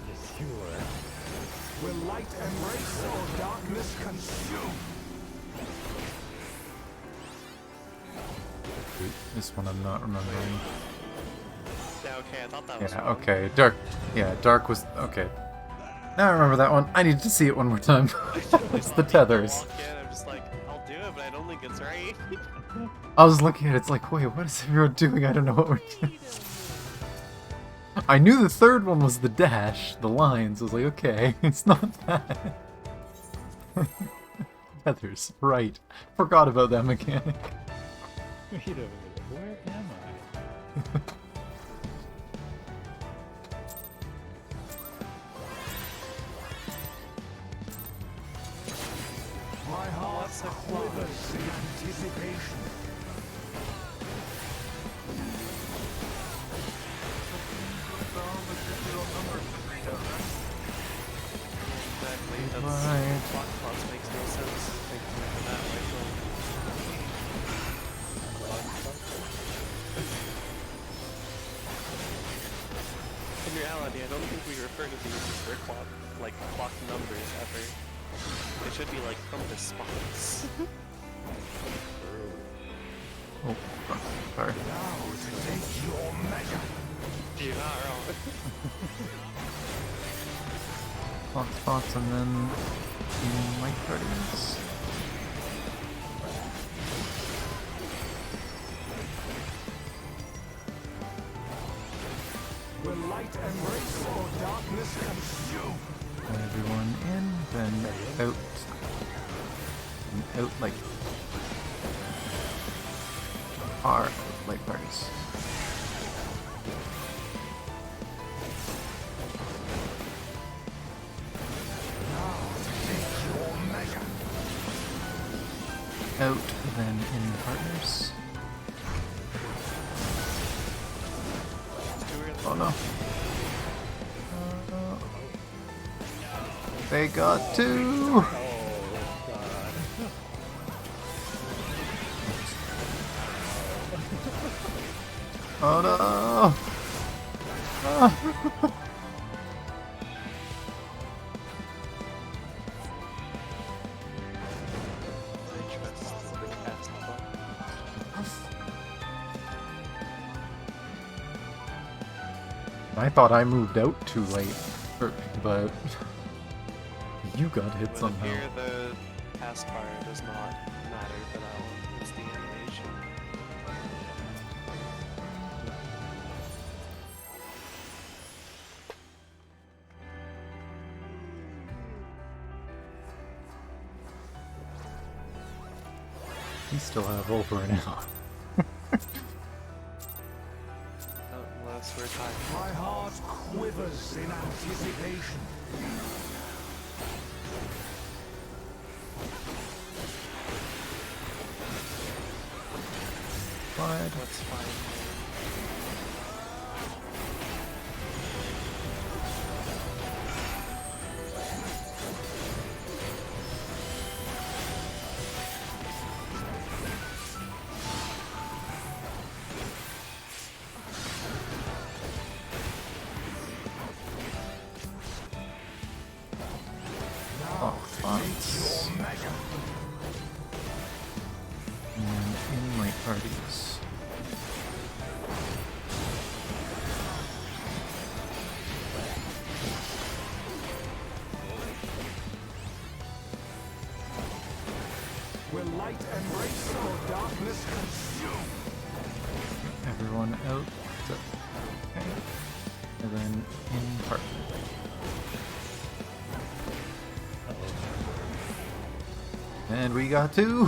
Yes, you were. Will light embrace or darkness consume? Wait, this one I'm not remembering. Yeah, okay, I thought that was Yeah, wrong. okay. Dark. Yeah, dark was okay. Now I remember that one. I needed to see it one more time. It's the tethers. Walk in, I'm just like, I'll do it, but I don't think it's right. I was looking at it, it's like, wait, what is everyone doing? I don't know what we're doing. I knew the third one was the dash, the lines. I was like, okay, it's not that. Feathers, right. Forgot about that mechanic. Wait a minute, where am I? My heart quivers in anticipation. Exactly. That's Right. clock plots makes no sense. Thinking of that way from in reality, I don't think we refer to these as their clock numbers ever. They should be like compass spots. Oh, sorry. You're not wrong. Clock spots and then light guardians. Will light embrace or darkness consume? Everyone in, then out. And out like are light guardians. Out, then in partners. Oh no. They got two! Oh no! Ah. I thought I moved out too late, but you got hit But somehow. here the pass bar does not matter for that one. It's the animation. We still have over an hour. Unless we're talking. My heart quivers in anticipation. But What's fine? spots. And in light parties. Will light embrace or darkness consume? Everyone out. Okay. And then in partner. And we got two.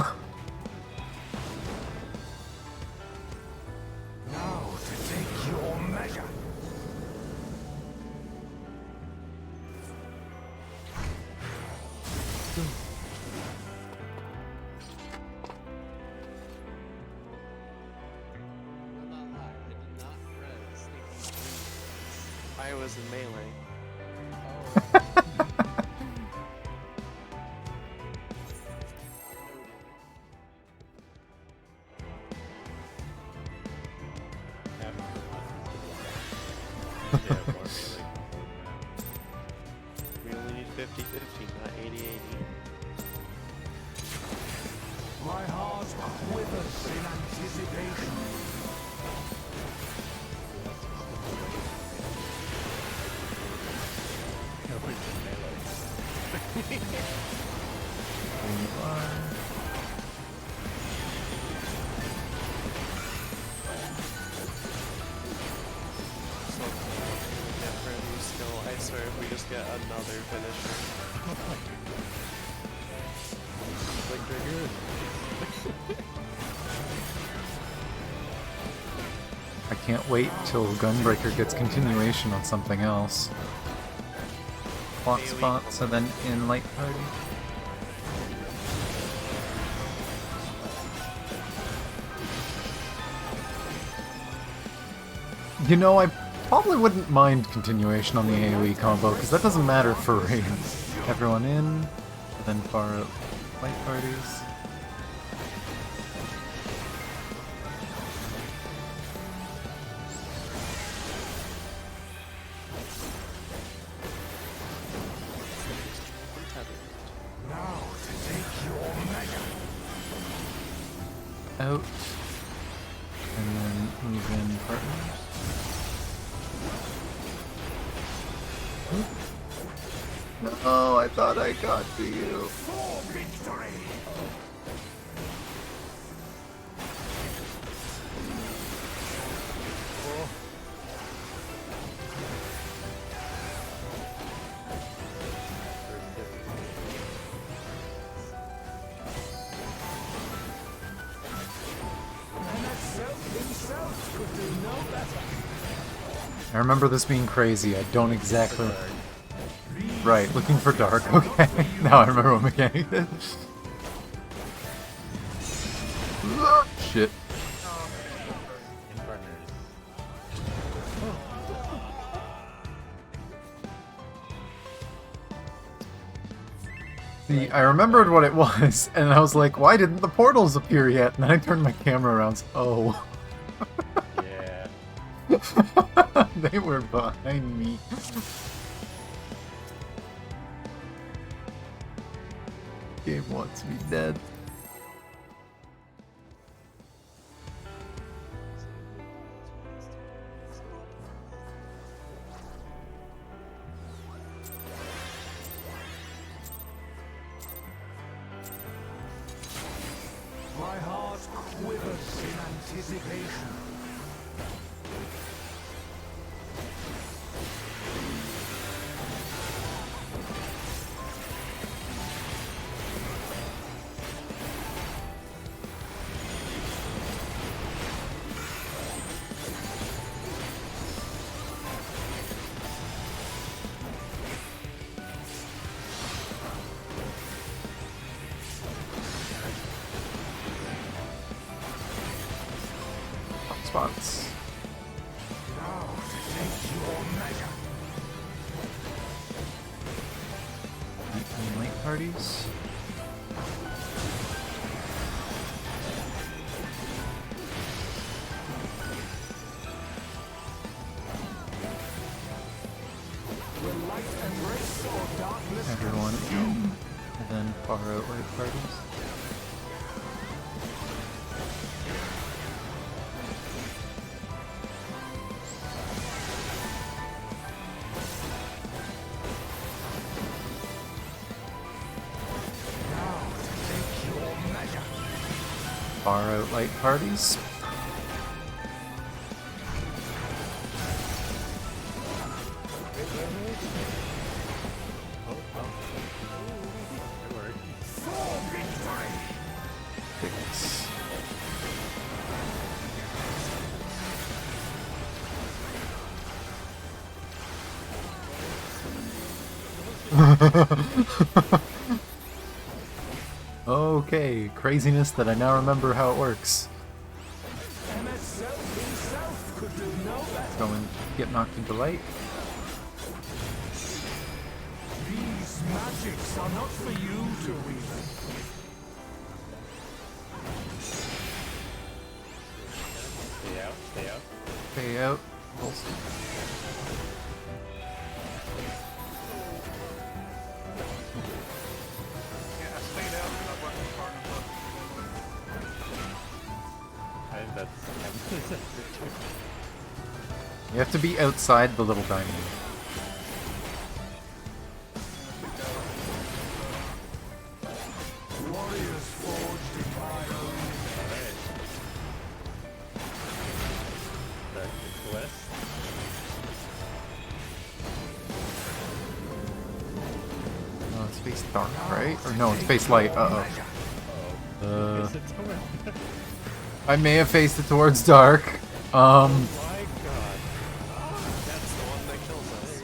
Now to take your measure. I was in melee. We only need 50-50, not 80-80. My heart quivers in anticipation. or if we just get another finisher. Like they're good. I can't wait till Gunbreaker gets continuation on something else. Clock spots and then in Light Party. You know, I probably wouldn't mind continuation on the AoE combo, because that doesn't matter for raids. Everyone in, and then far out Light Parties. Out, and then move in partners. No, I thought I got to you. For victory! I remember this being crazy. I don't exactly... Right, looking for dark. Okay, now I remember what mechanic did. Shit. See, I remembered what it was, and I was like, why didn't the portals appear yet? And then I turned my camera around, so, oh. Yeah. They were behind me. Game wants me dead. My heart quivers in anticipation. Spots. Now to take your measure. Light parties. Will light embrace or darkness? Everyone in, and then far out light parties. Far out light parties. Thanks. Okay, craziness that I now remember how it works. Go and get knocked into light. These magics are not for you to wield. Stay out, stay out. Stay out. Pulse. Yeah, I stayed out because I wasn't far enough. I think that's You have to be outside the little dining room. Warriors forged in fire. Dark west. face dark, right? Or no, it's face light. Uh-oh. Is it toward? I may have faced it towards dark. My god. That's the one that kills us.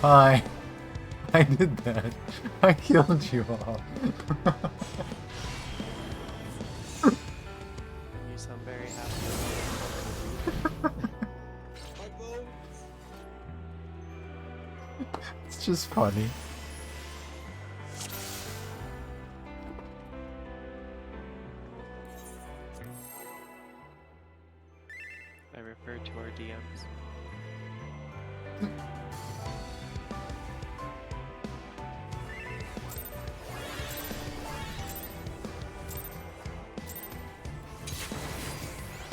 Hi. I did that. I killed you all. You sound very happy. My bones! It's just funny. I refer to our DMs.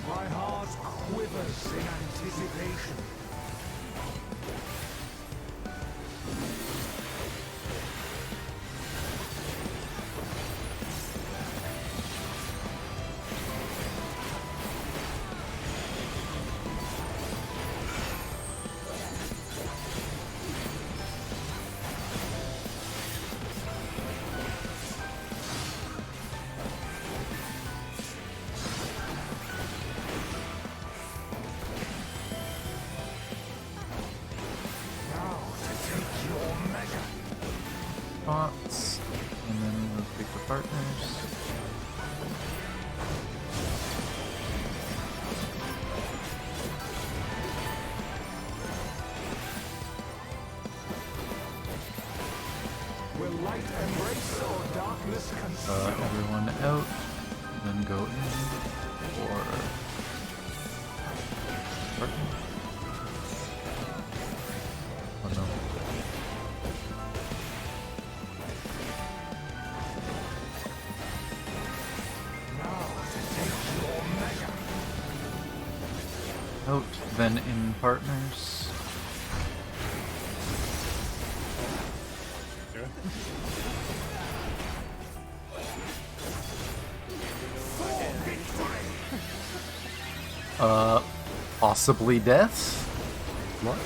My heart quivers in anticipation. Spots. And then we'll pick the partners. Will light embrace or darkness consume? Everyone out. And then go in for partner. Oh no. Out, then in partners. Possibly death? What?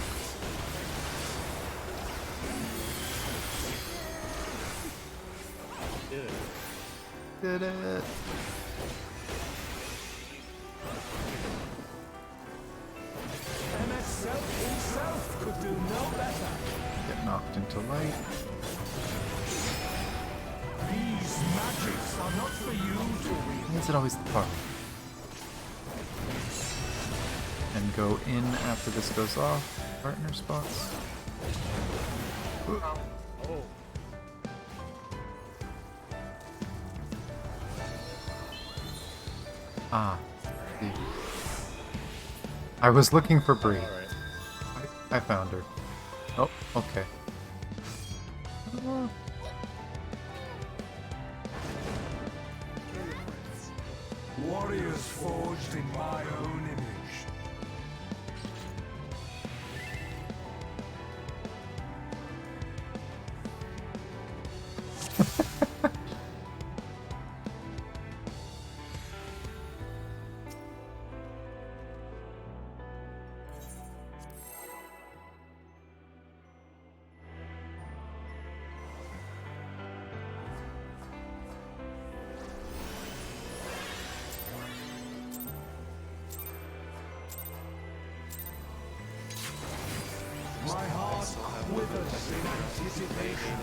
Did it. MS himself could do no better. Get knocked into light. These magics are not for you to wield. Why is it always the part? And go in after this goes off. Partner spots. Oh. Ah. See. I was looking for Bree. Alright. I found her. Oh, okay. Warriors forged in my own image. My heart withers in anticipation.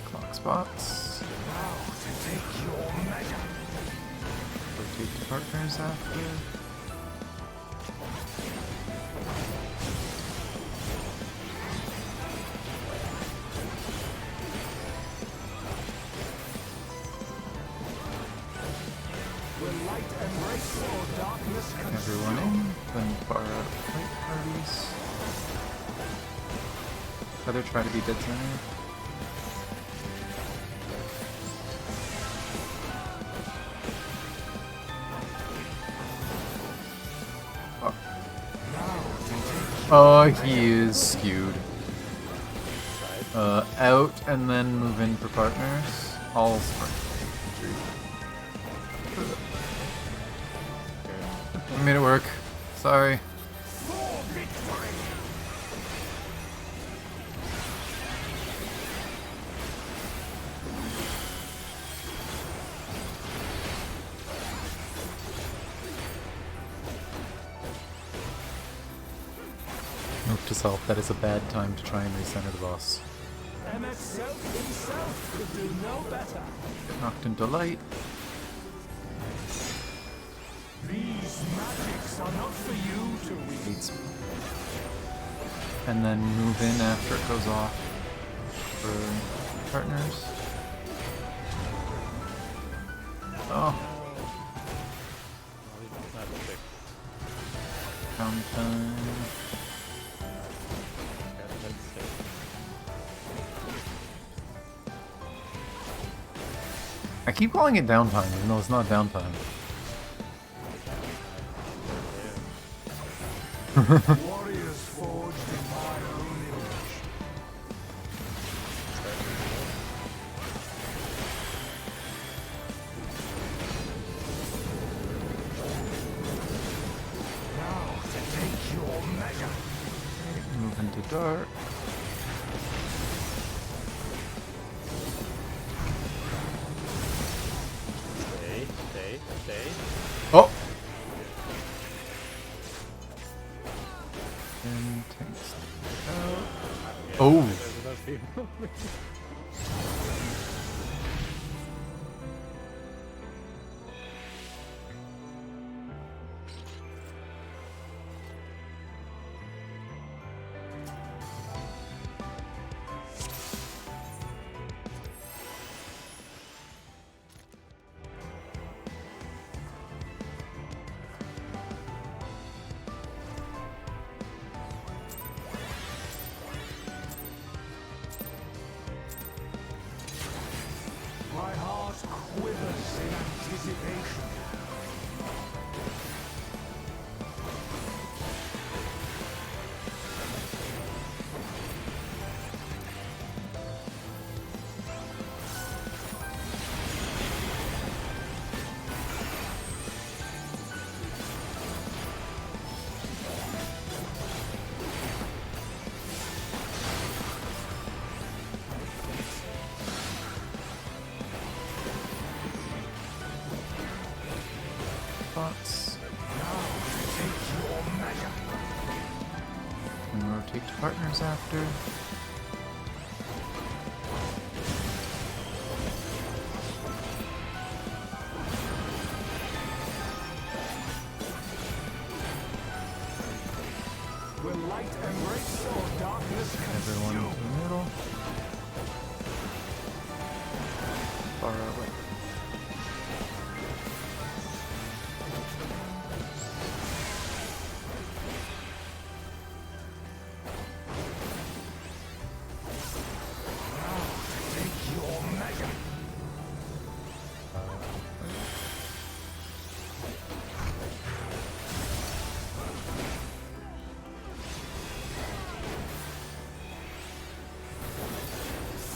Clock spots. Now to take your measure. Rotate to partners after. Will light embrace or darkness consume? Everyone in. Then far out light parties. Either try to be dead center. Oh, he is skewed. Out and then move in for partners. All sprint. I made it work. Sorry. Note to self, that is a bad time to try and recenter the boss. himself could do no better. Get knocked into light. These magics are not for you to read. And then move in after it goes off for partners. Oh. Downtime. I keep calling it downtime, even though it's not downtime. Warriors forged in my own image. Now to take your measure. Move into dark. Stay. Oh! And takes out. Oh! My heart quivers in anticipation. Spots. And rotate to partners after. Will light embrace or darkness Everyone consume? to the middle. Far away. Take your measure.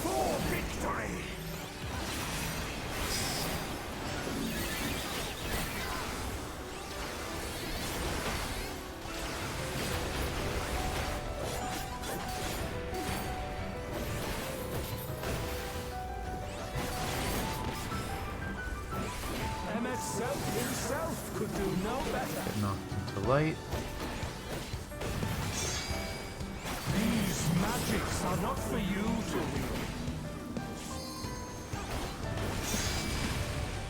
For victory. MXL himself could do no better. Get knocked into light. These magics are not for you to wield.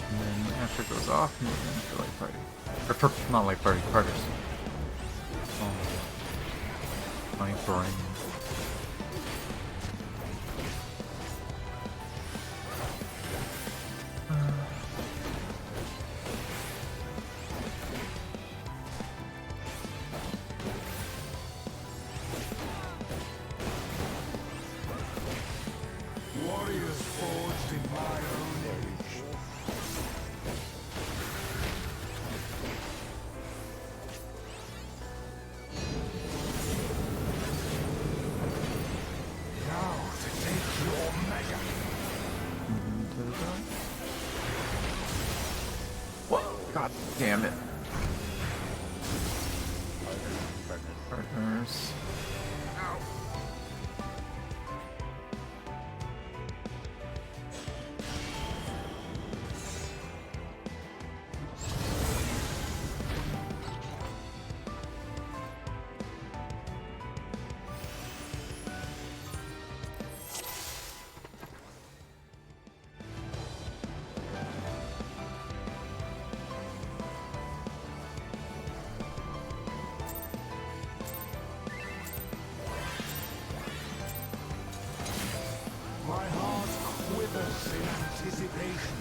And then after it goes off, move into light party. Or not light party, partners. Oh. My brain. Warriors forged in my own image. Damn it. Partners. My heart quivers in anticipation.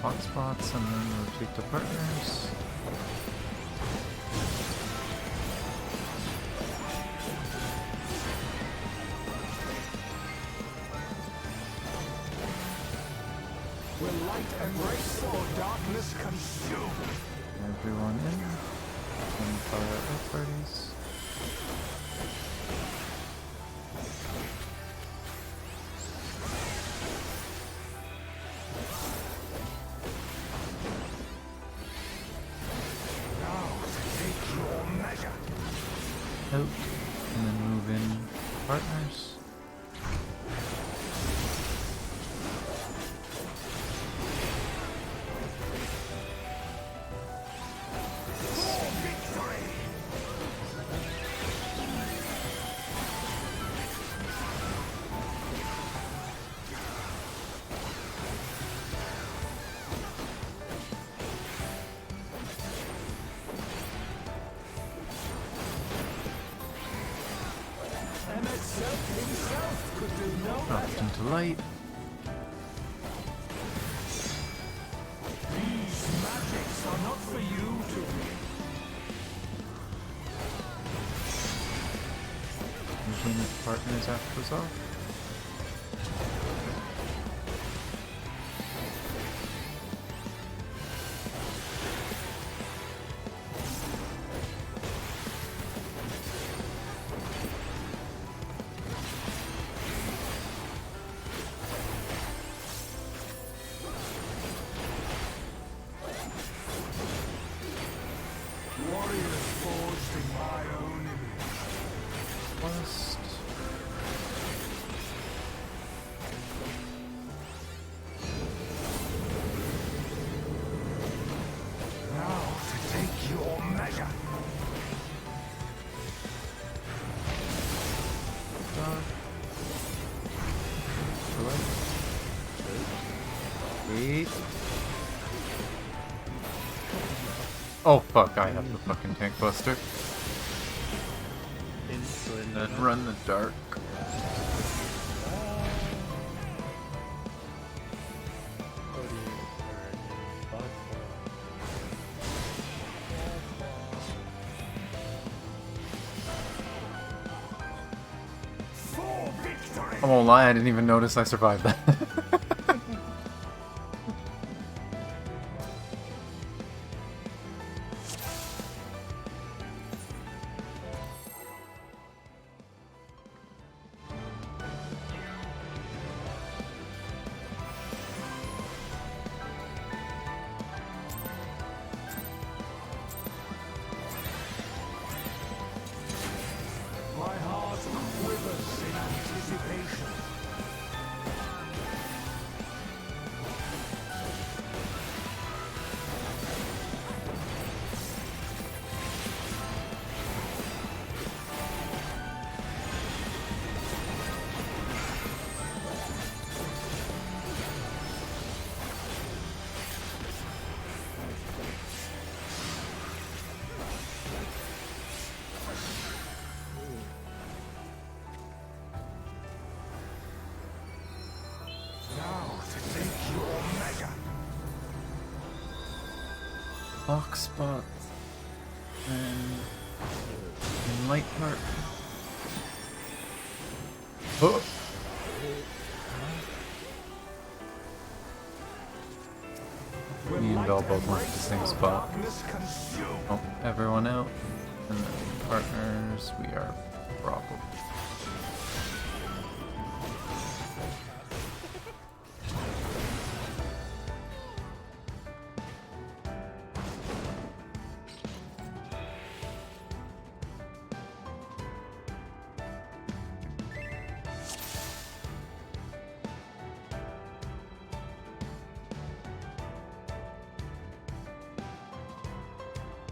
Hotspots and then rotate to partners. Will light embrace or darkness consume? Everyone in. And fire at both parties. Out, and then move in partners. Dropped into light. These magics are not for you to read. Moving partners after off. Warriors forged in my own image. Plus. Now to take your measure. Dog. Wait. Oh fuck, I have the fucking tank buster. And run the dark. For victory! I won't lie, I didn't even notice I survived that. My heart quivers in anticipation. Hawk spot. And light part. Oh. Me and Bell both went to the same spot. Oh, everyone out. And then partners, we are probably.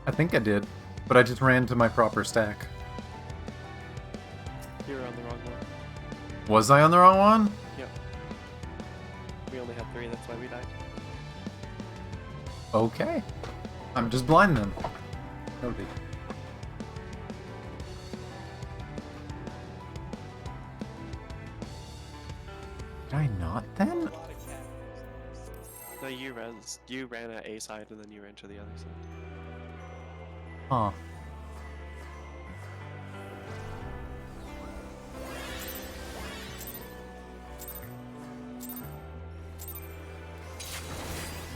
I think I did, but I just ran to my proper stack. You were on the wrong one. Was I on the wrong one? Yep. We only had 3, that's why we died. Okay. I'm just blind then. No big. Did I not then? No, you ran at A side and then you ran to the other side. Huh.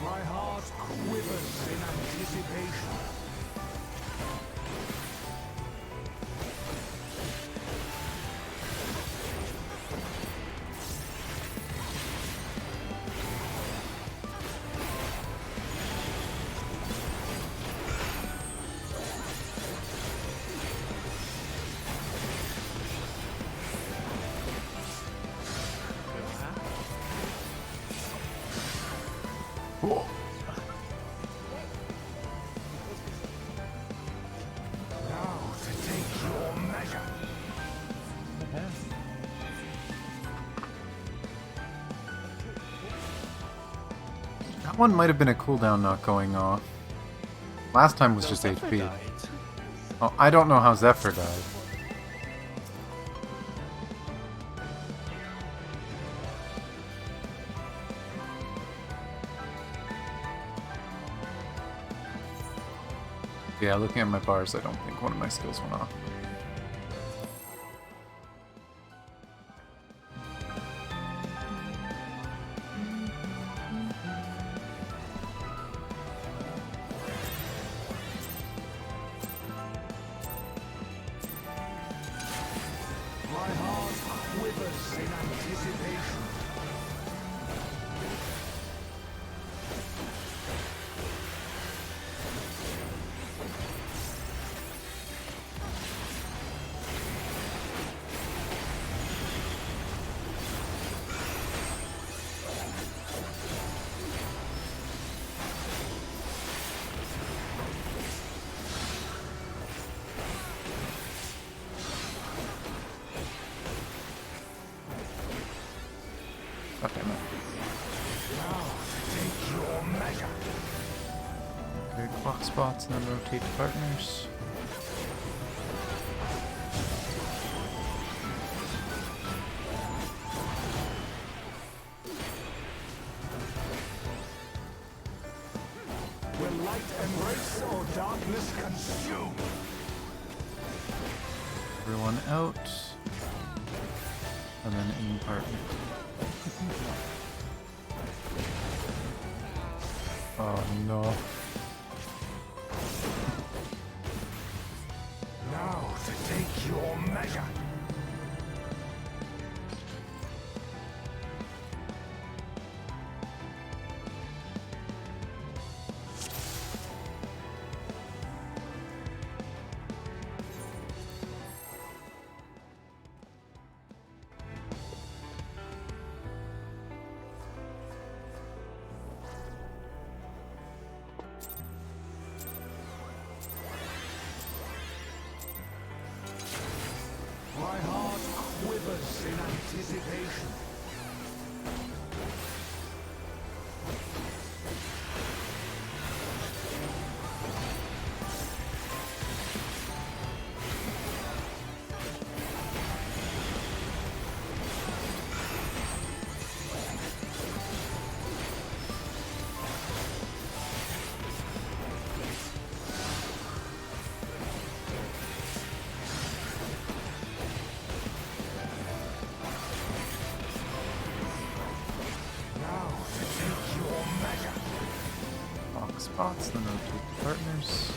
My heart quivers in anticipation. Whoa. Now to take your measure. That one might have been a cooldown not going off. Last time was No, just Zephyr HP. died. Oh, I don't know how Zephyr died. Yeah, looking at my bars, I don't think one of my skills went off. My heart quivers in anticipation. Okay, man. Now to take your measure. Good clock spots and then rotate to partners. Will light embrace or darkness consume? Everyone out. And then in partner. Oh no. Now to take your measure. 6 spots, then rotate to partners.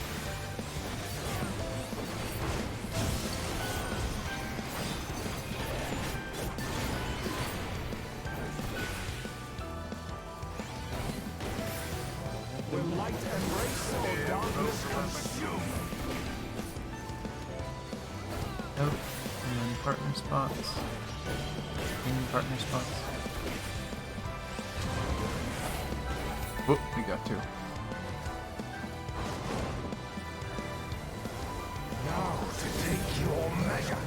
Will light embrace or darkness consume? Out, and then partner spots. In partner spots. Whoop, we got 2. Now to take your measure.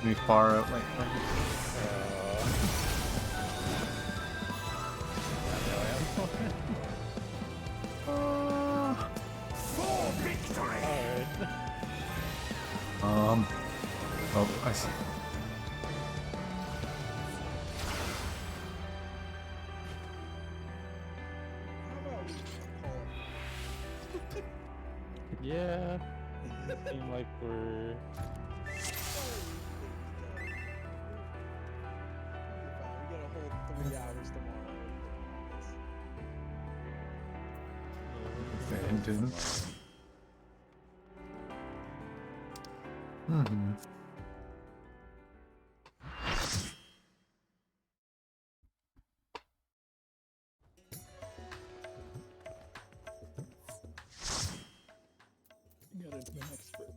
Can we far out like that? For victory! Oh, I see. Yeah. It seems like we're. We get a whole 3 hours tomorrow. Abandoned. Mm-hmm. You got an expert.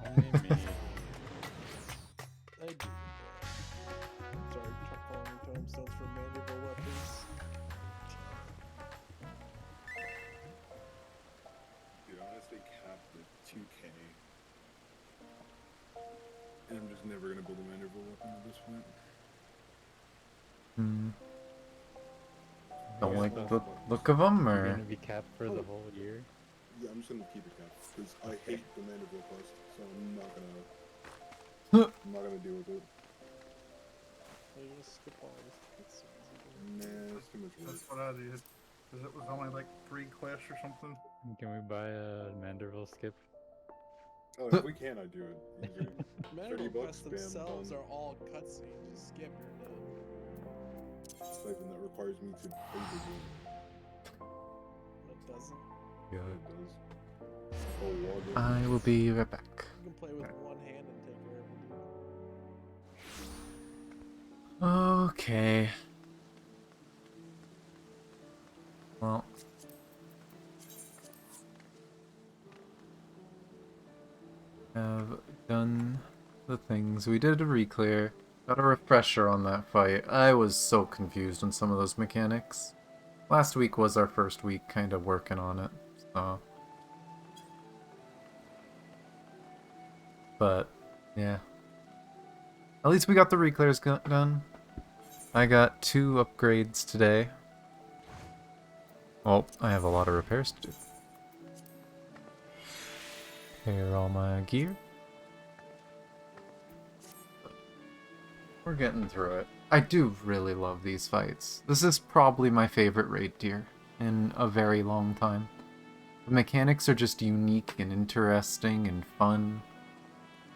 Only me. I do. Sorry, falling tombstones for mandible weapons. Dude, I'm gonna stay capped at 2K. And I'm just never gonna build a mandible weapon at this point. Hmm. Don't You're like supposed the to- look of them, You're or gonna be capped for the whole year? Yeah, I'm just gonna keep it capped because I hate the mandible quest, so I'm not gonna deal with it. You're gonna skip all this cutscenes again. Nah, it's too much work. That's what I did. Because it was only like 3 quests or something. Can we buy a Manderville skip? Oh, if we can, I do it. Easy. Mandible 30 bucks, quests bam, themselves done. are all cutscenes. Just skip your done. Stipend that requires me to play the game. It doesn't. yeah. It does. Oh, log in. I will be right back. You can play with one hand and take care of it. Okay. Well. Have done the things. We did a reclear. Got a refresher on that fight. I was so confused on some of those mechanics. Last week was our first week kind of working on it, so. But, yeah. At least we got the reclears done. I got 2 upgrades today. Well, I have a lot of repairs to do. Here are all my gear. We're getting through it. I do really love these fights. This is probably my favorite raid tier in a very long time. The mechanics are just unique and interesting and fun.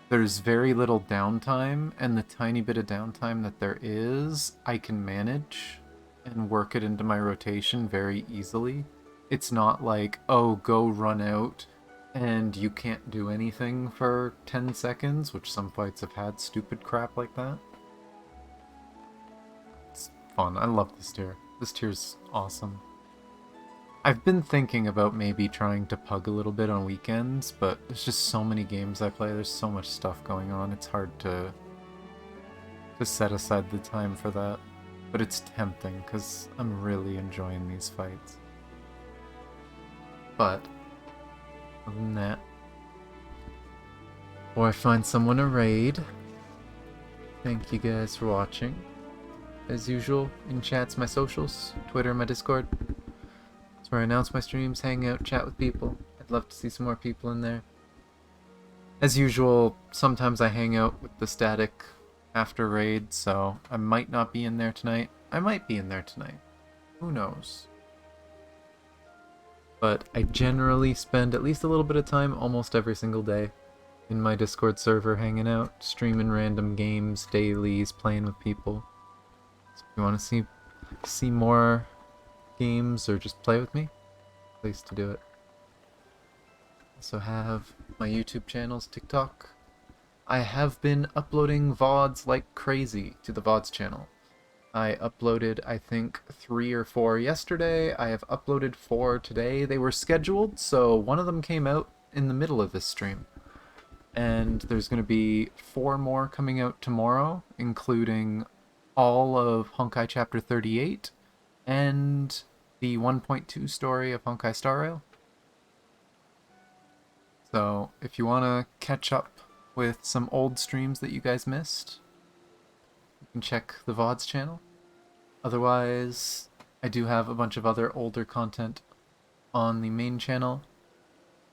There's very little downtime, and the tiny bit of downtime that there is, I can manage and work it into my rotation very easily. It's not like, oh, go run out, and you can't do anything for 10 seconds, which some fights have had stupid crap like that. It's fun. I love this tier. This tier's awesome. I've been thinking about maybe trying to pug a little bit on weekends, but there's just so many games I play, there's so much stuff going on, it's hard to set aside the time for that. But it's tempting, because I'm really enjoying these fights. But, other than that, before I find someone to raid, thank you guys for watching. As usual, in chats, my socials, Twitter, my Discord. That's where I announce my streams, hang out, chat with people. I'd love to see some more people in there. As usual, sometimes I hang out with the static after raid, so I might not be in there tonight. I might be in there tonight. Who knows? but I generally spend at least a little bit of time almost every single day in my Discord server hanging out, streaming random games, dailies, playing with people. So if you want to see more games or just play with me, place to do it. Also have my YouTube channels, TikTok. I have been uploading VODs like crazy to the VODs channel. I uploaded, I think, 3 or 4 yesterday. I have uploaded 4 today. They were scheduled, so one of them came out in the middle of this stream. And there's going to be 4 more coming out tomorrow, including all of Honkai Chapter 38 and the 1.2 story of Honkai Star Rail. So if you want to catch up with some old streams that you guys missed, you can check the VODs channel. Otherwise, I do have a bunch of other older content on the main channel.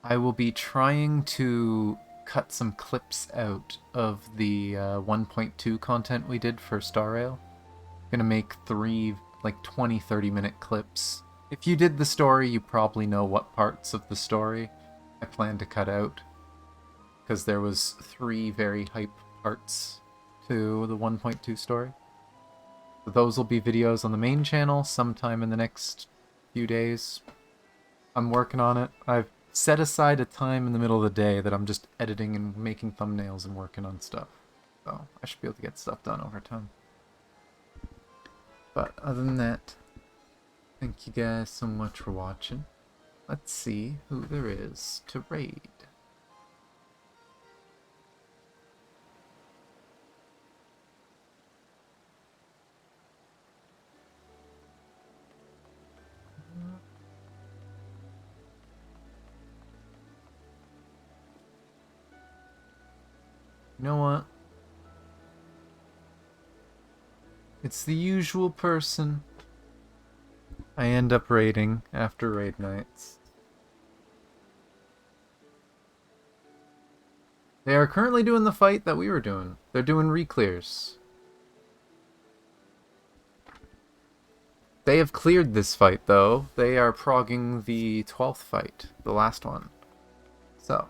I will be trying to cut some clips out of the 1.2 content we did for Star Rail. I'm gonna make 3 like 20-30 minute clips. If you did the story, you probably know what parts of the story I plan to cut out, because there was 3 very hype parts to the 1.2 story. So those will be videos on the main channel sometime in the next few days. I'm working on it. I've set aside a time in the middle of the day that I'm just editing and making thumbnails and working on stuff. So I should be able to get stuff done over time. But other than that, thank you guys so much for watching. Let's see who there is to raid. You know what? It's the usual person I end up raiding after raid nights. They are currently doing the fight that we were doing. They're doing re-clears. They have cleared this fight, though. They are progging the 12th fight, the last one. So,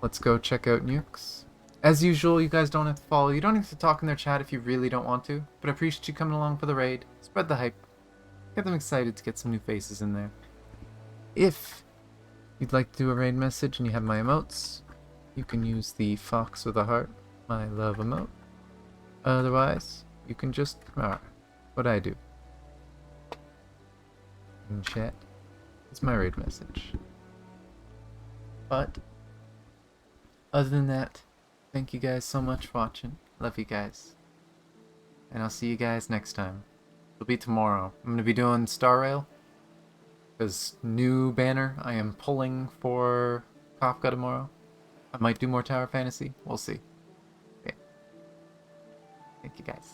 let's go check out Nukes. As usual, you guys don't have to follow. You don't have to talk in their chat if you really don't want to, but I appreciate you coming along for the raid. Spread the hype. Get them excited to get some new faces in there. If you'd like to do a raid message and you have my emotes, you can use the fox with a heart, my love emote. Otherwise, you can just, what I do in chat is my raid message. But other than that, thank you guys so much for watching. Love you guys. And I'll see you guys next time. It'll be tomorrow. I'm going to be doing Star Rail. Because new banner I am pulling for Kafka tomorrow. I might do more Tower Fantasy. We'll see. Okay. Thank you guys.